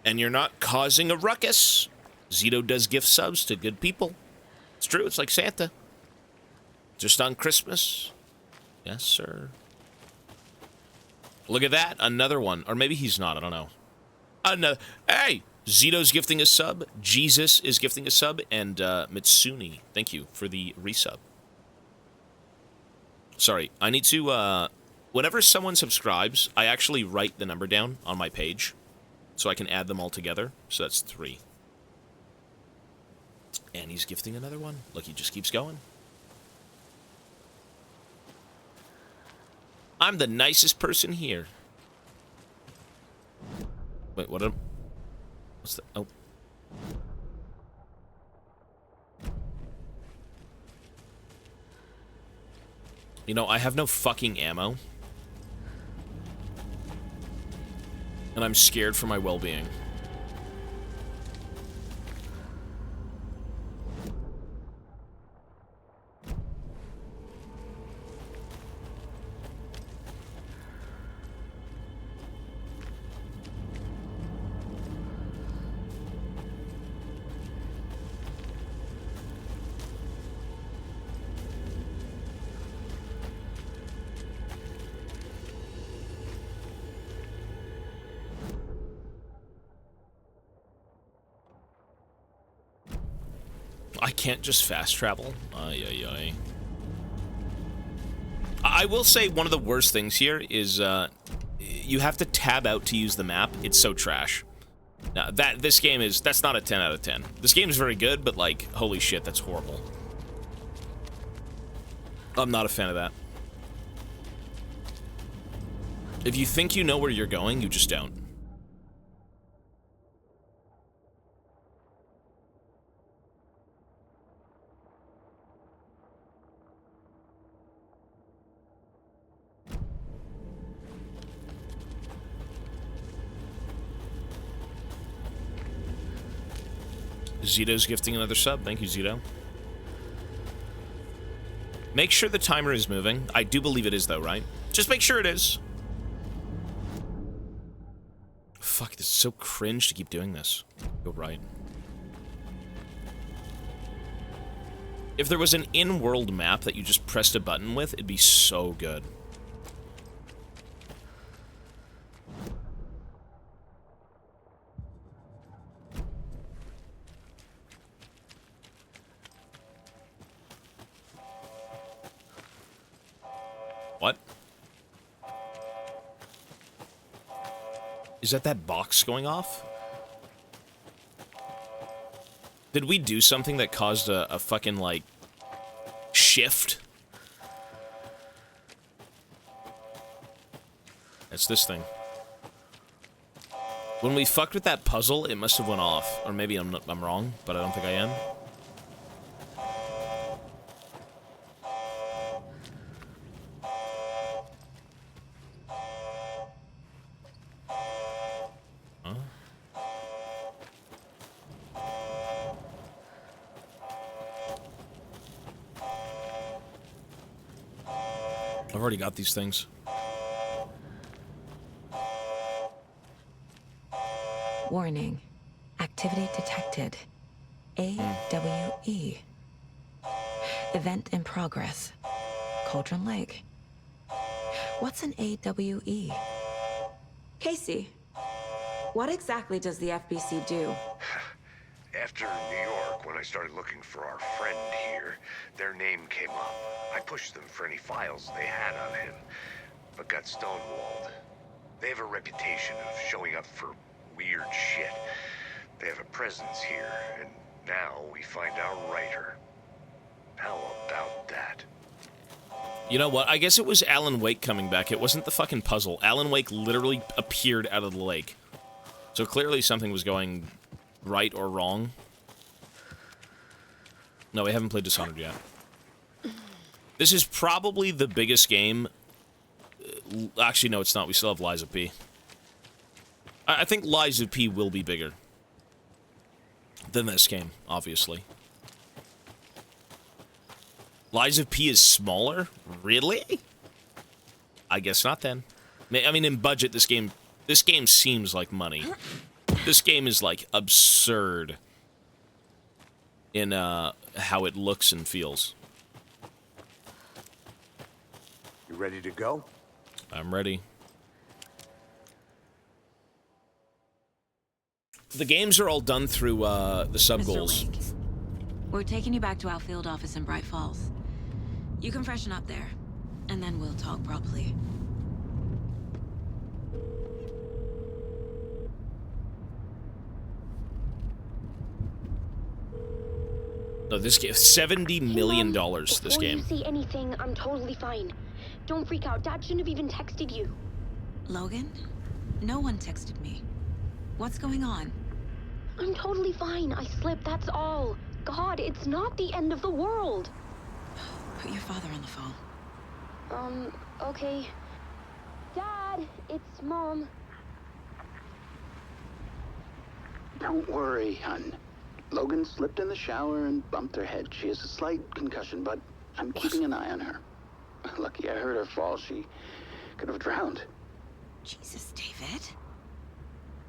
and you're not causing a ruckus, Zito does gift subs to good people. It's true, it's like Santa. Just on Christmas. Yes, sir. Look at that, another one. Or maybe he's not, I don't know. Another. Hey! Zito's gifting a sub, Jesus is gifting a sub, and Mitsuni, thank you for the resub. Sorry, I need to, whenever someone subscribes, I actually write the number down on my page, so I can add them all together, so that's 3. And he's gifting another one. Look, he just keeps going. I'm the nicest person here. Wait, what? What's the? Oh. You know, I have no fucking ammo. And I'm scared for my well-being. I can't just fast travel. Ay, ay, ay. I will say one of the worst things here is you have to tab out to use the map. It's so trash. Now, this game is... That's not a 10 out of 10. This game is very good, but, like, holy shit, that's horrible. I'm not a fan of that. If you think you know where you're going, you just don't. Zito's gifting another sub. Thank you, Zito. Make sure the timer is moving. I do believe it is, though, right? Just make sure it is. Fuck, this is so cringe to keep doing this. Go right. If there was an in-world map that you just pressed a button with, it'd be so good. What? Is that box going off? Did we do something that caused a fucking, like, shift? It's this thing. When we fucked with that puzzle, it must have went off. Or maybe I'm wrong, but I don't think I am. I've already got these things. Warning. Activity detected. AWE. Event in progress. Cauldron Lake. What's an AWE? Casey, what exactly does the FBC do? After New York, when I started looking for our friend here, their name came up. I pushed them for any files they had on him, but got stonewalled. They have a reputation of showing up for weird shit. They have a presence here, and now we find our writer. How about that? You know what? I guess it was Alan Wake coming back. It wasn't the fucking puzzle. Alan Wake literally appeared out of the lake. So clearly something was going right or wrong. No, we haven't played Dishonored yet. This is probably the biggest game. Actually, no, it's not. We still have Lies of P. I think Lies of P will be bigger than this game, obviously. Lies of P is smaller? Really? I guess not then. I mean, in budget, this game seems like money. This game is, like, absurd in how it looks and feels. You ready to go? I'm ready. The games are all done through the sub goals. Wake, we're taking you back to our field office in Bright Falls. You can freshen up there, and then we'll talk properly. No, this game, $70 million, this Before game. you see anything, I'm totally fine. Don't freak out. Dad shouldn't have even texted you. Logan? No one texted me. What's going on? I'm totally fine. I slipped, that's all. God, it's not the end of the world. Put your father on the phone. Okay. Dad, it's Mom. Don't worry, hon. Logan slipped in the shower and bumped her head. She has a slight concussion, but I'm keeping an eye on her. Lucky I heard her fall. She could have drowned. Jesus, David.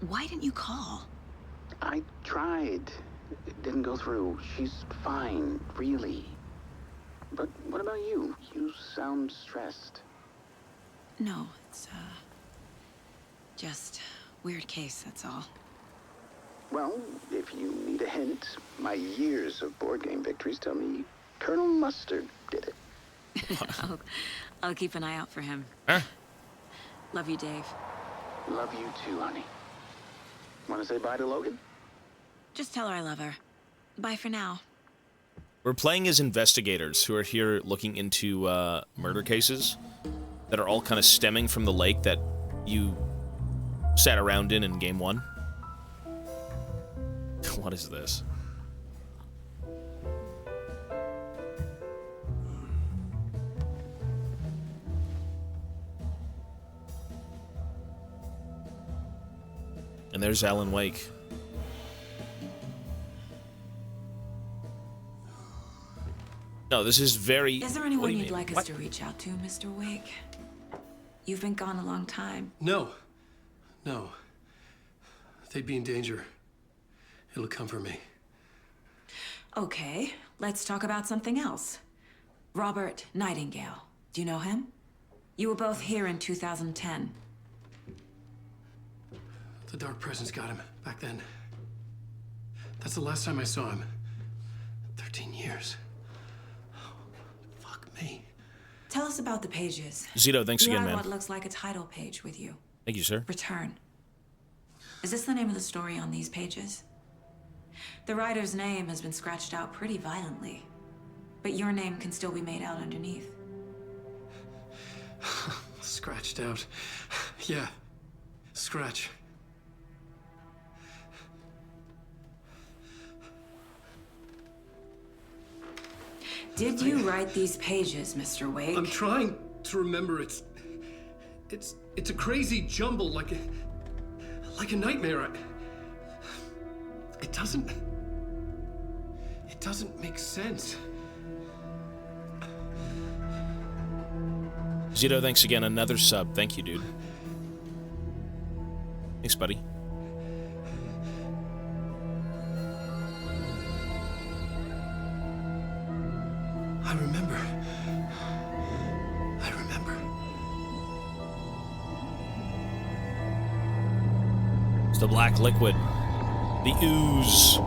Why didn't you call? I tried. It didn't go through. She's fine, really. But what about you? You sound stressed. No, it's, just weird case, that's all. Well, if you need a hint, my years of board game victories tell me Colonel Mustard did it. I'll keep an eye out for him. Huh? Love you, Dave. Love you too, honey. Want to say bye to Logan? Just tell her I love her. Bye for now. We're playing as investigators who are here looking into murder cases that are all kind of stemming from the lake that you sat around in game 1. What is this? And there's Alan Wake. No, this is very... Is there anyone you'd like us to reach out to, Mr. Wake? You've been gone a long time. No. No. They'd be in danger. It'll come for me. Okay, let's talk about something else. Robert Nightingale. Do you know him? You were both here in 2010. The Dark Presence got him back then. That's the last time I saw him. 13 years. Oh, fuck me. Tell us about the pages. Zito, thanks you again, had man. what looks like a title page with you. Thank you, sir. Return. Is this the name of the story on these pages? The writer's name has been scratched out pretty violently, but your name can still be made out underneath. Scratched out. Yeah. Scratch. Did you write these pages, Mr. Wake? I'm trying to remember. It's a crazy jumble, like a nightmare. It doesn't make sense. Zito, thanks again. Another sub. Thank you, dude. Thanks, buddy. I remember. It's the black liquid. The ooze.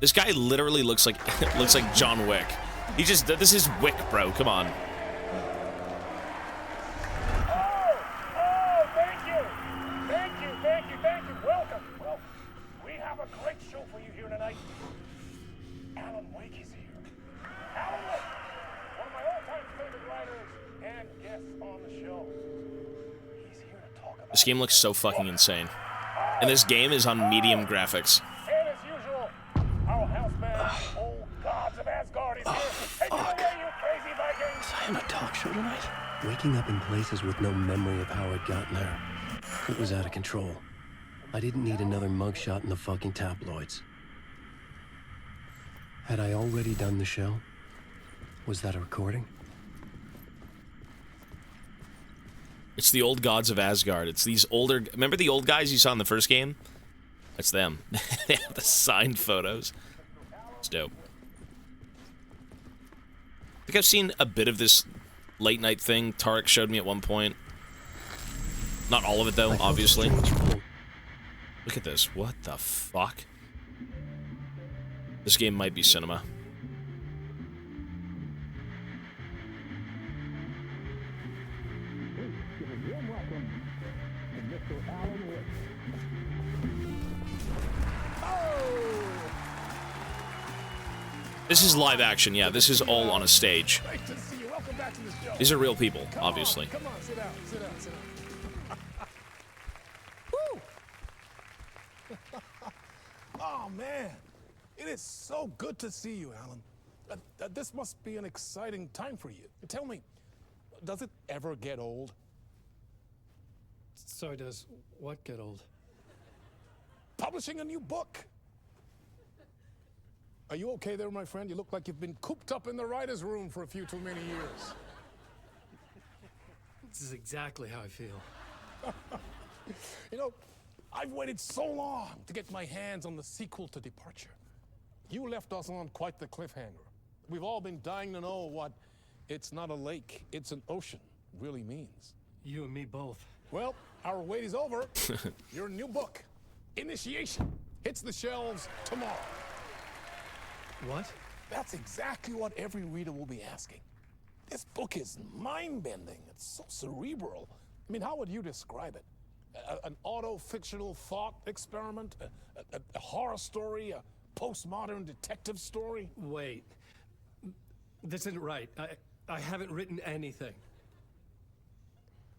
This guy literally looks like John Wick. This is Wick, bro. Come on. This game looks so fucking insane. And this game is on medium graphics. And as usual, our house band, old gods of Asgard, is here. Take it away, you crazy Vikings! Was I on a talk show tonight? Waking up in places with no memory of how I'd gotten there. It was out of control. I didn't need another mugshot in the fucking tabloids. Had I already done the show? Was that a recording? It's the old gods of Asgard. It's these older... Remember the old guys you saw in the first game? That's them. They have the signed photos. It's dope. I think I've seen a bit of this late night thing Tarek showed me at one point. Not all of it, though, obviously. Look at this. What the fuck? This game might be cinema. This is live action, yeah. This is all on a stage. These are real people, obviously. Come on, sit down, sit down, sit down. Woo! Oh, man. It is so good to see you, Alan. This must be an exciting time for you. Tell me, does it ever get old? So does what get old? Publishing a new book. Are you okay there, my friend? You look like you've been cooped up in the writer's room for a few too many years. This is exactly how I feel. You know, I've waited so long to get my hands on the sequel to Departure. You left us on quite the cliffhanger. We've all been dying to know what "it's not a lake, it's an ocean" really means. You and me both. Well, our wait is over. Your new book, Initiation, hits the shelves tomorrow. What? That's exactly what every reader will be asking. This book is mind-bending. It's so cerebral. I mean, how would you describe it? An auto-fictional thought experiment? A horror story? A postmodern detective story? Wait. This isn't right. I haven't written anything.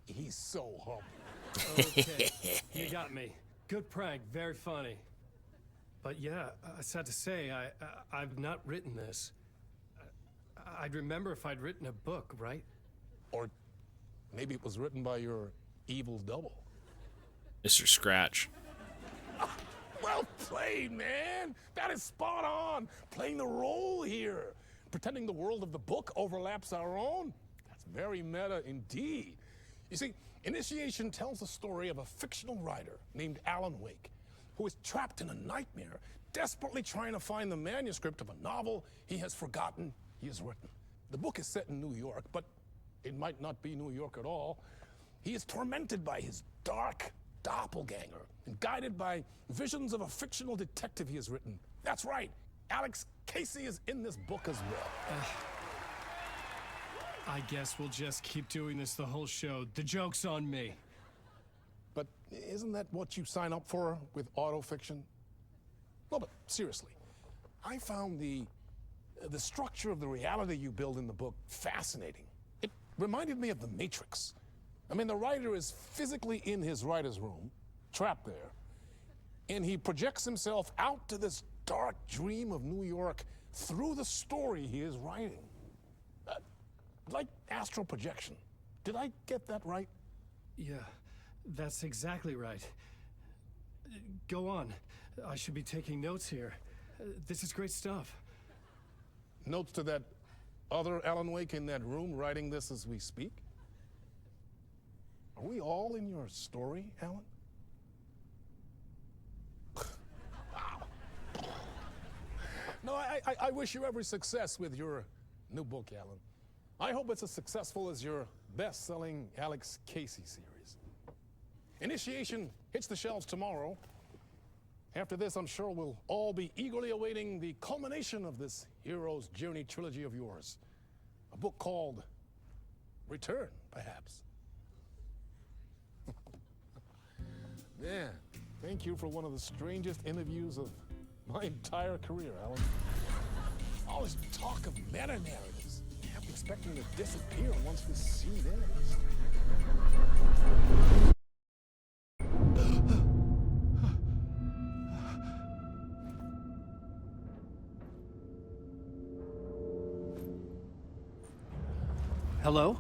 He's so humble. Okay, you got me. Good prank, very funny. But yeah, sad to say, I've not written this. I'd remember if I'd written a book, right? Or maybe it was written by your evil double. Mr. Scratch. Well played, man! That is spot on! Playing the role here. Pretending the world of the book overlaps our own. That's very meta indeed. You see, Initiation tells the story of a fictional writer named Alan Wake, who is trapped in a nightmare, desperately trying to find the manuscript of a novel he has forgotten he has written. The book is set in New York, but it might not be New York at all. He is tormented by his dark doppelganger and guided by visions of a fictional detective he has written. That's right, Alex Casey is in this book as well. I guess we'll just keep doing this the whole show. The joke's on me. But isn't that what you sign up for with autofiction? No, but seriously, I found the structure of the reality you build in the book fascinating. It reminded me of The Matrix. I mean, the writer is physically in his writer's room, trapped there, and he projects himself out to this dark dream of New York through the story he is writing. Like astral projection. Did I get that right? Yeah, that's exactly right. Go on. I should be taking notes here. This is great stuff. Notes to that other Alan Wake in that room writing this as we speak? Are we all in your story, Alan? Wow. No, I wish you every success with your new book, Alan. I hope it's as successful as your best-selling Alex Casey series. Initiation hits the shelves tomorrow. After this, I'm sure we'll all be eagerly awaiting the culmination of this hero's journey trilogy of yours. A book called Return, perhaps. Man, thank you for one of the strangest interviews of my entire career, Alan. All this talk of meta-narratives. I'm expecting to disappear once this scene ends. Hello?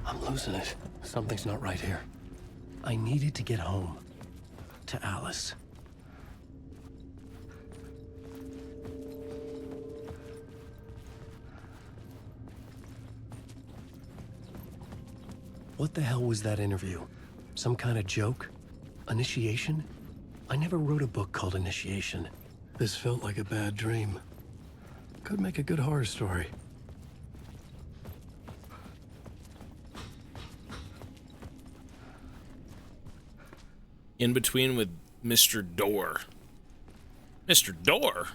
I'm losing it. Something's not right here. I needed to get home. To Alice. What the hell was that interview? Some kind of joke? Initiation? I never wrote a book called Initiation. This felt like a bad dream. Could make a good horror story. In between with Mr. Door. Mr. Door?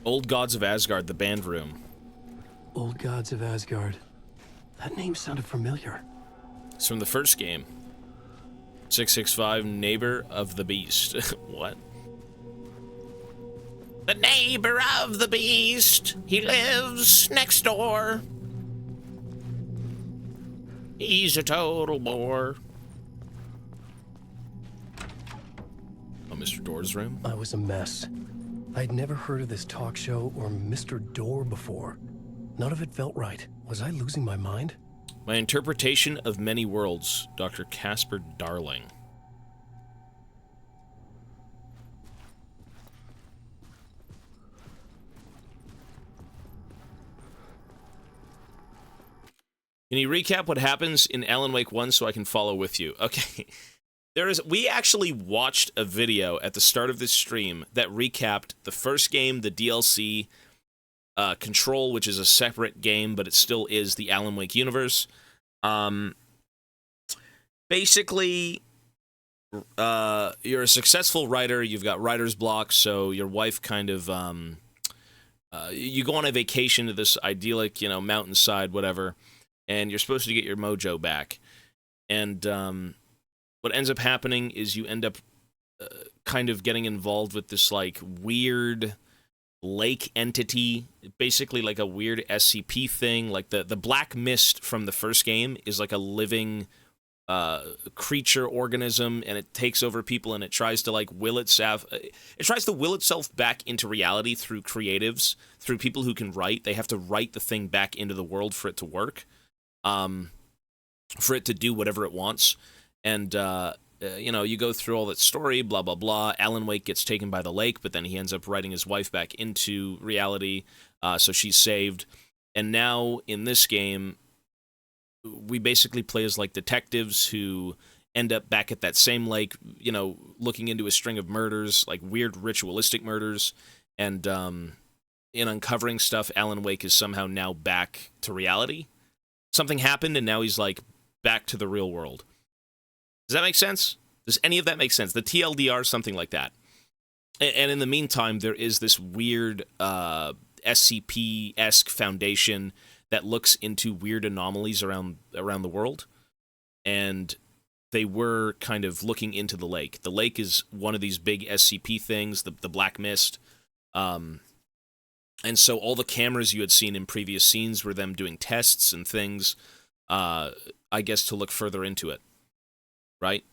Old Gods of Asgard, the band room. Old Gods of Asgard. That name sounded familiar. It's from the first game. 665, Neighbor of the Beast. What? The neighbor of the beast. He lives next door. He's a total bore. Oh, Mr. Door's room? I was a mess. I'd never heard of this talk show or Mr. Door before. None of it felt right. Was I losing my mind? My interpretation of many worlds, Dr. Casper Darling. Can you recap what happens in Alan Wake 1 so I can follow with you? Okay. We actually watched a video at the start of this stream that recapped the first game, the DLC, Control, which is a separate game, but it still is the Alan Wake universe. Basically, you're a successful writer, you've got writer's block, so your wife kind of, you go on a vacation to this idyllic, mountainside, whatever, and you're supposed to get your mojo back. And what ends up happening is you end up kind of getting involved with this, like, weird lake entity, basically like a weird SCP thing. Like, the black mist from the first game is like a living creature organism, and it takes over people, and it tries to, like, will itself back into reality through creatives, through people who can write. They have to write the thing back into the world for it to work, for it to do whatever it wants. And you go through all that story, blah blah blah. Alan Wake gets taken by the lake, but then he ends up writing his wife back into reality, so she's saved. And now in this game, we basically play as, like, detectives who end up back at that same lake, looking into a string of murders, like weird ritualistic murders, and in uncovering stuff, Alan Wake is somehow now back to reality. Something happened, and now he's, like, back to the real world. Does that make sense? Does any of that make sense? The TLDR, something like that. And in the meantime, there is this weird SCP-esque foundation that looks into weird anomalies around the world. And they were kind of looking into the lake. The lake is one of these big SCP things, the Black Mist. And so all the cameras you had seen in previous scenes were them doing tests and things, I guess, to look further into it. Right?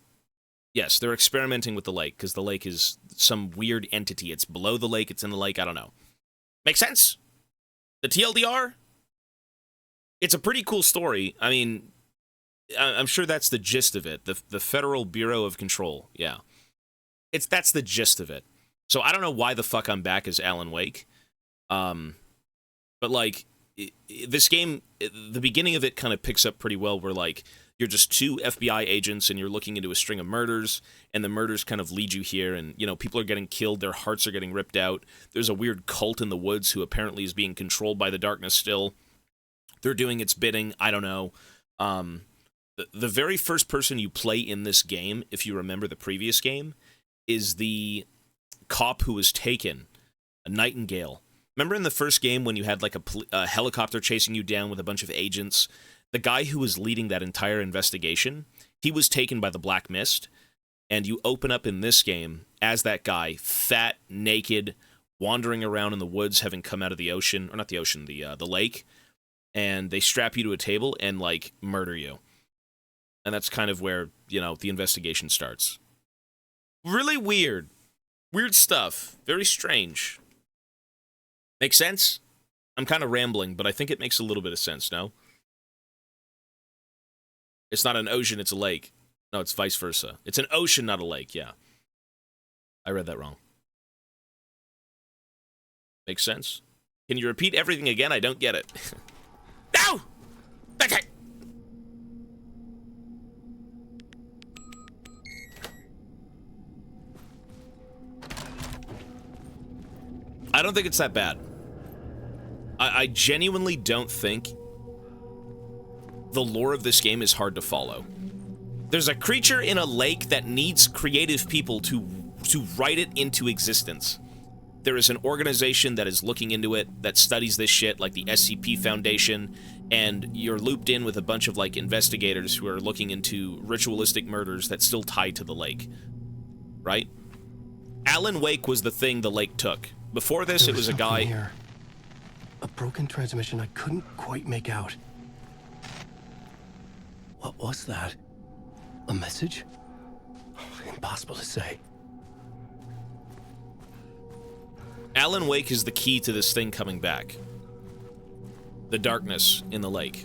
Yes, they're experimenting with the lake, because the lake is some weird entity. It's below the lake, it's in the lake, I don't know. Make sense? The TLDR? It's a pretty cool story. I mean, I'm sure that's the gist of it. The Federal Bureau of Control, yeah. That's the gist of it. So I don't know why the fuck I'm back as Alan Wake. But, like, this game, the beginning of it kind of picks up pretty well, where, like, you're just two FBI agents, and you're looking into a string of murders, and the murders kind of lead you here, and, people are getting killed, their hearts are getting ripped out. There's a weird cult in the woods who apparently is being controlled by the darkness still. They're doing its bidding, I don't know. The very first person you play in this game, if you remember the previous game, is the cop who was taken, a Nightingale. Remember in the first game when you had, like, a helicopter chasing you down with a bunch of agents? The guy who was leading that entire investigation, he was taken by the Black Mist, and you open up in this game as that guy, fat, naked, wandering around in the woods, having come out of the ocean, or not the ocean, the lake, and they strap you to a table and, like, murder you. And that's kind of where, you know, the investigation starts. Really weird. Weird stuff. Very strange. Makes sense? I'm kind of rambling, but I think it makes a little bit of sense, no? It's not an ocean, it's a lake. No, it's vice versa. It's an ocean, not a lake, yeah. I read that wrong. Makes sense? Can you repeat everything again? I don't get it. No! Okay. I don't think it's that bad. I genuinely don't think the lore of this game is hard to follow. There's a creature in a lake that needs creative people to write it into existence. There is an organization that is looking into it, that studies this shit, like the SCP Foundation, and you're looped in with a bunch of, like, investigators who are looking into ritualistic murders that still tie to the lake. Right? Alan Wake was the thing the lake took. Before this, it was a guy... Here. A broken transmission I couldn't quite make out. What was that? A message? Impossible to say. Alan Wake is the key to this thing coming back. The darkness in the lake.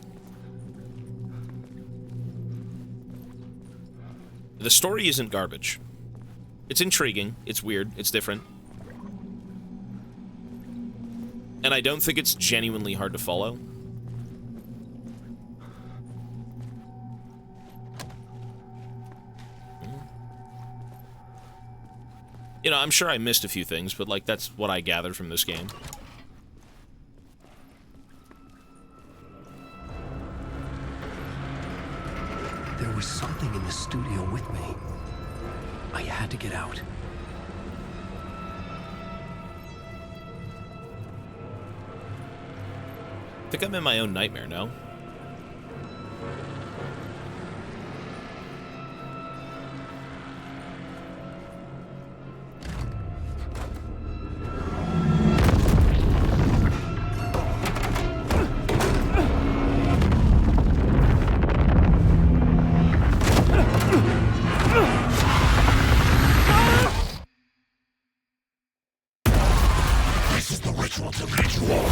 The story isn't garbage. It's intriguing, it's weird, it's different. And I don't think it's genuinely hard to follow. You know, I'm sure I missed a few things, but, like, that's what I gathered from this game. There was something in the studio with me. I had to get out. I think I'm in my own nightmare now. This is the ritual to lead you on.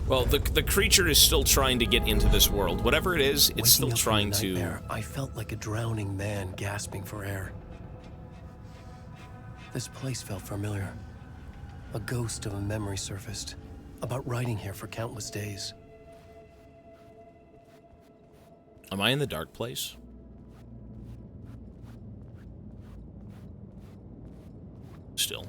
Well, the creature is still trying to get into this world. Whatever it is, it's still trying to... I felt like a drowning man gasping for air. This place felt familiar. A ghost of a memory surfaced, about riding here for countless days. Am I in the dark place? Still.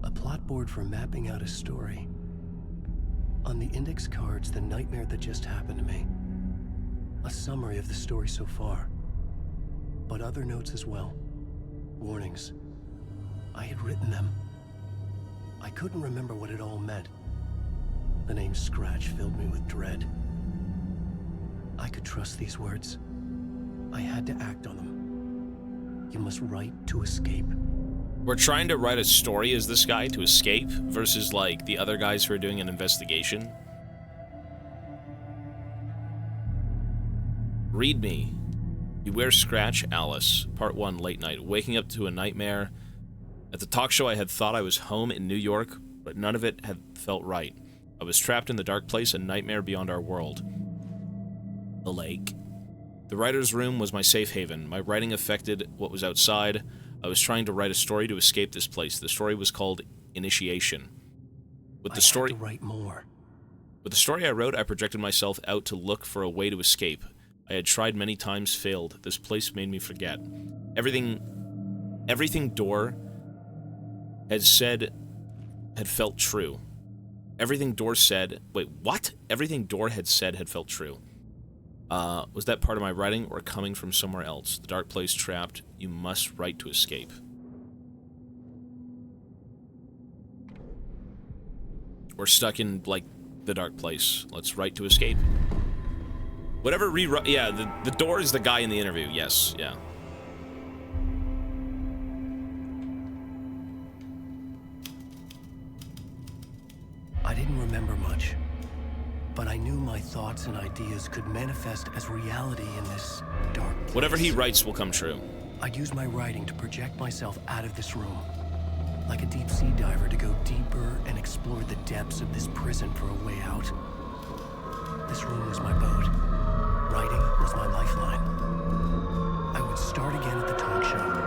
A plot board for mapping out a story. On the index cards, the nightmare that just happened to me. A summary of the story so far. But other notes as well. Warnings. I had written them. I couldn't remember what it all meant. The name Scratch filled me with dread. I could trust these words. I had to act on them. You must write to escape. We're trying to write a story as this guy to escape versus, like, the other guys who are doing an investigation. Read me. Beware Scratch, Alice. Part 1, late night. Waking up to a nightmare. At the talk show, I had thought I was home in New York, but none of it had felt right. I was trapped in the dark place, a nightmare beyond our world. The lake. The writer's room was my safe haven. My writing affected what was outside. I was trying to write a story to escape this place. The story was called Initiation. With the story, I had to write more. With the story I wrote, I projected myself out to look for a way to escape. I had tried many times, failed. This place made me forget. Everything Door had said had felt true. Everything Door said... Wait, what? Everything Door had said had felt true. Was that part of my writing or coming from somewhere else? The dark place trapped. You must write to escape. We're stuck in, like, the dark place. Let's write to escape. Whatever rewrite... Yeah, the door is the guy in the interview. Yes, yeah. I didn't remember much, but I knew my thoughts and ideas could manifest as reality in this dark place. Whatever he writes will come true. I'd use my writing to project myself out of this room, like a deep-sea diver to go deeper and explore the depths of this prison for a way out. This room was my boat. Writing was my lifeline. I would start again at the talk show.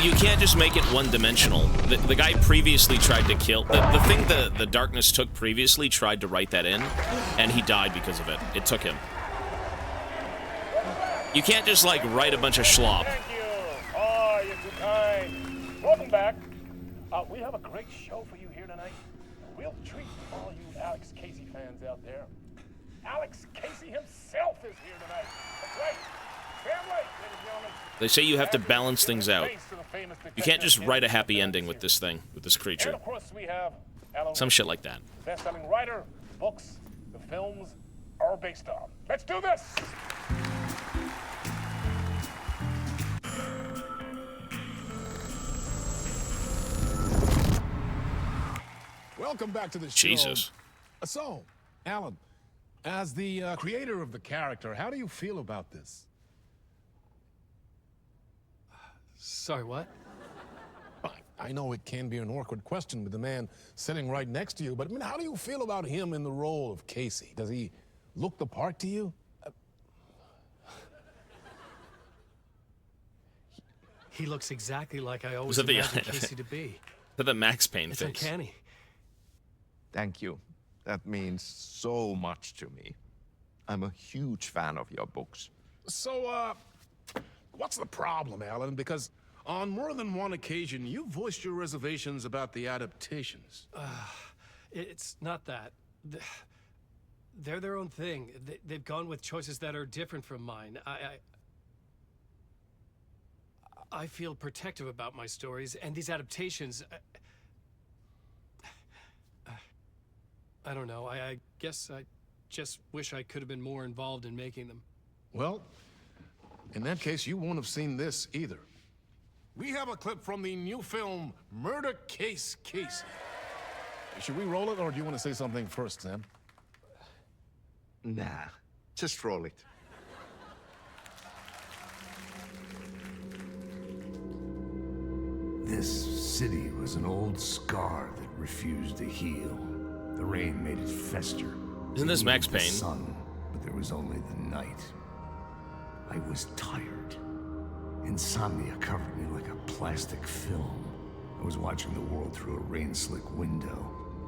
You can't just make it one-dimensional. The guy previously tried to kill... The thing the darkness took previously tried to write that in, and he died because of it. It took him. You can't just, like, write a bunch of schlop. Thank you. Oh, you're too kind. Welcome back. We have a great show for you here tonight. A real treat for all you Alex Casey fans out there. Alex Casey himself is here tonight. That's right. Family, ladies and gentlemen. They say you have to balance things out. You can't just write a happy ending with this thing, with this creature. And of course we have Alan Some Wake, shit like that. best-selling writer, books, the films are based on. Let's do this. Welcome back to the show. Jesus. So, Alan, as the creator of the character, how do you feel about this? Sorry, what? I know it can be an awkward question with the man sitting right next to you, but I mean, how do you feel about him in the role of Casey? Does he look the part to you? He looks exactly like I always Was that imagined Casey to be. The Max Payne It's face. uncanny. Thank you. That means so much to me. I'm a huge fan of your books. So, what's the problem, Alan? Because on more than one occasion, you voiced your reservations about the adaptations. It's not that. They're their own thing. They've gone with choices that are different from mine. I feel protective about my stories, and these adaptations... I don't know. I guess I just wish I could have been more involved in making them. Well, in that case, you won't have seen this either. We have a clip from the new film, Murder Case Casey. Should we roll it, or do you want to say something first, Sam? Nah, just roll it. This city was an old scar that refused to heal. The rain made it fester. Isn't this Max The Payne? sun, but there was only the night. I was tired. Insomnia covered me like a plastic film. I was watching the world through a rain-slick window,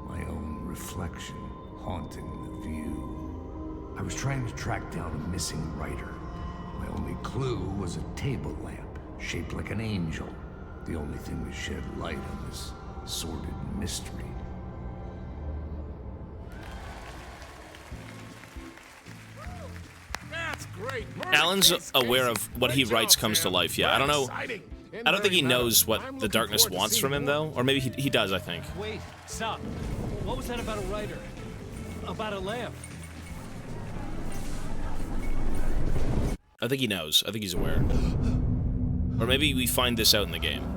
my own reflection haunting the view. I was trying to track down a missing writer. My only clue was a table lamp, shaped like an angel. The only thing that shed light on this sordid mystery. That's great. Alan's aware of what he writes comes to life. Yeah, I don't know. I don't think he knows what the darkness wants from him, though. Or maybe he does, I think. Wait, stop. What was that about a writer? About a lamp? I think he knows. I think he's aware. Or maybe we find this out in the game.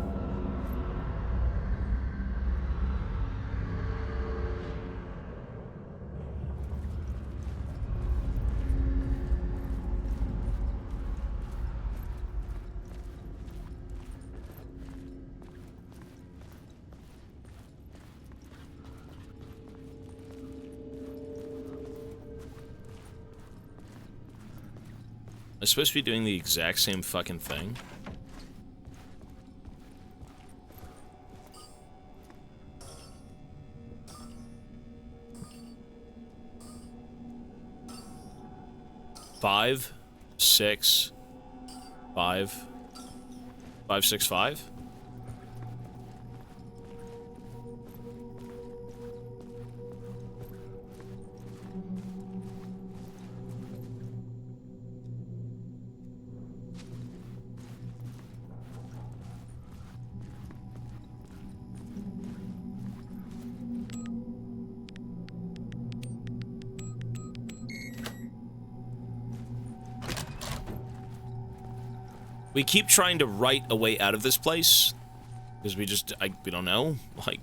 I'm supposed to be doing the exact same fucking thing. Five, 6, 5, 5, 6, 5. We keep trying to write a way out of this place because we don't know. Like,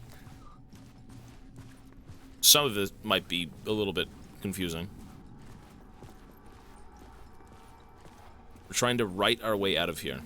some of it might be a little bit confusing. We're trying to write our way out of here.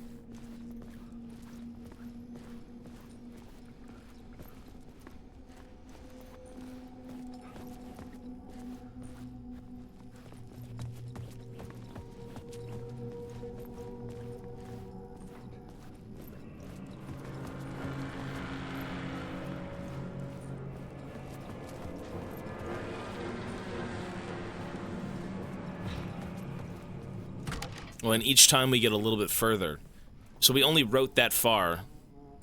Well, and each time we get a little bit further. So we only wrote that far.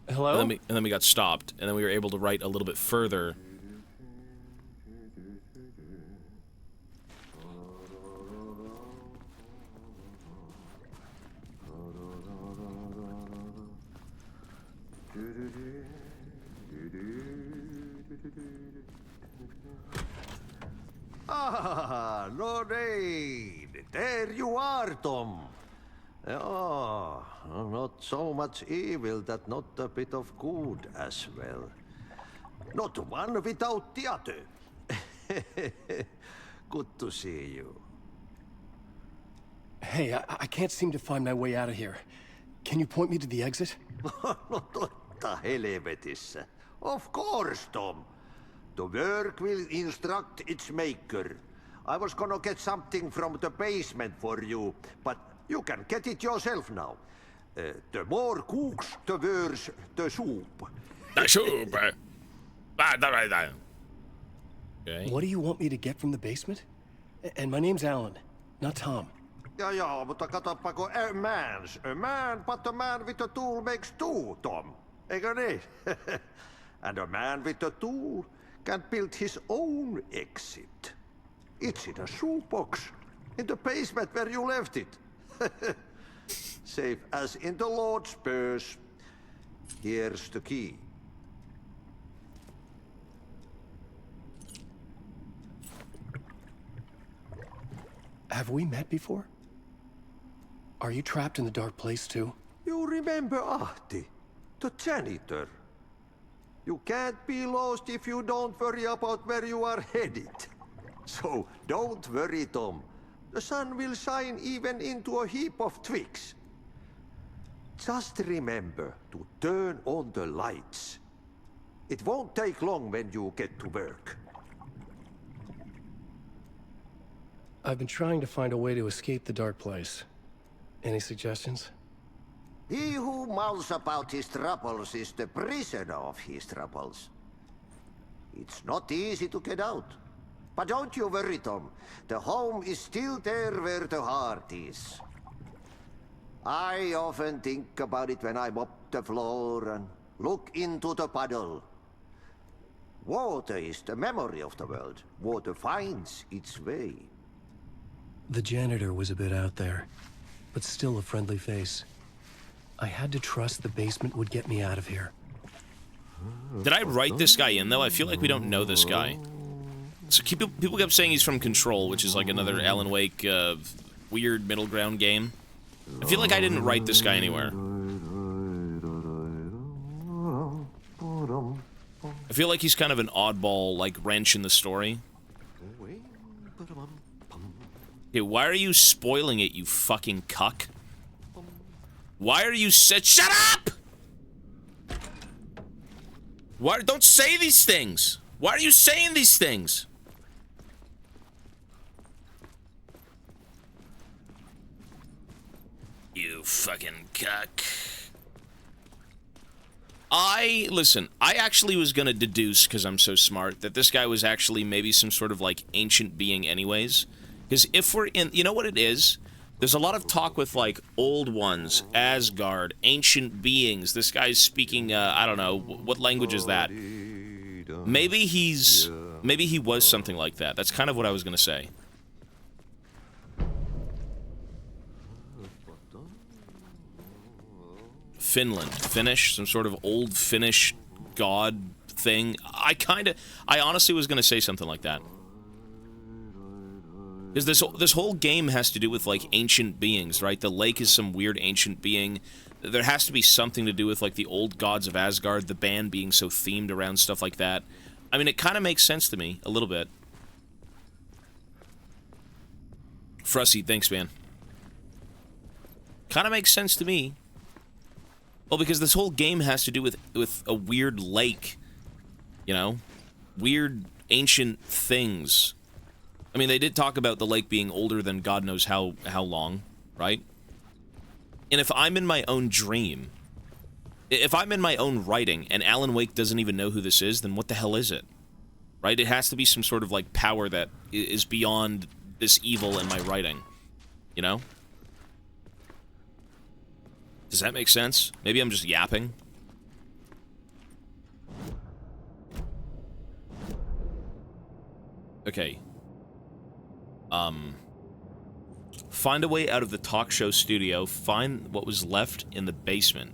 Hello? And then we got stopped, and then we were able to write a little bit further. Ah, Lorraine! There you are, Tom. Oh, not so much evil that not a bit of good as well. Not one without the other. Good to see you. Hey, I can't seem to find my way out of here. Can you point me to the exit? No totta helvetissä. Of course, Tom. The work will instruct its maker. I was gonna get something from the basement for you, but you can get it yourself now. The more cooks, the worse the soup. The soup. Okay. What do you want me to get from the basement? And my name's Alan, not Tom. Ja, mutta katsoppa, a man, but a man with a tool makes two, Tom. Eikö niin? And a man with a tool can build his own exit. It's in a shoebox, in the basement where you left it. Safe as in the Lord's purse. Here's the key. Have we met before? Are you trapped in the dark place too? You remember Ahti, the janitor. You can't be lost if you don't worry about where you are headed. So don't worry, Tom. The sun will shine even into a heap of twigs. Just remember to turn on the lights. It won't take long when you get to work. I've been trying to find a way to escape the dark place. Any suggestions? He who mouths about his troubles is the prisoner of his troubles. It's not easy to get out. But don't you worry, Tom. The home is still there where the heart is. I often think about it when I mop the floor and look into the puddle. Water is the memory of the world. Water finds its way. The janitor was a bit out there, but still a friendly face. I had to trust the basement would get me out of here. Did I write this guy in, though? I feel like we don't know this guy. So people kept saying he's from Control, which is like another Alan Wake weird middle ground game. I feel like I didn't write this guy anywhere. I feel like he's kind of an oddball, like, wrench in the story. Okay, why are you spoiling it, you fucking cuck? Why are you shut up! Why don't say these things? Why are you saying these things? You fucking cuck. Listen, I actually was gonna deduce, because I'm so smart, that this guy was actually maybe some sort of, like, ancient being anyways. Because if we're in, you know what it is? There's a lot of talk with, like, old ones, Asgard, ancient beings. This guy's speaking, I don't know, what language is that? Maybe he was something like that. That's kind of what I was gonna say. Finnish, some sort of old Finnish god thing. I honestly was gonna say something like that. Because this whole game has to do with, like, ancient beings, right? The lake is some weird ancient being. There has to be something to do with, like, the old gods of Asgard, the band being so themed around stuff like that. I mean, it kind of makes sense to me, a little bit. Frussy, thanks, man. Kind of makes sense to me. Well, because this whole game has to do with a weird lake. You know? Weird, ancient things. I mean, they did talk about the lake being older than God knows how long, right? And if I'm in my own dream, if I'm in my own writing, and Alan Wake doesn't even know who this is, then what the hell is it? Right? It has to be some sort of, like, power that is beyond this evil in my writing. You know? Does that make sense? Maybe I'm just yapping. Okay. Find a way out of the talk show studio. Find what was left in the basement.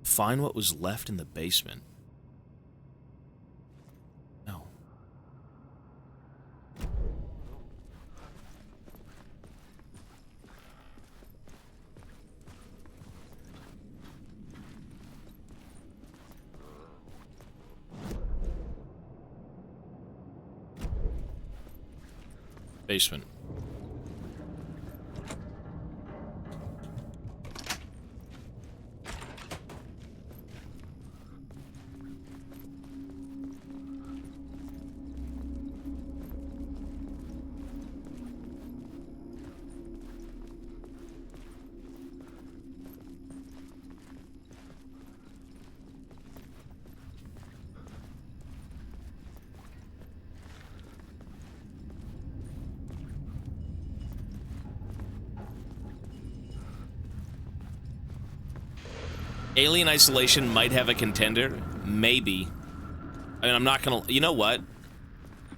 Find what was left in the basement. No. Basement. Alien Isolation might have a contender. Maybe. I mean, I'm not gonna... You know what?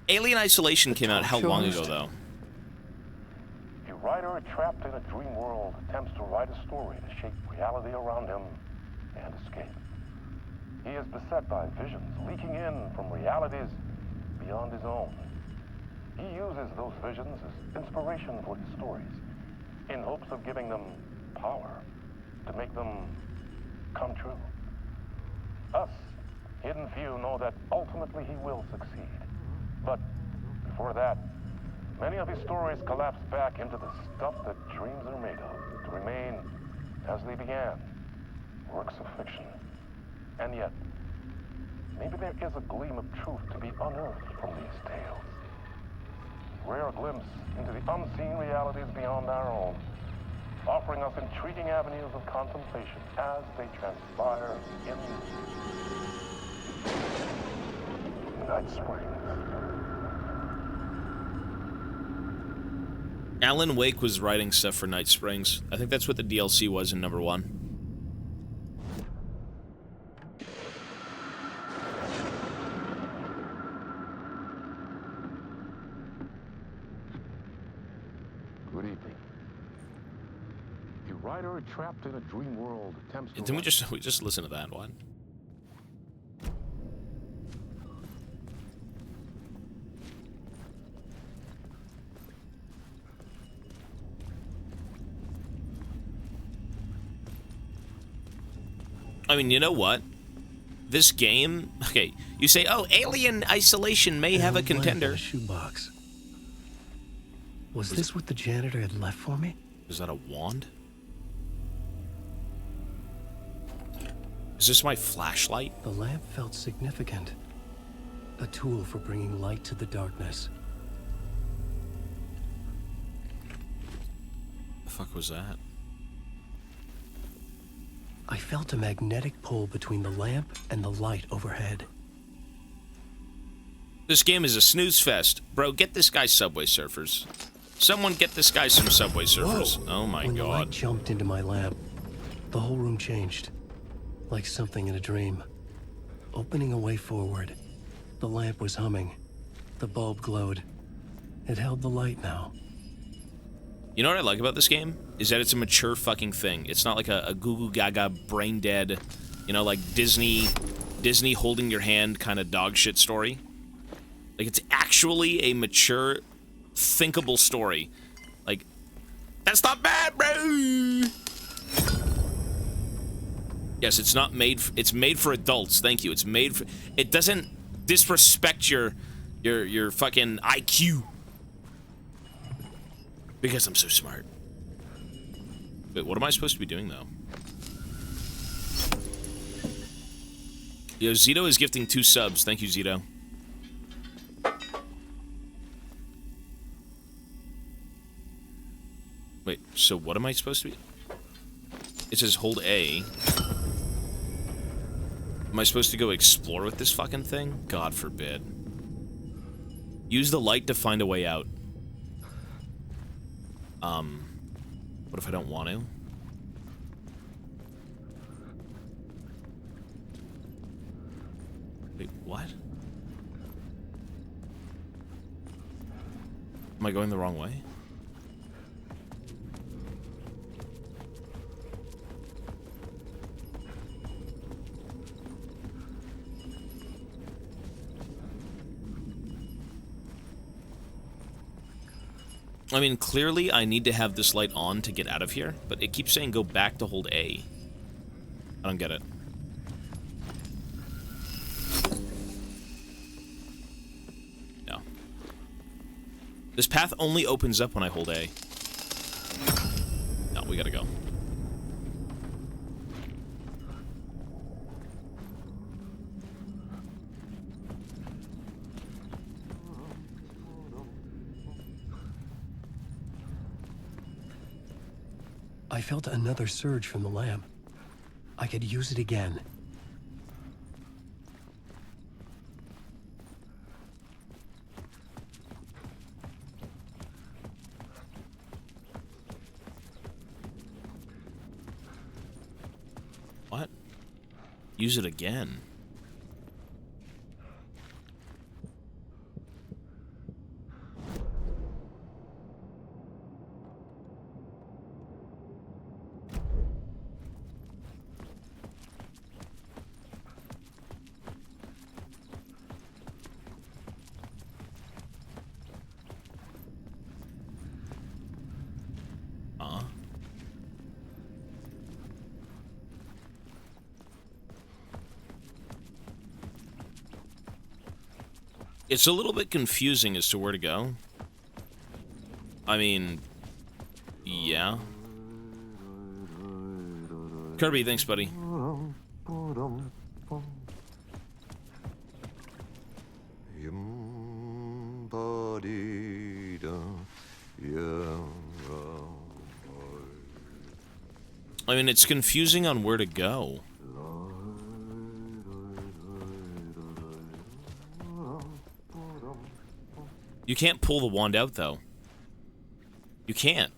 Alien Isolation came out how long ago, though? A writer trapped in a dream world attempts to write a story to shape reality around him and escape. He is beset by visions leaking in from realities beyond his own. He uses those visions as inspiration for his stories, in hopes of giving them power to make them come true. Us, hidden few, know that ultimately he will succeed. But before that, many of his stories collapse back into the stuff that dreams are made of, to remain as they began, works of fiction. And yet, maybe there is a gleam of truth to be unearthed from these tales. Rare glimpse into the unseen realities beyond our own, offering us intriguing avenues of contemplation as they transpire in Night Springs. Alan Wake was writing stuff for Night Springs. I think that's what the DLC was in number 1. Good evening. A writer trapped in a dream world attempts to... Didn't we just listen to that one? I mean, you know what? This game... Okay, you say, oh, Alien Isolation may have a contender. Shoebox. Was this what the janitor had left for me? Is that a wand? Is this my flashlight? The lamp felt significant. A tool for bringing light to the darkness. The fuck was that? I felt a magnetic pull between the lamp and the light overhead. This game is a snooze fest. Bro, get this guy Subway Surfers. Someone get this guy some Subway Surfers. Whoa. Oh my When the light god. jumped into my lamp, the whole room changed. Like something in a dream. Opening a way forward. The lamp was humming. The bulb glowed. It held the light now. You know what I like about this game? Is that it's a mature fucking thing. It's not like a goo goo gaga brain dead You know, like Disney holding your hand kind of dog shit story. Like, it's actually a mature, thinkable story. Like, that's not bad, bro! Yes, it's not made... It's made for adults, thank you. It's made for... It doesn't disrespect your fucking IQ. Because I'm so smart. Wait, what am I supposed to be doing, though? Yo, Zito is gifting 2 subs. Thank you, Zito. Wait, so what am I supposed to be? It says hold A. Am I supposed to go explore with this fucking thing? God forbid. Use the light to find a way out. What if I don't want to? Wait, what? Am I going the wrong way? I mean, clearly I need to have this light on to get out of here, but it keeps saying go back to hold A. I don't get it. No. This path only opens up when I hold A. No, we gotta go. I felt another surge from the lamp. I could use it again. What? Use it again? It's a little bit confusing as to where to go. I mean, yeah. Kirby, thanks, buddy. I mean, it's confusing on where to go. You can't pull the wand out, though. You can't.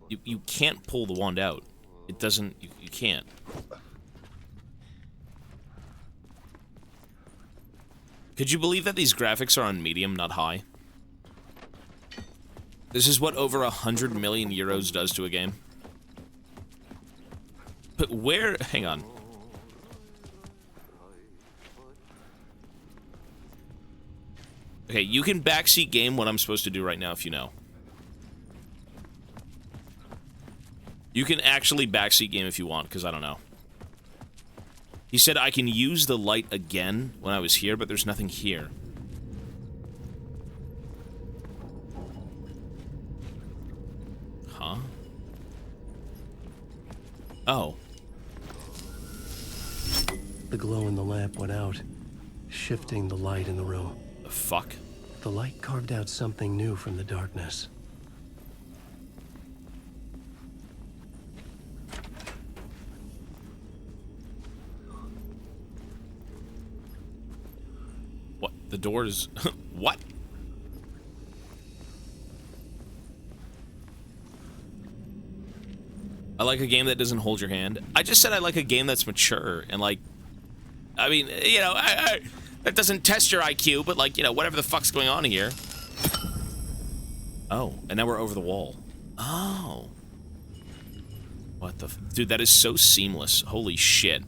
You can't pull the wand out. It doesn't... You can't. Could you believe that these graphics are on medium, not high? This is what over 100 million euros does to a game. But where... Hang on. Okay, you can backseat game what I'm supposed to do right now if you know. You can actually backseat game if you want, because I don't know. He said I can use the light again when I was here, but there's nothing here. Huh? Oh. The glow in the lamp went out, shifting the light in the room. The fuck? The light carved out something new from the darkness. What? The door is... What? I like a game that doesn't hold your hand. I just said I like a game that's mature and like... I mean, you know, that doesn't test your IQ, but like, you know, whatever the fuck's going on here. Oh, and now we're over the wall. Oh. What the... Dude, that is so seamless. Holy shit.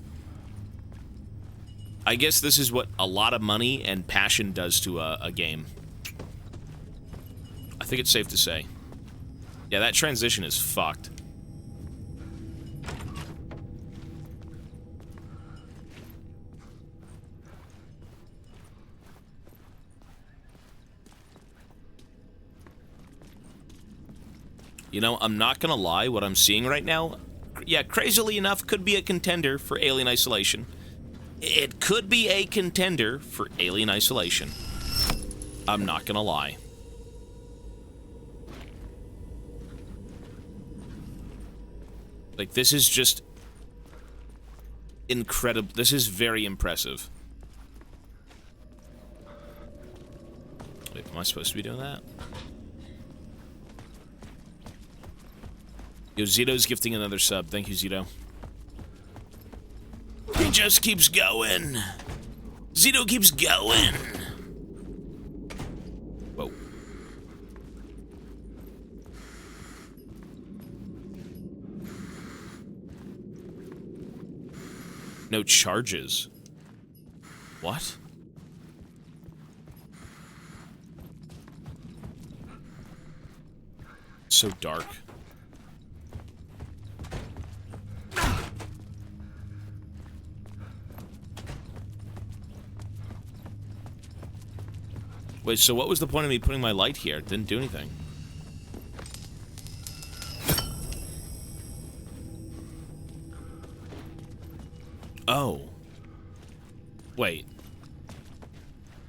I guess this is what a lot of money and passion does to a game. I think it's safe to say. Yeah, that transition is fucked. You know, I'm not gonna lie, what I'm seeing right now, yeah, crazily enough, could be a contender for Alien Isolation. It could be a contender for Alien Isolation. I'm not gonna lie. Like, this is just incredible. This is very impressive. Wait, am I supposed to be doing that? Yo, Zito's gifting another sub. Thank you, Zito. He just keeps going. Zito keeps going. Whoa. No charges. What? So dark. Wait, so what was the point of me putting my light here? It didn't do anything. Oh. Wait.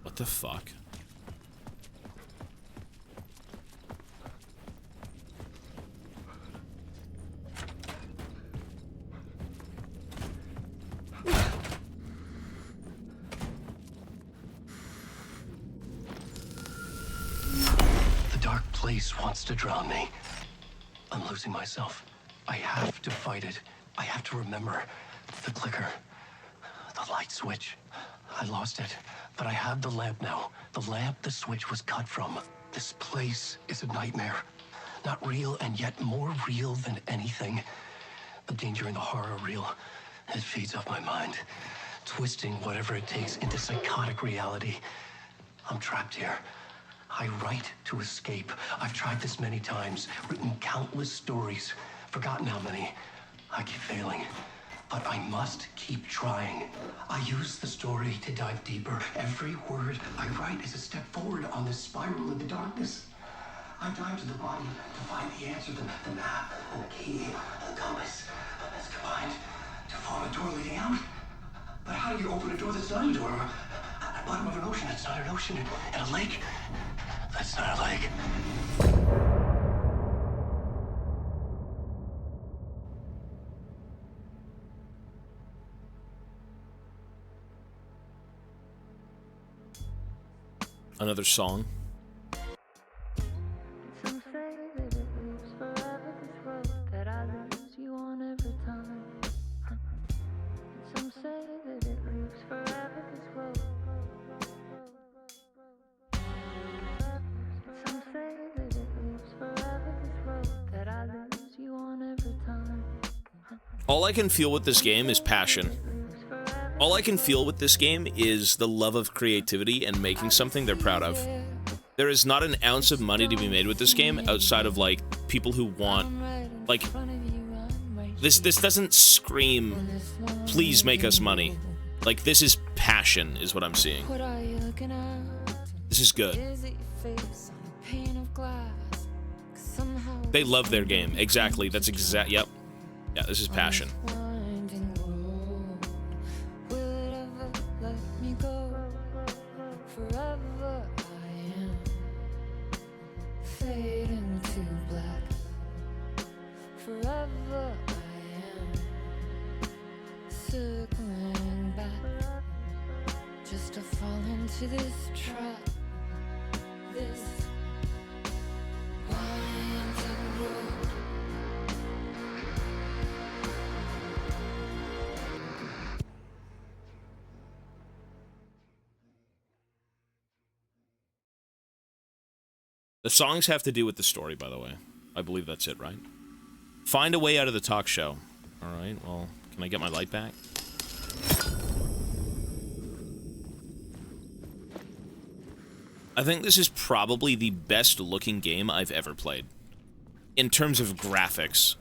What the fuck? Place wants to drown me. I'm losing myself. I have to fight it. I have to remember. The clicker. The light switch. I lost it. But I have the lamp now. The lamp the switch was cut from. This place is a nightmare. Not real, and yet more real than anything. The danger and the horror real. It feeds off my mind. Twisting whatever it takes into psychotic reality. I'm trapped here. I write to escape. I've tried this many times, written countless stories, forgotten how many. I keep failing, but I must keep trying. I use the story to dive deeper. Every word I write is a step forward on this spiral in the darkness. I dive to the body to find the answer, the map, and the key, and the compass. It's combined to form a door leading out. But how do you open a door that's not a door? At the bottom of an ocean that's not an ocean, and a lake that's not a lake. Another song. Some say that it lives forever, this road that I lose you on every time. Some say that it lives forever, this road. Some say that it lives forever, this road that I lose you on every time. All I can feel with this game is passion. All I can feel with this game is the love of creativity and making something they're proud of. There is not an ounce of money to be made with this game outside of, like, people who want, like, this doesn't scream, please make us money. Like, this is passion, is what I'm seeing. This is good. They love their game. Exactly. That's exact. Yep. Yeah, this is passion. Just to fall into this trap, this winding road. The songs have to do with the story, by the way. I believe that's it, right? Find a way out of the talk show. Alright, well, can I get my light back? I think this is probably the best looking game I've ever played. In terms of graphics.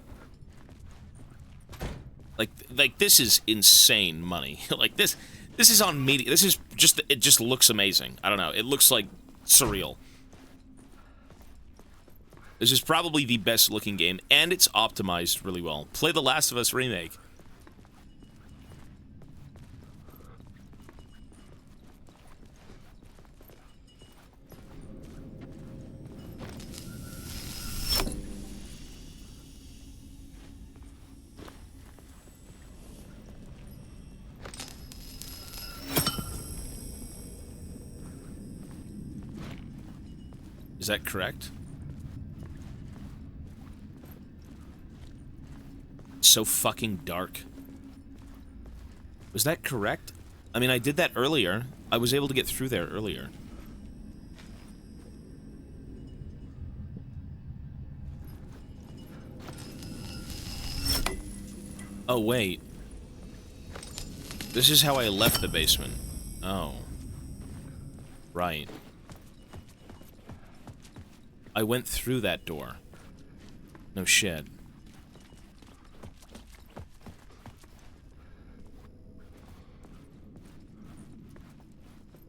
Like this is insane money. Like this is on media. This is just, it just looks amazing. I don't know. It looks like surreal. This is probably the best looking game, and it's optimized really well. Play The Last of Us Remake. Is that correct? So fucking dark. Was that correct? I mean, I did that earlier. I was able to get through there earlier. Oh, wait. This is how I left the basement. Oh. Right. I went through that door. No shit.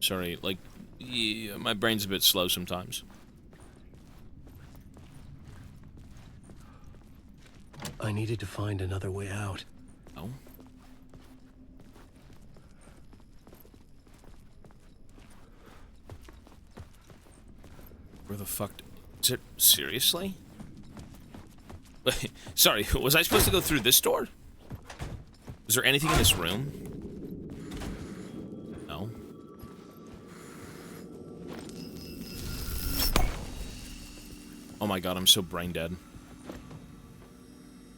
Sorry, like, yeah, my brain's a bit slow sometimes. I needed to find another way out. Oh? Where the fuck... Is it... Seriously? Wait, sorry, was I supposed to go through this door? Was there anything in this room? No. Oh my god, I'm so brain dead.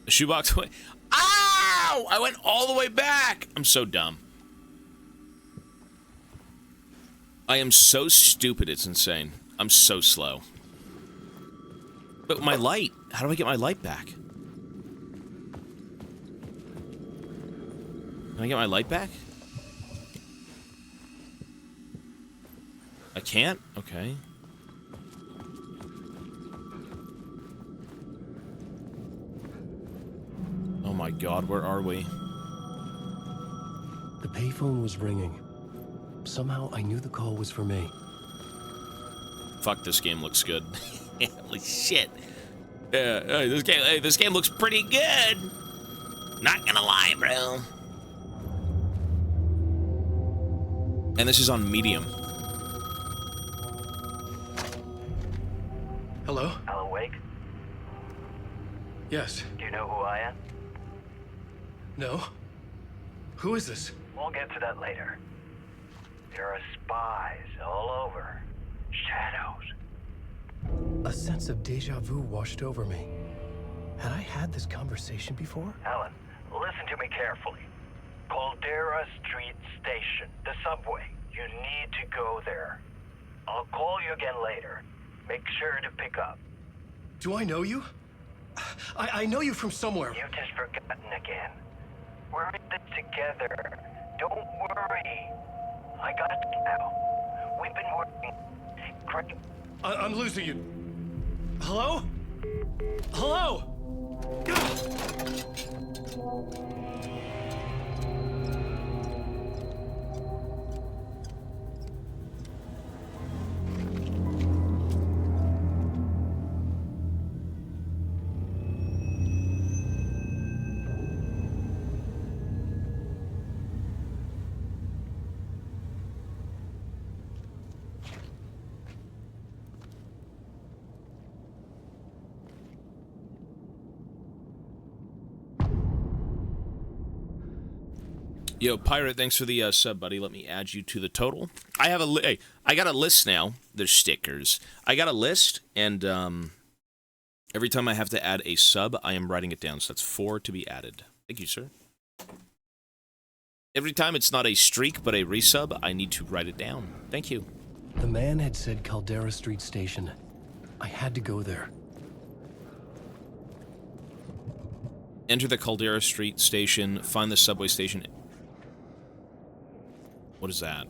The shoebox went... Ow! I went all the way back! I'm so dumb. I am so stupid, it's insane. I'm so slow. But my light... How do I get my light back? Can I get my light back? I can't? Okay. Oh my god, where are we? The payphone was ringing. Somehow I knew the call was for me. Fuck, this game looks good. Holy shit. This game looks pretty good. Not gonna lie, bro. And this is on medium. Hello? Alan Wake? Yes. Do you know who I am? No? Who is this? We'll get to that later. There are spies all over. Shadows. A sense of deja vu washed over me. Had I had this conversation before? Alan, listen to me carefully. Caldera Street Station, the subway. You need to go there. I'll call you again later. Make sure to pick up. Do I know you? I know you from somewhere. You've just forgotten again. We're in this together. Don't worry. I got it now. We've been working. Great. I'm losing you. Hello? Hello? Yo, Pirate, thanks for the sub, buddy. Let me add you to the total. I have a hey, I got a list now. There's stickers. I got a list, and every time I have to add a sub, I am writing it down. So that's 4 to be added. Thank you, sir. Every time it's not a streak, but a resub, I need to write it down. Thank you. The man had said Caldera Street Station. I had to go there. Enter the Caldera Street Station. Find the subway station. What is that?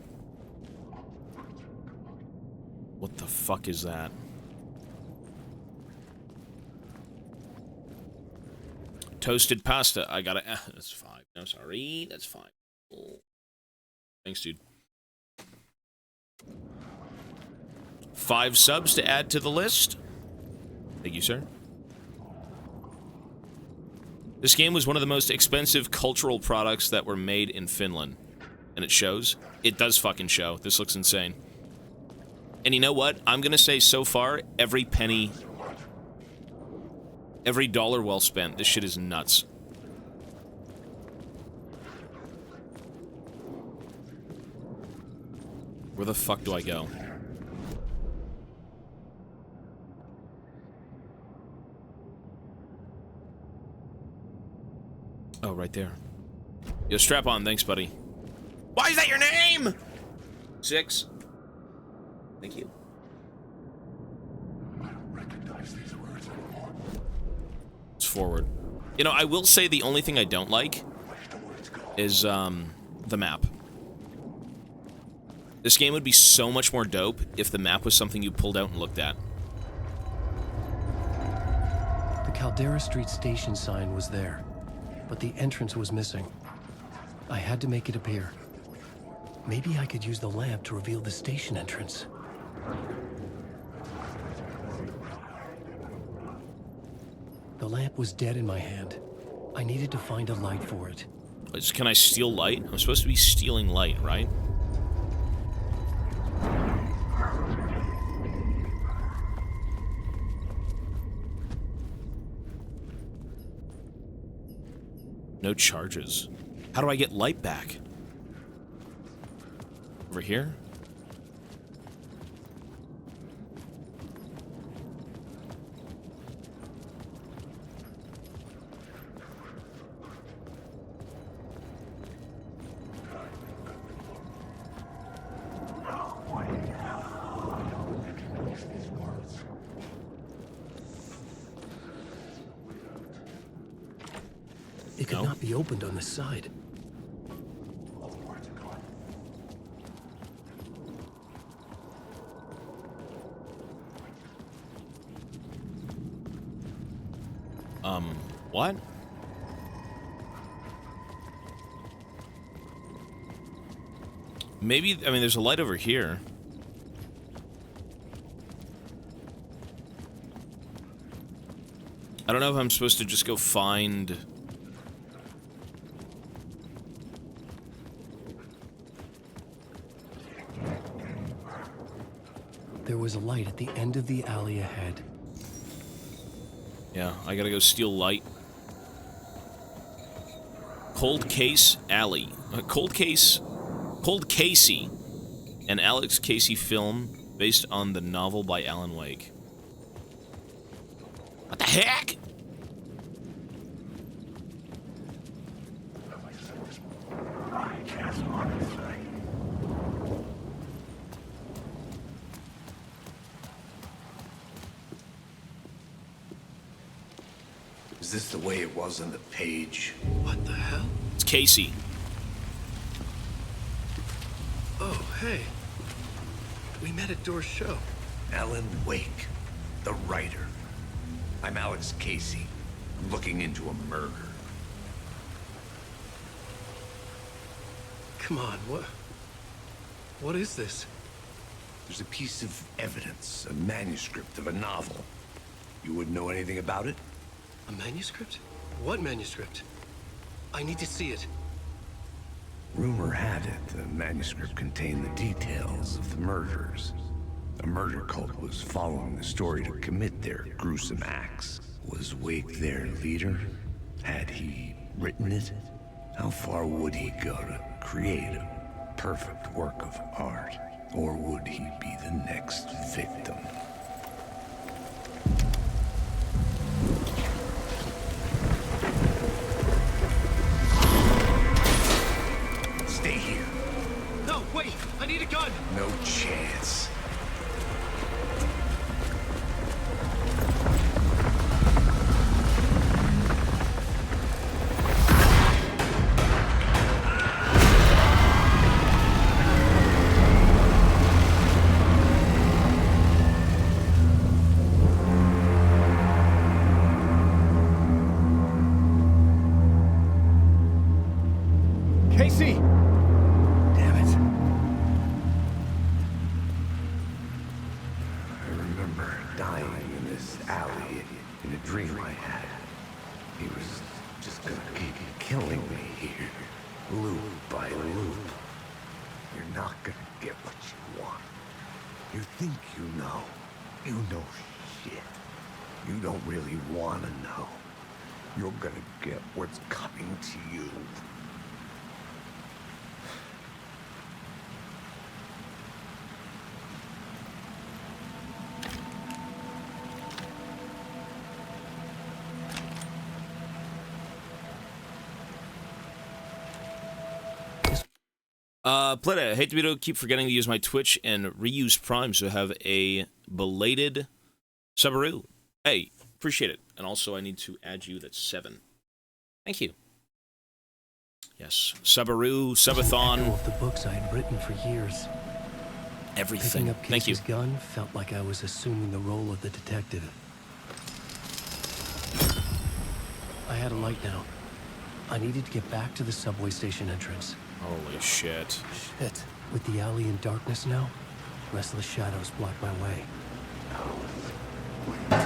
What the fuck is that? Toasted pasta. I gotta... that's fine. No, sorry. That's fine. Oh. Thanks, dude. 5 subs to add to the list. Thank you, sir. This game was one of the most expensive cultural products that were made in Finland. And it shows. It does fucking show. This looks insane. And you know what? I'm gonna say so far, every penny... every dollar well spent. This shit is nuts. Where the fuck do I go? Oh, right there. Yo, strap on. Thanks, buddy. Why is that your name? 6. Thank you. It's forward. You know, I will say the only thing I don't like is, the map. This game would be so much more dope if the map was something you pulled out and looked at. The Caldera Street station sign was there, but the entrance was missing. I had to make it appear. Maybe I could use the lamp to reveal the station entrance. The lamp was dead in my hand. I needed to find a light for it. Can I steal light? I'm supposed to be stealing light, right? No charges. How do I get light back? Over here? It could not be opened on this side. What? Maybe, I mean, there's a light over here. I don't know if I'm supposed to just go find... There was a light at the end of the alley ahead. Yeah, I gotta go steal light. Cold Case Alley. Cold Casey. An Alex Casey film based on the novel by Alan Wake. What the heck? Is this the way it was on the page? What the hell? It's Casey. Oh, hey. We met at Door's show. Alan Wake, the writer. I'm Alex Casey. I'm looking into a murder. Come on, what is this? There's a piece of evidence, a manuscript of a novel. You wouldn't know anything about it? A manuscript? What manuscript? I need to see it. Rumor had it the manuscript contained the details of the murders. A murder cult was following the story to commit their gruesome acts. Was Wake their leader? Had he written it? How far would he go to create a perfect work of art? Or would he be the next victim? Stay here. No, wait! I need a gun! No chance. a dream I had. He was just gonna keep killing me here, loop by loop. You're not gonna get what you want. You think you know. You know shit. You don't really want to know. You're gonna get what's coming to you. Pleta, I hate to keep forgetting to use my Twitch and reuse Prime, so have a belated Subaru. Hey, appreciate it. And also, I need to add you. That's 7. Thank you. Yes, Subaru, Subathon. Of the books I had written for years. Everything. Picking up Thank you. Casey's gun felt like I was assuming the role of the detective. I had a light now. I needed to get back to the subway station entrance. Holy shit. Shit. With the alley in darkness now, restless shadows block my way. Wait.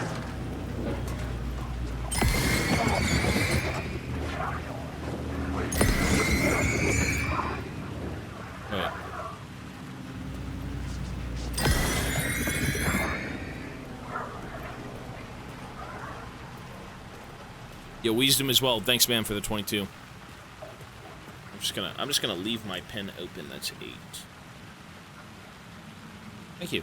Yo, Wisdom as well. Thanks, man, for the 22. I'm just gonna leave my pen open. That's 8. Thank you.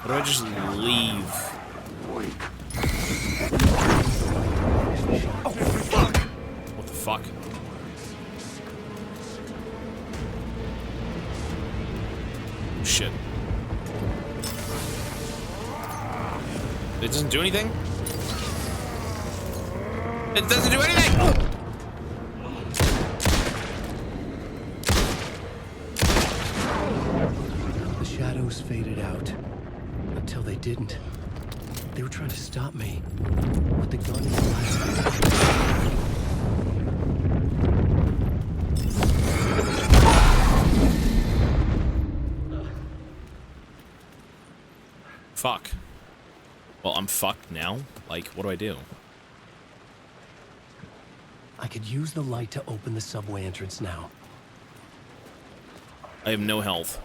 How do I just leave? Oh, fuck! What the fuck? Shit. It doesn't do anything? It doesn't do anything! Oh. The shadows faded out. Until they didn't. They were trying to stop me. With the gun in the Fuck. Well, I'm fucked now? Like, what do I do? I could use the light to open the subway entrance now. I have no health.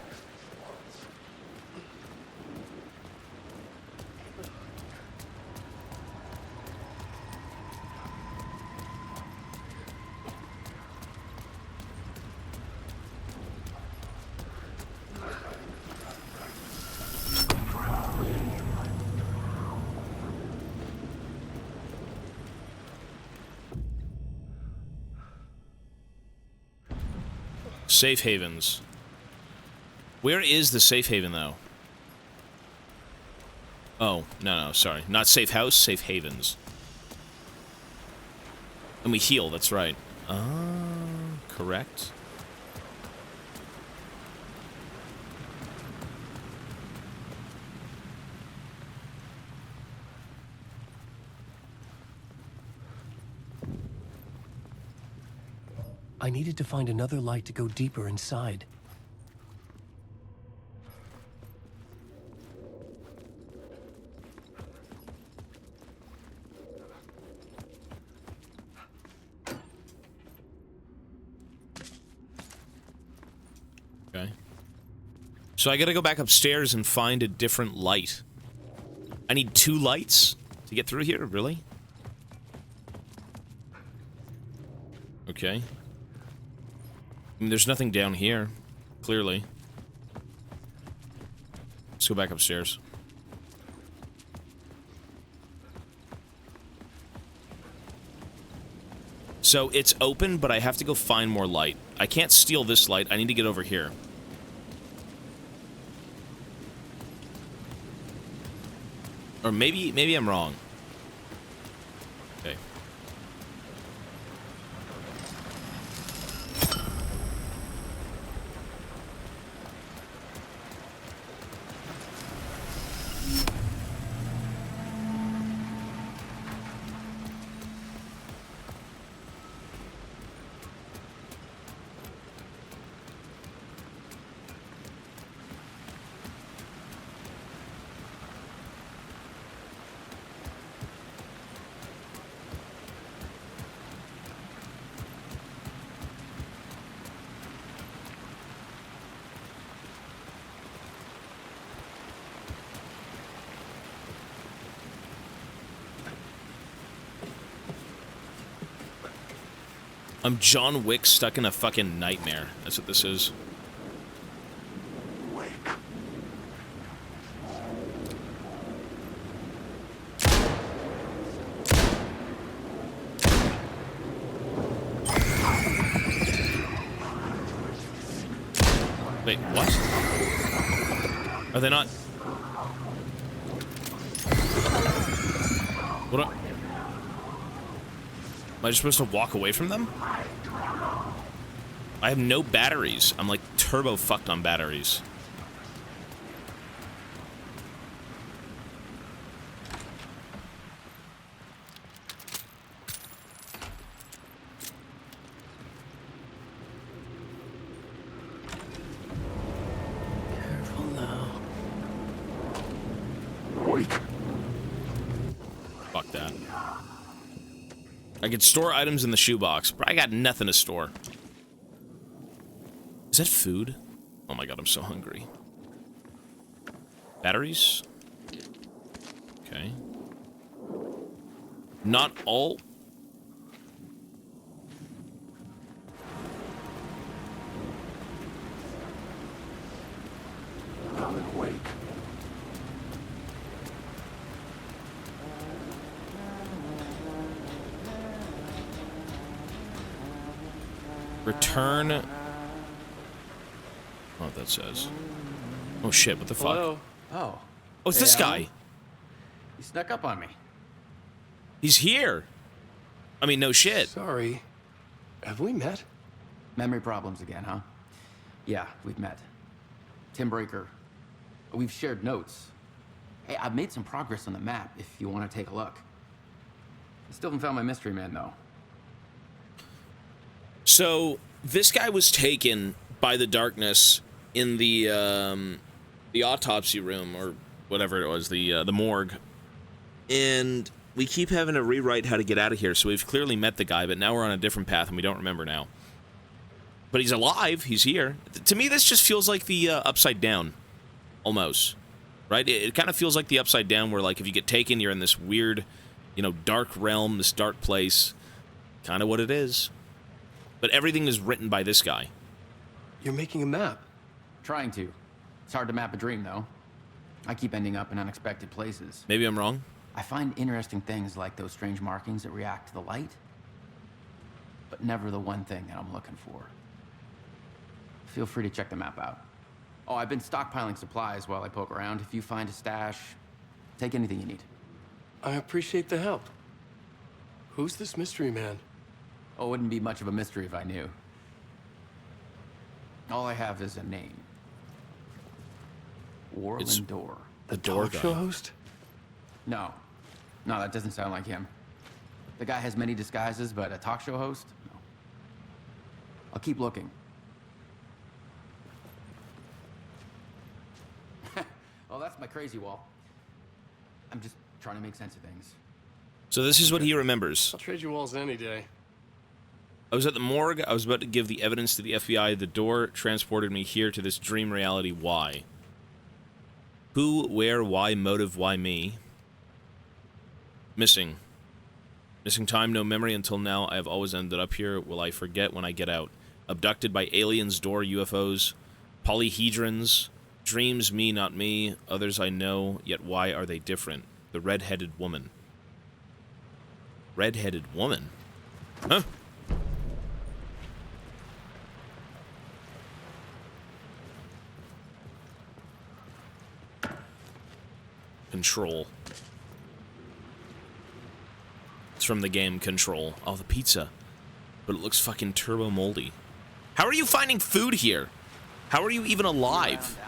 Safe havens. Where is the safe haven, though? Oh, no, sorry. Not safe house, safe havens. And we heal, that's right. Correct. I needed to find another light to go deeper inside. Okay. So I gotta go back upstairs and find a different light. I need 2 lights to get through here? Really? Okay. I mean, there's nothing down here, clearly. Let's go back upstairs. So it's open, but I have to go find more light. I can't steal this light. I need to get over here. Or maybe I'm wrong. Okay. I'm John Wick stuck in a fucking nightmare. That's what this is. Wait, what? Are they not? What? Am I just supposed to walk away from them? I have no batteries. I'm like turbo fucked on batteries. Careful now. Fuck that. I could store items in the shoebox, but I got nothing to store. Is that food? Oh my god, I'm so hungry. Batteries? Okay. Not all... Alan Wake. Return... Oh, that says. Oh shit, what the fuck? Hello? Oh. Oh, it's Hey, this Alan. guy. You snuck up on me. He's here. I mean, no shit. Sorry. Have we met? Memory problems again, huh? Yeah, we've met. Tim Breaker. We've shared notes. Hey, I've made some progress on the map if you want to take a look. I still haven't found my mystery man, though. So, this guy was taken by the darkness in the autopsy room, or whatever it was, the morgue. And we keep having to rewrite how to get out of here, so we've clearly met the guy, but now we're on a different path, and we don't remember now. But he's alive, he's here. To me, this just feels like the Upside Down, almost. Right? It kind of feels like the Upside Down, where, like, if you get taken, you're in this weird, you know, dark realm, this dark place. Kind of what it is. But everything is written by this guy. You're making a map. Trying to. It's hard to map a dream, though. I keep ending up in unexpected places. Maybe I'm wrong. I find interesting things like those strange markings that react to the light, but never the one thing that I'm looking for. Feel free to check the map out. Oh, I've been stockpiling supplies while I poke around. If you find a stash, take anything you need. I appreciate the help. Who's this mystery man? Oh, it wouldn't be much of a mystery if I knew. All I have is a name. Warland Door. The door talk show host? No. No, that doesn't sound like him. The guy has many disguises, but a talk show host? No. I'll keep looking. Oh, that's my crazy wall. I'm just trying to make sense of things. So this is what he remembers. I'll trade you walls any day. I was at the morgue. I was about to give the evidence to the FBI. The door transported me here to this dream reality. Why? Who, where, why, motive, why me? Missing. Missing time, no memory until now. I have always ended up here. Will I forget when I get out? Abducted by aliens, door, UFOs, polyhedrons. Dreams, me, not me. Others I know, yet why are they different? The red-headed woman. Red-headed woman? Huh? Control. It's from the game Control. Oh, the pizza. But it looks fucking turbo moldy. How are you finding food here? How are you even alive?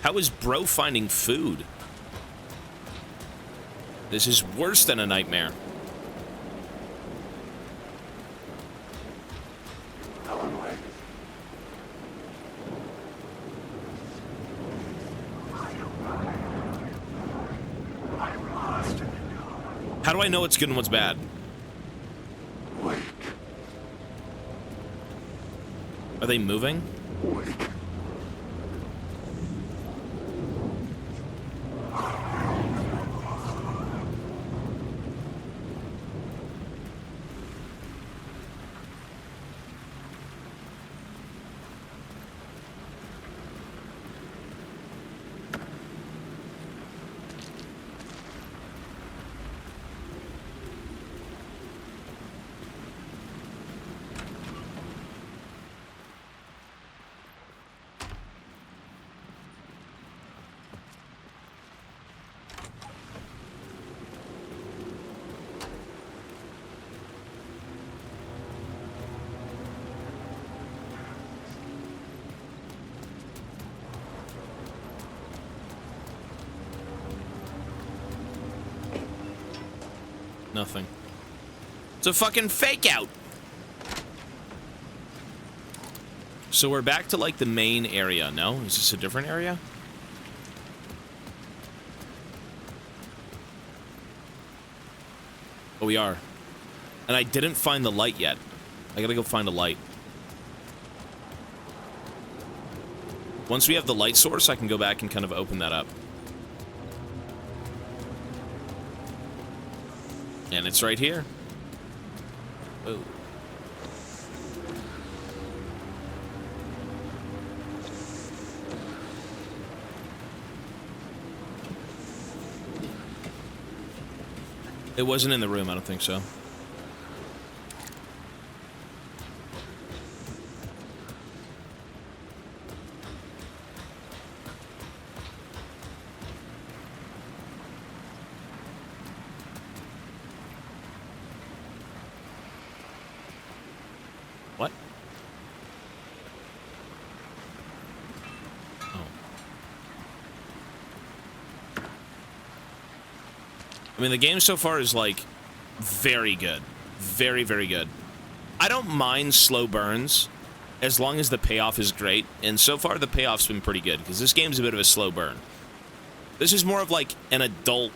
How is bro finding food? This is worse than a nightmare. How do I know what's good and what's bad? Are they moving? Nothing. It's a fucking fake out. So we're back to like the main area. No? Is this a different area? Oh, we are. And I didn't find the light yet. I gotta go find a light. Once we have the light source, I can go back and kind of open that up. And it's right here. Oh. It wasn't in the room, I don't think so. What? Oh. I mean, the game so far is, like, very good. Very, very good. I don't mind slow burns as long as the payoff is great. And so far, the payoff's been pretty good, because this game's a bit of a slow burn. This is more of, like, an adult,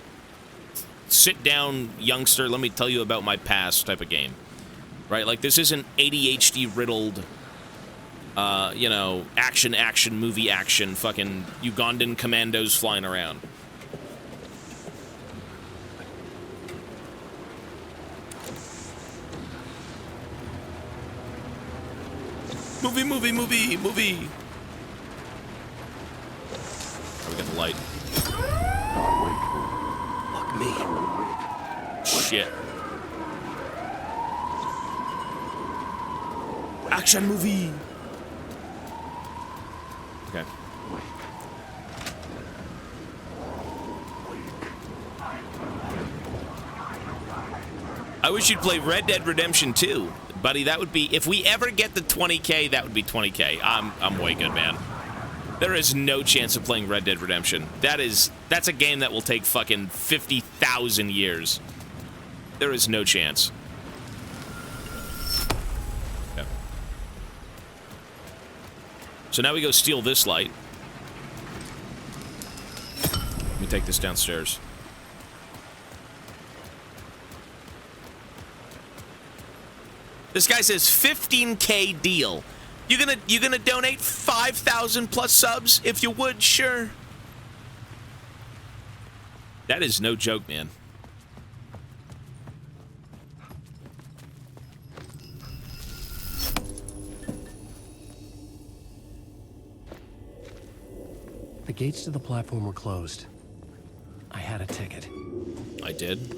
sit-down youngster, let me tell you about my past type of game. Right? Like, this isn't ADHD-riddled, you know, action, movie action, fucking Ugandan commandos flying around. Movie. Oh, we got the light. Fuck me. Shit. Action movie. Okay. I wish you'd play Red Dead Redemption 2. Buddy, that would be, if we ever get the 20K, that would be 20K. I'm way good, man. There is no chance of playing Red Dead Redemption. That's a game that will take fucking 50,000 years. There is no chance. Okay. So now we go steal this light. Let me take this downstairs. This guy says 15K deal. You gonna donate 5,000 plus subs? If you would, sure. That is no joke, man. The gates to the platform were closed. I had a ticket. I did.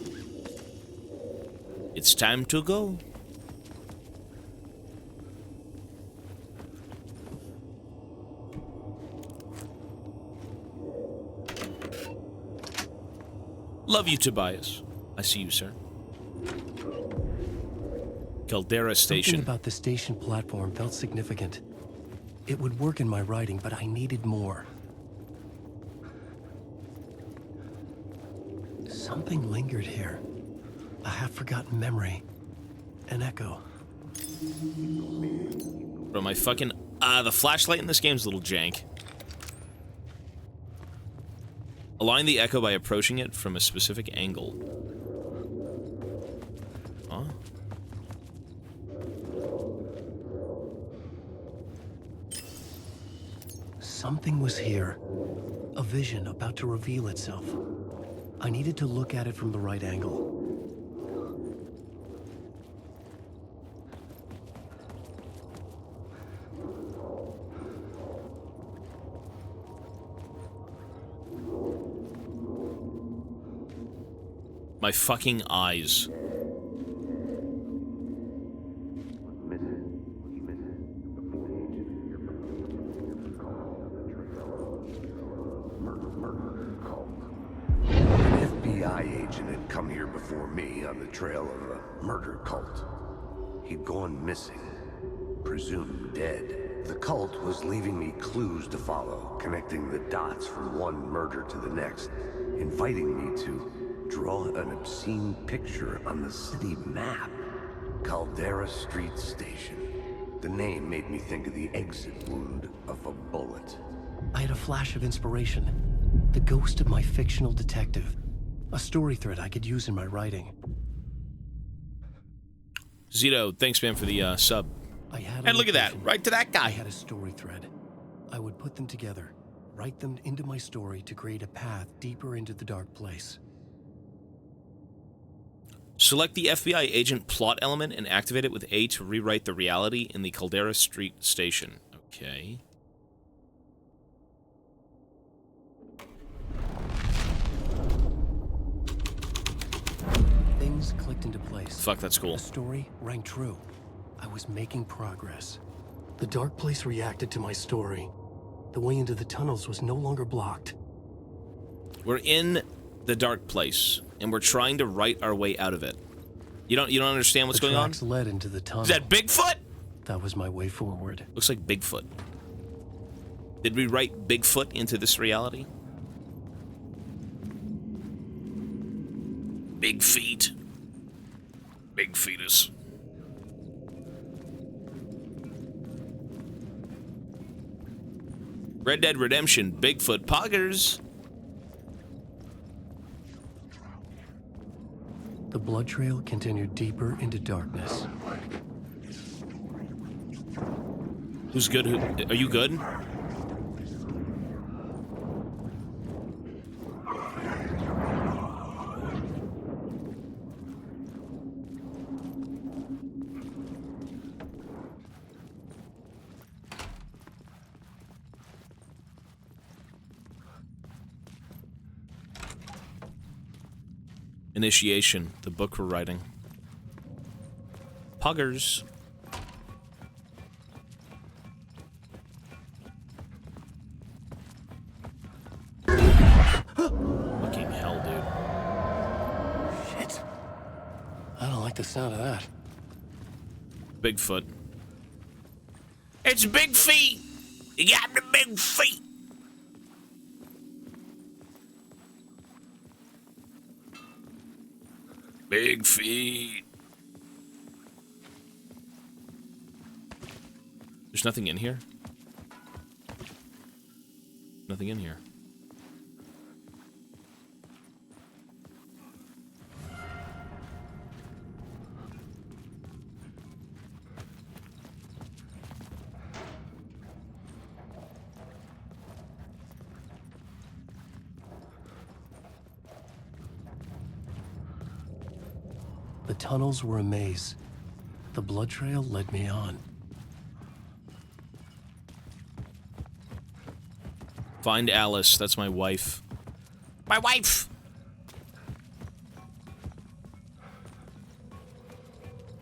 It's time to go. Love you, Tobias. I see you, sir. Caldera Station. Something about the station platform felt significant. It would work in my writing, but I needed more. Something lingered here. A half-forgotten memory. An echo. Bro, my fucking... the flashlight in this game's a little jank. Align the echo by approaching it from a specific angle. Huh? Something was here. A vision about to reveal itself. I needed to look at it from the right angle. My fucking eyes. Agent had come here before me on the trail of a murder cult. He'd gone missing, presumed dead. The cult was leaving me clues to follow, connecting the dots from one murder to the next, inviting me to draw an obscene picture on the city map. Caldera Street Station. The name made me think of the exit wound of a bullet. I had a flash of inspiration. The ghost of my fictional detective. A story thread I could use in my writing. Zito, thanks, man, for the sub. And look at that, right to that guy. I had a story thread. I would put them together, write them into my story to create a path deeper into the dark place. Select the FBI agent plot element and activate it with A to rewrite the reality in the Caldera Street Station. Okay. Things clicked into place. Fuck, that's cool. The story rang true. I was making progress. The dark place reacted to my story. The way into the tunnels was no longer blocked. We're in the dark place, and we're trying to write our way out of it. You don't understand what's going on? The tracks led into the tunnel. Is that Bigfoot? That was my way forward. Looks like Bigfoot. Did we write Bigfoot into this reality? Big feet. Big fetus. Red Dead Redemption, Bigfoot poggers. The blood trail continued deeper into darkness. Who's good? Are you good? Initiation, the book we're writing. Puggers. Fucking hell, dude. Shit. I don't like the sound of that. Bigfoot. It's big feet! You got the big feet! Big feet. There's nothing in here? Nothing in here. The tunnels were a maze. The blood trail led me on. Find Alice. That's my wife. My wife!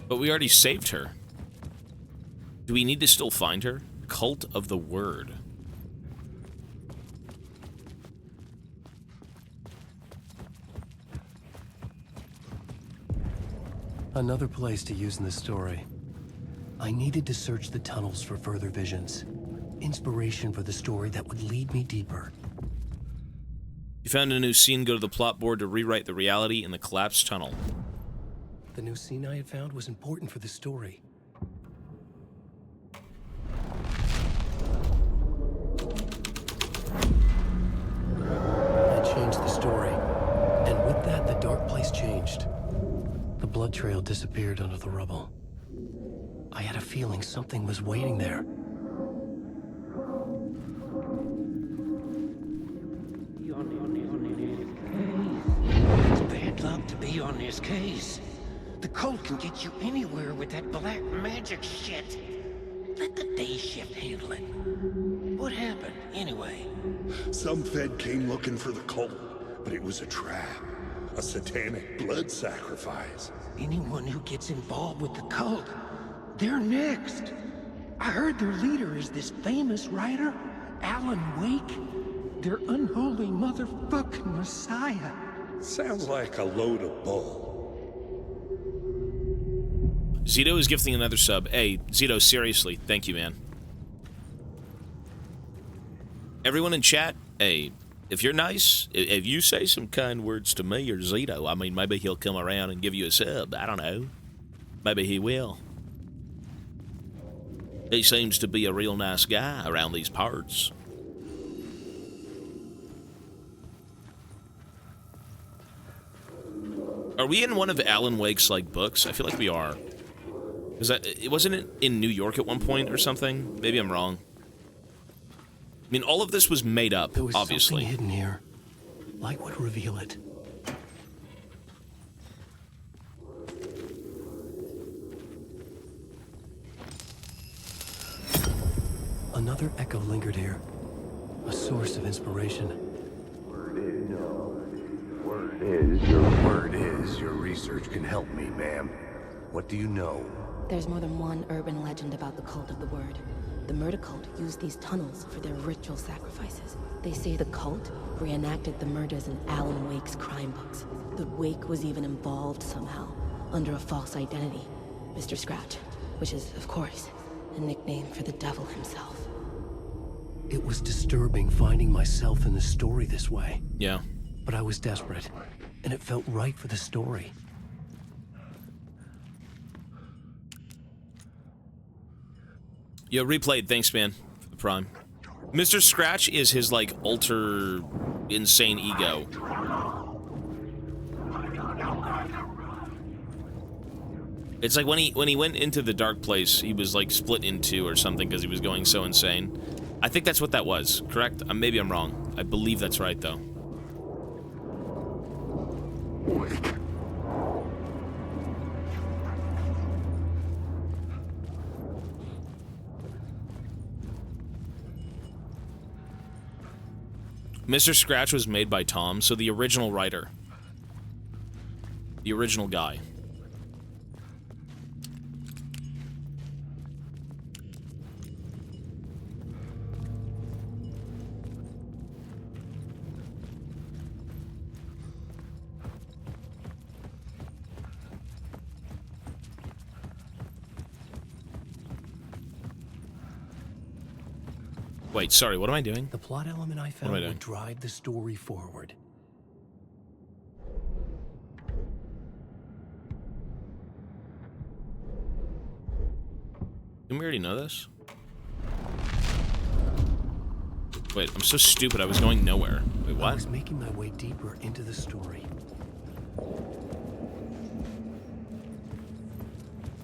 But we already saved her. Do we need to still find her? Cult of the Word. Another place to use in the story. I needed to search the tunnels for further visions. Inspiration for the story that would lead me deeper. You found a new scene. Go to the plot board to rewrite the reality in the collapsed tunnel. The new scene I had found was important for the story. I changed the story. And with that, the dark place changed. The blood trail disappeared under the rubble. I had a feeling something was waiting there. It's bad luck to be on this case. The cult can get you anywhere with that black magic shit. Let the day shift handle it. What happened, anyway? Some Fed came looking for the cult, but it was a trap. A satanic blood sacrifice. Anyone who gets involved with the cult, they're next. I heard their leader is this famous writer, Alan Wake. Their unholy motherfucking messiah. Sounds like a load of bull. Zito is gifting another sub. Hey, Zito, seriously, thank you, man. Everyone in chat, hey, if you're nice, if you say some kind words to me or Zito, I mean, maybe he'll come around and give you a sub. I don't know. Maybe he will. He seems to be a real nice guy around these parts. Are we in one of Alan Wake's, like, books? I feel like we are. Wasn't it in New York at one point or something? Maybe I'm wrong. I mean, all of this was made up, There was obviously. something hidden here. Light would reveal it. Another echo lingered here. A source of inspiration. Word is your research can help me, ma'am. What do you know? There's more than one urban legend about the cult of the Word. The murder cult used these tunnels for their ritual sacrifices. They say the cult reenacted the murders in Alan Wake's crime books. The Wake was even involved somehow, under a false identity, Mr. Scratch, which is, of course, a nickname for the devil himself. It was disturbing finding myself in the story this way. Yeah. But I was desperate, and it felt right for the story. Yo, replayed. Thanks, man, for the prime. Mr. Scratch is his, like, alter insane ego. It's like when he went into the dark place, he was, like, split in two or something because he was going so insane. I think that's what that was, correct? Maybe I'm wrong. I believe that's right, though. Mr. Scratch was made by Tom, so the original writer. The original guy. Wait, sorry, what am I doing? The plot element I found would drive the story forward. Didn't we already know this? Wait, I'm so stupid, I was going nowhere. Wait, what? I was making my way deeper into the story.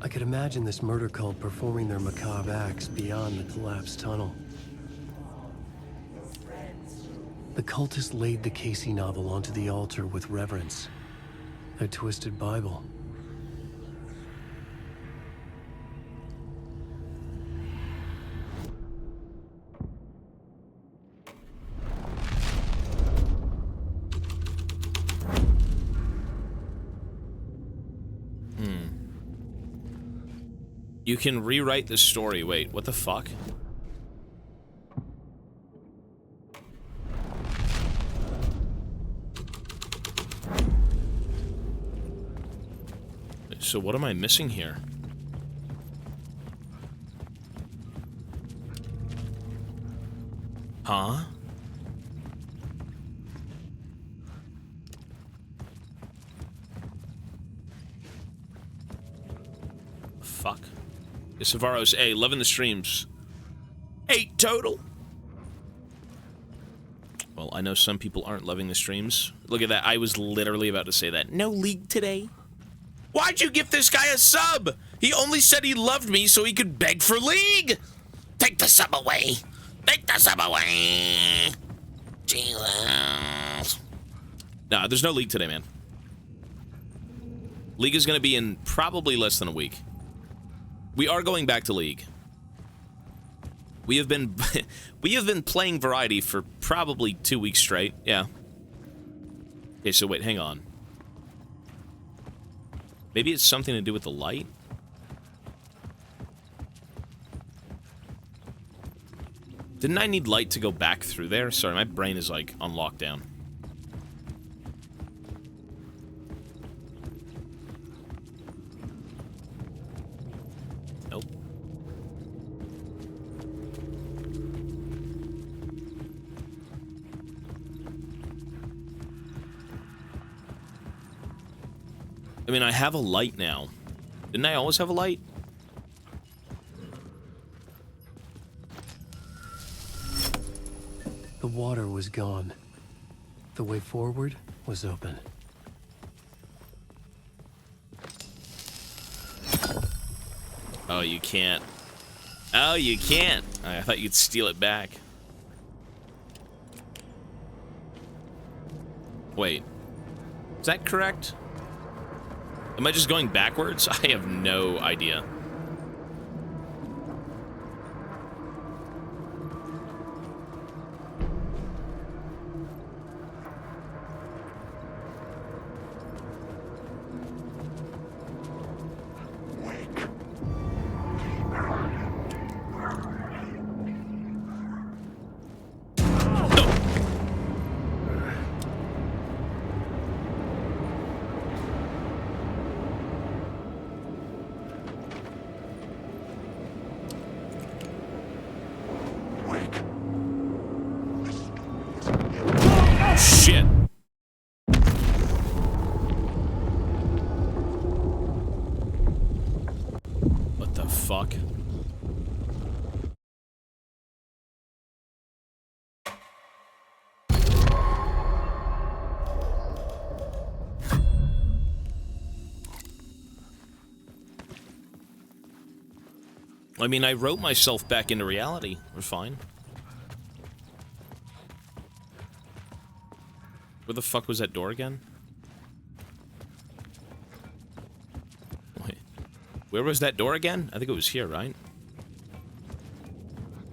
I could imagine this murder cult performing their macabre acts beyond the collapsed tunnel. The cultists laid the Casey novel onto the altar with reverence. Their twisted Bible. You can rewrite the story. Wait, what the fuck? So what am I missing here? Huh? Fuck. Savaros A, loving the streams. 8 total. Well, I know some people aren't loving the streams. Look at that. I was literally about to say that. No league today. Why'd you give this guy a sub? He only said he loved me so he could beg for league. Take the sub away. Take the sub away. Jesus. Nah, there's no league today, man. League is going to be in probably less than a week. We are going back to League. We have been playing Variety for probably 2 weeks straight. Yeah. Okay, so wait, hang on. Maybe it's something to do with the light? Didn't I need light to go back through there? Sorry, my brain is like on lockdown. Nope. I mean, I have a light now. Didn't I always have a light? The water was gone. The way forward was open. Oh, you can't. Oh, you can't. I thought you'd steal it back. Wait. Is that correct? Am I just going backwards? I have no idea. Shit. What the fuck? I mean, I wrote myself back into reality. We're fine. Where the fuck was that door again? Wait. Where was that door again? I think it was here, right?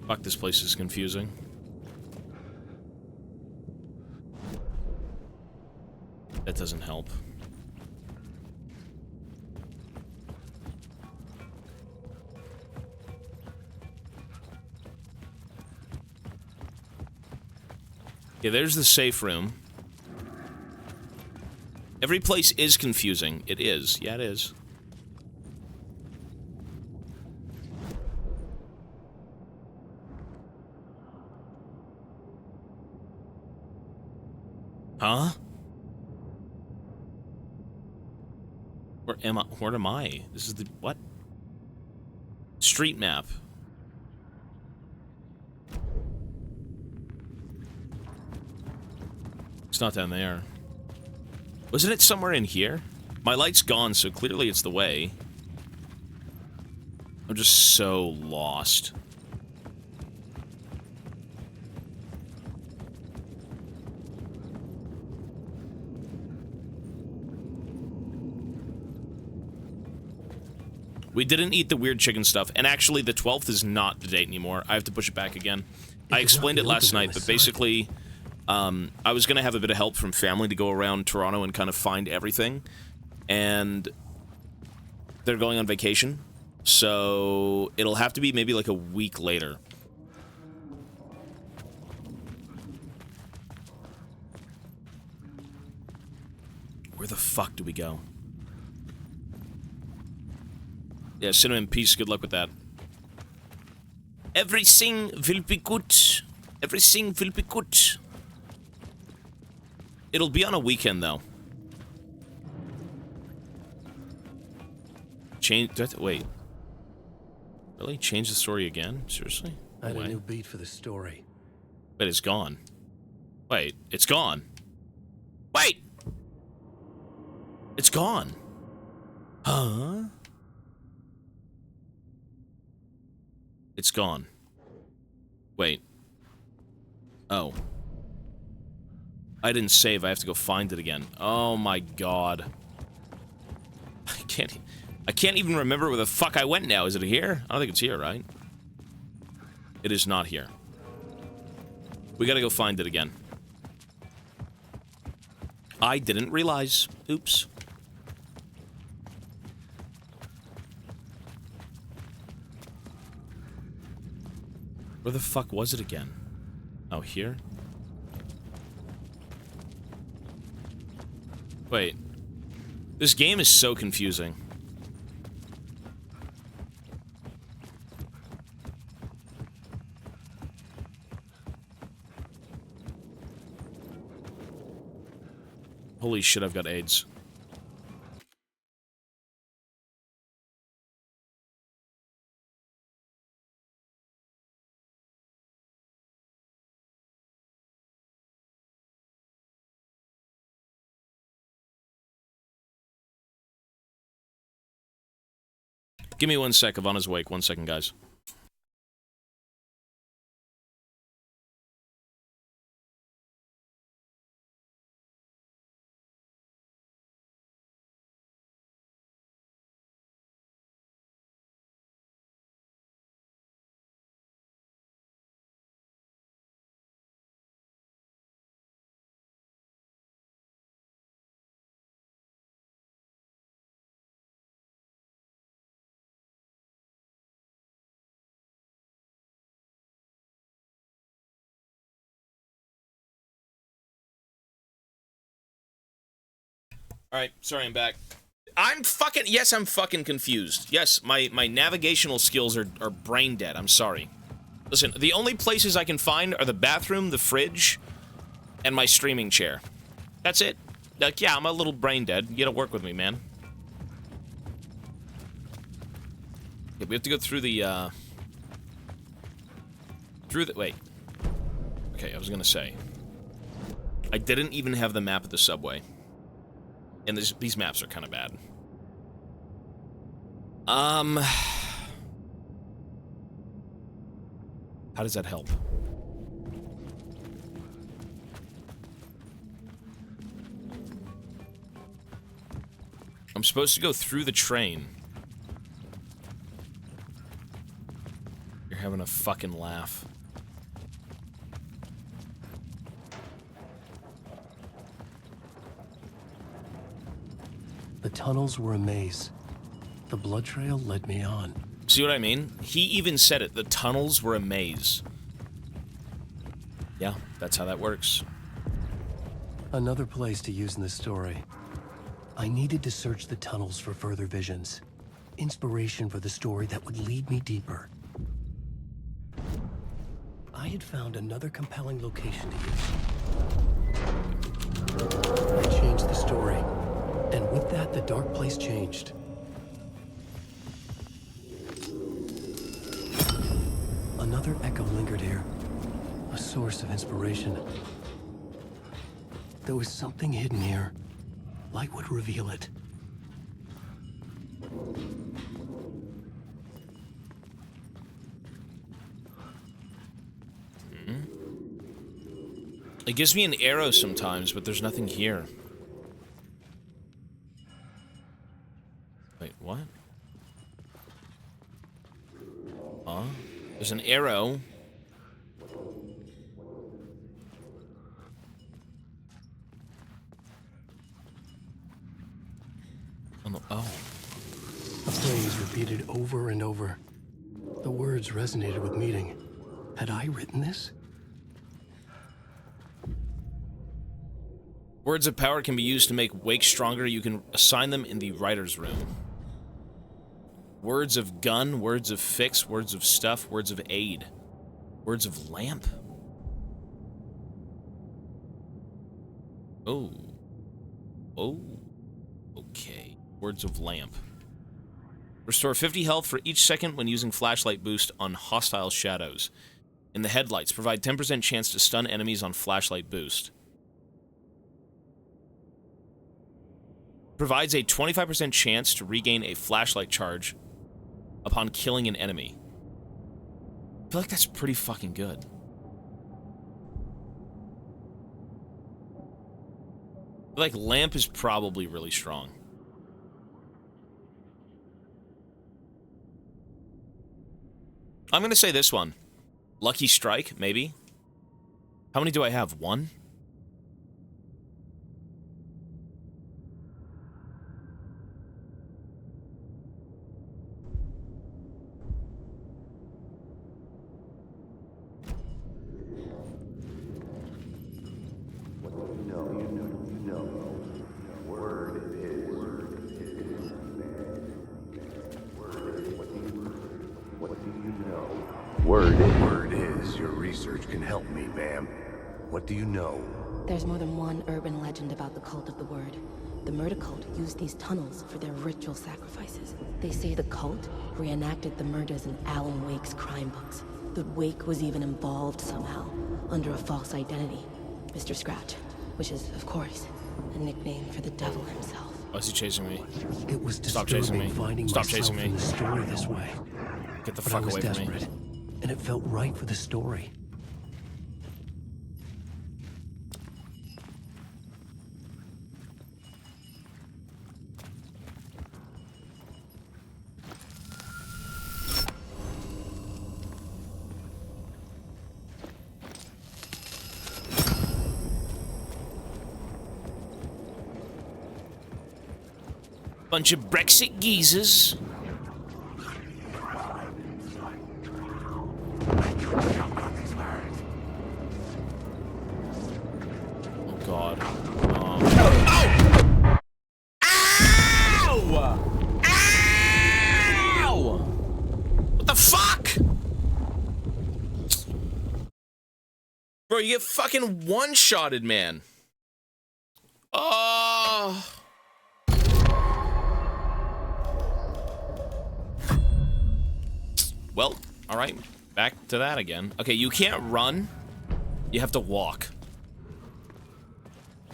Fuck, this place is confusing. That doesn't help. Okay, there's the safe room. Every place is confusing. It is. Yeah, it is. Huh? Where am I? Where am I? This is the... what? Street map. It's not down there. Wasn't it somewhere in here? My light's gone, so clearly it's the way. I'm just so lost. We didn't eat the weird chicken stuff, and actually the 12th is not the date anymore. I have to push it back again. I explained it last night, but basically... I was going to have a bit of help from family to go around Toronto and kind of find everything. And they're going on vacation. So it'll have to be maybe like a week later. Where the fuck do we go? Yeah, Cinnamon, peace. Good luck with that. Everything will be good. Everything will be good. It'll be on a weekend, though. Change... wait. Really? Change the story again? Seriously? I had a new beat for the story. Wait, it's gone. Wait, it's gone. Wait! It's gone. Huh? It's gone. Wait. Oh. I didn't save. I have to go find it again. Oh my god. I can't even remember where the fuck I went now. Is it here? I don't think it's here, right? It is not here. We gotta go find it again. I didn't realize. Oops. Where the fuck was it again? Oh, here? Wait. This game is so confusing. Holy shit, I've got AIDS. Give me 1 sec. Ivana's awake. 1 second, guys. Alright, sorry, I'm back. I'm fucking confused. Yes, my navigational skills are brain dead. I'm sorry. Listen, the only places I can find are the bathroom, the fridge, and my streaming chair. That's it. Like, yeah, I'm a little brain dead. You gotta work with me, man. Yeah, we have to go through the, wait. Okay, I was gonna say. I didn't even have the map of the subway. And these maps are kind of bad. How does that help? I'm supposed to go through the train. You're having a fucking laugh. The tunnels were a maze. The blood trail led me on. See what I mean? He even said it. The tunnels were a maze. Yeah, that's how that works. Another place to use in the story. I needed to search the tunnels for further visions. Inspiration for the story that would lead me deeper. I had found another compelling location to use. I changed the story. And with that, the dark place changed. Another echo lingered here. A source of inspiration. There was something hidden here. Light would reveal it. It gives me an arrow sometimes, but there's nothing here. Wait, what? Huh? There's an arrow. Oh. A phrase repeated over and over. The words resonated with meaning. Had I written this? Words of power can be used to make Wake stronger. You can assign them in the writer's room. Words of gun, words of fix, words of stuff, words of aid. Words of lamp. Oh. Oh. Okay. Words of lamp. Restore 50 health for each second when using flashlight boost on hostile shadows. In the headlights, provide 10% chance to stun enemies on flashlight boost. Provides a 25% chance to regain a flashlight charge upon killing an enemy. I feel like that's pretty fucking good. I feel like lamp is probably really strong. I'm gonna say this one. Lucky Strike, maybe? How many do I have? One? Word is your research can help me, ma'am. What do you know? There's more than one urban legend about the cult of the word. The murder cult used these tunnels for their ritual sacrifices. They say the cult reenacted the murders in Alan Wake's crime books. The Wake was even involved somehow, under a false identity. Mr. Scratch, which is, of course, a nickname for the devil himself. Why is he chasing me? It was Stop chasing me. finding Stop myself chasing me. in the story this way. Get the But fuck I was away from me. desperate, and it felt right for the story. Bunch of Brexit geezers. Oh god. Ow! Ow! What the fuck? Bro, you get fucking one-shotted, man. Oh. Well, all right, back to that again. Okay, you can't run. You have to walk.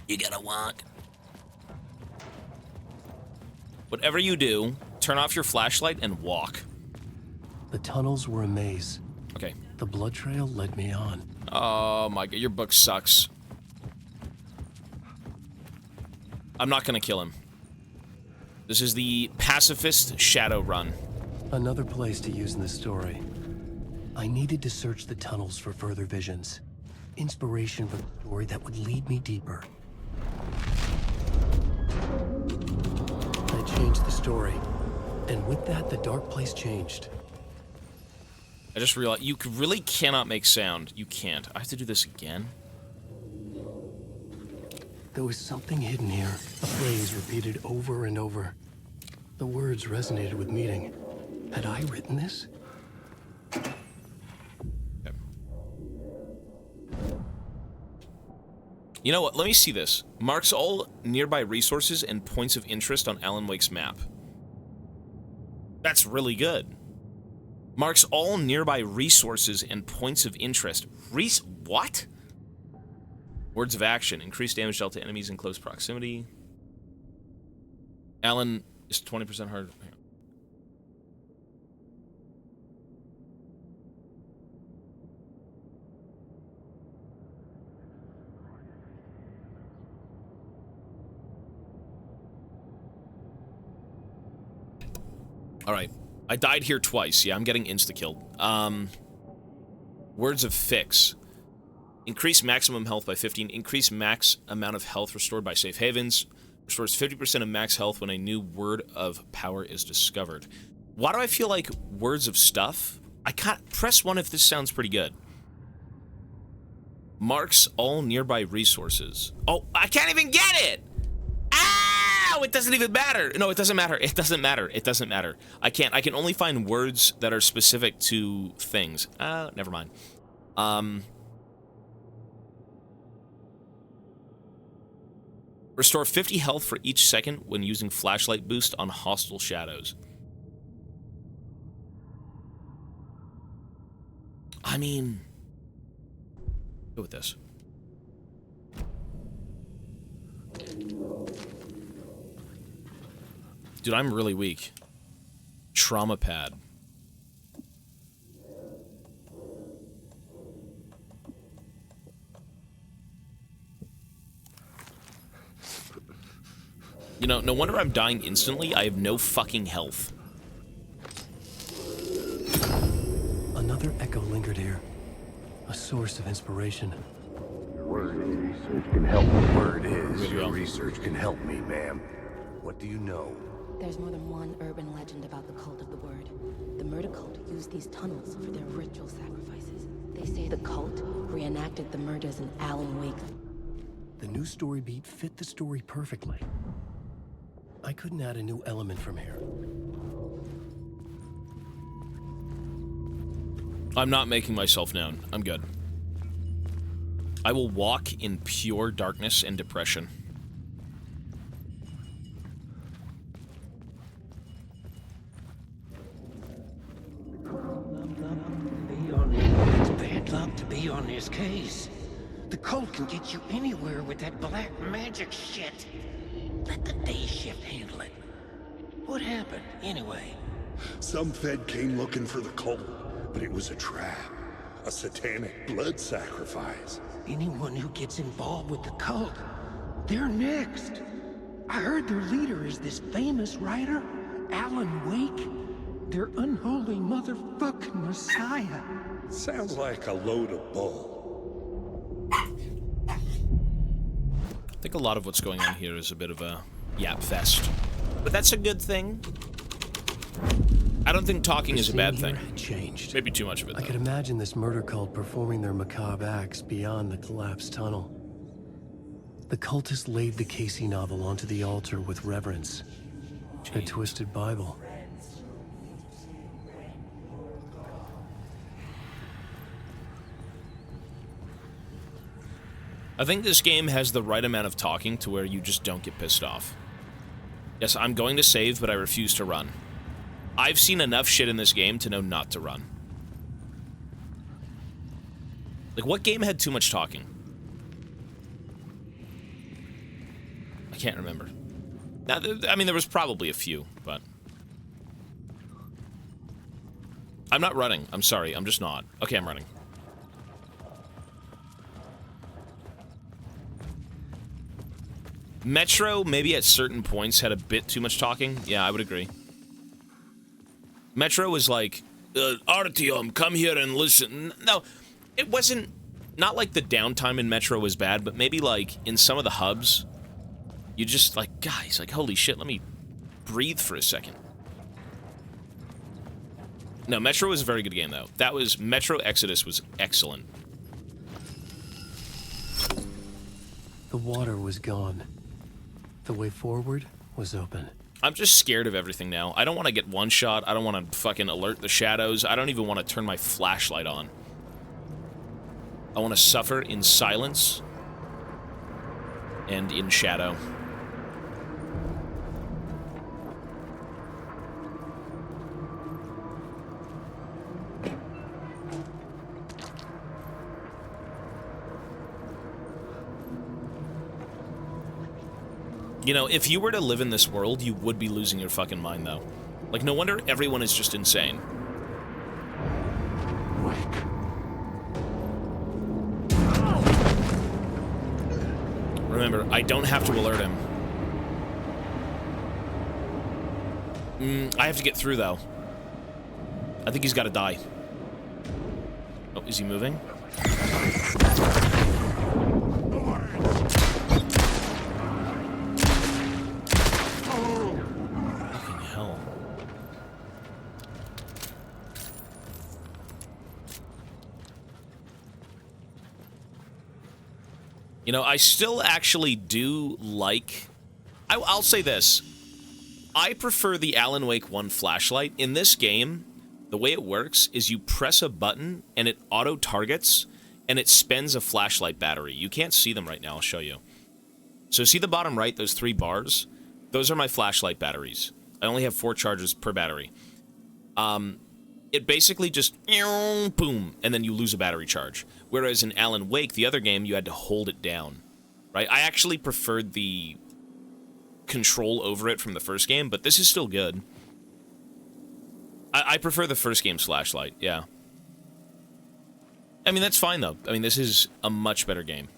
You gotta walk. Whatever you do, turn off your flashlight and walk. The tunnels were a maze. Okay. The blood trail led me on. Oh my god, your book sucks. I'm not gonna kill him. This is the pacifist shadow run. Another place to use in the story. I needed to search the tunnels for further visions. Inspiration for the story that would lead me deeper. I changed the story. And with that, the dark place changed. I just realized you really cannot make sound. You can't. I have to do this again. There was something hidden here. A phrase repeated over and over. The words resonated with meaning. Had I written this? You know what? Let me see this. Marks all nearby resources and points of interest on Alan Wake's map. That's really good. Marks all nearby resources and points of interest. What? Words of action. Increased damage dealt to enemies in close proximity. Alan is 20% hard. All right. I died here twice. Yeah, I'm getting insta-killed. Words of fix. Increase maximum health by 15. Increase max amount of health restored by safe havens. Restores 50% of max health when a new word of power is discovered. Why do I feel like words of stuff? I can't press 1 if this sounds pretty good. Marks all nearby resources. Oh, I can't even get it! Ow! It doesn't even matter. No, it doesn't matter. It doesn't matter. It doesn't matter. I can only find words that are specific to things. Never mind. Restore 50 health for each second when using flashlight boost on hostile shadows. I mean, go with this. Dude, I'm really weak. Trauma pad. You know, no wonder I'm dying instantly. I have no fucking health. Another echo lingered here. A source of inspiration. Your research can help me. Word is, your research can help me, ma'am. What do you know? There's more than one urban legend about the cult of the word. The murder cult used these tunnels for their ritual sacrifices. They say the cult reenacted the murders in Alan Wake. The new story beat fit the story perfectly. I couldn't add a new element from here. I'm not making myself known. I'm good. I will walk in pure darkness and depression. It's bad luck to be on this case. The cult can get you anywhere with that black magic shit. Let the day shift handle it. What happened, anyway? Some Fed came looking for the cult, but it was a trap. A satanic blood sacrifice. Anyone who gets involved with the cult, they're next. I heard their leader is this famous writer, Alan Wake. Their unholy motherfucking messiah. Sounds like a load of bull. I think a lot of what's going on here is a bit of a yap fest. But that's a good thing. I don't think talking is a bad thing. Changed. Maybe too much of it, I could imagine this murder cult performing their macabre acts beyond the collapsed tunnel. The cultists laid the Casey novel onto the altar with reverence. A twisted Bible. I think this game has the right amount of talking to where you just don't get pissed off. Yes, I'm going to save, but I refuse to run. I've seen enough shit in this game to know not to run. Like, what game had too much talking? I can't remember. Now, I mean, there was probably a few, but... I'm not running. I'm sorry. I'm just not. Okay, I'm running. Metro, maybe at certain points, had a bit too much talking. Yeah, I would agree. Metro was like, Artyom, come here and listen. No, it wasn't... Not like the downtime in Metro was bad, but maybe, like, in some of the hubs, you just, like, guys, like, holy shit, let me breathe for a second. No, Metro was a very good game, though. That was... Metro Exodus was excellent. The water was gone. The way forward was open. I'm just scared of everything now. I don't want to get one shot. I don't want to fucking alert the shadows. I don't even want to turn my flashlight on. I want to suffer in silence and in shadow. You know, if you were to live in this world, you would be losing your fucking mind, though. Like, no wonder everyone is just insane. Remember, I don't have to alert him. I have to get through, though. I think he's got to die. Oh, is he moving? You know, I still actually do like... I'll say this. I prefer the Alan Wake 1 flashlight. In this game, the way it works is you press a button and it auto-targets and it spends a flashlight battery. You can't see them right now. I'll show you. So see the bottom right, those 3 bars? Those are my flashlight batteries. I only have 4 charges per battery. It basically just... boom, and then you lose a battery charge. Whereas in Alan Wake, the other game, you had to hold it down, right? I actually preferred the control over it from the first game, but this is still good. I prefer the first game's flashlight, yeah. I mean, that's fine, though. I mean, this is a much better game.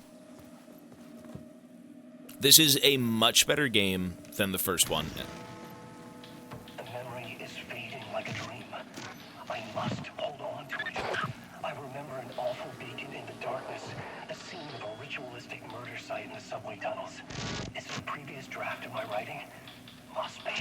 This is a much better game than the first one. The memory is fading like a dream. I must hold on to it. I remember an awful beacon in the darkness, the scene of a ritualistic murder site in the subway tunnels. Is it a previous draft of my writing? Must be.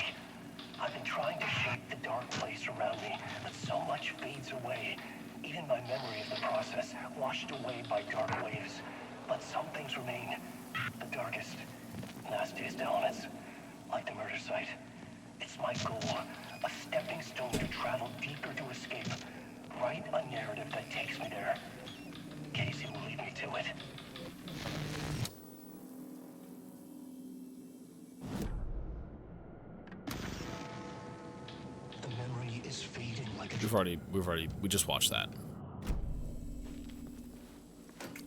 I've been trying to shape the dark place around me, but so much fades away. Even my memory of the process, washed away by dark waves. But some things remain. The darkest, nastiest elements, like the murder site. It's my goal, a stepping stone to travel deeper to escape. Write a narrative that takes me there. Casey will lead me to it. The memory is fading like a... We just watched that.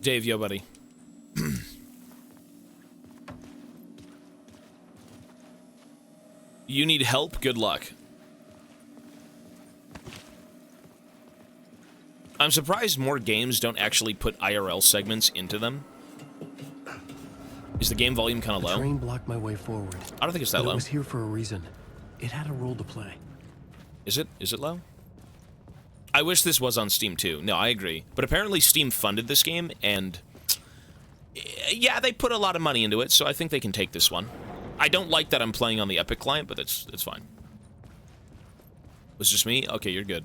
Dave, yo, buddy. You need help? Good luck. I'm surprised more games don't actually put IRL segments into them. Is the game volume kind of low? The train blocked my way forward. I don't think it's that But low. It was here for a reason. It had a role to play. Is it? Is it low? I wish this was on Steam too. No, I agree. But apparently Steam funded this game, and yeah, they put a lot of money into it, so I think they can take this one. I don't like that I'm playing on the Epic client, but that's fine. Was it just me? Okay, you're good.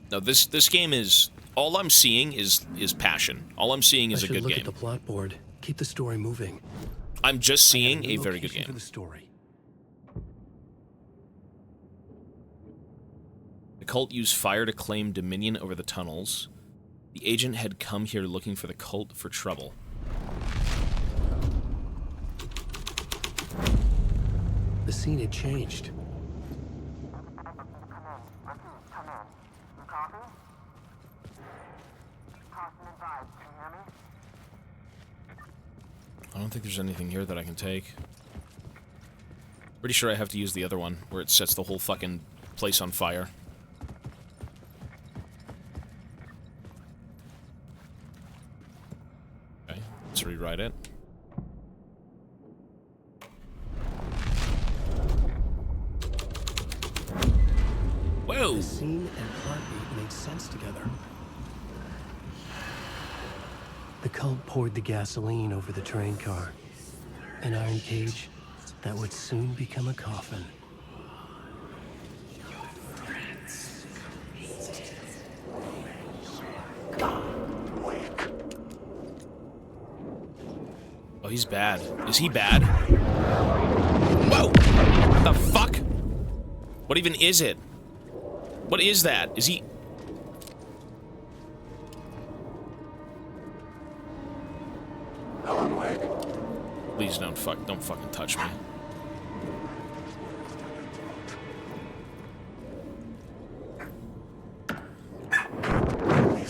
No, this game is... All I'm seeing is passion. All I'm seeing is a good look game. At the plot board. Keep the story moving. I'm just seeing a very good game. For the story. The cult used fire to claim dominion over the tunnels. The agent had come here looking for the cult for trouble. The scene had changed. I don't think there's anything here that I can take. Pretty sure I have to use the other one, where it sets the whole fucking place on fire. Okay, let's rewrite it. Whoa! The scene and plot beat made sense together. The cult poured the gasoline over the train car. An iron cage that would soon become a coffin. Oh, he's bad. Is he bad? Whoa! What the fuck? What even is it? What is that? Is he... Please don't fucking touch me.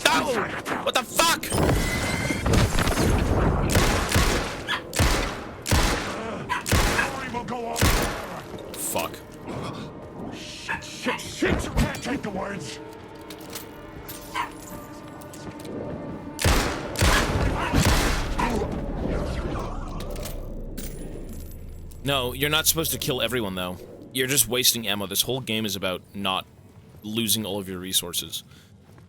No! What the fuck? Fuck. Shit, you can't take the words. No, you're not supposed to kill everyone, though. You're just wasting ammo. This whole game is about not losing all of your resources.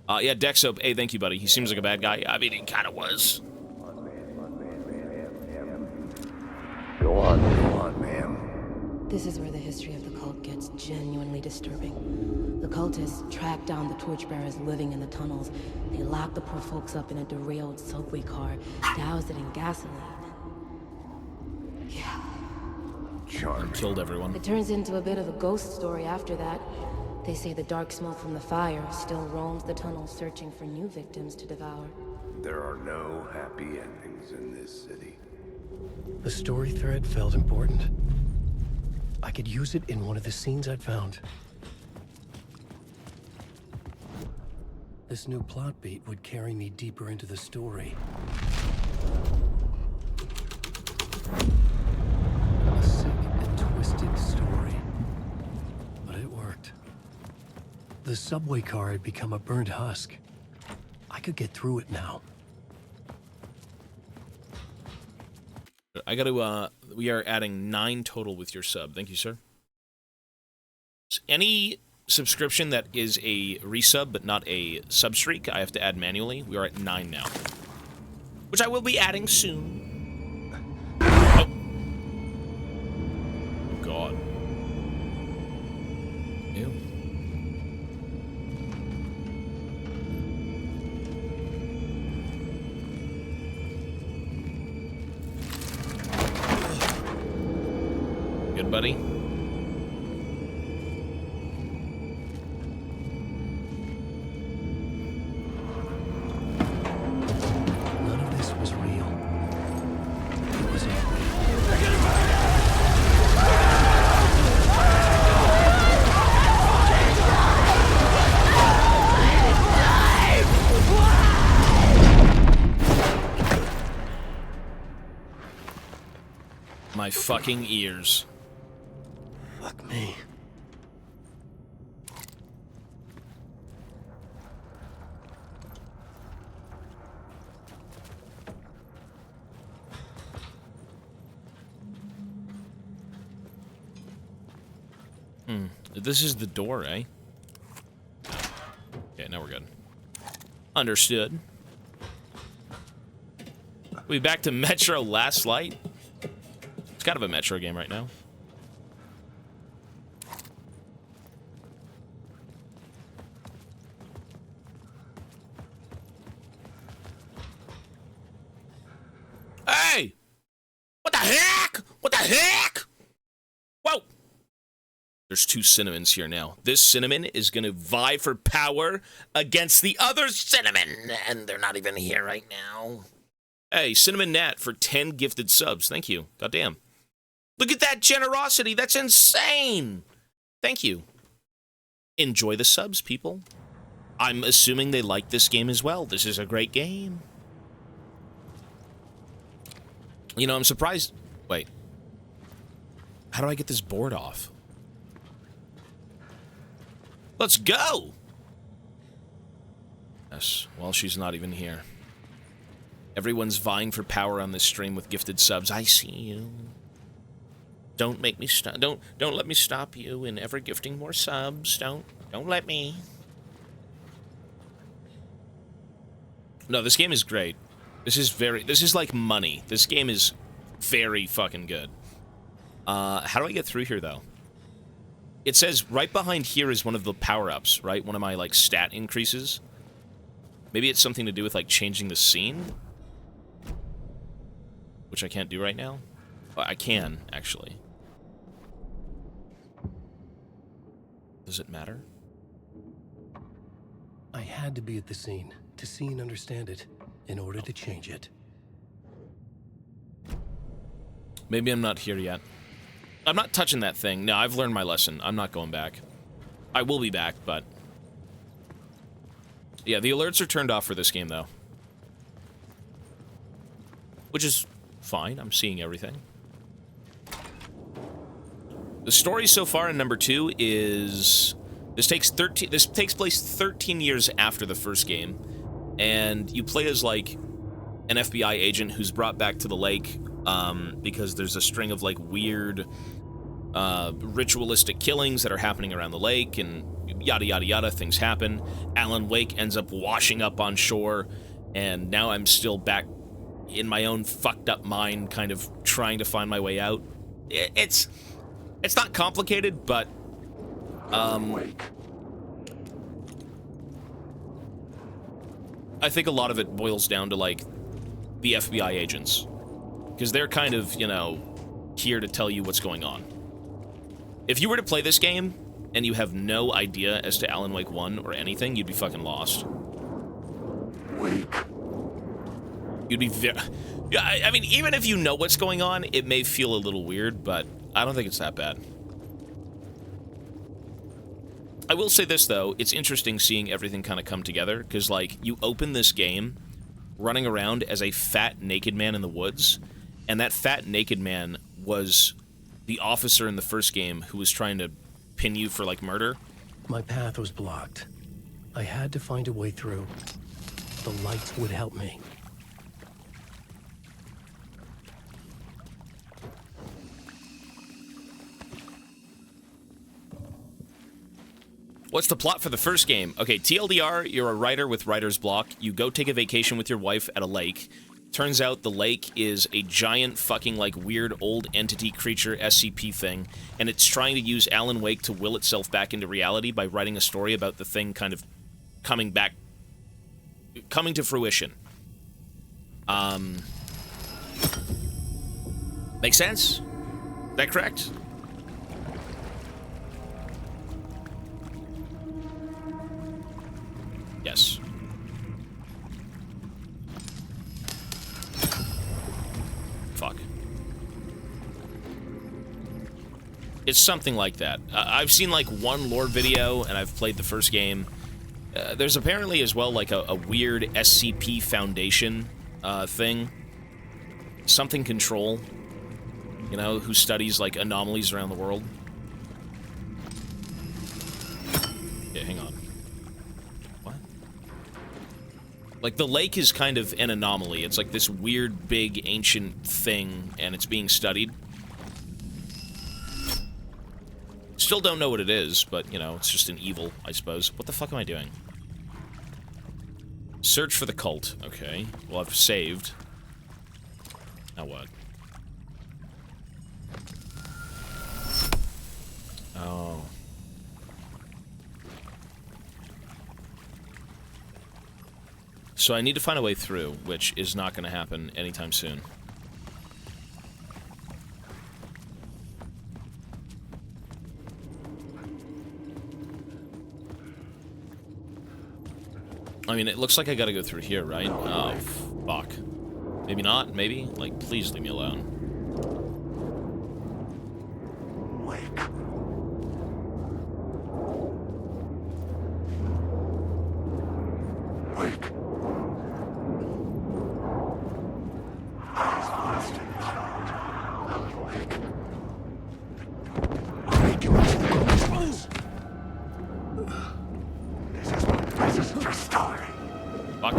Yeah, Dexope, hey, thank you, buddy. He seems like a bad guy. I mean, he kind of was. Go on, ma'am. This is where the history of the cult gets genuinely disturbing. The cultists tracked down the torchbearers living in the tunnels. They locked the poor folks up in a derailed subway car, doused it in gasoline. Yeah. And killed everyone. It turns into a bit of a ghost story after that. They say the dark smoke from the fire still roams the tunnels searching for new victims to devour. There are no happy endings in this city. The story thread felt important. I could use it in one of the scenes I'd found. This new plot beat would carry me deeper into the story. A sick and twisted story. But it worked. The subway car had become a burnt husk. I could get through it now. I gotta, we are adding 9 total with your sub. Thank you, sir. Any subscription that is a resub but not a substreak, I have to add manually. We are at 9 now. Which I will be adding soon. Oh. Oh, God. Ew. Good, buddy. None of this was real. It was all My my fucking ears. Fuck me. This is the door, eh? Okay, now we're good. Understood. We back to Metro Last Light? It's kind of a Metro game right now. Hey! What the heck? What the heck? Whoa! There's 2 cinnamons here now. This cinnamon is gonna vie for power against the other cinnamon, and they're not even here right now. Hey, Cinnamon Nat for 10 gifted subs. Thank you. Goddamn. Look at that generosity. That's insane. Thank you. Enjoy the subs, people. I'm assuming they like this game as well. This is a great game. You know, I'm surprised. Wait. How do I get this board off? Let's go! Yes, well, she's not even here. Everyone's vying for power on this stream with gifted subs. I see you. Don't make me stop. Don't let me stop you in ever gifting more subs. Don't let me. No, this game is great. This is like money. This game is very fucking good. How do I get through here, though? It says right behind here is one of the power-ups, right? One of my, like, stat increases. Maybe it's something to do with, like, changing the scene? Which I can't do right now? Well, I can, actually. Does it matter? I had to be at the scene to see and understand it in order to change it. Maybe I'm not here yet. I'm not touching that thing. No, I've learned my lesson. I'm not going back. I will be back, but... Yeah, the alerts are turned off for this game, though. Which is fine. I'm seeing everything. The story so far in number 2 is... This takes place 13 years after the first game. And you play as, like, an FBI agent who's brought back to the lake because there's a string of, like, weird ritualistic killings that are happening around the lake, and yada yada yada, things happen. Alan Wake ends up washing up on shore, and now I'm still back in my own fucked up mind, kind of trying to find my way out. It's not complicated, but I think a lot of it boils down to, like, the FBI agents, because they're kind of, you know, here to tell you what's going on. If you were to play this game and you have no idea as to Alan Wake 1 or anything, you'd be fucking lost. You'd be very... Yeah, I mean, even if you know what's going on, it may feel a little weird, but I don't think it's that bad. I will say this, though. It's interesting seeing everything kind of come together, because, like, you open this game running around as a fat, naked man in the woods, and that fat, naked man was the officer in the first game who was trying to pin you for, like, murder. My path was blocked. I had to find a way through. The lights would help me. What's the plot for the first game? Okay, TLDR, you're a writer with writer's block. You go take a vacation with your wife at a lake. Turns out the lake is a giant fucking, like, weird old entity creature SCP thing, and it's trying to use Alan Wake to will itself back into reality by writing a story about the thing kind of coming to fruition. Make sense? Is that correct? Yes. Fuck. It's something like that. I've seen, like, one lore video, and I've played the first game. There's apparently as well, like, a weird SCP Foundation thing. Something Control. You know, who studies, like, anomalies around the world. Yeah, hang on. What? Like, the lake is kind of an anomaly. It's like this weird, big, ancient thing, and it's being studied. Still don't know what it is, but, you know, it's just an evil, I suppose. What the fuck am I doing? Search for the cult. Okay. Well, I've saved. Now what? Oh. So I need to find a way through, which is not going to happen anytime soon. I mean, it looks like I gotta go through here, right? Oh, fuck. Maybe not, maybe? Like, please leave me alone. Wake. Wake. This is your story. Fuck.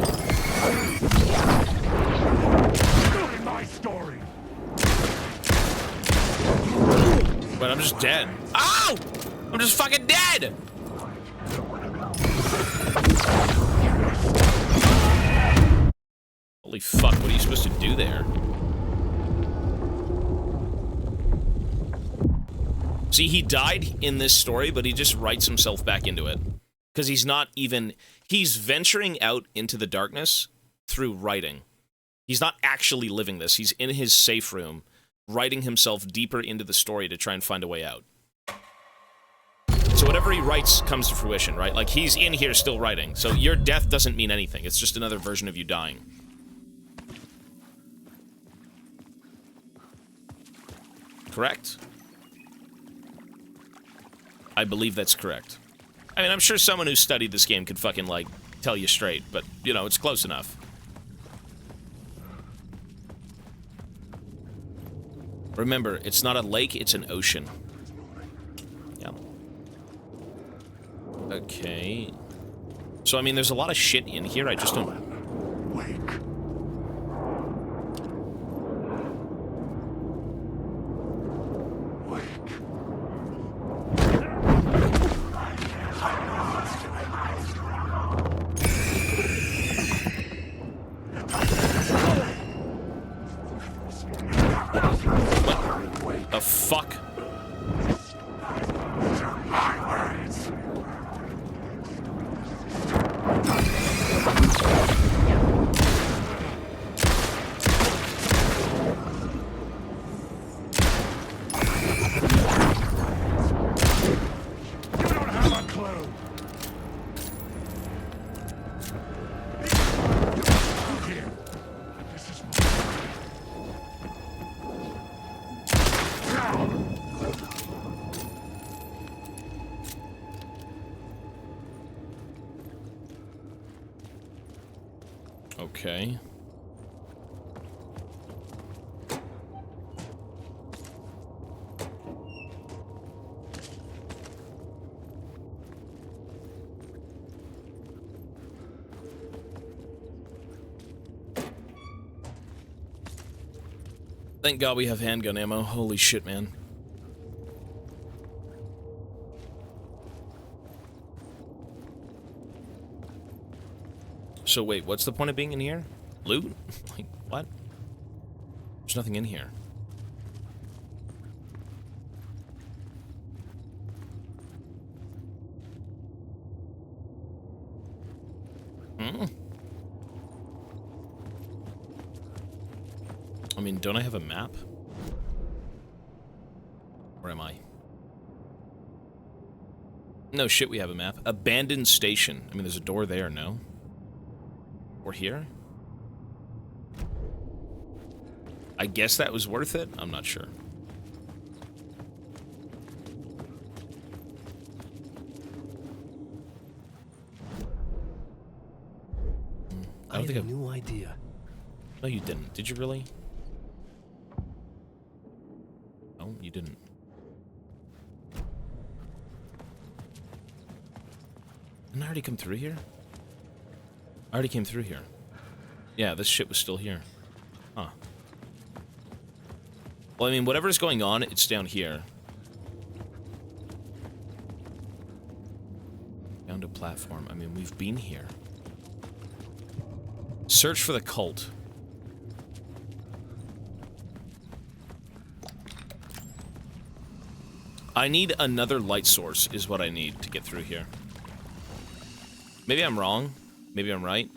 Not my story. But I'm just dead. Ow! I'm just fucking dead! Holy fuck, what are you supposed to do there? See, he died in this story, but he just writes himself back into it. Because he's not even... He's venturing out into the darkness through writing. He's not actually living this. He's in his safe room, writing himself deeper into the story to try and find a way out. So whatever he writes comes to fruition, right? Like, he's in here still writing. So your death doesn't mean anything. It's just another version of you dying. Correct? I believe that's correct. I mean, I'm sure someone who studied this game could fucking, like, tell you straight, but, you know, it's close enough. Remember, it's not a lake, it's an ocean. Yeah. Okay. So, I mean, there's a lot of shit in here, I just don't... Wake. What the fuck? Okay. Thank God we have handgun ammo. Holy shit, man. So wait, what's the point of being in here? Loot? Like, what? There's nothing in here. Hmm? I mean, don't I have a map? Where am I? No shit, we have a map. Abandoned station. I mean, there's a door there, no? Or here? I guess that was worth it? I'm not sure. I don't think have no idea. No, you didn't. Did you really? you didn't. Didn't I already come through here? I already came through here. Yeah, this shit was still here. Huh. Well, I mean, whatever's going on, it's down here. Down to platform. I mean, we've been here. Search for the cult. I need another light source, is what I need to get through here. Maybe I'm wrong. Maybe I'm right.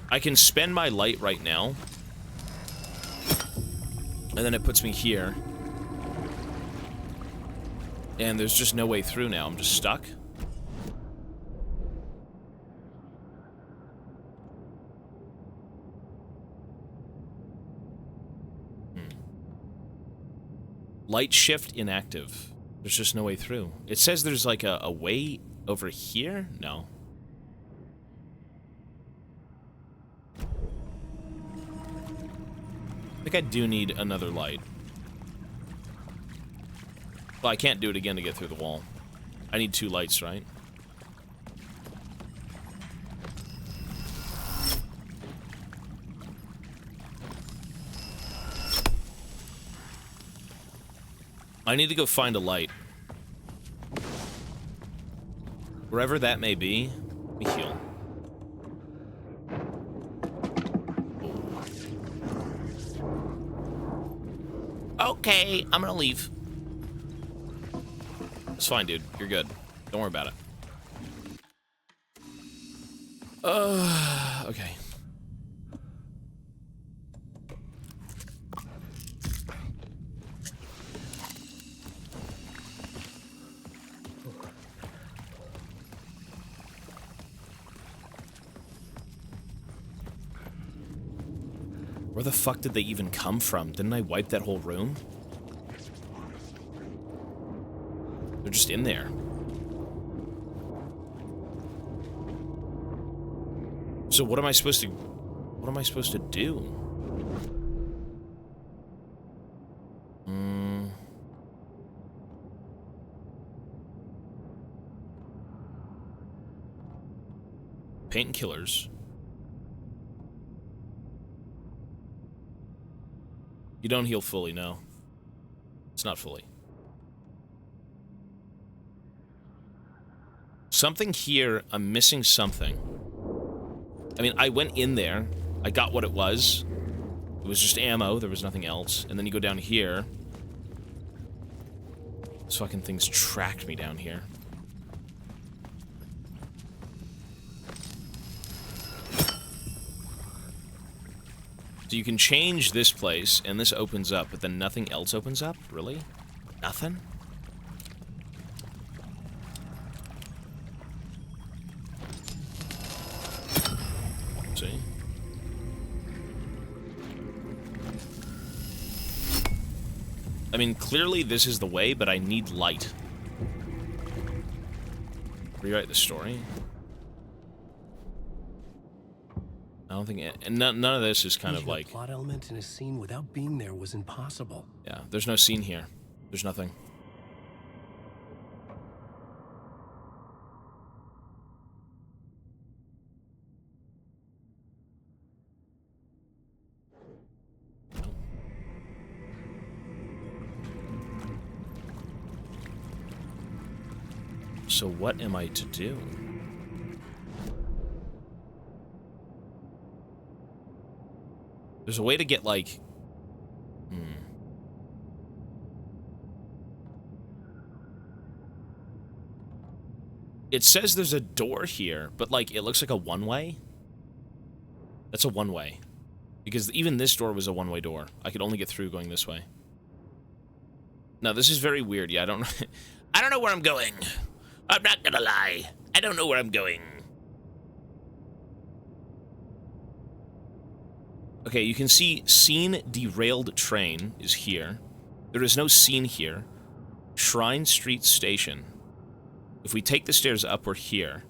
I can spend my light right now. And then it puts me here. And there's just no way through now. I'm just stuck. Light shift inactive. There's just no way through. It says there's like a way over here? No. I think I do need another light. Well, I can't do it again to get through the wall. I need 2 lights, right? I need to go find a light. Wherever that may be, let me heal. Okay, I'm gonna leave. It's fine, dude. You're good. Don't worry about it. Okay. Where the fuck did they even come from? Didn't I wipe that whole room? They're just in there. So what am I supposed to do? Painkillers. You don't heal fully, no. It's not fully. Something here, I'm missing something. I mean, I went in there, I got what it was. It was just ammo, there was nothing else. And then you go down here. These fucking things tracked me down here. So you can change this place, and this opens up, but then nothing else opens up? Really? Nothing? See? I mean, clearly this is the way, but I need light. Rewrite the story? I don't think none of this is kind of like a plot element in a scene without being there was impossible. Yeah, there's no scene here. There's nothing. So what am I to do? There's a way to get, like... It says there's a door here, but, like, it looks like a one-way. That's a one-way. Because even this door was a one-way door. I could only get through going this way. No, this is very weird. Yeah, I don't know where I'm going. I'm not gonna lie. I don't know where I'm going. Okay, you can see scene derailed train is here. There is no scene here. Shrine Street Station. If we take the stairs up, we're here.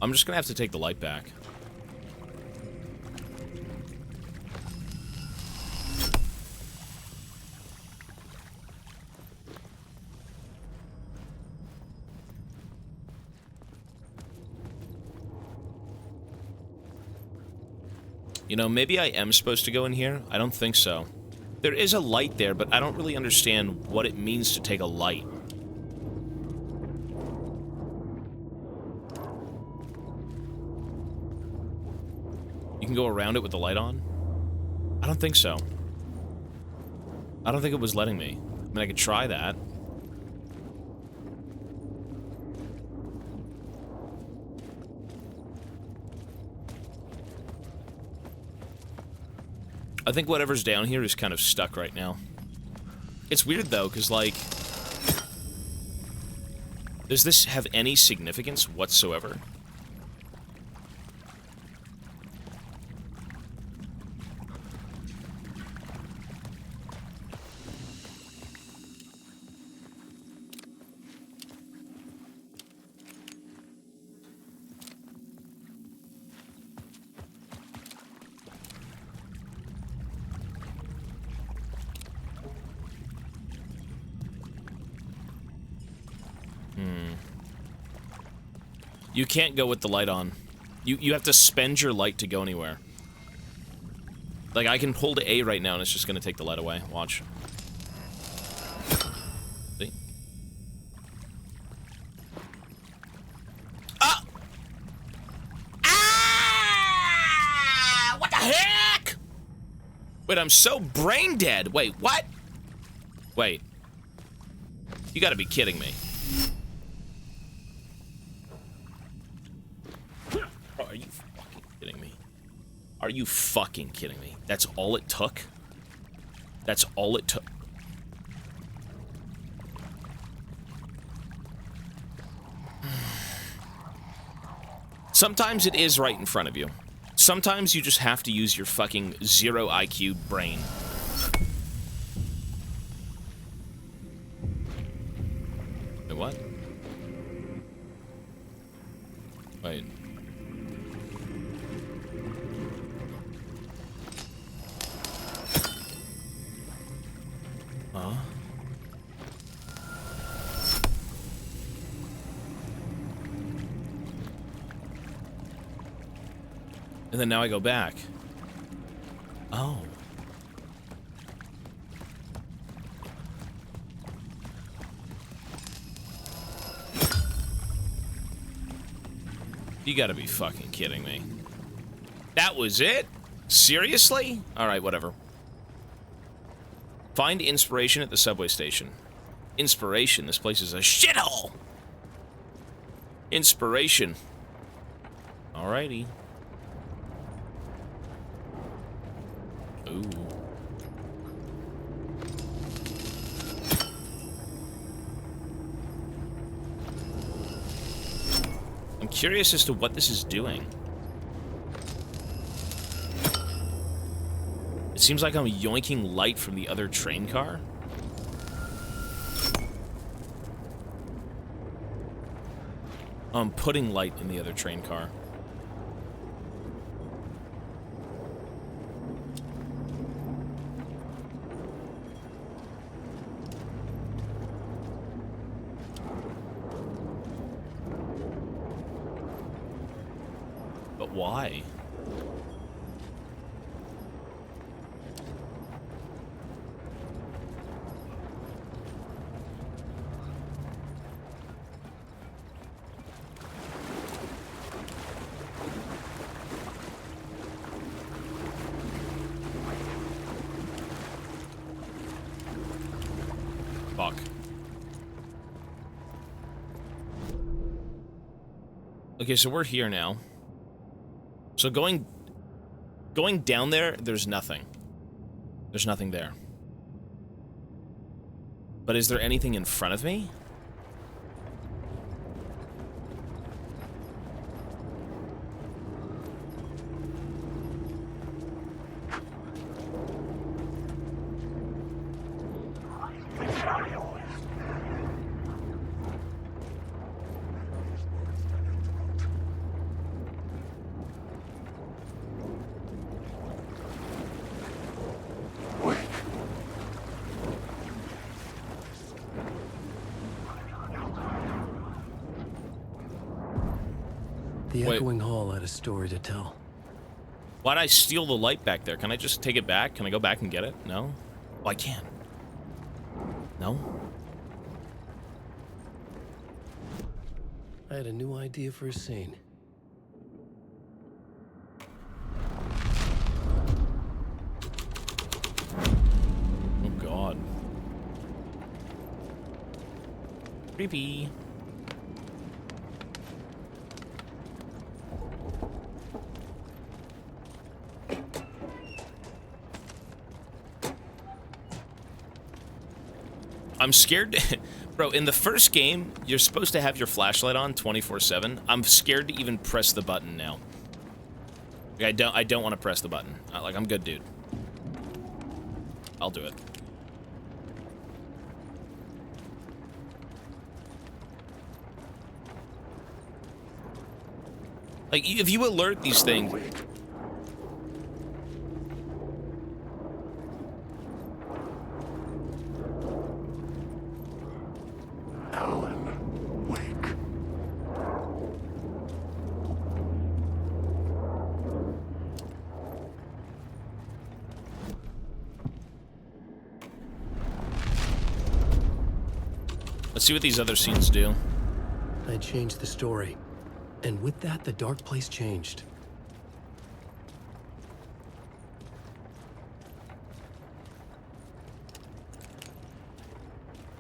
I'm just gonna have to take the light back. You know, maybe I am supposed to go in here. I don't think so. There is a light there, but I don't really understand what it means to take a light. You can go around it with the light on? I don't think so. I don't think it was letting me. I mean, I could try that. I think whatever's down here is kind of stuck right now. It's weird, though, because, like... Does this have any significance whatsoever? You can't go with the light on. You have to spend your light to go anywhere. Like, I can hold A right now and it's just gonna take the light away. Watch. See? Ah! Ah! What the heck? Wait, I'm so brain dead. Wait, what? Wait. You gotta be kidding me. Are you fucking kidding me? Are you fucking kidding me? That's all it took? That's all it took? Sometimes it is right in front of you. Sometimes you just have to use your fucking 0 IQ brain. Wait, what? Wait. Huh? And then now I go back. Oh. You gotta be fucking kidding me. That was it? Seriously? Alright, whatever. Find inspiration at the subway station. Inspiration? This place is a shithole! Inspiration. Alrighty. Ooh. I'm curious as to what this is doing. It seems like I'm yoinking light from the other train car. I'm putting light in the other train car. But why? Fuck. Okay, so we're here now. So going down there, there's nothing. There's nothing there. But is there anything in front of me? The echoing hall had a story to tell. Why'd I steal the light back there? Can I just take it back? Can I go back and get it? No? Oh, I can. No? I had a new idea for a scene. Oh, God. Creepy. I'm scared. Bro, in the first game, you're supposed to have your flashlight on 24/7. I'm scared to even press the button now. Like, I don't want to press the button. Like, I'm good, dude. I'll do it. Like, if you alert these things... Alan, wake. Let's see what these other scenes do. I changed the story. And with that, the dark place changed.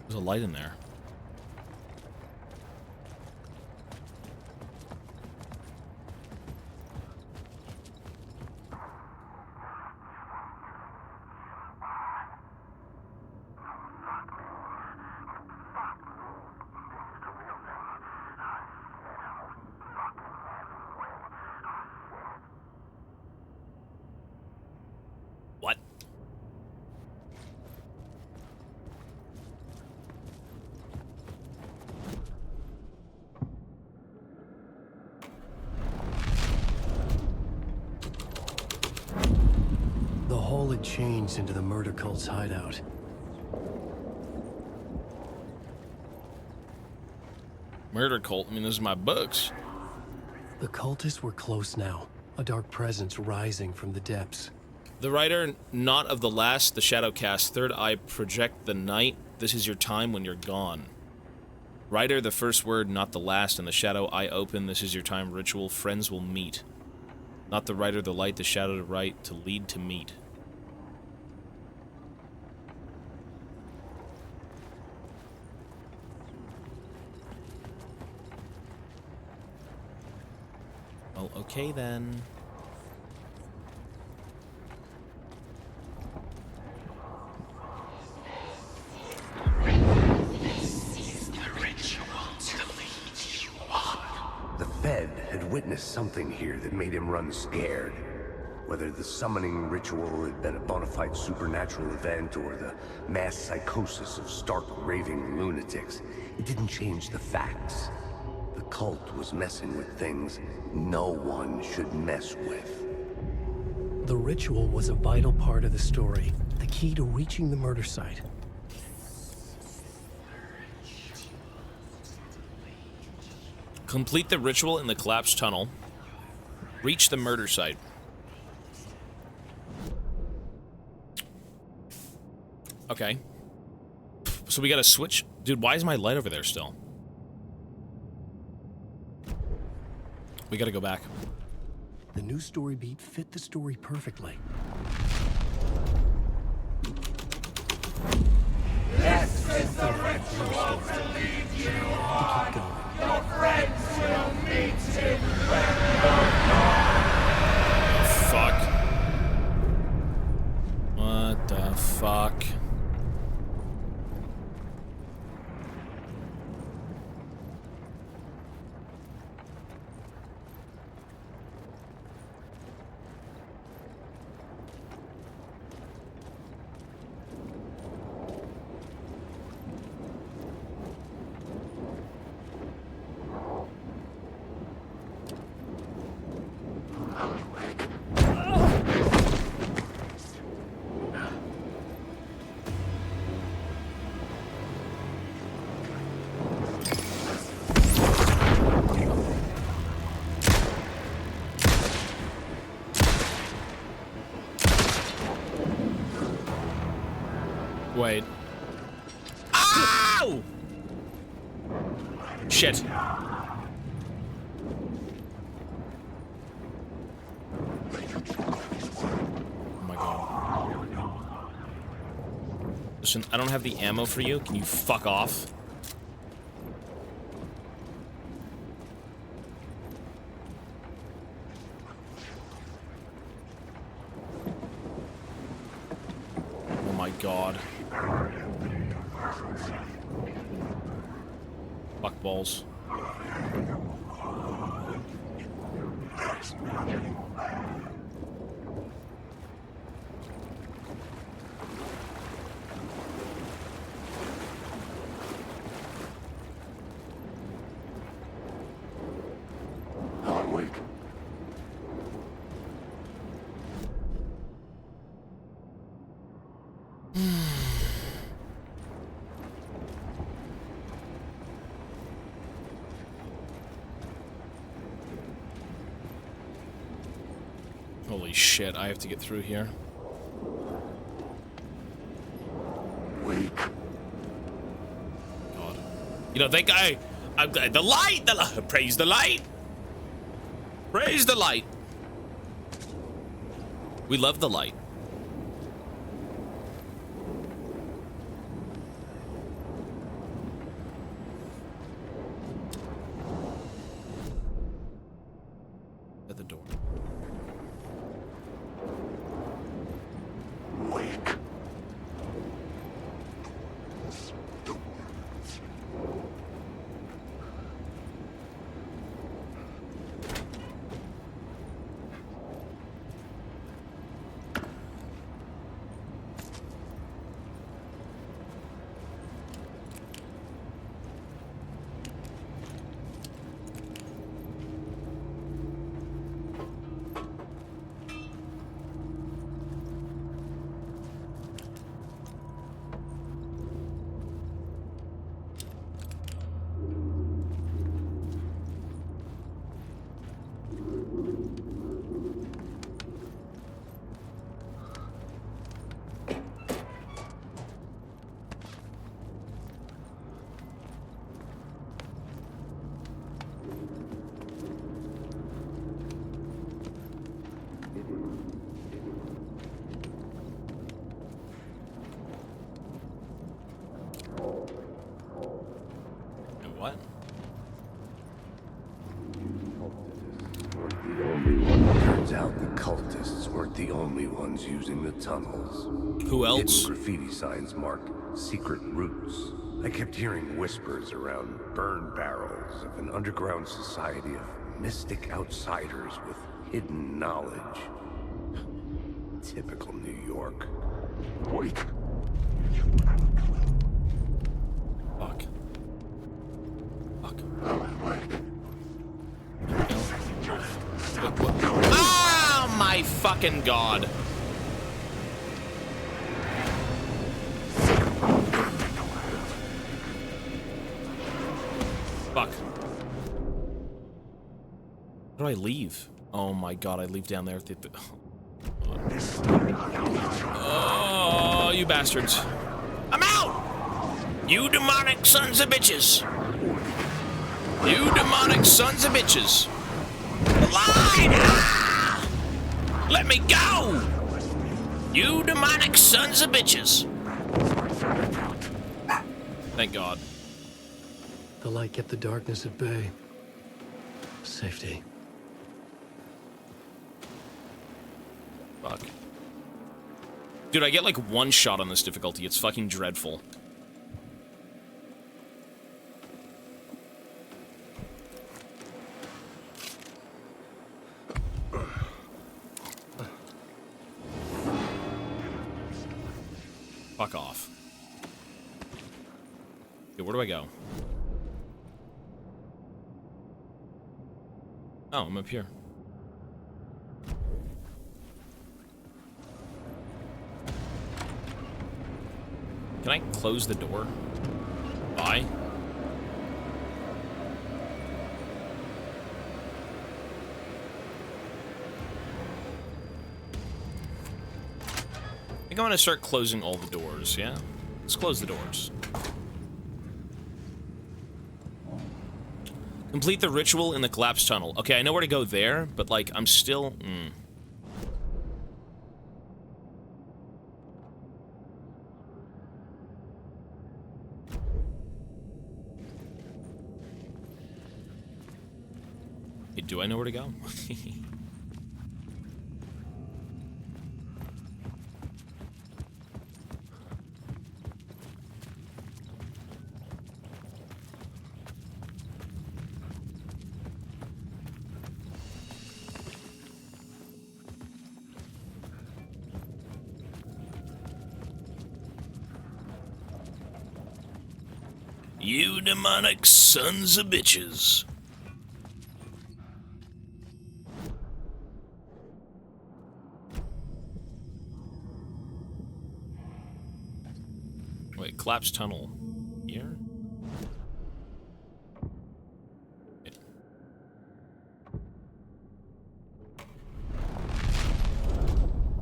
There's a light in there. What? The hall had changed into the murder cult's hideout. Murder cult? I mean, those are my books. The cultists were close now, a dark presence rising from the depths. The writer, not of the last, the shadow cast, third eye project the night. This is your time when you're gone. Writer, the first word, not the last, and the shadow eye open. This is your time, ritual. Friends will meet. Not the writer, the light, the shadow to right, to lead to meet. Well, okay then. The Fed had witnessed something here that made him run scared. Whether the summoning ritual had been a bona fide supernatural event or the mass psychosis of stark raving lunatics, it didn't change the facts. The cult was messing with things no one should mess with. The ritual was a vital part of the story, the key to reaching the murder site. Complete the ritual in the collapsed tunnel. Reach the murder site. Okay. So we gotta switch. Dude, why is my light over there still? We gotta go back. The new story beat fit the story perfectly. This is the ritual to lead you on. Your friends will meet him when you're gone. Fuck. What the fuck? Wait. Ow! Shit. Oh my god. Listen, I don't have the ammo for you. Can you fuck off? Oh my god. Fuck balls. Alan Wake. Holy shit, I have to get through here. Wake. God. You don't think the light! Praise the light! Praise the light! We love the light. At the door. Wake. What? Turns out the cultists weren't the only ones using the tunnels. Who else? Hidden graffiti signs mark secret routes. I kept hearing whispers around burn barrels of an underground society of mystic outsiders with hidden knowledge. Typical New York. Wake. Fuck. Fuck. Oh my fucking god. Fuck. How do I leave? Oh my god, I leave down there. Oh, you bastards. I'm out! You demonic sons of bitches! You demonic sons of bitches! The line! Ah! Let me go! You demonic sons of bitches! Thank God. The light kept the darkness at bay. Safety. Fuck. Dude, I get like one shot on this difficulty. It's fucking dreadful. Fuck off. Okay, where do I go? Oh, I'm up here. Can I close the door? Bye. I think I'm gonna start closing all the doors, yeah? Let's close the doors. Complete the ritual in the collapsed tunnel. Okay, I know where to go there, but, like, I'm still... Hey, do I know where to go? You demonic sons of bitches. Wait, collapsed tunnel. Here?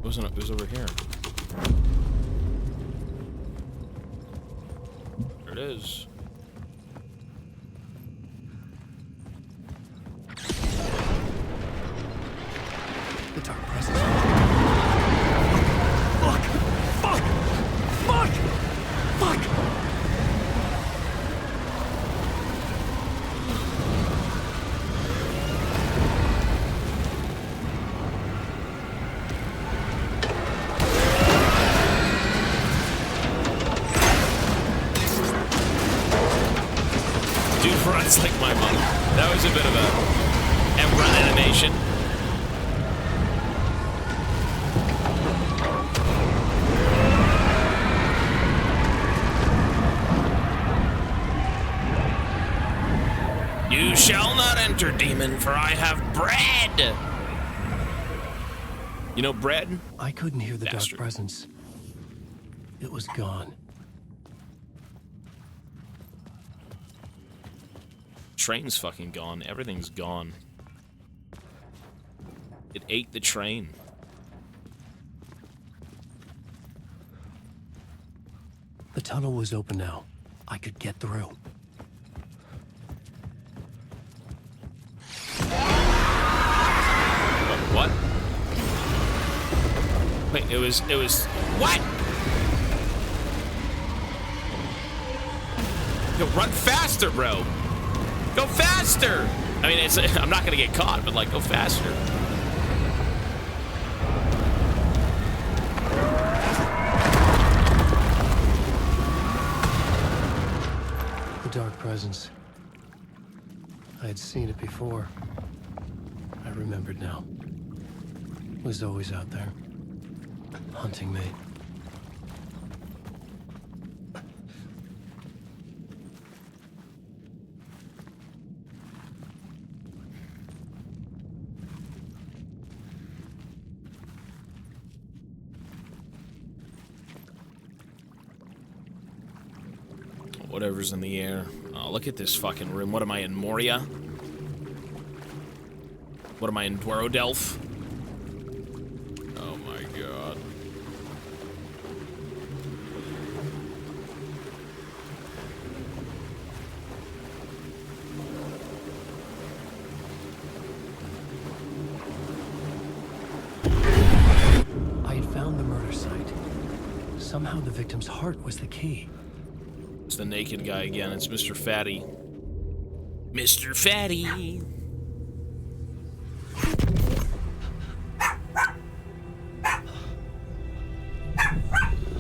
It was over here. There it is. The dark presence. Fuck! Fuck! Fuck! Fuck! Dude runs like my mom. That was a bit of a run animation. You shall not enter, demon, for I have bread. You know bread? I couldn't hear the Bastard. dark presence. It was gone. Train's fucking gone. Everything's gone. It ate the train. The tunnel was open now. I could get through. What? Wait, it was, what? Yo, run faster, bro. Go faster. I mean, I'm not gonna get caught, but like, go faster. The dark presence. I had seen it before. I remembered now. It was always out there, hunting me. Whatever's in the air. Oh, look at this fucking room. What am I in, Moria? What am I in, Dworodelf? Oh my god. I had found the murder site. Somehow the victim's heart was the key. It's the naked guy again. It's Mr. Fatty. Mr. Fatty!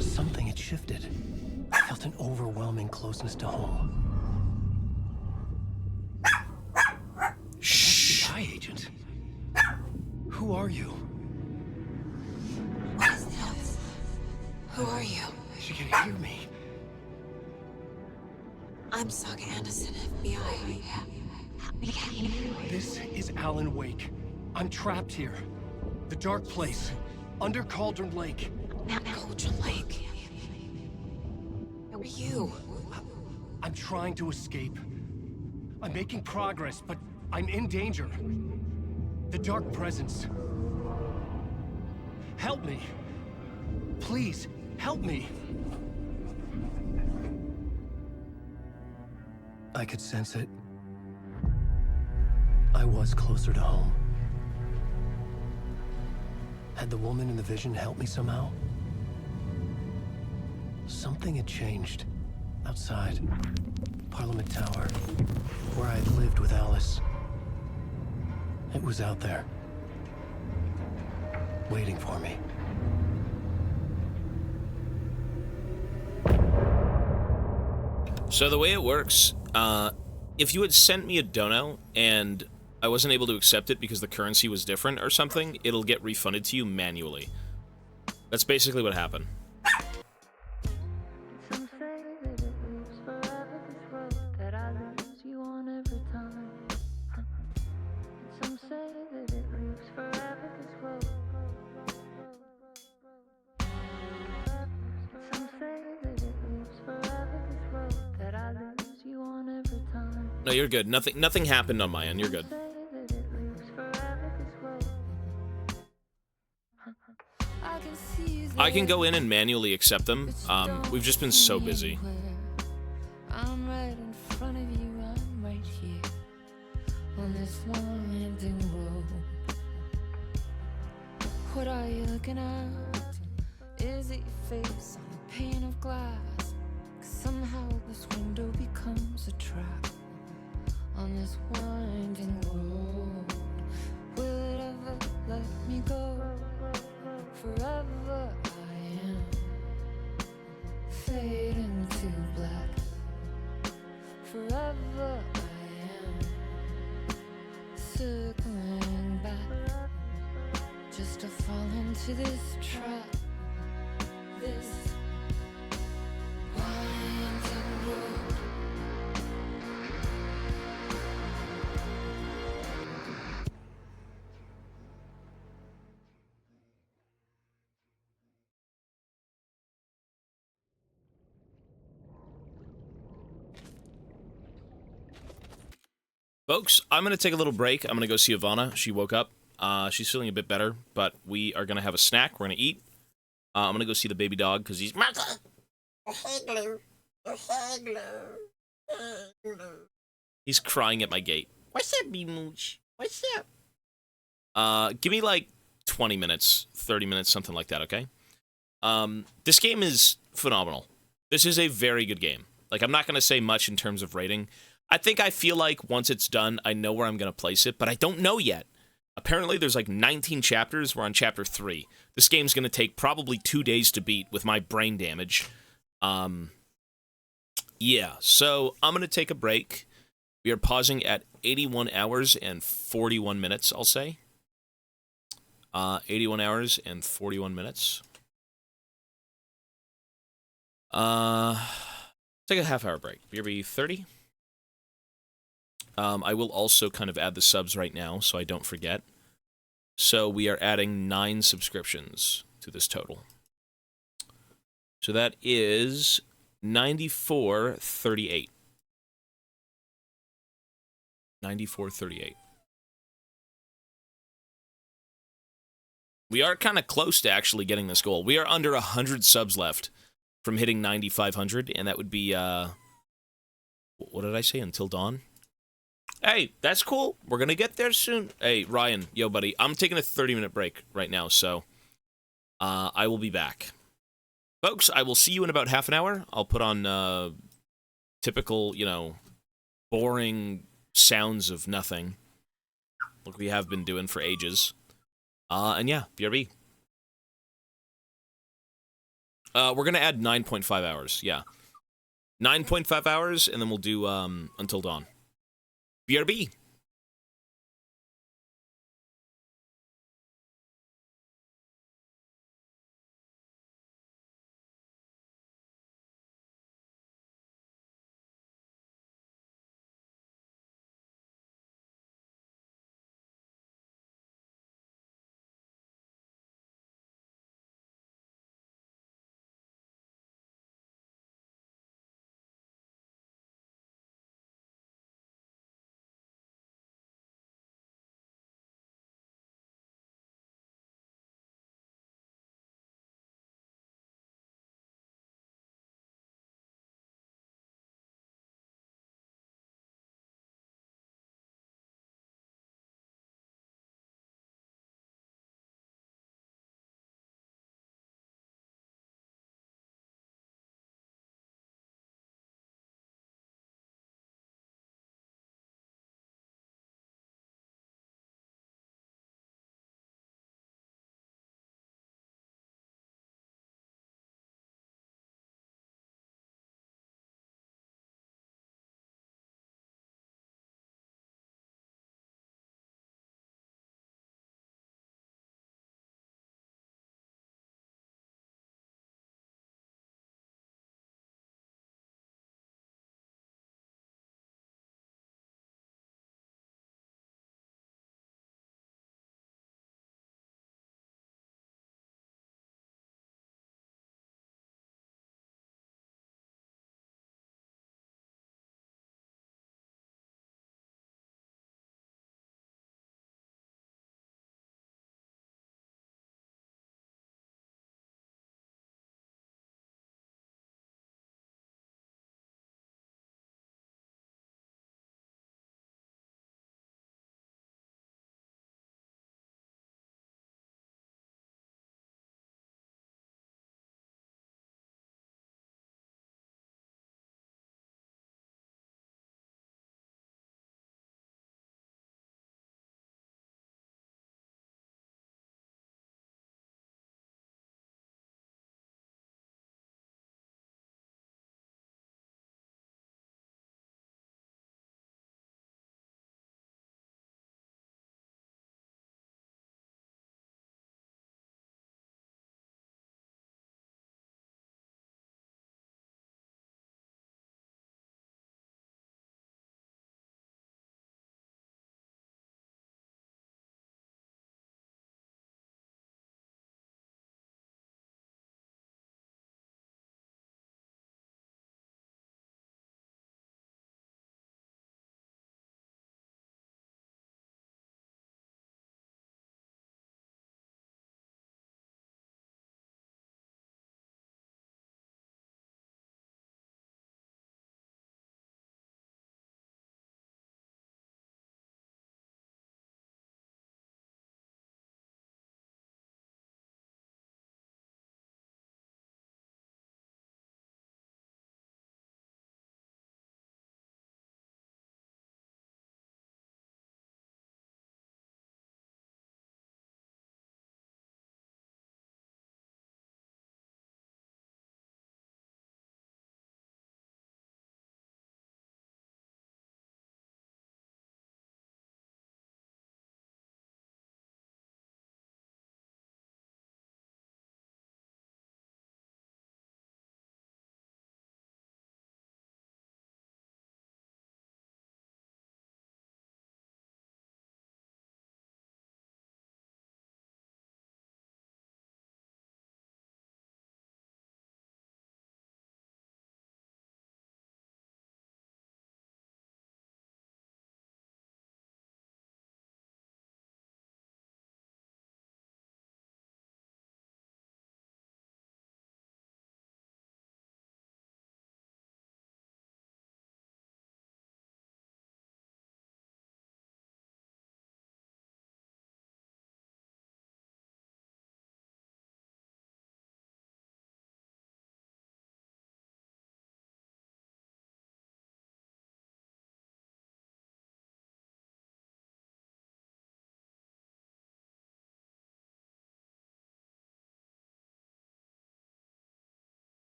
Something had shifted. I felt an overwhelming closeness to home. Shh. FBI agent. Who are you? What is this? Who are you? She can hear me. I'm Saga Anderson, FBI. This is Alan Wake. I'm trapped here. The dark place. Under Cauldron Lake. Cauldron Lake. Who are you? I'm trying to escape. I'm making progress, but I'm in danger. The dark presence. Help me. Please, help me. I could sense it. I was closer to home. Had the woman in the vision helped me somehow? Something had changed. Outside. Parliament Tower. Where I had lived with Alice. It was out there. Waiting for me. So the way it works, if you had sent me a dono and I wasn't able to accept it because the currency was different or something, it'll get refunded to you manually. That's basically what happened. Some say that it lives forever, this road that I lose you on every time. Some say that it lives forever, this road. Some say that it lives forever, this road that I lose you on every time. No, you're good. Nothing happened on my end. You're good. I can go in and manually accept them. We've just been so busy. I'm right in front of you, I'm right here on this winding road. What are you looking at? Is it your face on a pane of glass? 'Cause somehow this window becomes a trap on this winding road. Will it ever let me go? Forever I am fading to black. Forever I am circling back, just to fall into this trap. This winding road. Folks, I'm going to take a little break. I'm going to go see Ivana. She woke up. She's feeling a bit better, but we are going to have a snack. We're going to eat. I'm going to go see the baby dog because he's... He's crying at my gate. What's up, B-Mooch? What's up? Give me like 20 minutes, 30 minutes, something like that, okay? This game is phenomenal. This is a very good game. Like, I'm not going to say much in terms of rating. I feel like once it's done, I know where I'm going to place it, but I don't know yet. Apparently, there's like 19 chapters. We're on chapter 3. This game's going to take probably 2 days to beat with my brain damage. Yeah, so I'm going to take a break. We are pausing at 81 hours and 41 minutes, I'll say. 81 hours and 41 minutes. Take a half-hour break. BRB 30. I will also kind of add the subs right now, so I don't forget. So we are adding 9 subscriptions to this total. So that is 94.38. 94.38. We are kind of close to actually getting this goal. We are under 100 subs left from hitting 9,500, and that would be, what did I say, until dawn? Hey, that's cool. We're going to get there soon. Hey, Ryan, yo, buddy, I'm taking a 30-minute break right now, so I will be back. Folks, I will see you in about half an hour. I'll put on typical, you know, boring sounds of nothing, like we have been doing for ages. And yeah, BRB. We're going to add 9.5 hours, yeah. 9.5 hours, and then we'll do Until Dawn. BRB.